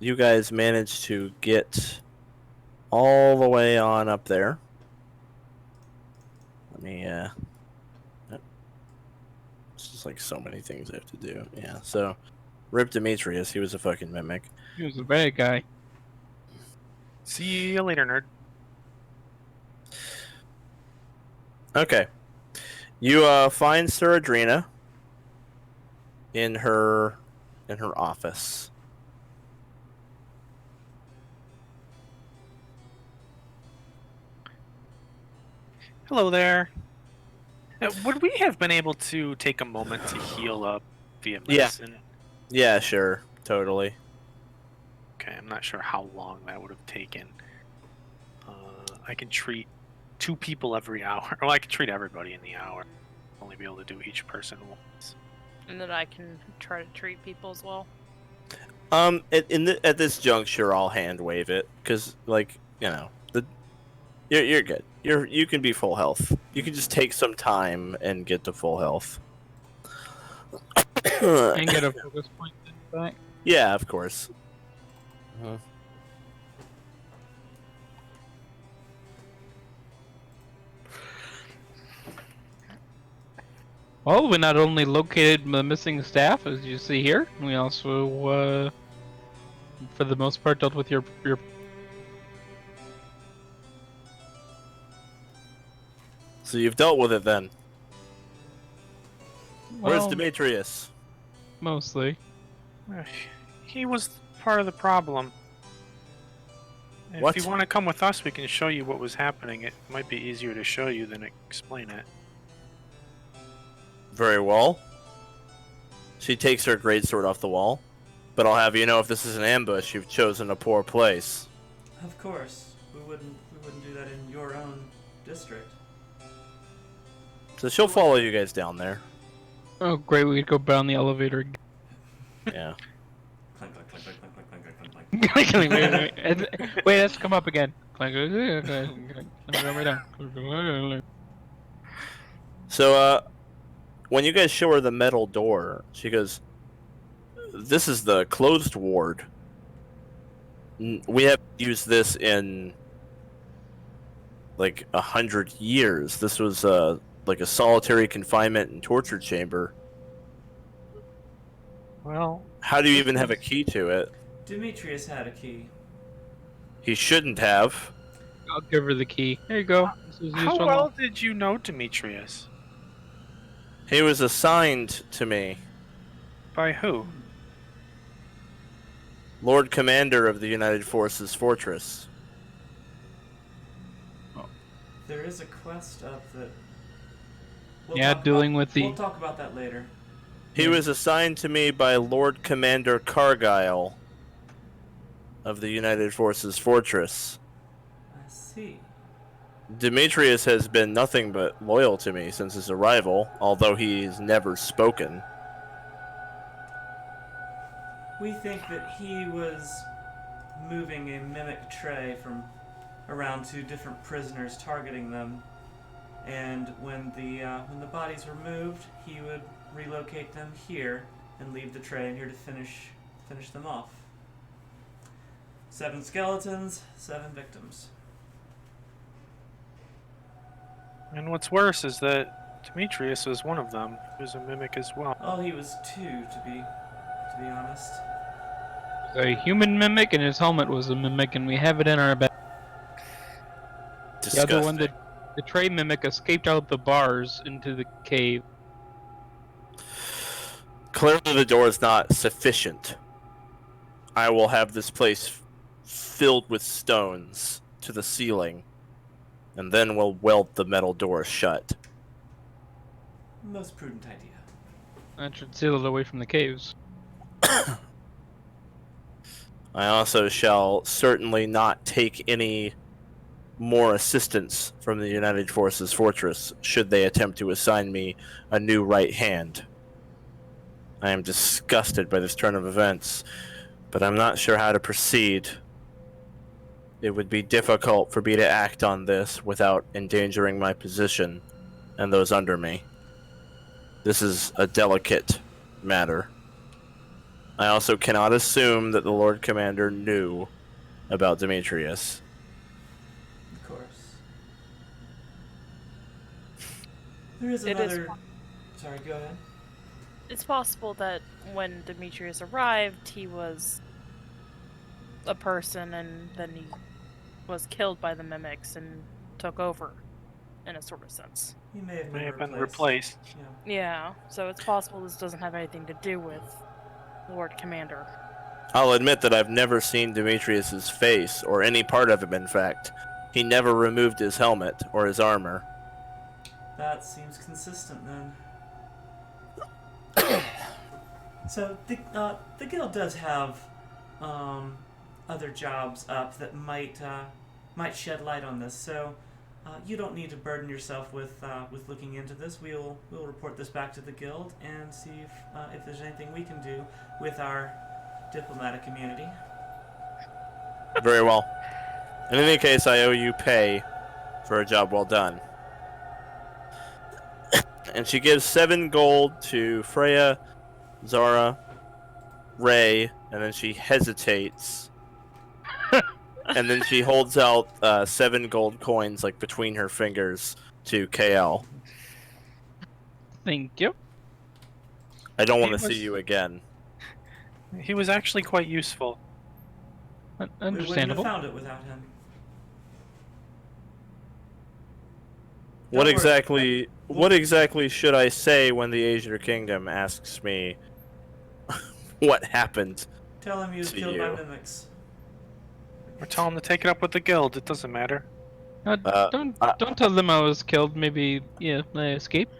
you guys managed to get all the way on up there. Let me, it's just like so many things I have to do. Yeah, so, Rip Demetrius, he was a fucking mimic. He was a bad guy. See you later, nerd. Okay. You, find Saradrina in her office. Hello there. Would we have been able to take a moment to heal up via medicine? Yeah, sure. Totally. Okay, I'm not sure how long that would have taken. I can treat 2 people every hour. Well, I can treat everybody in the hour. Only be able to do each person once. And then I can try to treat people as well. At this juncture, I'll hand wave it because, like, you know, you're good. You can be full health. You can just take some time and get to full health. And get a focus point back. Yeah, of course. Well, we not only located the missing staff, as you see here, we also, for the most part, dealt with your. So you've dealt with it then. Where's Well, Demetrius? mostly. He was part of the problem. If What? you want to come with us, we can show you what was happening. It might be easier to show you than explain it. Very well. She takes her greatsword off the wall. But I'll have you know, if this is an ambush, you've chosen a poor place. Of course, we wouldn't do that in your own district. So she'll follow you guys down there. Oh, great, we could go down the elevator again. Yeah. Clank, clank, clank, clank, clank, clank, clank, clank, clank. Wait, let's come up again. Clank, clank, clank, right down. So, when you guys show her the metal door, she goes, "This is the closed ward. We haven't used this in like 100 years. This was like a solitary confinement and torture chamber. Well, How do you even have a key to it? Demetrius had a key. He shouldn't have. I'll give her the key. There you go. This is how useful. well did you know Demetrius? He was assigned to me, By who? Lord Commander of the United Forces Fortress. There is a quest up that. Yeah, dealing with the- We'll talk about that later. He was assigned to me by Lord Commander Cargyle of the United Forces Fortress. I see. Demetrius has been nothing but loyal to me since his arrival, although he's never spoken. We think that he was moving a mimic tray from around to different prisoners, targeting them. And when the bodies were moved, he would relocate them here and leave the tray in here to finish them off. 7 skeletons, 7 victims. And what's worse is that Demetrius was one of them. He was a mimic as well. Oh, he was 2 to be honest. A human mimic, and his helmet was a mimic, and we have it in our bag. The Disgusting. other one, the tray mimic, escaped out the bars into the cave. Clearly the door is not sufficient. I will have this place filled with stones to the ceiling, and then we'll weld the metal door shut. Most prudent idea. That should seal it away from the caves. I also shall certainly not take any more assistance from the United Forces Fortress should they attempt to assign me a new right hand. I am disgusted by this turn of events, but I'm not sure how to proceed. It would be difficult for me to act on this without endangering my position and those under me. This is a delicate matter. I also cannot assume that the Lord Commander knew about Demetrius. Of course. There is It is another. Sorry, go ahead. It's possible that when Demetrius arrived, he was a person, and then he was killed by the mimics and took over, in a sort of sense. He may have May have been been replaced. replaced. Yeah. Yeah, so it's possible this doesn't have anything to do with Lord Commander. I'll admit that I've never seen Demetrius's face, or any part of him, in fact. He never removed his helmet or his armor. That seems consistent then. So the guild does have other jobs up that might shed light on this. So you don't need to burden yourself with looking into this. We'll report this back to the guild and see if there's anything we can do with our diplomatic immunity. Very well. In any case, I owe you pay for a job well done. And she gives 7 gold to Freya, Zara, Raye, and then she hesitates. And then she holds out 7 gold coins, like, between her fingers to KL. Thank you. I don't want He to see was- you again. He was actually quite useful. We wouldn't have Understandable. found it without him. What Don't worry. exactly should I say when the Azure Kingdom asks me what happened? Tell him he was To killed by you. mimics. Or tell him to take it up with the guild. It doesn't matter. Don't tell them I was killed. Maybe I escaped.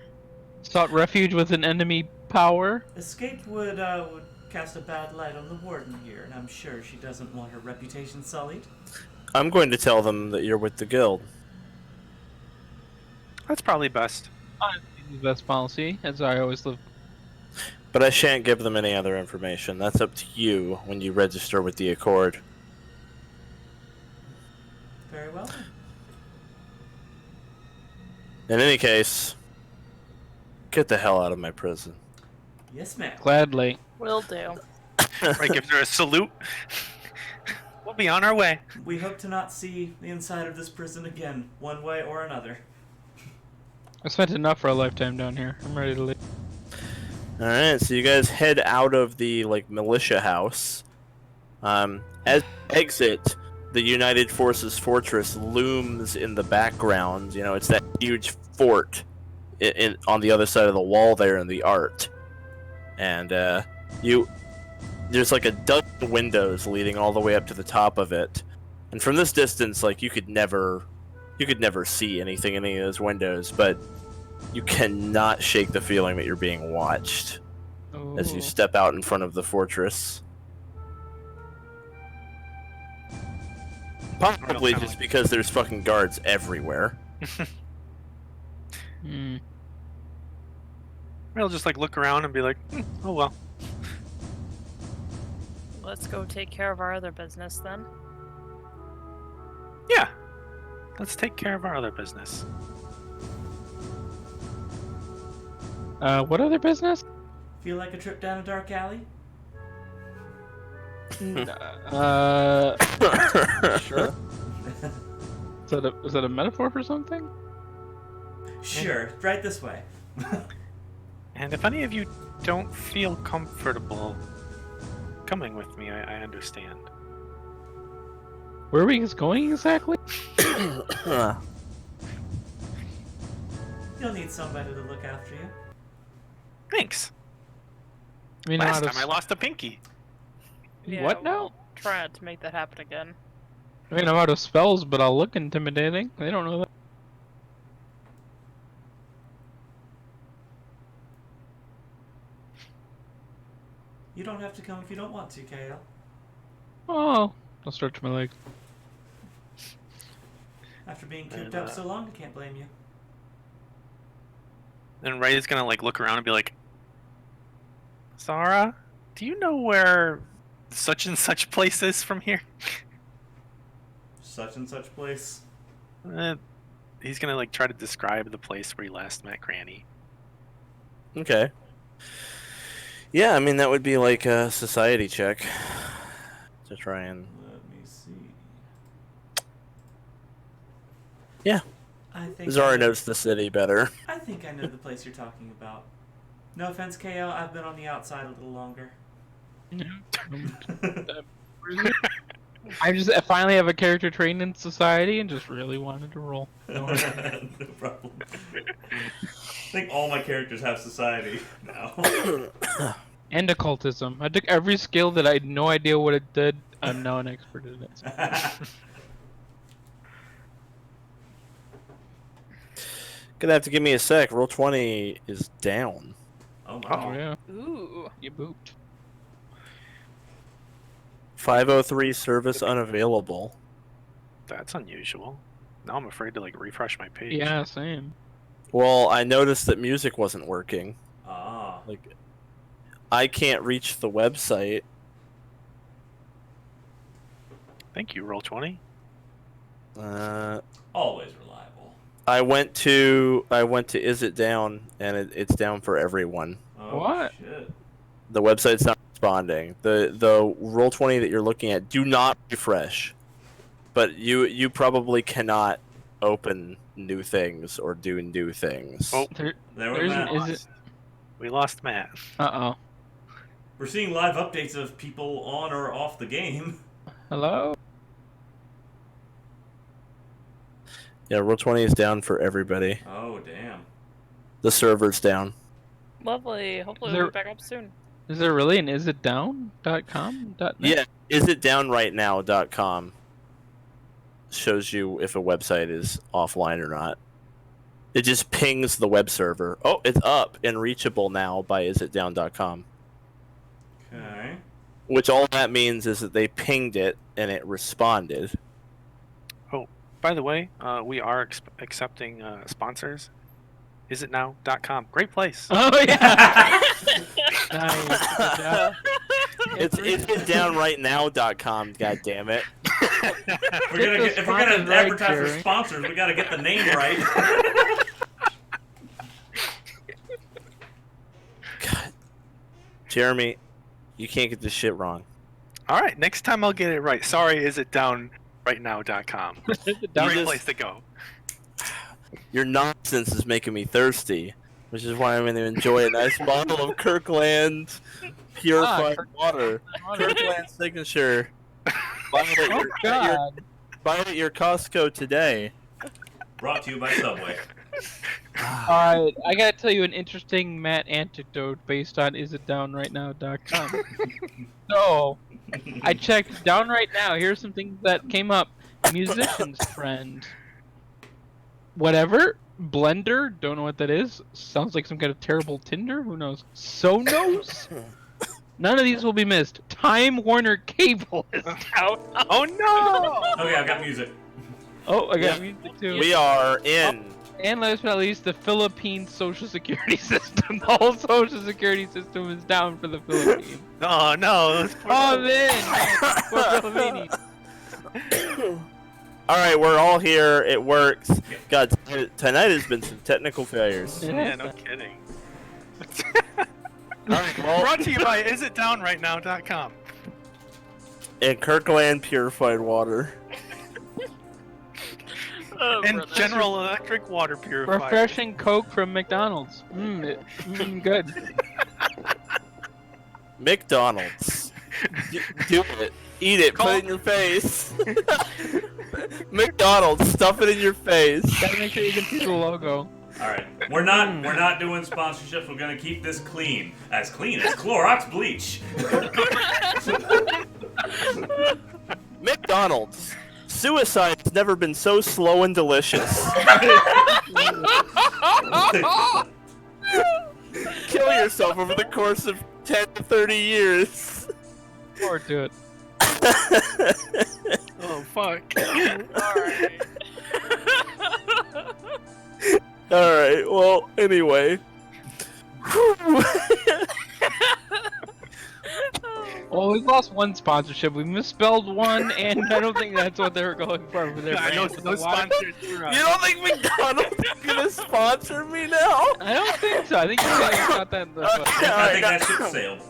Sought refuge with an enemy power. Escape would cast a bad light on the warden here, and I'm sure she doesn't want her reputation sullied. I'm going to tell them that you're with the guild. That's probably best. The best policy, as I always live. But I shan't give them any other information. That's up to you when you register with the Accord. Very well. In any case, get the hell out of my prison. Yes, ma'am. Gladly. Will do. Right, gives her a salute. We'll be on our way. We hope to not see the inside of this prison again, one way or another. I spent enough for a lifetime down here. I'm ready to leave. Alright, so you guys head out of the, militia house. As you exit, the United Forces Fortress looms in the background. You know, it's that huge fort on the other side of the wall there in the art. And, there's a dozen windows leading all the way up to the top of it. And from this distance, you could never see anything in any of those windows, but you cannot shake the feeling that you're being watched as you step out in front of the fortress. Probably just because there's fucking guards everywhere. We'll just look around and be like, oh well. Let's go take care of our other business then. Yeah. Let's take care of our other business. What other business? Feel like a trip down a dark alley? Sure. Is that a metaphor for something? Sure, right this way. And if any of you don't feel comfortable coming with me, I understand. Where are we going exactly? You'll need somebody to look after you. Thanks. I mean, Last time I lost a pinky. What now? We'll try not to make that happen again. I mean, I'm out of spells, but I'll look intimidating. They don't know that. You don't have to come if you don't want to, KL. Oh, I'll stretch my legs. After being cooped up so long, I can't blame you. And Raye's gonna look around and be like, Zara, do you know where such and such place is from here? Such and such place. He's gonna try to describe the place where he last met Granny. Okay. Yeah, I mean, that would be a society check to try and... Let me see. Yeah. I think Zara knows the city better. I think I know the place you're talking about. No offense, KL, I've been on the outside a little longer. I finally have a character trained in society and just really wanted to roll. No problem. I think all my characters have society now. And occultism. I took every skill that I had no idea what it did. I'm now an expert in it. Gonna have to give me a sec. Roll 20 is down. Oh my. Oh yeah. Ooh. You booped. 503 service unavailable. That's unusual. Now I'm afraid to refresh my page. Yeah, same. Well, I noticed that music wasn't working. Ah. I can't reach the website. Thank you, Roll20. Always reliable. I went to Is It Down, and it's down for everyone. Oh, What? Shit. The website's not responding. The Roll20 that you're looking at, do not refresh. But you probably cannot open new things or do new things. Oh, There There we isn't- go. is it? we lost Matt. Uh-oh. We're seeing live updates of people on or off the game. Hello? Yeah, Roll20 is down for everybody. Oh, damn. The server's down. Lovely. Hopefully There- we'll be back up soon. Is there really an isitdown.com? .net? Yeah, isitdownrightnow.com. shows you if a website is offline or not. It just pings the web server. Oh, it's up and reachable now by isitdown.com. Okay. Which all that means is that they pinged it and it responded. By the way, we are accepting sponsors. Isitnow.com. Great place. Oh yeah. Nice. Good job. It's isitdownrightnow.com, god damn it. If we're gonna sponsors right, advertise for Jerry. sponsors, we gotta get the name right. God. Jeremy, you can't get this shit wrong. All right, next time I'll get it right. Sorry, isitdownrightnow.com. Great place to go. Your nonsense is making me thirsty, which is why I'm going to enjoy a nice bottle of Kirkland purified water. Kirkland signature. Buy it at your Costco today. Brought to you by Subway. Alright, I gotta tell you an interesting Matt anecdote based on isitdownrightnow.com. So, I checked Down Right Now. Here's some things that came up. Musician's friend. Whatever. Blender. Don't know what that is. Sounds like some kind of terrible Tinder. Who knows? Sonos. None of these will be missed. Time Warner Cable is out. Oh no! Okay, I've got music. Oh, I got Yeah. music too. We are in. And last but not least, the Philippine Social Security System. The whole Social Security system is down for the Philippines. Oh no! Oh man! Poor Philippines. Alright, we're all here. It works. God, tonight has been some technical failures. Yeah, no kidding. Alright, well, Brought to you by isitdownrightnow.com. and Kirkland purified water. Oh, And brother. General Electric water purifier. Refreshing Coke from McDonald's. Good. McDonald's. Do it. Eat it. Put it in your face. McDonald's. Stuff it in your face. Gotta make sure you can see the logo. All right, we're not doing sponsorships. We're gonna keep this clean as Clorox bleach. McDonald's. Suicide's never been so slow and delicious. Kill yourself over the course of 10 to 30 years. Or do it. Oh fuck. Alright. Alright, well, anyway. Well, we've lost one sponsorship. We misspelled one, and I don't think that's what they were going for their I know brand. no sponsors. You don't think McDonald's is gonna sponsor me now? I don't think so. I think you guys got that in the I think that ship sailed.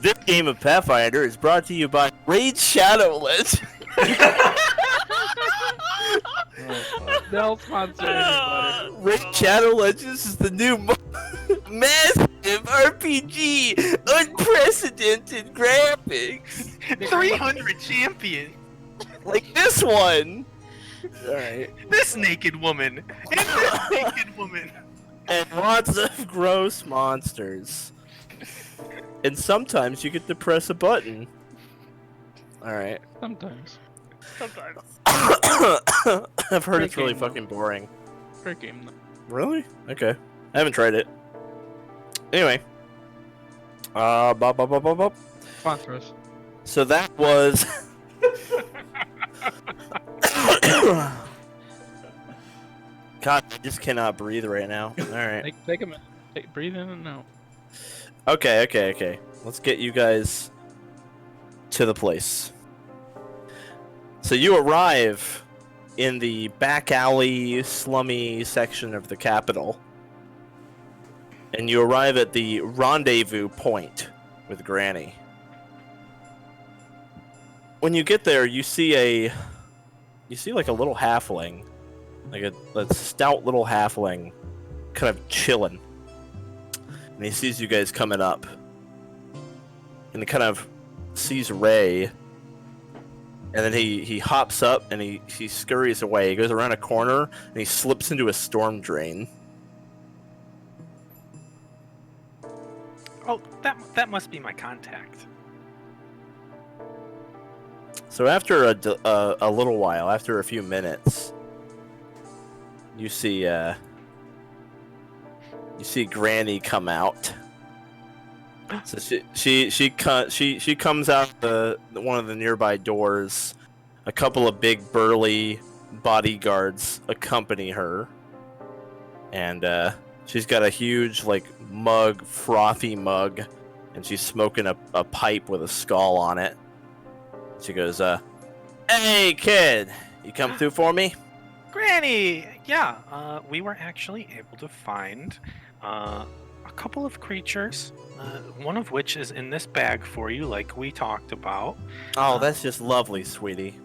This game of Pathfinder is brought to you by Raid Shadow Legends. They'll sponsor anybody. Raid Shadow Legends is the new massive RPG, unprecedented graphics, 300 champion. like this one. All right, This naked woman. And this naked woman. and lots of gross monsters. And sometimes you get to press a button. All right. Sometimes. Sometimes. I've heard it's really Great game, fucking boring. Great game, though. Really? Okay. I haven't tried it. Anyway. Bop. Sponsor us. So that was. God, I just cannot breathe right now. Alright. Take a minute. Breathe in and out. Okay. Let's get you guys to the place. So you arrive in the back alley, slummy section of the capital. And you arrive at the rendezvous point with Granny. When you get there, you see like a little halfling. Like a stout little halfling kind of chilling. And he sees you guys coming up. And he kind of sees Raye. And then he hops up and he scurries away. He goes around a corner and he slips into a storm drain. Oh, that must be my contact. So after a little while, after a few minutes, you see Granny come out. So she comes out one of the nearby doors. A couple of big burly bodyguards accompany her, and she's got a huge frothy mug, and she's smoking a pipe with a skull on it. She goes, "Hey kid, you come through for me?" Granny! Yeah, we were actually able to find a couple of creatures, one of which is in this bag for you, like we talked about. Oh, that's just lovely, sweetie.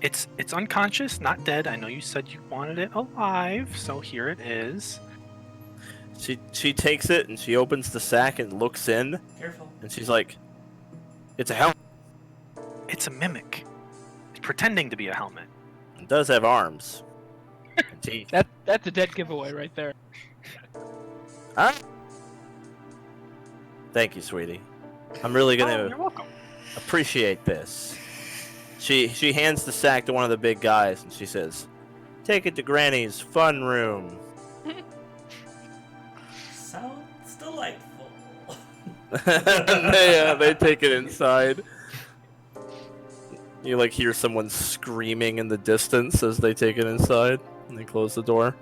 It's unconscious, not dead. I know you said you wanted it alive, so here it is. She takes it and she opens the sack and looks in, Careful. and she's like, "It's a helmet. It's a mimic. It's pretending to be a helmet. It does have arms and teeth." That's a dead giveaway right there. Huh? Thank you, sweetie. I'm really Oh, gonna you're welcome. appreciate this. She hands the sack to one of the big guys and she says, "Take it to Granny's fun room." Sounds delightful. They take it inside. You hear someone screaming in the distance as they take it inside, and they close the door.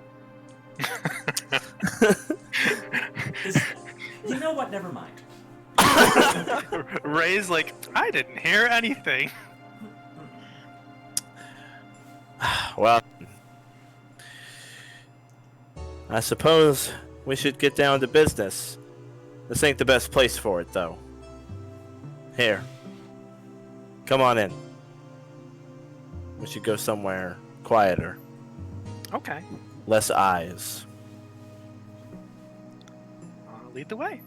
You know what? Never mind. Ray's like, I didn't hear anything. Well, I suppose we should get down to business. This ain't the best place for it, though. Here. Come on in. We should go somewhere quieter. Okay. Less eyes. Lead the way.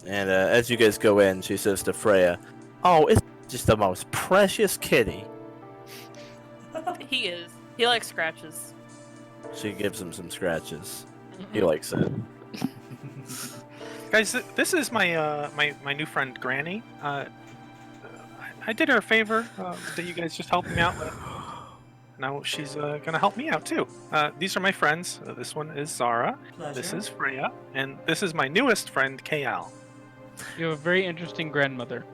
And as you guys go in, she says to Freya, "Oh, it's just the most precious kitty." He is. He likes scratches. She gives him some scratches. He likes it. Guys, this is my my new friend Granny. I did her a favor that you guys just helped me out with. Now she's gonna help me out too. These are my friends. This one is Zara. Pleasure. This is Freya, and this is my newest friend KL. You have a very interesting grandmother.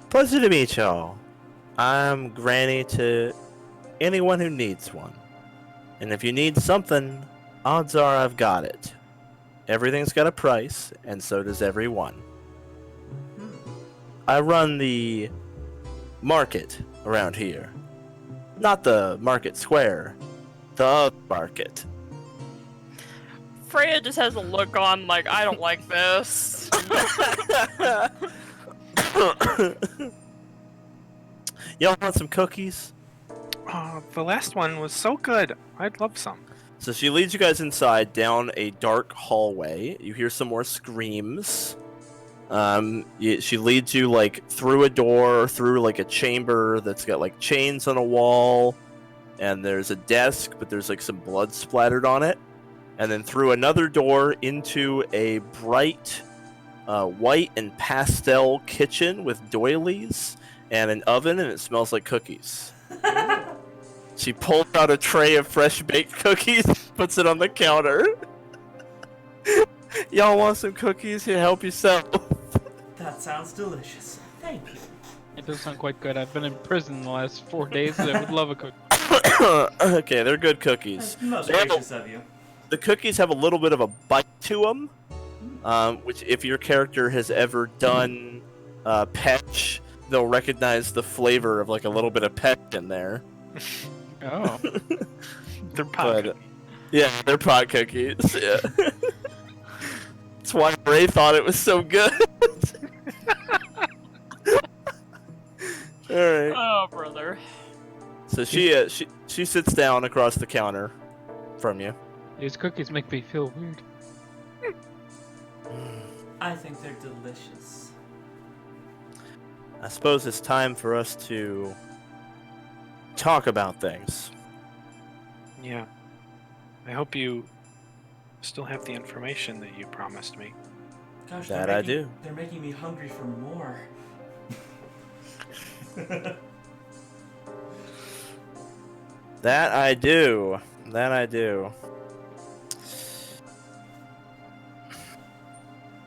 Pleasure to meet y'all. I'm Granny to anyone who needs one. And if you need something, odds are I've got it. Everything's got a price, and so does everyone. I run the market around here. Not the market square, the market. Freya just has a look on like, I don't like this. Y'all want some cookies? The last one was so good. I'd love some. So she leads you guys inside down a dark hallway. You hear some more screams. She leads you through a door, through a chamber that's got chains on a wall, and there's a desk, but there's some blood splattered on it, and then through another door into a bright white and pastel kitchen with doilies and an oven, and it smells like cookies. She pulls out a tray of fresh baked cookies, puts it on the counter. Y'all want some cookies? Here, help yourself. That sounds delicious. Thank you. It does sound quite good. I've been in prison the last 4 days, and I would love a cookie. Okay, they're good cookies. That's most They have gracious of you. The cookies have a little bit of a bite to them, which if your character has ever done Petch, they'll recognize the flavor of a little bit of Petch in there. Oh. They're pot. But, yeah, they're pot cookies. Yeah. That's why Raye thought it was so good. All right. Oh, brother. So she sits down across the counter from you. These cookies make me feel weird. I think they're delicious. I suppose it's time for us to talk about things. Yeah. I hope you still have the information that you promised me. Gosh, That I do. They're making me hungry for more. That I do. That I do.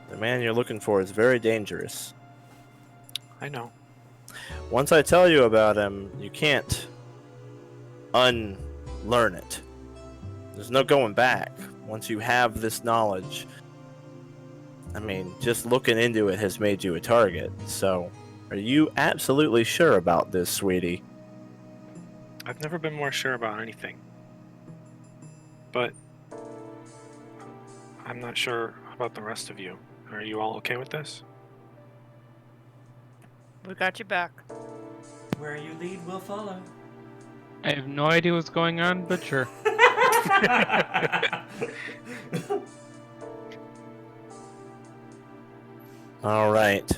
The man you're looking for is very dangerous. I know. Once I tell you about him, you can't unlearn it. There's no going back. Once you have this knowledge, I mean, just looking into it has made you a target. So, are you absolutely sure about this, sweetie? I've never been more sure about anything. But I'm not sure about the rest of you. Are you all okay with this? We got you back. Where you lead, we'll follow. I have no idea what's going on, but sure. All right.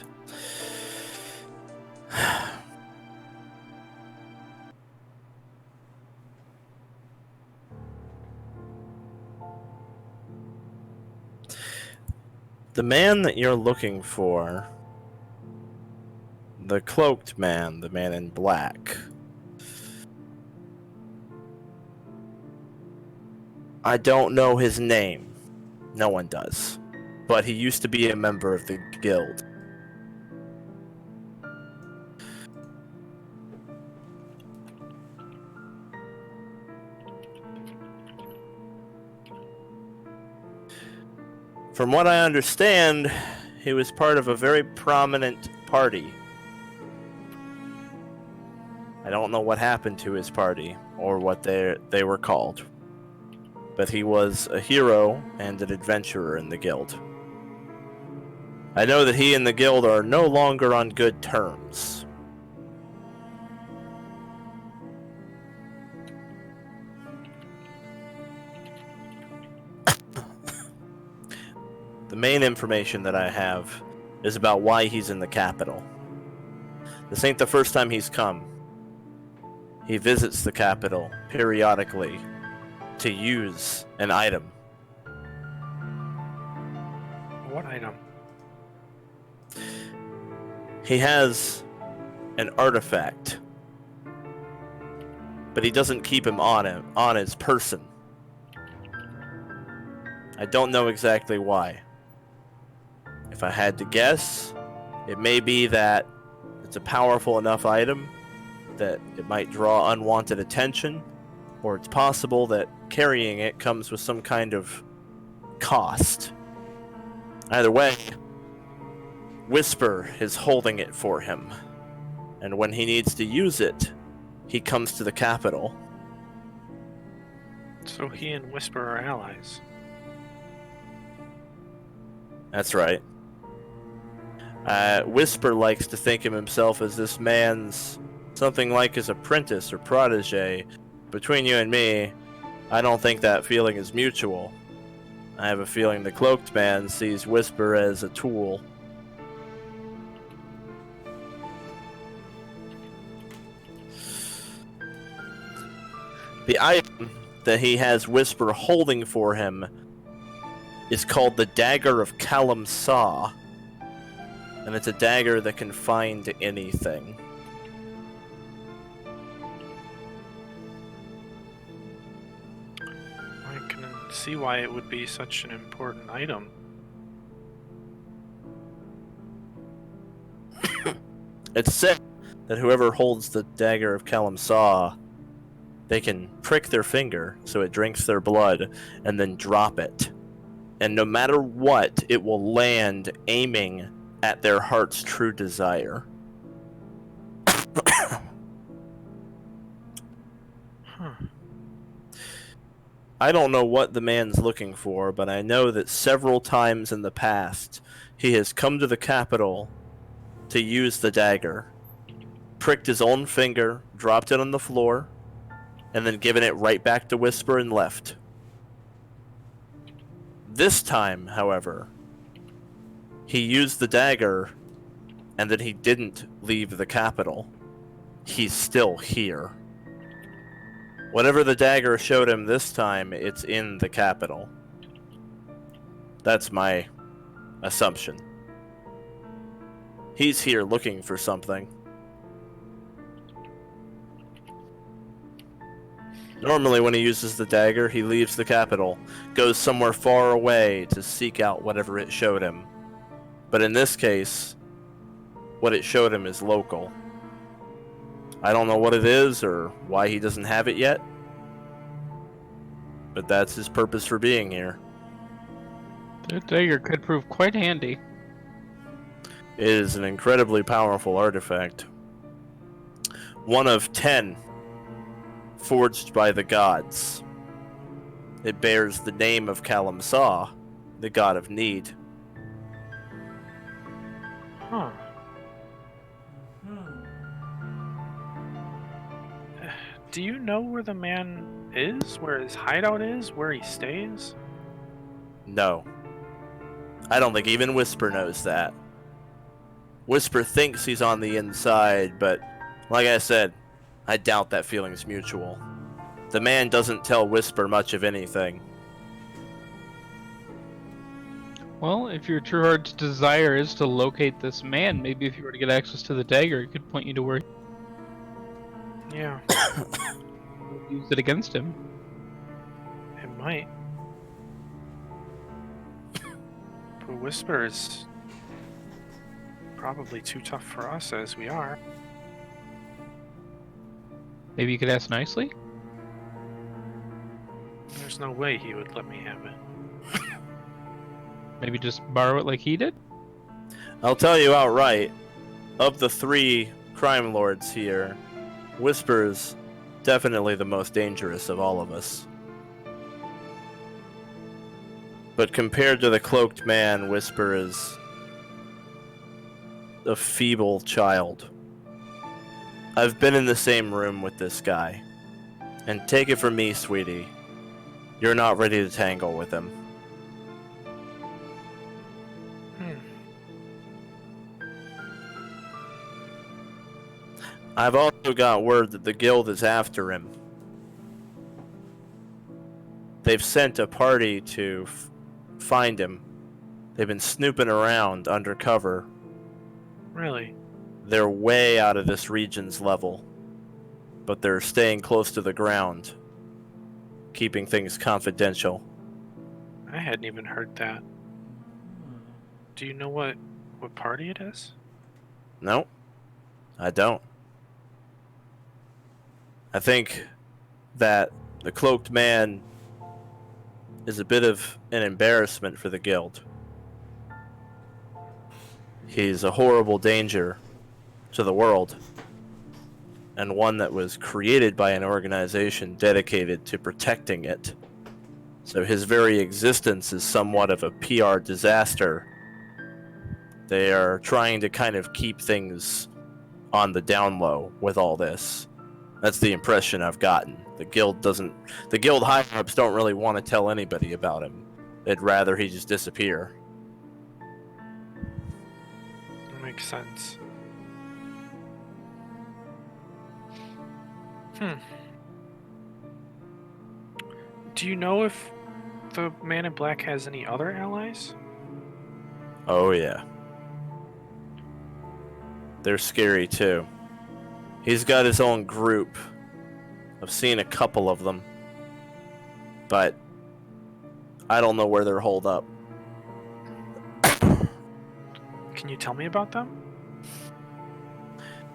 The man that you're looking for, the cloaked man, the man in black, I don't know his name. No one does. But he used to be a member of the guild. From what I understand, he was part of a very prominent party. I don't know what happened to his party, or what they were called. But he was a hero and an adventurer in the guild. I know that he and the guild are no longer on good terms. The main information that I have is about why he's in the capital. This ain't the first time he's come. He visits the capital periodically to use an item. What item? He has an artifact, but he doesn't keep him on his person. I don't know exactly why. If I had to guess, it may be that it's a powerful enough item that it might draw unwanted attention, or it's possible that carrying it comes with some kind of cost. Either way, Whisper is holding it for him, and when he needs to use it, he comes to the capital. So he and Whisper are allies. That's right. Whisper likes to think of himself as this man's something like his apprentice or protege. Between you and me, I don't think that feeling is mutual. I have a feeling the cloaked man sees Whisper as a tool. The item that he has Whisper holding for him is called the Dagger of Callum Saw, and it's a dagger that can find anything. I can see why it would be such an important item. It's said that whoever holds the Dagger of Callum Saw, they can prick their finger so it drinks their blood and then drop it. And no matter what, it will land aiming at their heart's true desire. Huh. I don't know what the man's looking for, but I know that several times in the past, he has come to the capital to use the dagger, pricked his own finger, dropped it on the floor, and then given it right back to Whisper and left. This time, however, he used the dagger, and then he didn't leave the capital. He's still here. Whatever the dagger showed him this time, it's in the capital. That's my assumption. He's here looking for something. Normally, when he uses the dagger, he leaves the capital, goes somewhere far away to seek out whatever it showed him. But in this case, what it showed him is local. I don't know what it is or why he doesn't have it yet, but that's his purpose for being here. That dagger could prove quite handy. It is an incredibly powerful artifact. One of 10 forged by the gods. It bears the name of Kalimsa, the god of need. Huh. Hmm. Do you know where the man is? Where his hideout is? Where he stays? No. I don't think even Whisper knows that. Whisper thinks he's on the inside, but like I said, I doubt that feeling's mutual. The man doesn't tell Whisper much of anything. Well, if your true heart's desire is to locate this man, maybe if you were to get access to the dagger, it could point you to where Yeah, you use it against him. it might. But Whisper is probably too tough for us as we are. Maybe you could ask nicely? There's no way he would let me have it. Maybe just borrow it like he did? I'll tell you outright, of the 3 crime lords here, Whisper's definitely the most dangerous of all of us. But compared to the cloaked man, Whisper is a feeble child. I've been in the same room with this guy. And take it from me, sweetie, you're not ready to tangle with him. I've also got word that the guild is after him. They've sent a party to find him. They've been snooping around undercover. Really? They're way out of this region's level, but they're staying close to the ground, keeping things confidential. I hadn't even heard that. Do you know what party it is? No, I don't. I think that the cloaked man is a bit of an embarrassment for the guild. He's a horrible danger to the world, and one that was created by an organization dedicated to protecting it. So his very existence is somewhat of a PR disaster. They are trying to kind of keep things on the down low with all this. That's the impression I've gotten. The guild higher-ups don't really want to tell anybody about him. They'd rather he just disappear. That makes sense. Do you know if the Man in Black has any other allies? Oh yeah. They're scary too. He's got his own group. I've seen a couple of them. But I don't know where they're holed up. Can you tell me about them?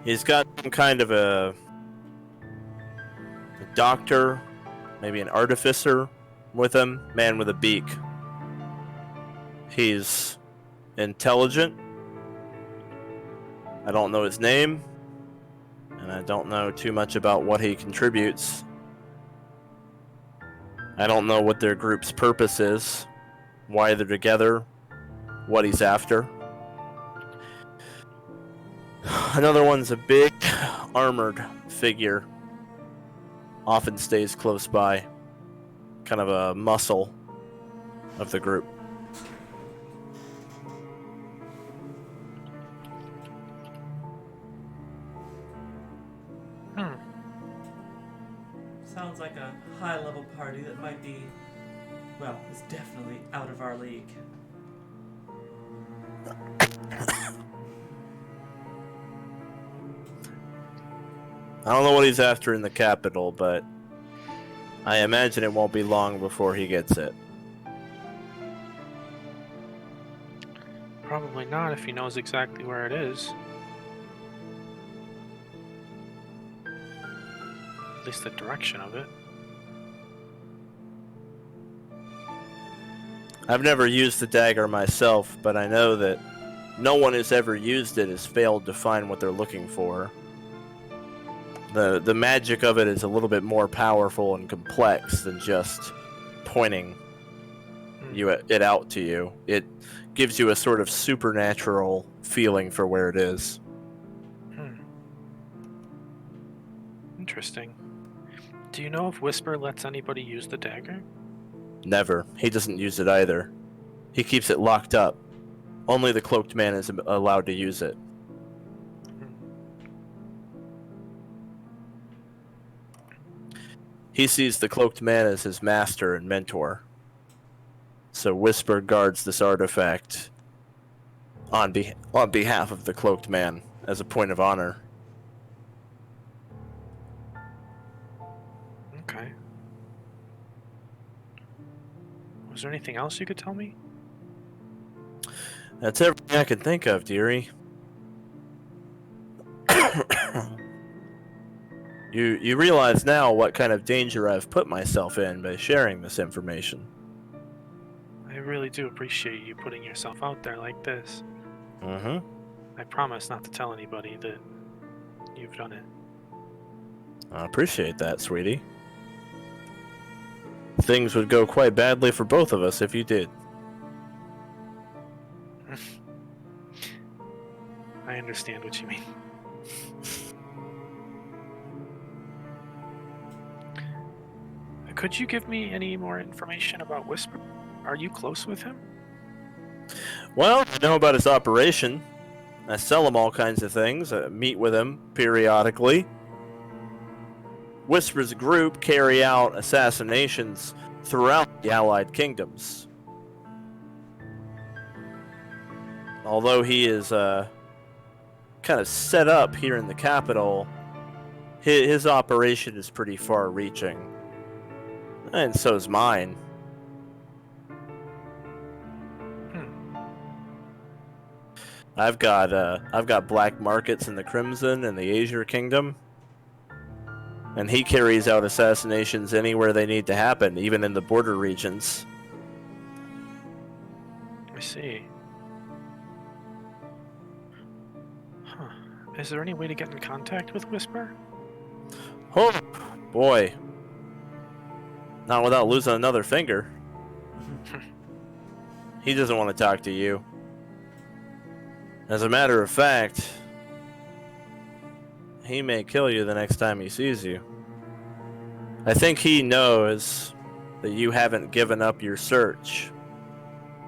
He's got some kind of a doctor, maybe an artificer with him, man with a beak. He's intelligent. I don't know his name, and I don't know too much about what he contributes. I don't know what their group's purpose is, why they're together, what he's after. Another one's a big, armored figure. Often stays close by. Kind of a muscle of the group. Sounds like a high-level party that might be, well, is definitely out of our league. I don't know what he's after in the capital, but I imagine it won't be long before he gets it. Probably not if he knows exactly where it is. At least the direction of it. I've never used the dagger myself, but I know that no one who's ever used it has failed to find what they're looking for. The magic of it is a little bit more powerful and complex than just pointing it out to you. It gives you a sort of supernatural feeling for where it is. Interesting. Do you know if Whisper lets anybody use the dagger? Never. He doesn't use it either. He keeps it locked up. Only the cloaked man is allowed to use it. He sees the cloaked man as his master and mentor. So Whisper guards this artifact on behalf of the cloaked man as a point of honor. Okay. Was there anything else you could tell me? That's everything I can think of, dearie. You realize now what kind of danger I've put myself in by sharing this information. I really do appreciate you putting yourself out there like this. Mm-hmm. I promise not to tell anybody that you've done it. I appreciate that, sweetie. Things would go quite badly for both of us if you did. I understand what you mean. Could you give me any more information about Whisper? Are you close with him? Well, I know about his operation. I sell him all kinds of things. I meet with him periodically. Whisper's group carry out assassinations throughout the Allied Kingdoms. Although he is kind of set up here in the capital, his operation is pretty far-reaching. And so is mine. I've got black markets in the Crimson and the Azure Kingdom. And he carries out assassinations anywhere they need to happen, even in the border regions. I see. Huh. Is there any way to get in contact with Whisper? Oh, boy. Not without losing another finger. He doesn't want to talk to you. As a matter of fact, he may kill you the next time he sees you. I think he knows that you haven't given up your search.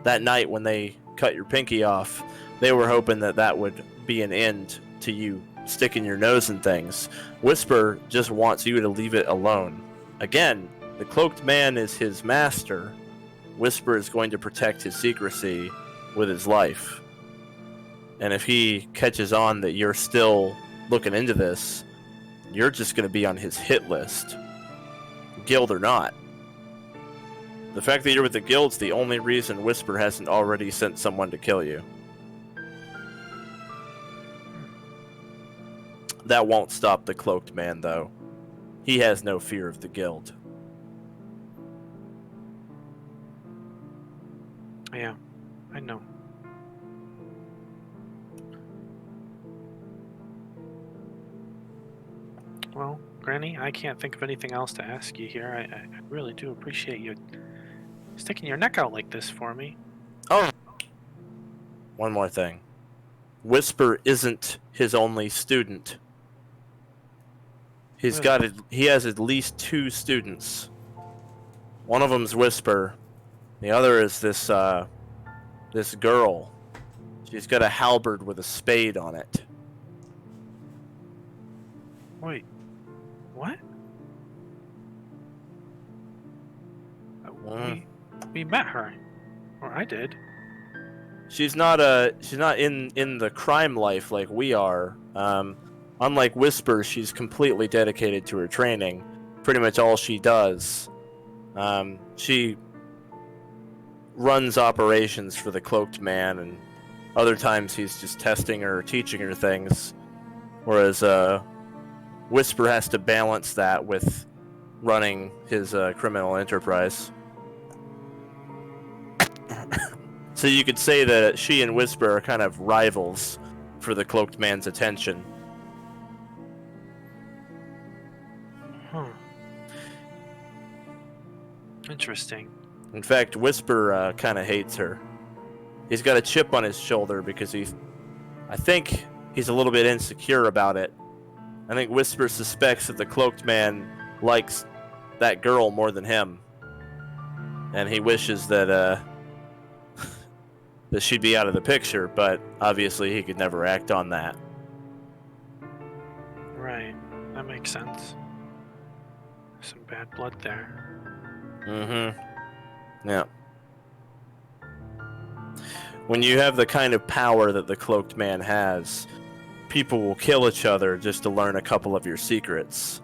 That night when they cut your pinky off, they were hoping that that would be an end to you sticking your nose in things. Whisper just wants you to leave it alone. Again, the cloaked man is his master. Whisper is going to protect his secrecy with his life. And if he catches on that you're still looking into this, you're just going to be on his hit list. Guild or not. The fact that you're with the guild's the only reason Whisper hasn't already sent someone to kill you. That won't stop the cloaked man, though. He has no fear of the guild. Yeah, I know. Well, Granny, I can't think of anything else to ask you here. I really do appreciate you sticking your neck out like this for me. Oh! One more thing. Whisper isn't his only student. He has at least 2 students. One of them's Whisper. The other is this girl. She's got a halberd with a spade on it. Wait, what? We met her, or I did. She's not in the crime life like we are. Unlike Whisper, she's completely dedicated to her training. pretty much all she does. She runs operations for the Cloaked Man, and other times he's just testing her or teaching her things. Whereas Whisper has to balance that with running his criminal enterprise. So you could say that she and Whisper are kind of rivals for the Cloaked Man's attention. Interesting. In fact, Whisper kind of hates her. He's got a chip on his shoulder because I think he's a little bit insecure about it. I think Whisper suspects that the Cloaked Man likes that girl more than him. And he wishes that that she'd be out of the picture, but obviously he could never act on that. Right. That makes sense. Some bad blood there. Mm-hmm. Yeah. When you have the kind of power that the Cloaked Man has, people will kill each other just to learn a couple of your secrets.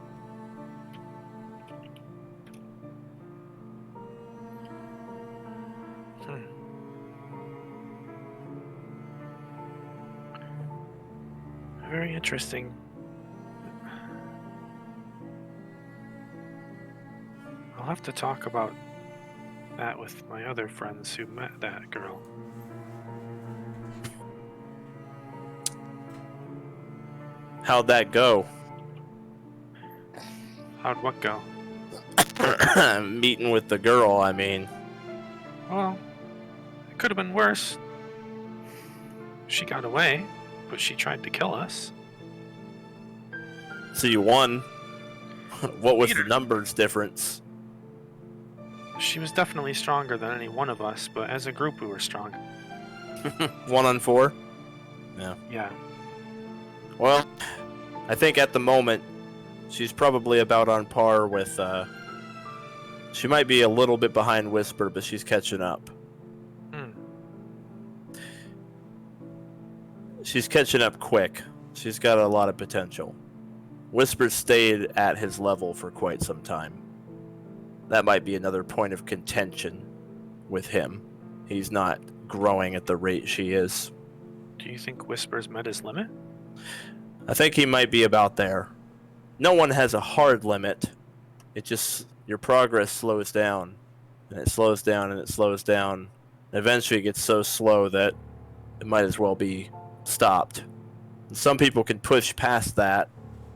Very interesting. I'll have to talk about that with my other friends who met that girl. How'd that go? How'd what go? Meeting with the girl, I mean. Well, it could have been worse. She got away, but she tried to kill us. So you won. What was Peter. the numbers difference? She was definitely stronger than any one of us, but as a group we were strong. 1 on 4? Yeah. Well, I think at the moment, she's probably about on par with, she might be a little bit behind Whisper, but she's catching up. She's catching up quick. She's got a lot of potential. Whisper stayed at his level for quite some time. That might be another point of contention with him. He's not growing at the rate she is. Do you think Whisper's met his limit? I think he might be about there. No one has a hard limit. It just, your progress slows down. And it slows down and it slows down. Eventually it gets so slow that it might as well be stopped. And some people can push past that,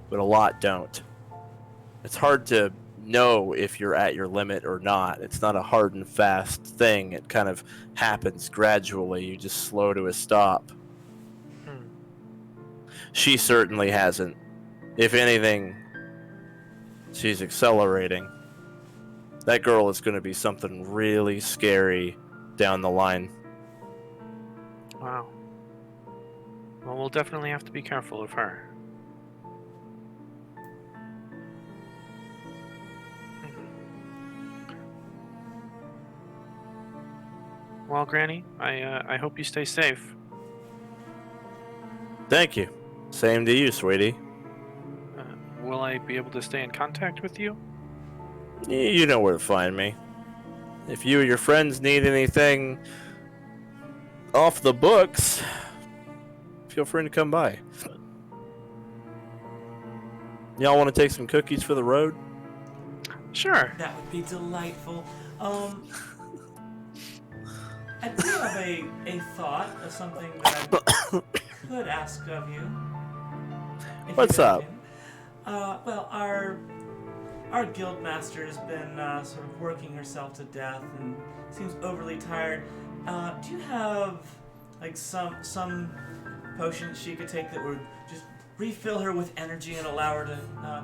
but a lot don't. It's hard to know if you're at your limit or not. It's not a hard and fast thing. It kind of happens gradually. You just slow to a stop. She certainly hasn't. If anything, she's accelerating. That girl is going to be something really scary down the line. Wow. Well, we'll definitely have to be careful of her. Well, Granny, I hope you stay safe. Thank you. Same to you, sweetie. Will I be able to stay in contact with you? You know where to find me. If you or your friends need anything off the books, feel free to come by. Y'all want to take some cookies for the road? Sure. That would be delightful. I do have a thought of something that I could ask of you. If What's you don't up? mind. Well, our guild master has been sort of working herself to death and seems overly tired. Do you have like some potion that she could take that would just refill her with energy and allow her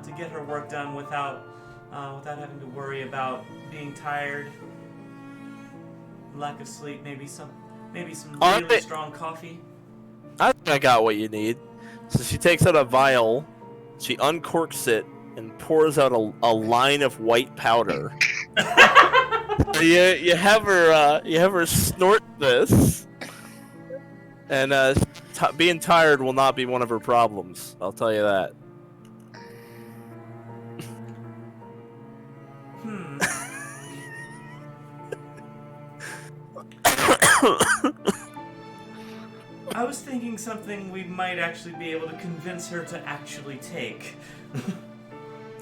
to get her work done without having to worry about being tired, lack of sleep, maybe some really strong coffee? I think I got what you need. So she takes out a vial, she uncorks it, and pours out a line of white powder. you have her snort this, and being tired will not be one of her problems. I'll tell you that. I was thinking something we might actually be able to convince her to actually take.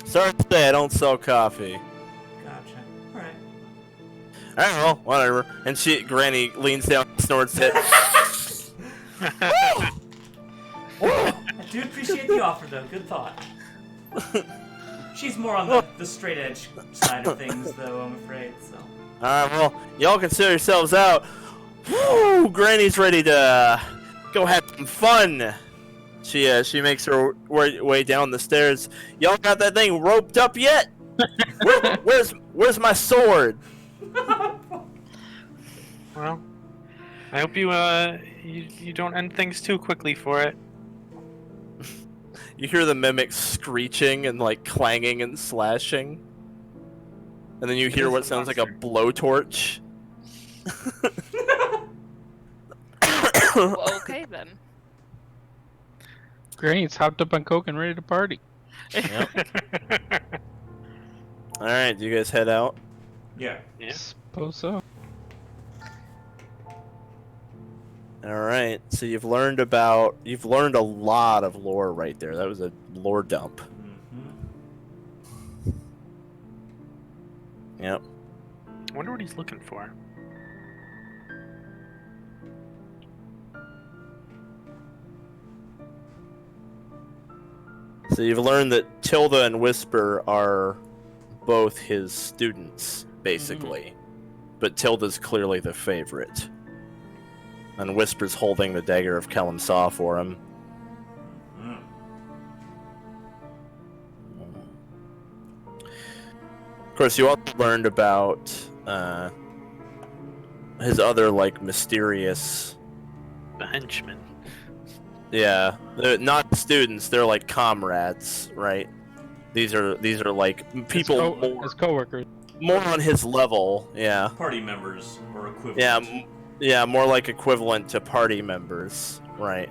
Sorry to say, I don't sell coffee. Gotcha. Alright. I don't know, whatever. And Granny leans down and snorts it. I do appreciate the offer, though. Good thought. She's more on the straight edge side of things, though, I'm afraid, so. Alright, well, y'all consider yourselves out. Woo! Granny's ready to go have some fun. She makes her way down the stairs. Y'all got that thing roped up yet? Where's my sword? Well, I hope you don't end things too quickly for it. You hear the mimic screeching and like clanging and slashing. And then you hear what sounds like a blowtorch. Well, okay then. Granny's hopped up on coke and ready to party. Alright, do you guys head out? Yeah. Yeah. Suppose so. Alright, so you've learned a lot of lore right there. That was a lore dump. Mm-hmm. Yep. I wonder what he's looking for. So you've learned that Tilda and Whisper are both his students, basically. But Tilda's clearly the favorite. And Whisper's holding the dagger of Kalimsaw for him. Mm. Of course, you also learned about his other, like, mysterious... The henchman. Yeah, they're not students, they're like comrades, right? These are like people His coworkers. more on his level, yeah. Party members or equivalent. Yeah, yeah, more like equivalent to party members, right?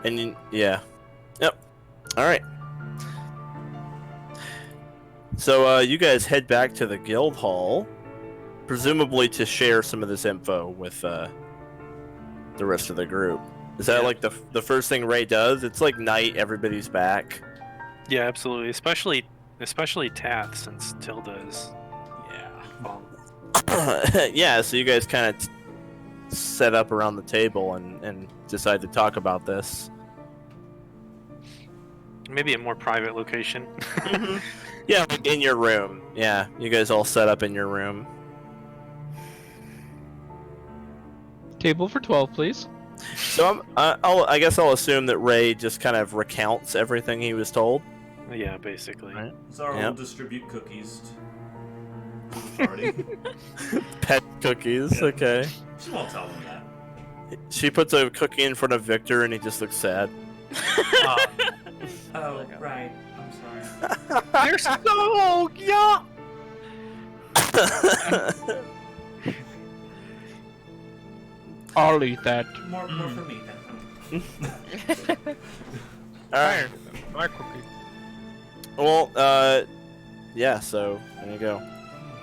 And yeah, yep. All right. So you guys head back to the guild hall, presumably to share some of this info with the rest of the group. Is that like the first thing Raye does? It's like night, everybody's back. Yeah, absolutely. Especially Tath, since Tilda is. Yeah. Yeah, so you guys kind of set up around the table and decide to talk about this. Maybe a more private location. Yeah, like in your room. Yeah, you guys all set up in your room. Table for 12, please. So I guess I'll assume that Raye just kind of recounts everything he was told. Yeah, basically. Right. Zara will distribute cookies to the party. Pet cookies, Yeah. okay. She won't tell them that. She puts a cookie in front of Victor and he just looks sad. Oh, right. I'm sorry. You're so young! I'll eat that. More for me then. Alright. My cookie. Well, yeah, so there you go.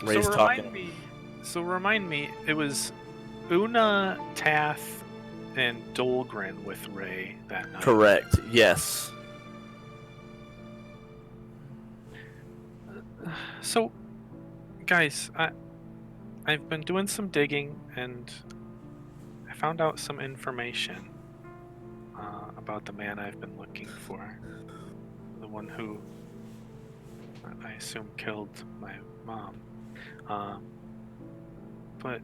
Ray's talking. So remind me, it was Una, Tath, and Dolgren with Raye that night. Correct, yes. So, guys, I've been doing some digging and I found out some information about the man I've been looking for. The one who I assume killed my mom. But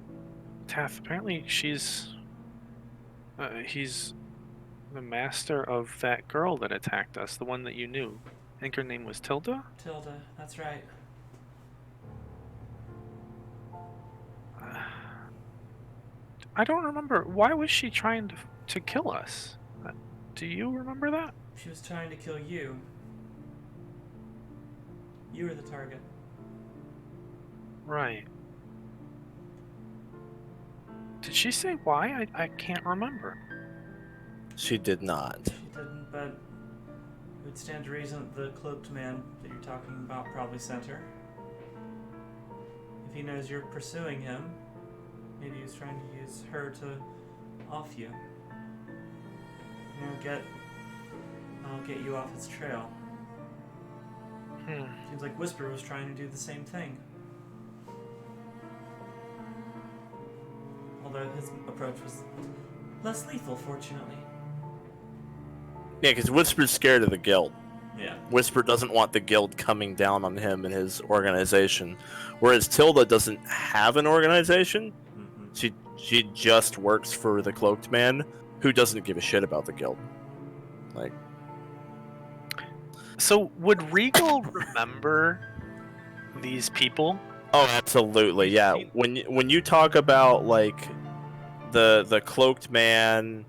Tath, apparently he's the master of that girl that attacked us, the one that you knew. I think her name was Tilda? Tilda, that's right. I don't remember. Why was she trying to kill us? Do you remember that? She was trying to kill you. You were the target. Right. Did she say why? I can't remember. She did not. She didn't, but it would stand to reason that the cloaked man that you're talking about probably sent her. If he knows you're pursuing him, maybe he's trying to use her to off you. I'll get you off his trail. Seems like Whisper was trying to do the same thing. Although his approach was less lethal, fortunately. Yeah, because Whisper's scared of the guild. Yeah. Whisper doesn't want the guild coming down on him and his organization. Whereas Tilda doesn't have an organization. Mm-hmm. She just works for the Cloaked Man, who doesn't give a shit about the guild. Like, So would Regal remember these people? oh, absolutely, yeah. When you talk about like the Cloaked Man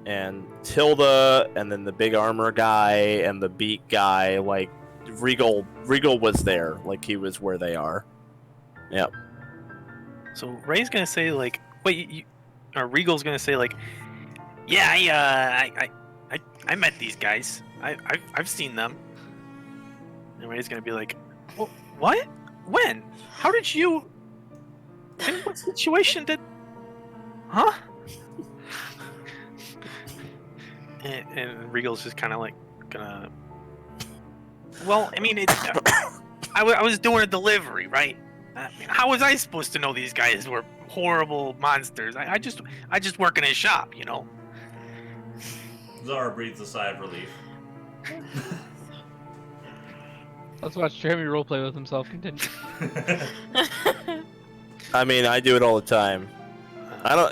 and Tilda, and then the big armor guy and the beak guy, like Regal was there, like he was where they are. Yep. So Ray's gonna say like, wait, or Regal's gonna say like, yeah, I met these guys. I've seen them. And Ray's gonna be like, what? When? How did you? In what situation did? Huh? And Regal's just kind of like gonna. Well, I mean, I was doing a delivery, right? I mean, how was I supposed to know these guys were horrible monsters? I just work in his shop, you know. Zara breathes a sigh of relief. Let's watch Jeremy roleplay with himself. Continue. I mean, I do it all the time.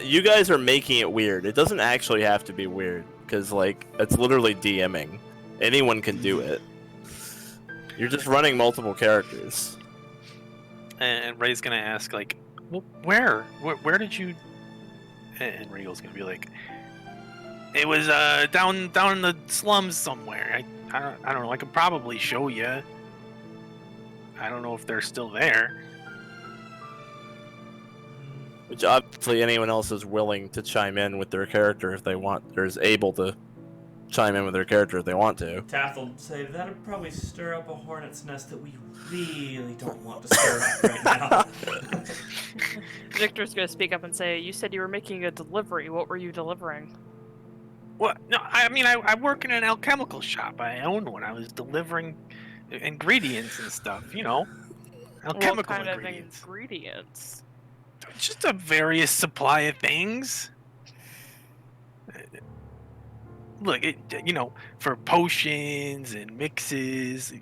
You guys are making it weird. It doesn't actually have to be weird, because like it's literally DMing. Anyone can do it. You're just running multiple characters. And Ray's gonna ask like, well, where did you? And Regal's gonna be like, it was down in the slums somewhere. I don't know. I could probably show you. I don't know if they're still there. Which obviously anyone else is willing to chime in with their character if they want, or is able to chime in with their character if they want to. Tath will say that'd probably stir up a hornet's nest that we really don't want to stir up right now. Victor's gonna speak up and say, "You said you were making a delivery. What were you delivering?" What? No, I mean, I work in an alchemical shop. I own one. I was delivering ingredients and stuff, you know. Alchemical What kind ingredients. of ingredients? Just a various supply of things. Look, you know, for potions and mixes,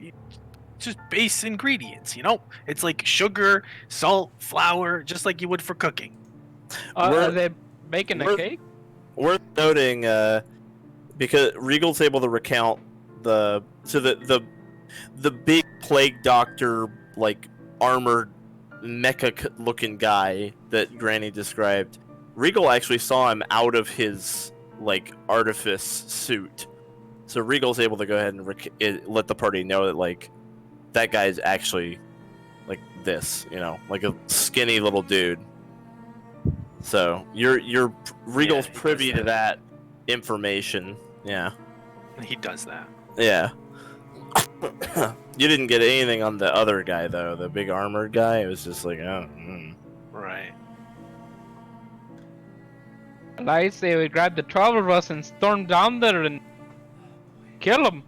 just base ingredients, you know? It's like sugar, salt, flour, just like you would for cooking. Are they making a cake? Worth noting, because Regal's able to recount the big plague doctor, like armored mecha looking guy that Granny described. Regal actually saw him out of his like artifice suit, so Regal's able to go ahead and let the party know that like that guy's actually like this, you know, like a skinny little dude. So you're Regal's privy to that information. Yeah. And he does that. Yeah. You didn't get anything on the other guy though, the big armored guy. It was just like, oh. Right. And I say we grab the 12 of us and storm down there and kill him.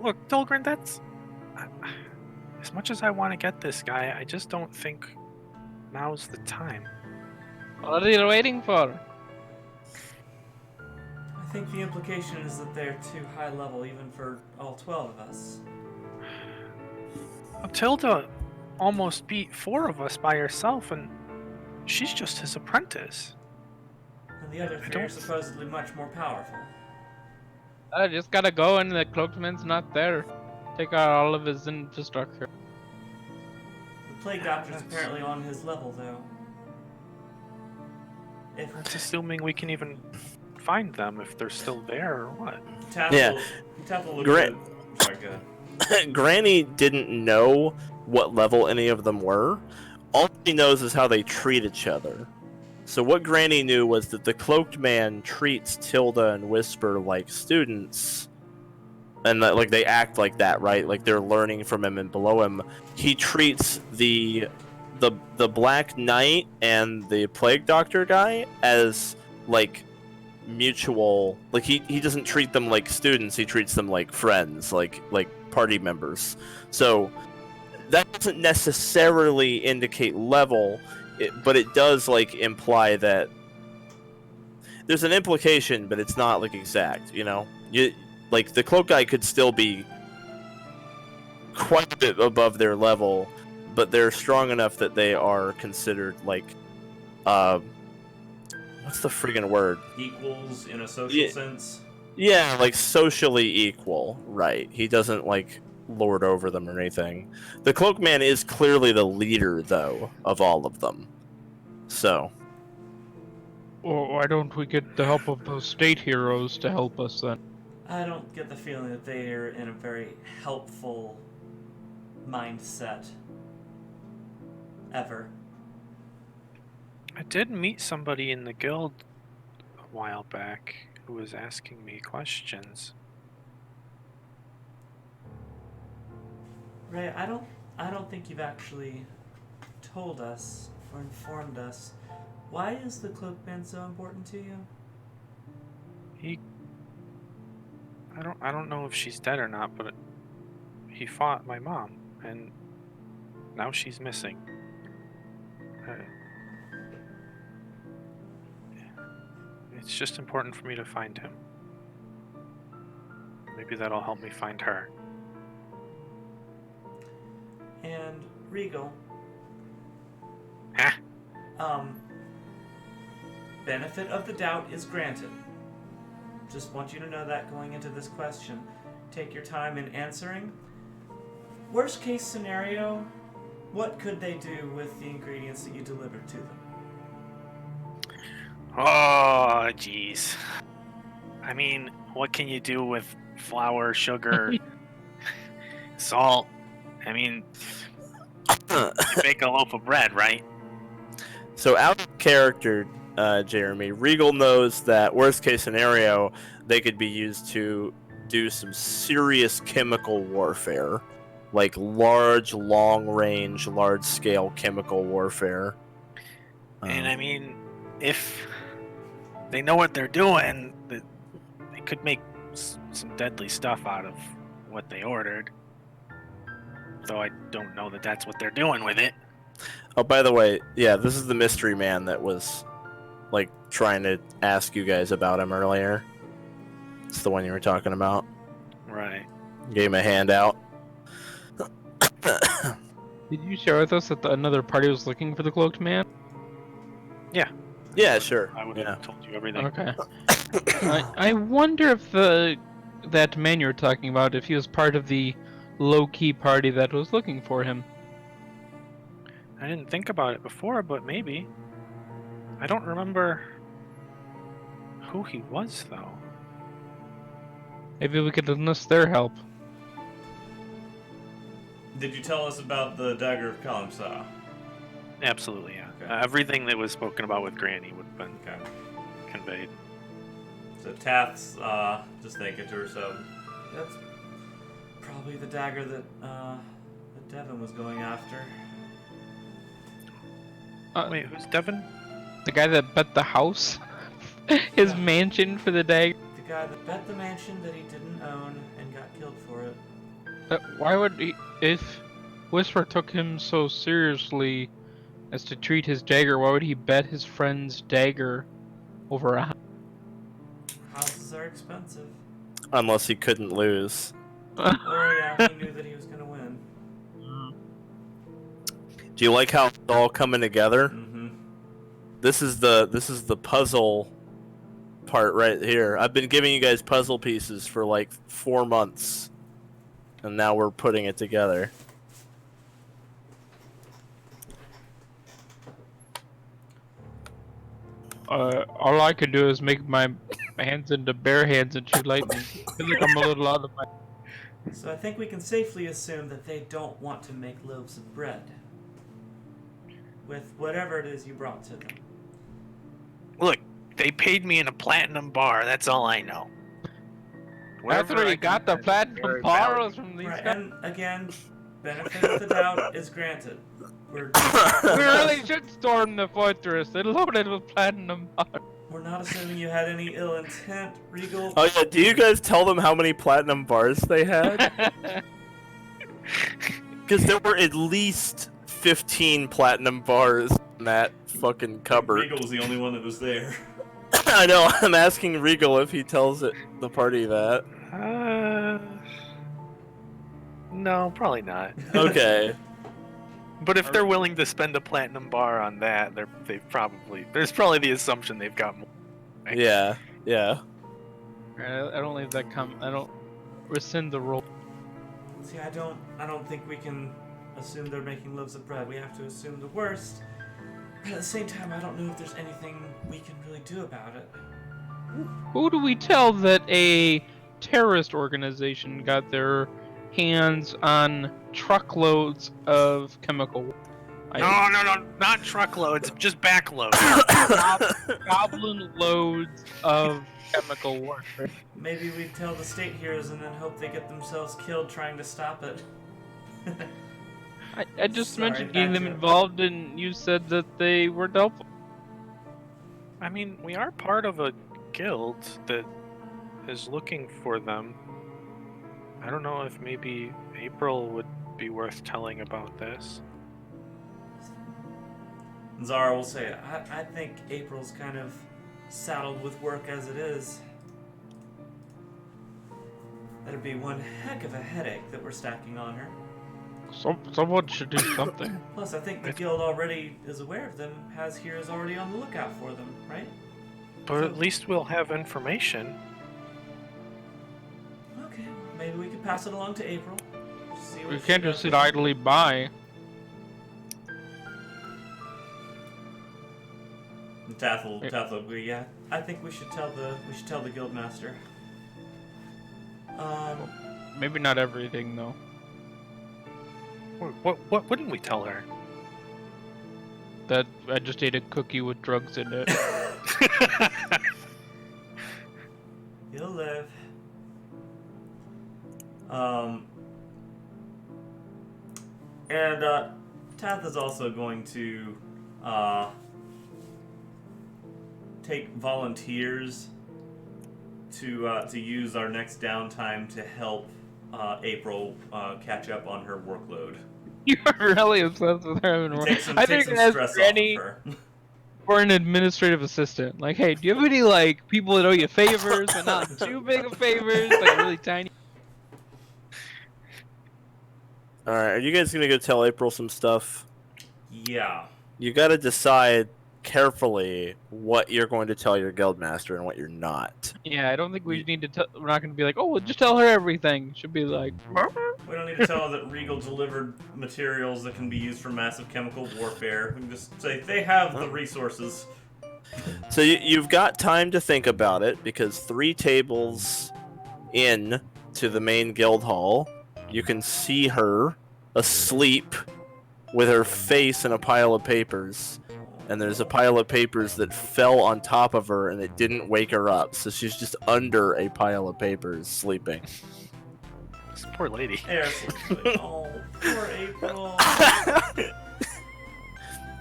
Look, Dolgren, that's... As much as I want to get this guy, I just don't think now's the time. What are you waiting for? I think the implication is that they're too high level even for all 12 of us. Tilda almost beat 4 of us by herself, and she's just his apprentice. And the other 3 are supposedly much more powerful. I just gotta go and the cloaked man's not there. Take out all of his infrastructure. The plague doctor's apparently on his level, though. That's assuming we can even find them if they're still there or what. Yeah. Sorry, go ahead. Granny didn't know what level any of them were. All she knows is how they treat each other. So what Granny knew was that the Cloaked Man treats Tilda and Whisper like students, and like they act like that, right? Like they're learning from him and below him. He treats the Black Knight and the Plague Doctor guy as like mutual. Like he doesn't treat them like students. He treats them like friends, like party members. So that doesn't necessarily indicate level, but it does like imply that there's an implication, but it's not like exact. You know, like the cloak guy could still be quite a bit above their level, but they're strong enough that they are considered like what's the friggin' word? Equals in a social sense. Yeah, like socially equal, right? He doesn't like lord over them or anything. The Cloakman is clearly the leader, though, of all of them. So. Well, why don't we get the help of those state heroes to help us then? I don't get the feeling that they are in a very helpful mindset. Ever. I did meet somebody in the guild a while back who was asking me questions. Raye, I don't think you've actually told us or informed us. Why is the Cloakman so important to you? I don't know if she's dead or not, but he fought my mom, and now she's missing. It's just important for me to find him. Maybe that'll help me find her. And Regal. Huh? Benefit of the doubt is granted. Just want you to know that going into this question. Take your time in answering. Worst case scenario, what could they do with the ingredients that you delivered to them? Oh, jeez. I mean, what can you do with flour, sugar, salt? I mean, you bake a loaf of bread, right? So out of character, Jeremy, Regal knows that worst case scenario, they could be used to do some serious chemical warfare, like large, long-range, large-scale chemical warfare. And I mean, if they know what they're doing, they could make some deadly stuff out of what they ordered. Though I don't know that that's what they're doing with it. Oh, by the way, yeah, this is the mystery man that was, like, trying to ask you guys about him earlier. It's the one you were talking about. Right. Gave him a handout. Did you share with us that another party was looking for the cloaked man? Yeah, sure. I would have told you everything. Okay. I wonder if that man you were talking about, if he was part of the low-key party that was looking for him. I didn't think about it before, but maybe. I don't remember who he was, though. Maybe we could enlist their help. Did you tell us about the Dagger of Kalimsa? Absolutely, yeah. Okay. Everything that was spoken about with Granny would have been conveyed. So Tath's just thinking to herself, that's probably the dagger that Devin was going after. Wait, who's Devin? The guy that bet the house? His Yeah. mansion for the dagger? The guy that bet the mansion that he didn't own and got killed for it. Why would he... If Whisper took him so seriously as to treat his dagger, why would he bet his friend's dagger over a house? Houses are expensive. Unless he couldn't lose. Or yeah, he knew that he was gonna win. Do you like how it's all coming together? Mm-hmm. This is the puzzle part right here. I've been giving you guys puzzle pieces for like 4 months, and now we're putting it together. All I can do is make my hands into bare hands and shoot lightning. I feel like I'm a little out of my... So I think we can safely assume that they don't want to make loaves of bread with whatever it is you brought to them. Look, they paid me in a platinum bar, that's all I know. That's where you got the platinum bars from these Right, guys. and again, benefit of the doubt is granted. We really should storm the fortress and load it with platinum bars. We're not assuming you had any ill intent, Regal. Oh yeah, do you guys tell them how many platinum bars they had? Because there were at least 15 platinum bars in that fucking cupboard. Regal was the only one that was there. I know, I'm asking Regal if he tells the party that. No, probably not. Okay. But if they're willing to spend a platinum bar on that, there's probably the assumption they've got more. Right? Yeah, yeah. I don't leave that I don't rescind the roll. See, I don't think we can assume they're making loaves of bread. We have to assume the worst. But at the same time, I don't know if there's anything we can really do about it. Who do we tell that a terrorist organization got their hands on truckloads of chemical? No, not truckloads, just backloads. Goblin loads of chemical warfare. Maybe we tell the state heroes and then hope they get themselves killed trying to stop it. I just Sorry, mentioned getting them bad joke. involved, and you said that they were doubtful. I mean, we are part of a guild that is looking for them. I don't know if maybe April would be worth telling about this. Zara will say, I think April's kind of saddled with work as it is. That'd be one heck of a headache that we're stacking on her. Someone should do something. Plus, I think the guild already is aware of them, has heroes already on the lookout for them, right? But at least we'll have information. Okay, well, maybe we could pass it along to April. See what We she can't does just sit with it. idly by. And Tath will agree. Yeah, I think we should tell the guild master. Maybe not everything though. What wouldn't we tell her? That I just ate a cookie with drugs in it. He'll live. And Tath is also going to take volunteers to use our next downtime to help April catch up on her workload. You're really obsessed with her. Take some, I take think some as stress Granny off of her. or an administrative assistant. Like, hey, do you have any like people that owe you favors, but not too big of favors, like really tiny? Alright, are you guys gonna go tell April some stuff? Yeah. You gotta decide carefully what you're going to tell your guildmaster and what you're not. Yeah, I don't think we need to. We're not going to be like, oh, well, just tell her everything. Should be like, We don't need to tell her that Regal delivered materials that can be used for massive chemical warfare. We can just say they have the resources. So you've got time to think about it, because 3 tables in to the main guild hall, you can see her asleep with her face in a pile of papers. And there's a pile of papers that fell on top of her and it didn't wake her up. So she's just under a pile of papers sleeping. This poor lady. Oh, poor April.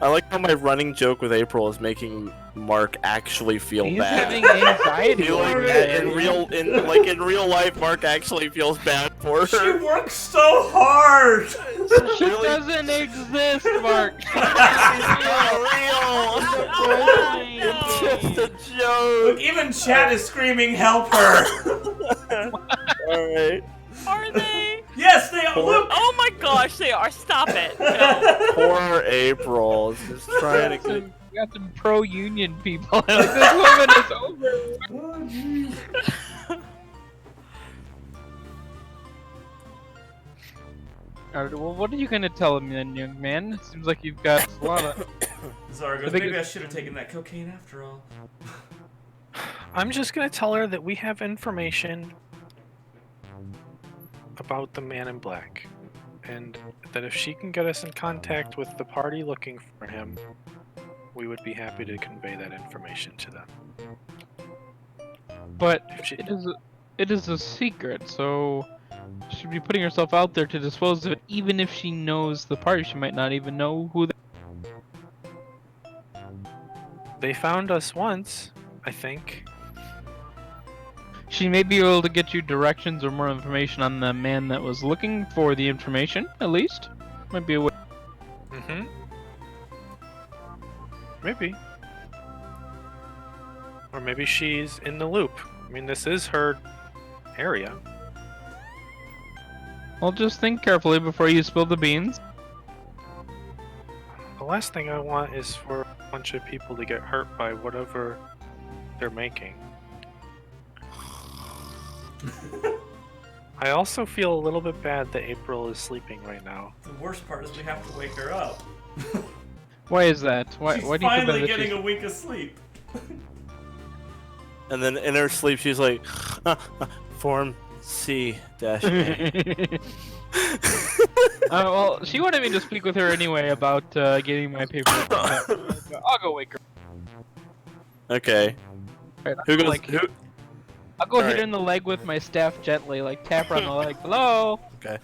I like how my running joke with April is making Mark actually feel he's bad. having anxiety. Feeling over that it. in real life, Mark actually feels bad for She her. works so hard! She doesn't exist, Mark. It's just a Look, joke. even chat is screaming, help her! Alright. Are they? Yes, they are! Look! Oh my gosh, they are. Stop it. No. Poor April. Just trying to get... We got some pro-union people. Like, this woman is over. Oh, jeez. Alright, well, what are you gonna tell him then, young man? It seems like you've got a lot of. Zara goes, I think maybe I it's- should have taken that cocaine after all. I'm just gonna tell her that we have information about the man in black. And that if she can get us in contact with the party looking for him, we would be happy to convey that information to them. But If she... it is it is a secret, so she should be putting herself out there to dispose of it. Even if she knows the party, she might not even know who. They found us once, I think. She may be able to get you directions or more information on the man that was looking for the information. At least, might be a way. Mm-hmm. Maybe. Or maybe she's in the loop. I mean, this is her area. Well, just think carefully before you spill the beans. The last thing I want is for a bunch of people to get hurt by whatever they're making. I also feel a little bit bad that April is sleeping right now. The worst part is we have to wake her up. Why is that? Why She's do you feel finally bad that getting she's... a week of sleep. And then in her sleep, she's like, Form C-A. Well, she wanted me to speak with her anyway about getting my paperwork. I'll go wake her. Okay. Right, Who goes? like, Who? I'll go hit Alright. her in the leg with my staff gently, like tap her on the leg. Hello? Okay.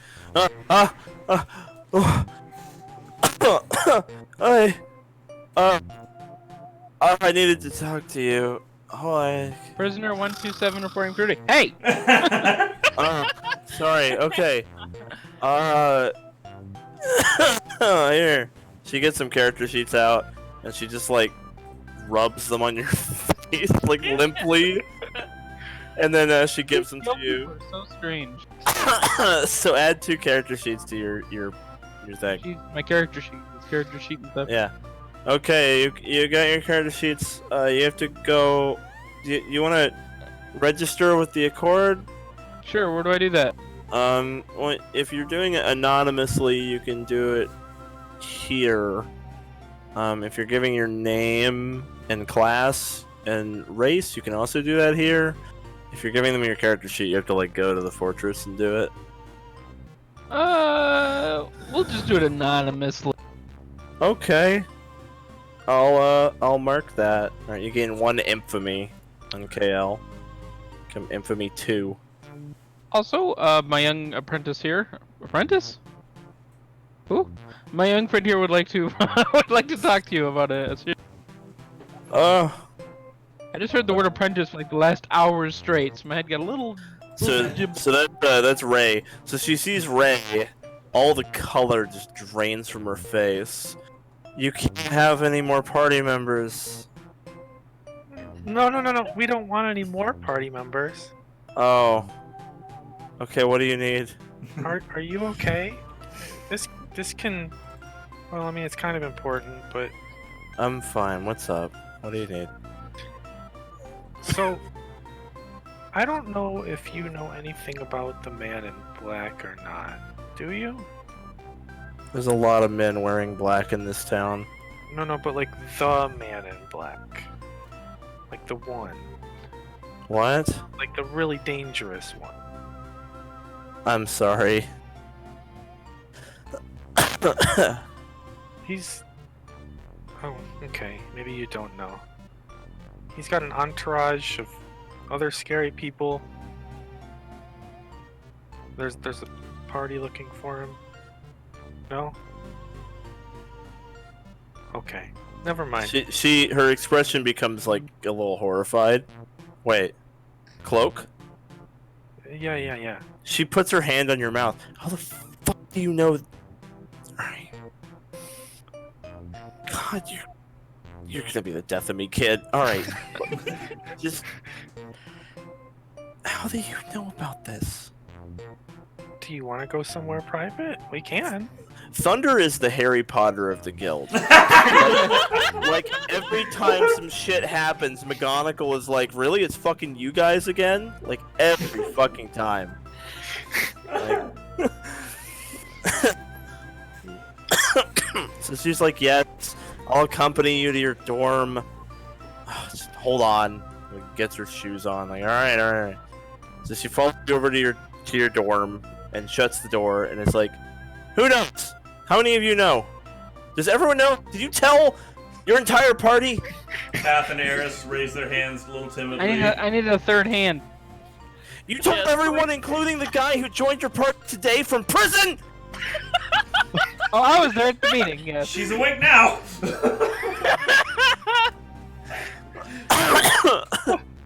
I needed to talk to you. Hi. Prisoner 127 reporting for duty. Hey! Sorry. Okay. Here. She gets some character sheets out, and she just like rubs them on your face, like limply, and then she gives them to you. So strange. So add 2 character sheets to your thing. She's my character sheet. This character sheet and stuff. Yeah. Okay, you got your character sheets. You have to go. You want to register with the Accord? Sure. Where do I do that? Well, if you're doing it anonymously, you can do it here. If you're giving your name and class and race, you can also do that here. If you're giving them your character sheet, you have to like go to the fortress and do it. We'll just do it anonymously. Okay. I'll mark that. All right, you gain 1 infamy on KL. Become infamy 2. Also, my young apprentice here. Apprentice? Who? My young friend here would like to talk to you about it. I just heard the word apprentice for like the last hour straight, so my head got a little. So that's Raye. So she sees Raye. All the color just drains from her face. You can't have any more party members. No. We don't want any more party members. Oh. Okay, what do you need? Are you okay? This can. Well, I mean, it's kind of important, but I'm fine. What's up? What do you need? so I don't know if you know anything about the man in black or not. Do you? There's a lot of men wearing black in this town. No, but like the man in black. Like the one. What? Like the really dangerous one. I'm sorry. He's... Oh, okay. Maybe you don't know. He's got an entourage of other scary people. There's a party looking for him. No? Okay. Never mind. Her expression becomes like a little horrified. Wait. Cloak? Yeah. She puts her hand on your mouth. How the fuck do you know? Alright. God, you're gonna be the death of me, kid. Alright. Just... How do you know about this? Do you want to go somewhere private? We can. Thunder is the Harry Potter of the guild. Like, every time some shit happens, McGonagall is like, really? It's fucking you guys again? Like, every fucking time. Like... So she's like, yes, I'll accompany you to your dorm. Just hold on. Like, gets her shoes on. Like, alright. So she follows you over to your dorm and shuts the door and it's like, who knows? How many of you know? Does everyone know? Did you tell your entire party? Kath and Eris raise their hands a little timidly. I need a third hand. You told Yes, everyone, including the guy who joined your party today from prison! Oh, I was there at the meeting, yes. She's awake now!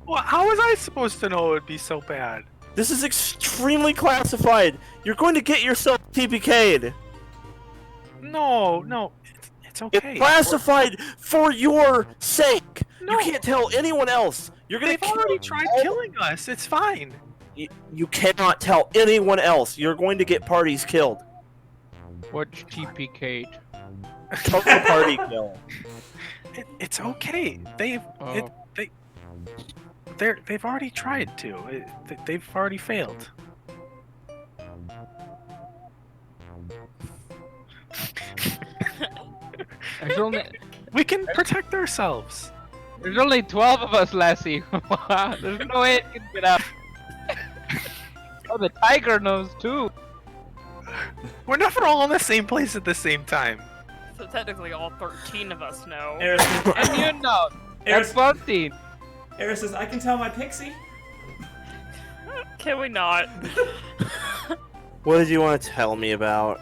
Well, how was I supposed to know it would be so bad? This is extremely classified. You're going to get yourself TPK'd. No, it's okay. It's classified for your sake. No. You can't tell anyone else. You're gonna They've already tried killing us. It's fine. You cannot tell anyone else. You're going to get parties killed. What's TPK? Total party kill. It's okay. They've already tried to. They've already failed. We can protect ourselves. There's only 12 of us, Lassie. There's no way it can get out. Oh, the tiger knows too. We're never all in the same place at the same time. So technically all 13 of us know. Eris says, And you know, that's 14. Eris says, I can tell my pixie. Can we not? What did you want to tell me about?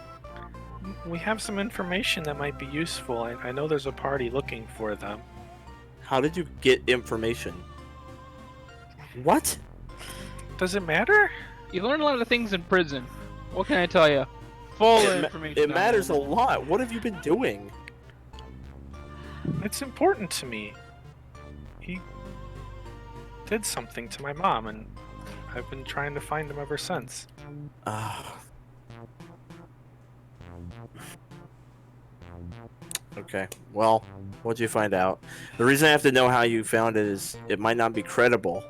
We have some information that might be useful. I know there's a party looking for them. How did you get information? What? Does it matter? You learn a lot of things in prison. What can I tell you? Full information. It on matters it. a lot. What have you been doing? It's important to me. He did something to my mom, and I've been trying to find him ever since. Okay, well, what'd you find out? The reason I have to know how you found it is it might not be credible.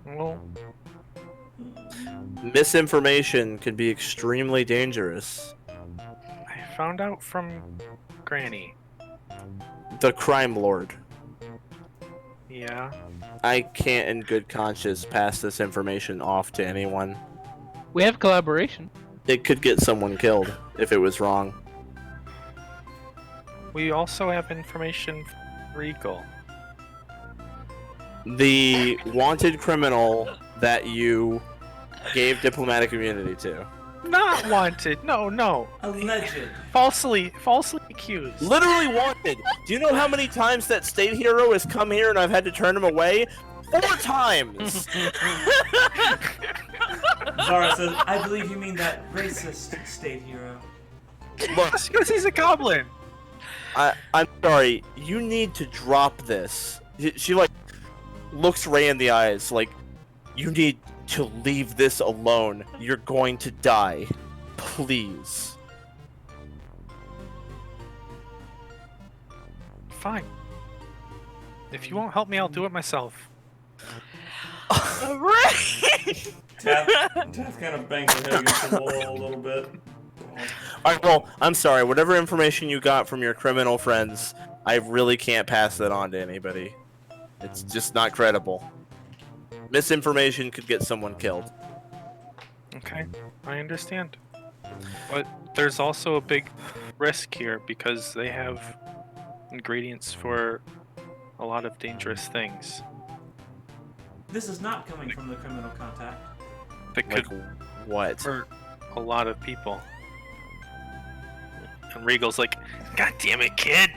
Well, Misinformation can be extremely dangerous. I found out from Granny. The crime lord. Yeah. I can't in good conscience pass this information off to anyone. We have collaboration. It could get someone killed if it was wrong. We also have information from Regal. The wanted criminal that you gave diplomatic immunity to. Not wanted. No. Alleged. Falsely accused. Literally wanted. Do you know how many times that state hero has come here and I've had to turn him away? 4 times! Zara says, I believe you mean that racist state hero. Look, Because he's a goblin. I'm sorry. You need to drop this. She like looks Raye in the eyes like, you need to leave this alone. You're going to die. Please. Fine. If you won't help me, I'll do it myself. Taff kind of bangs her head against the wall a little bit. Alright, well, I'm sorry. Whatever information you got from your criminal friends, I really can't pass that on to anybody. It's just not credible. Misinformation could get someone killed. Okay, I understand. But there's also a big risk here because they have ingredients for a lot of dangerous things This is not coming from the criminal contact. that Like, could what? hurt a lot of people. And Regal's like, God damn it, kid!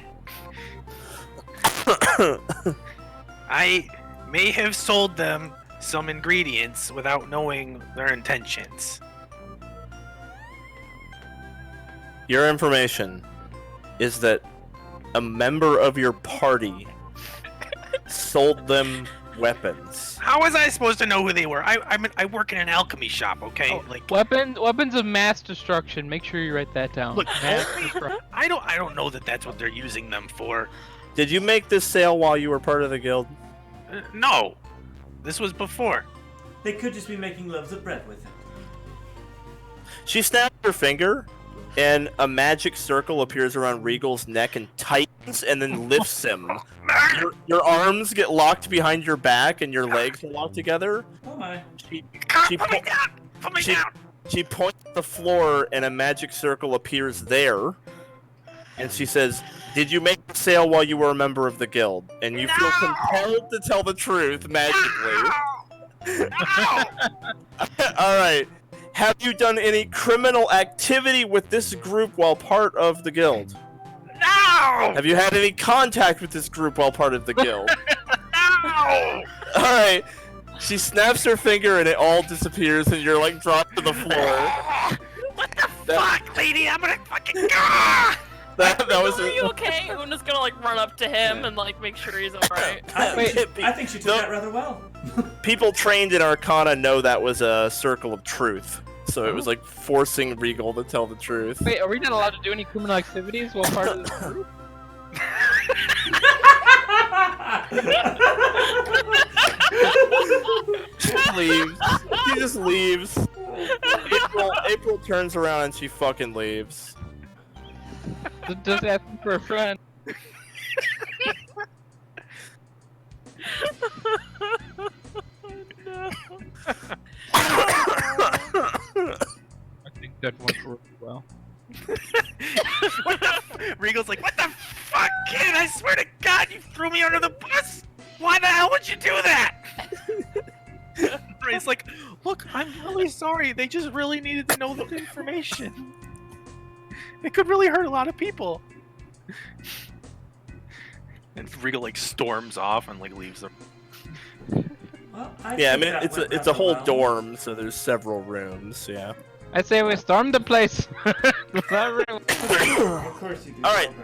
I may have sold them some ingredients without knowing their intentions. Your information is that a member of your party sold them weapons. How was I supposed to know who they were? I work in an alchemy shop, okay? Oh, like, weapons of mass destruction. Make sure you write that down. look, Mass only- destruction. I don't know that that's what they're using them for. Did you make this sale while you were part of the guild? No, this was before. They could just be making loaves of bread with it. She snaps her finger, and a magic circle appears around Regal's neck and tightens and then lifts him. Your arms get locked behind your back and your legs are locked together. Oh my. She Put me down! Put me she- down! She points at the floor and a magic circle appears there. And she says, did you make the sale while you were a member of the guild? And you feel compelled to tell the truth magically. All right. Have you done any criminal activity with this group while part of the guild? No! Have you had any contact with this group while part of the guild? No! All right. She snaps her finger and it all disappears, and you're like dropped to the floor. What the fuck, lady? I'm gonna fucking go! That was Are you okay? Una's gonna like run up to him and like make sure he's alright. I think she took No. that rather well. People trained in Arcana know that was a circle of truth. So it was like forcing Regal to tell the truth. Wait, are we not allowed to do any criminal activities while part of this group? She leaves. She just leaves. April turns around and she fucking leaves. Just asking for a friend. No. I think that went really well. What the Regal's like, what the fuck, kid? I swear to God, you threw me under the bus! Why the hell would you do that? Ray's like, look, I'm really sorry. They just really needed to know the information. It could really hurt a lot of people. And Regal like storms off and like leaves them. Well, Yeah, I think mean that it's went a rather whole well. dorm, so there's several rooms. Yeah. I say we storm the place. Of course you do. All right.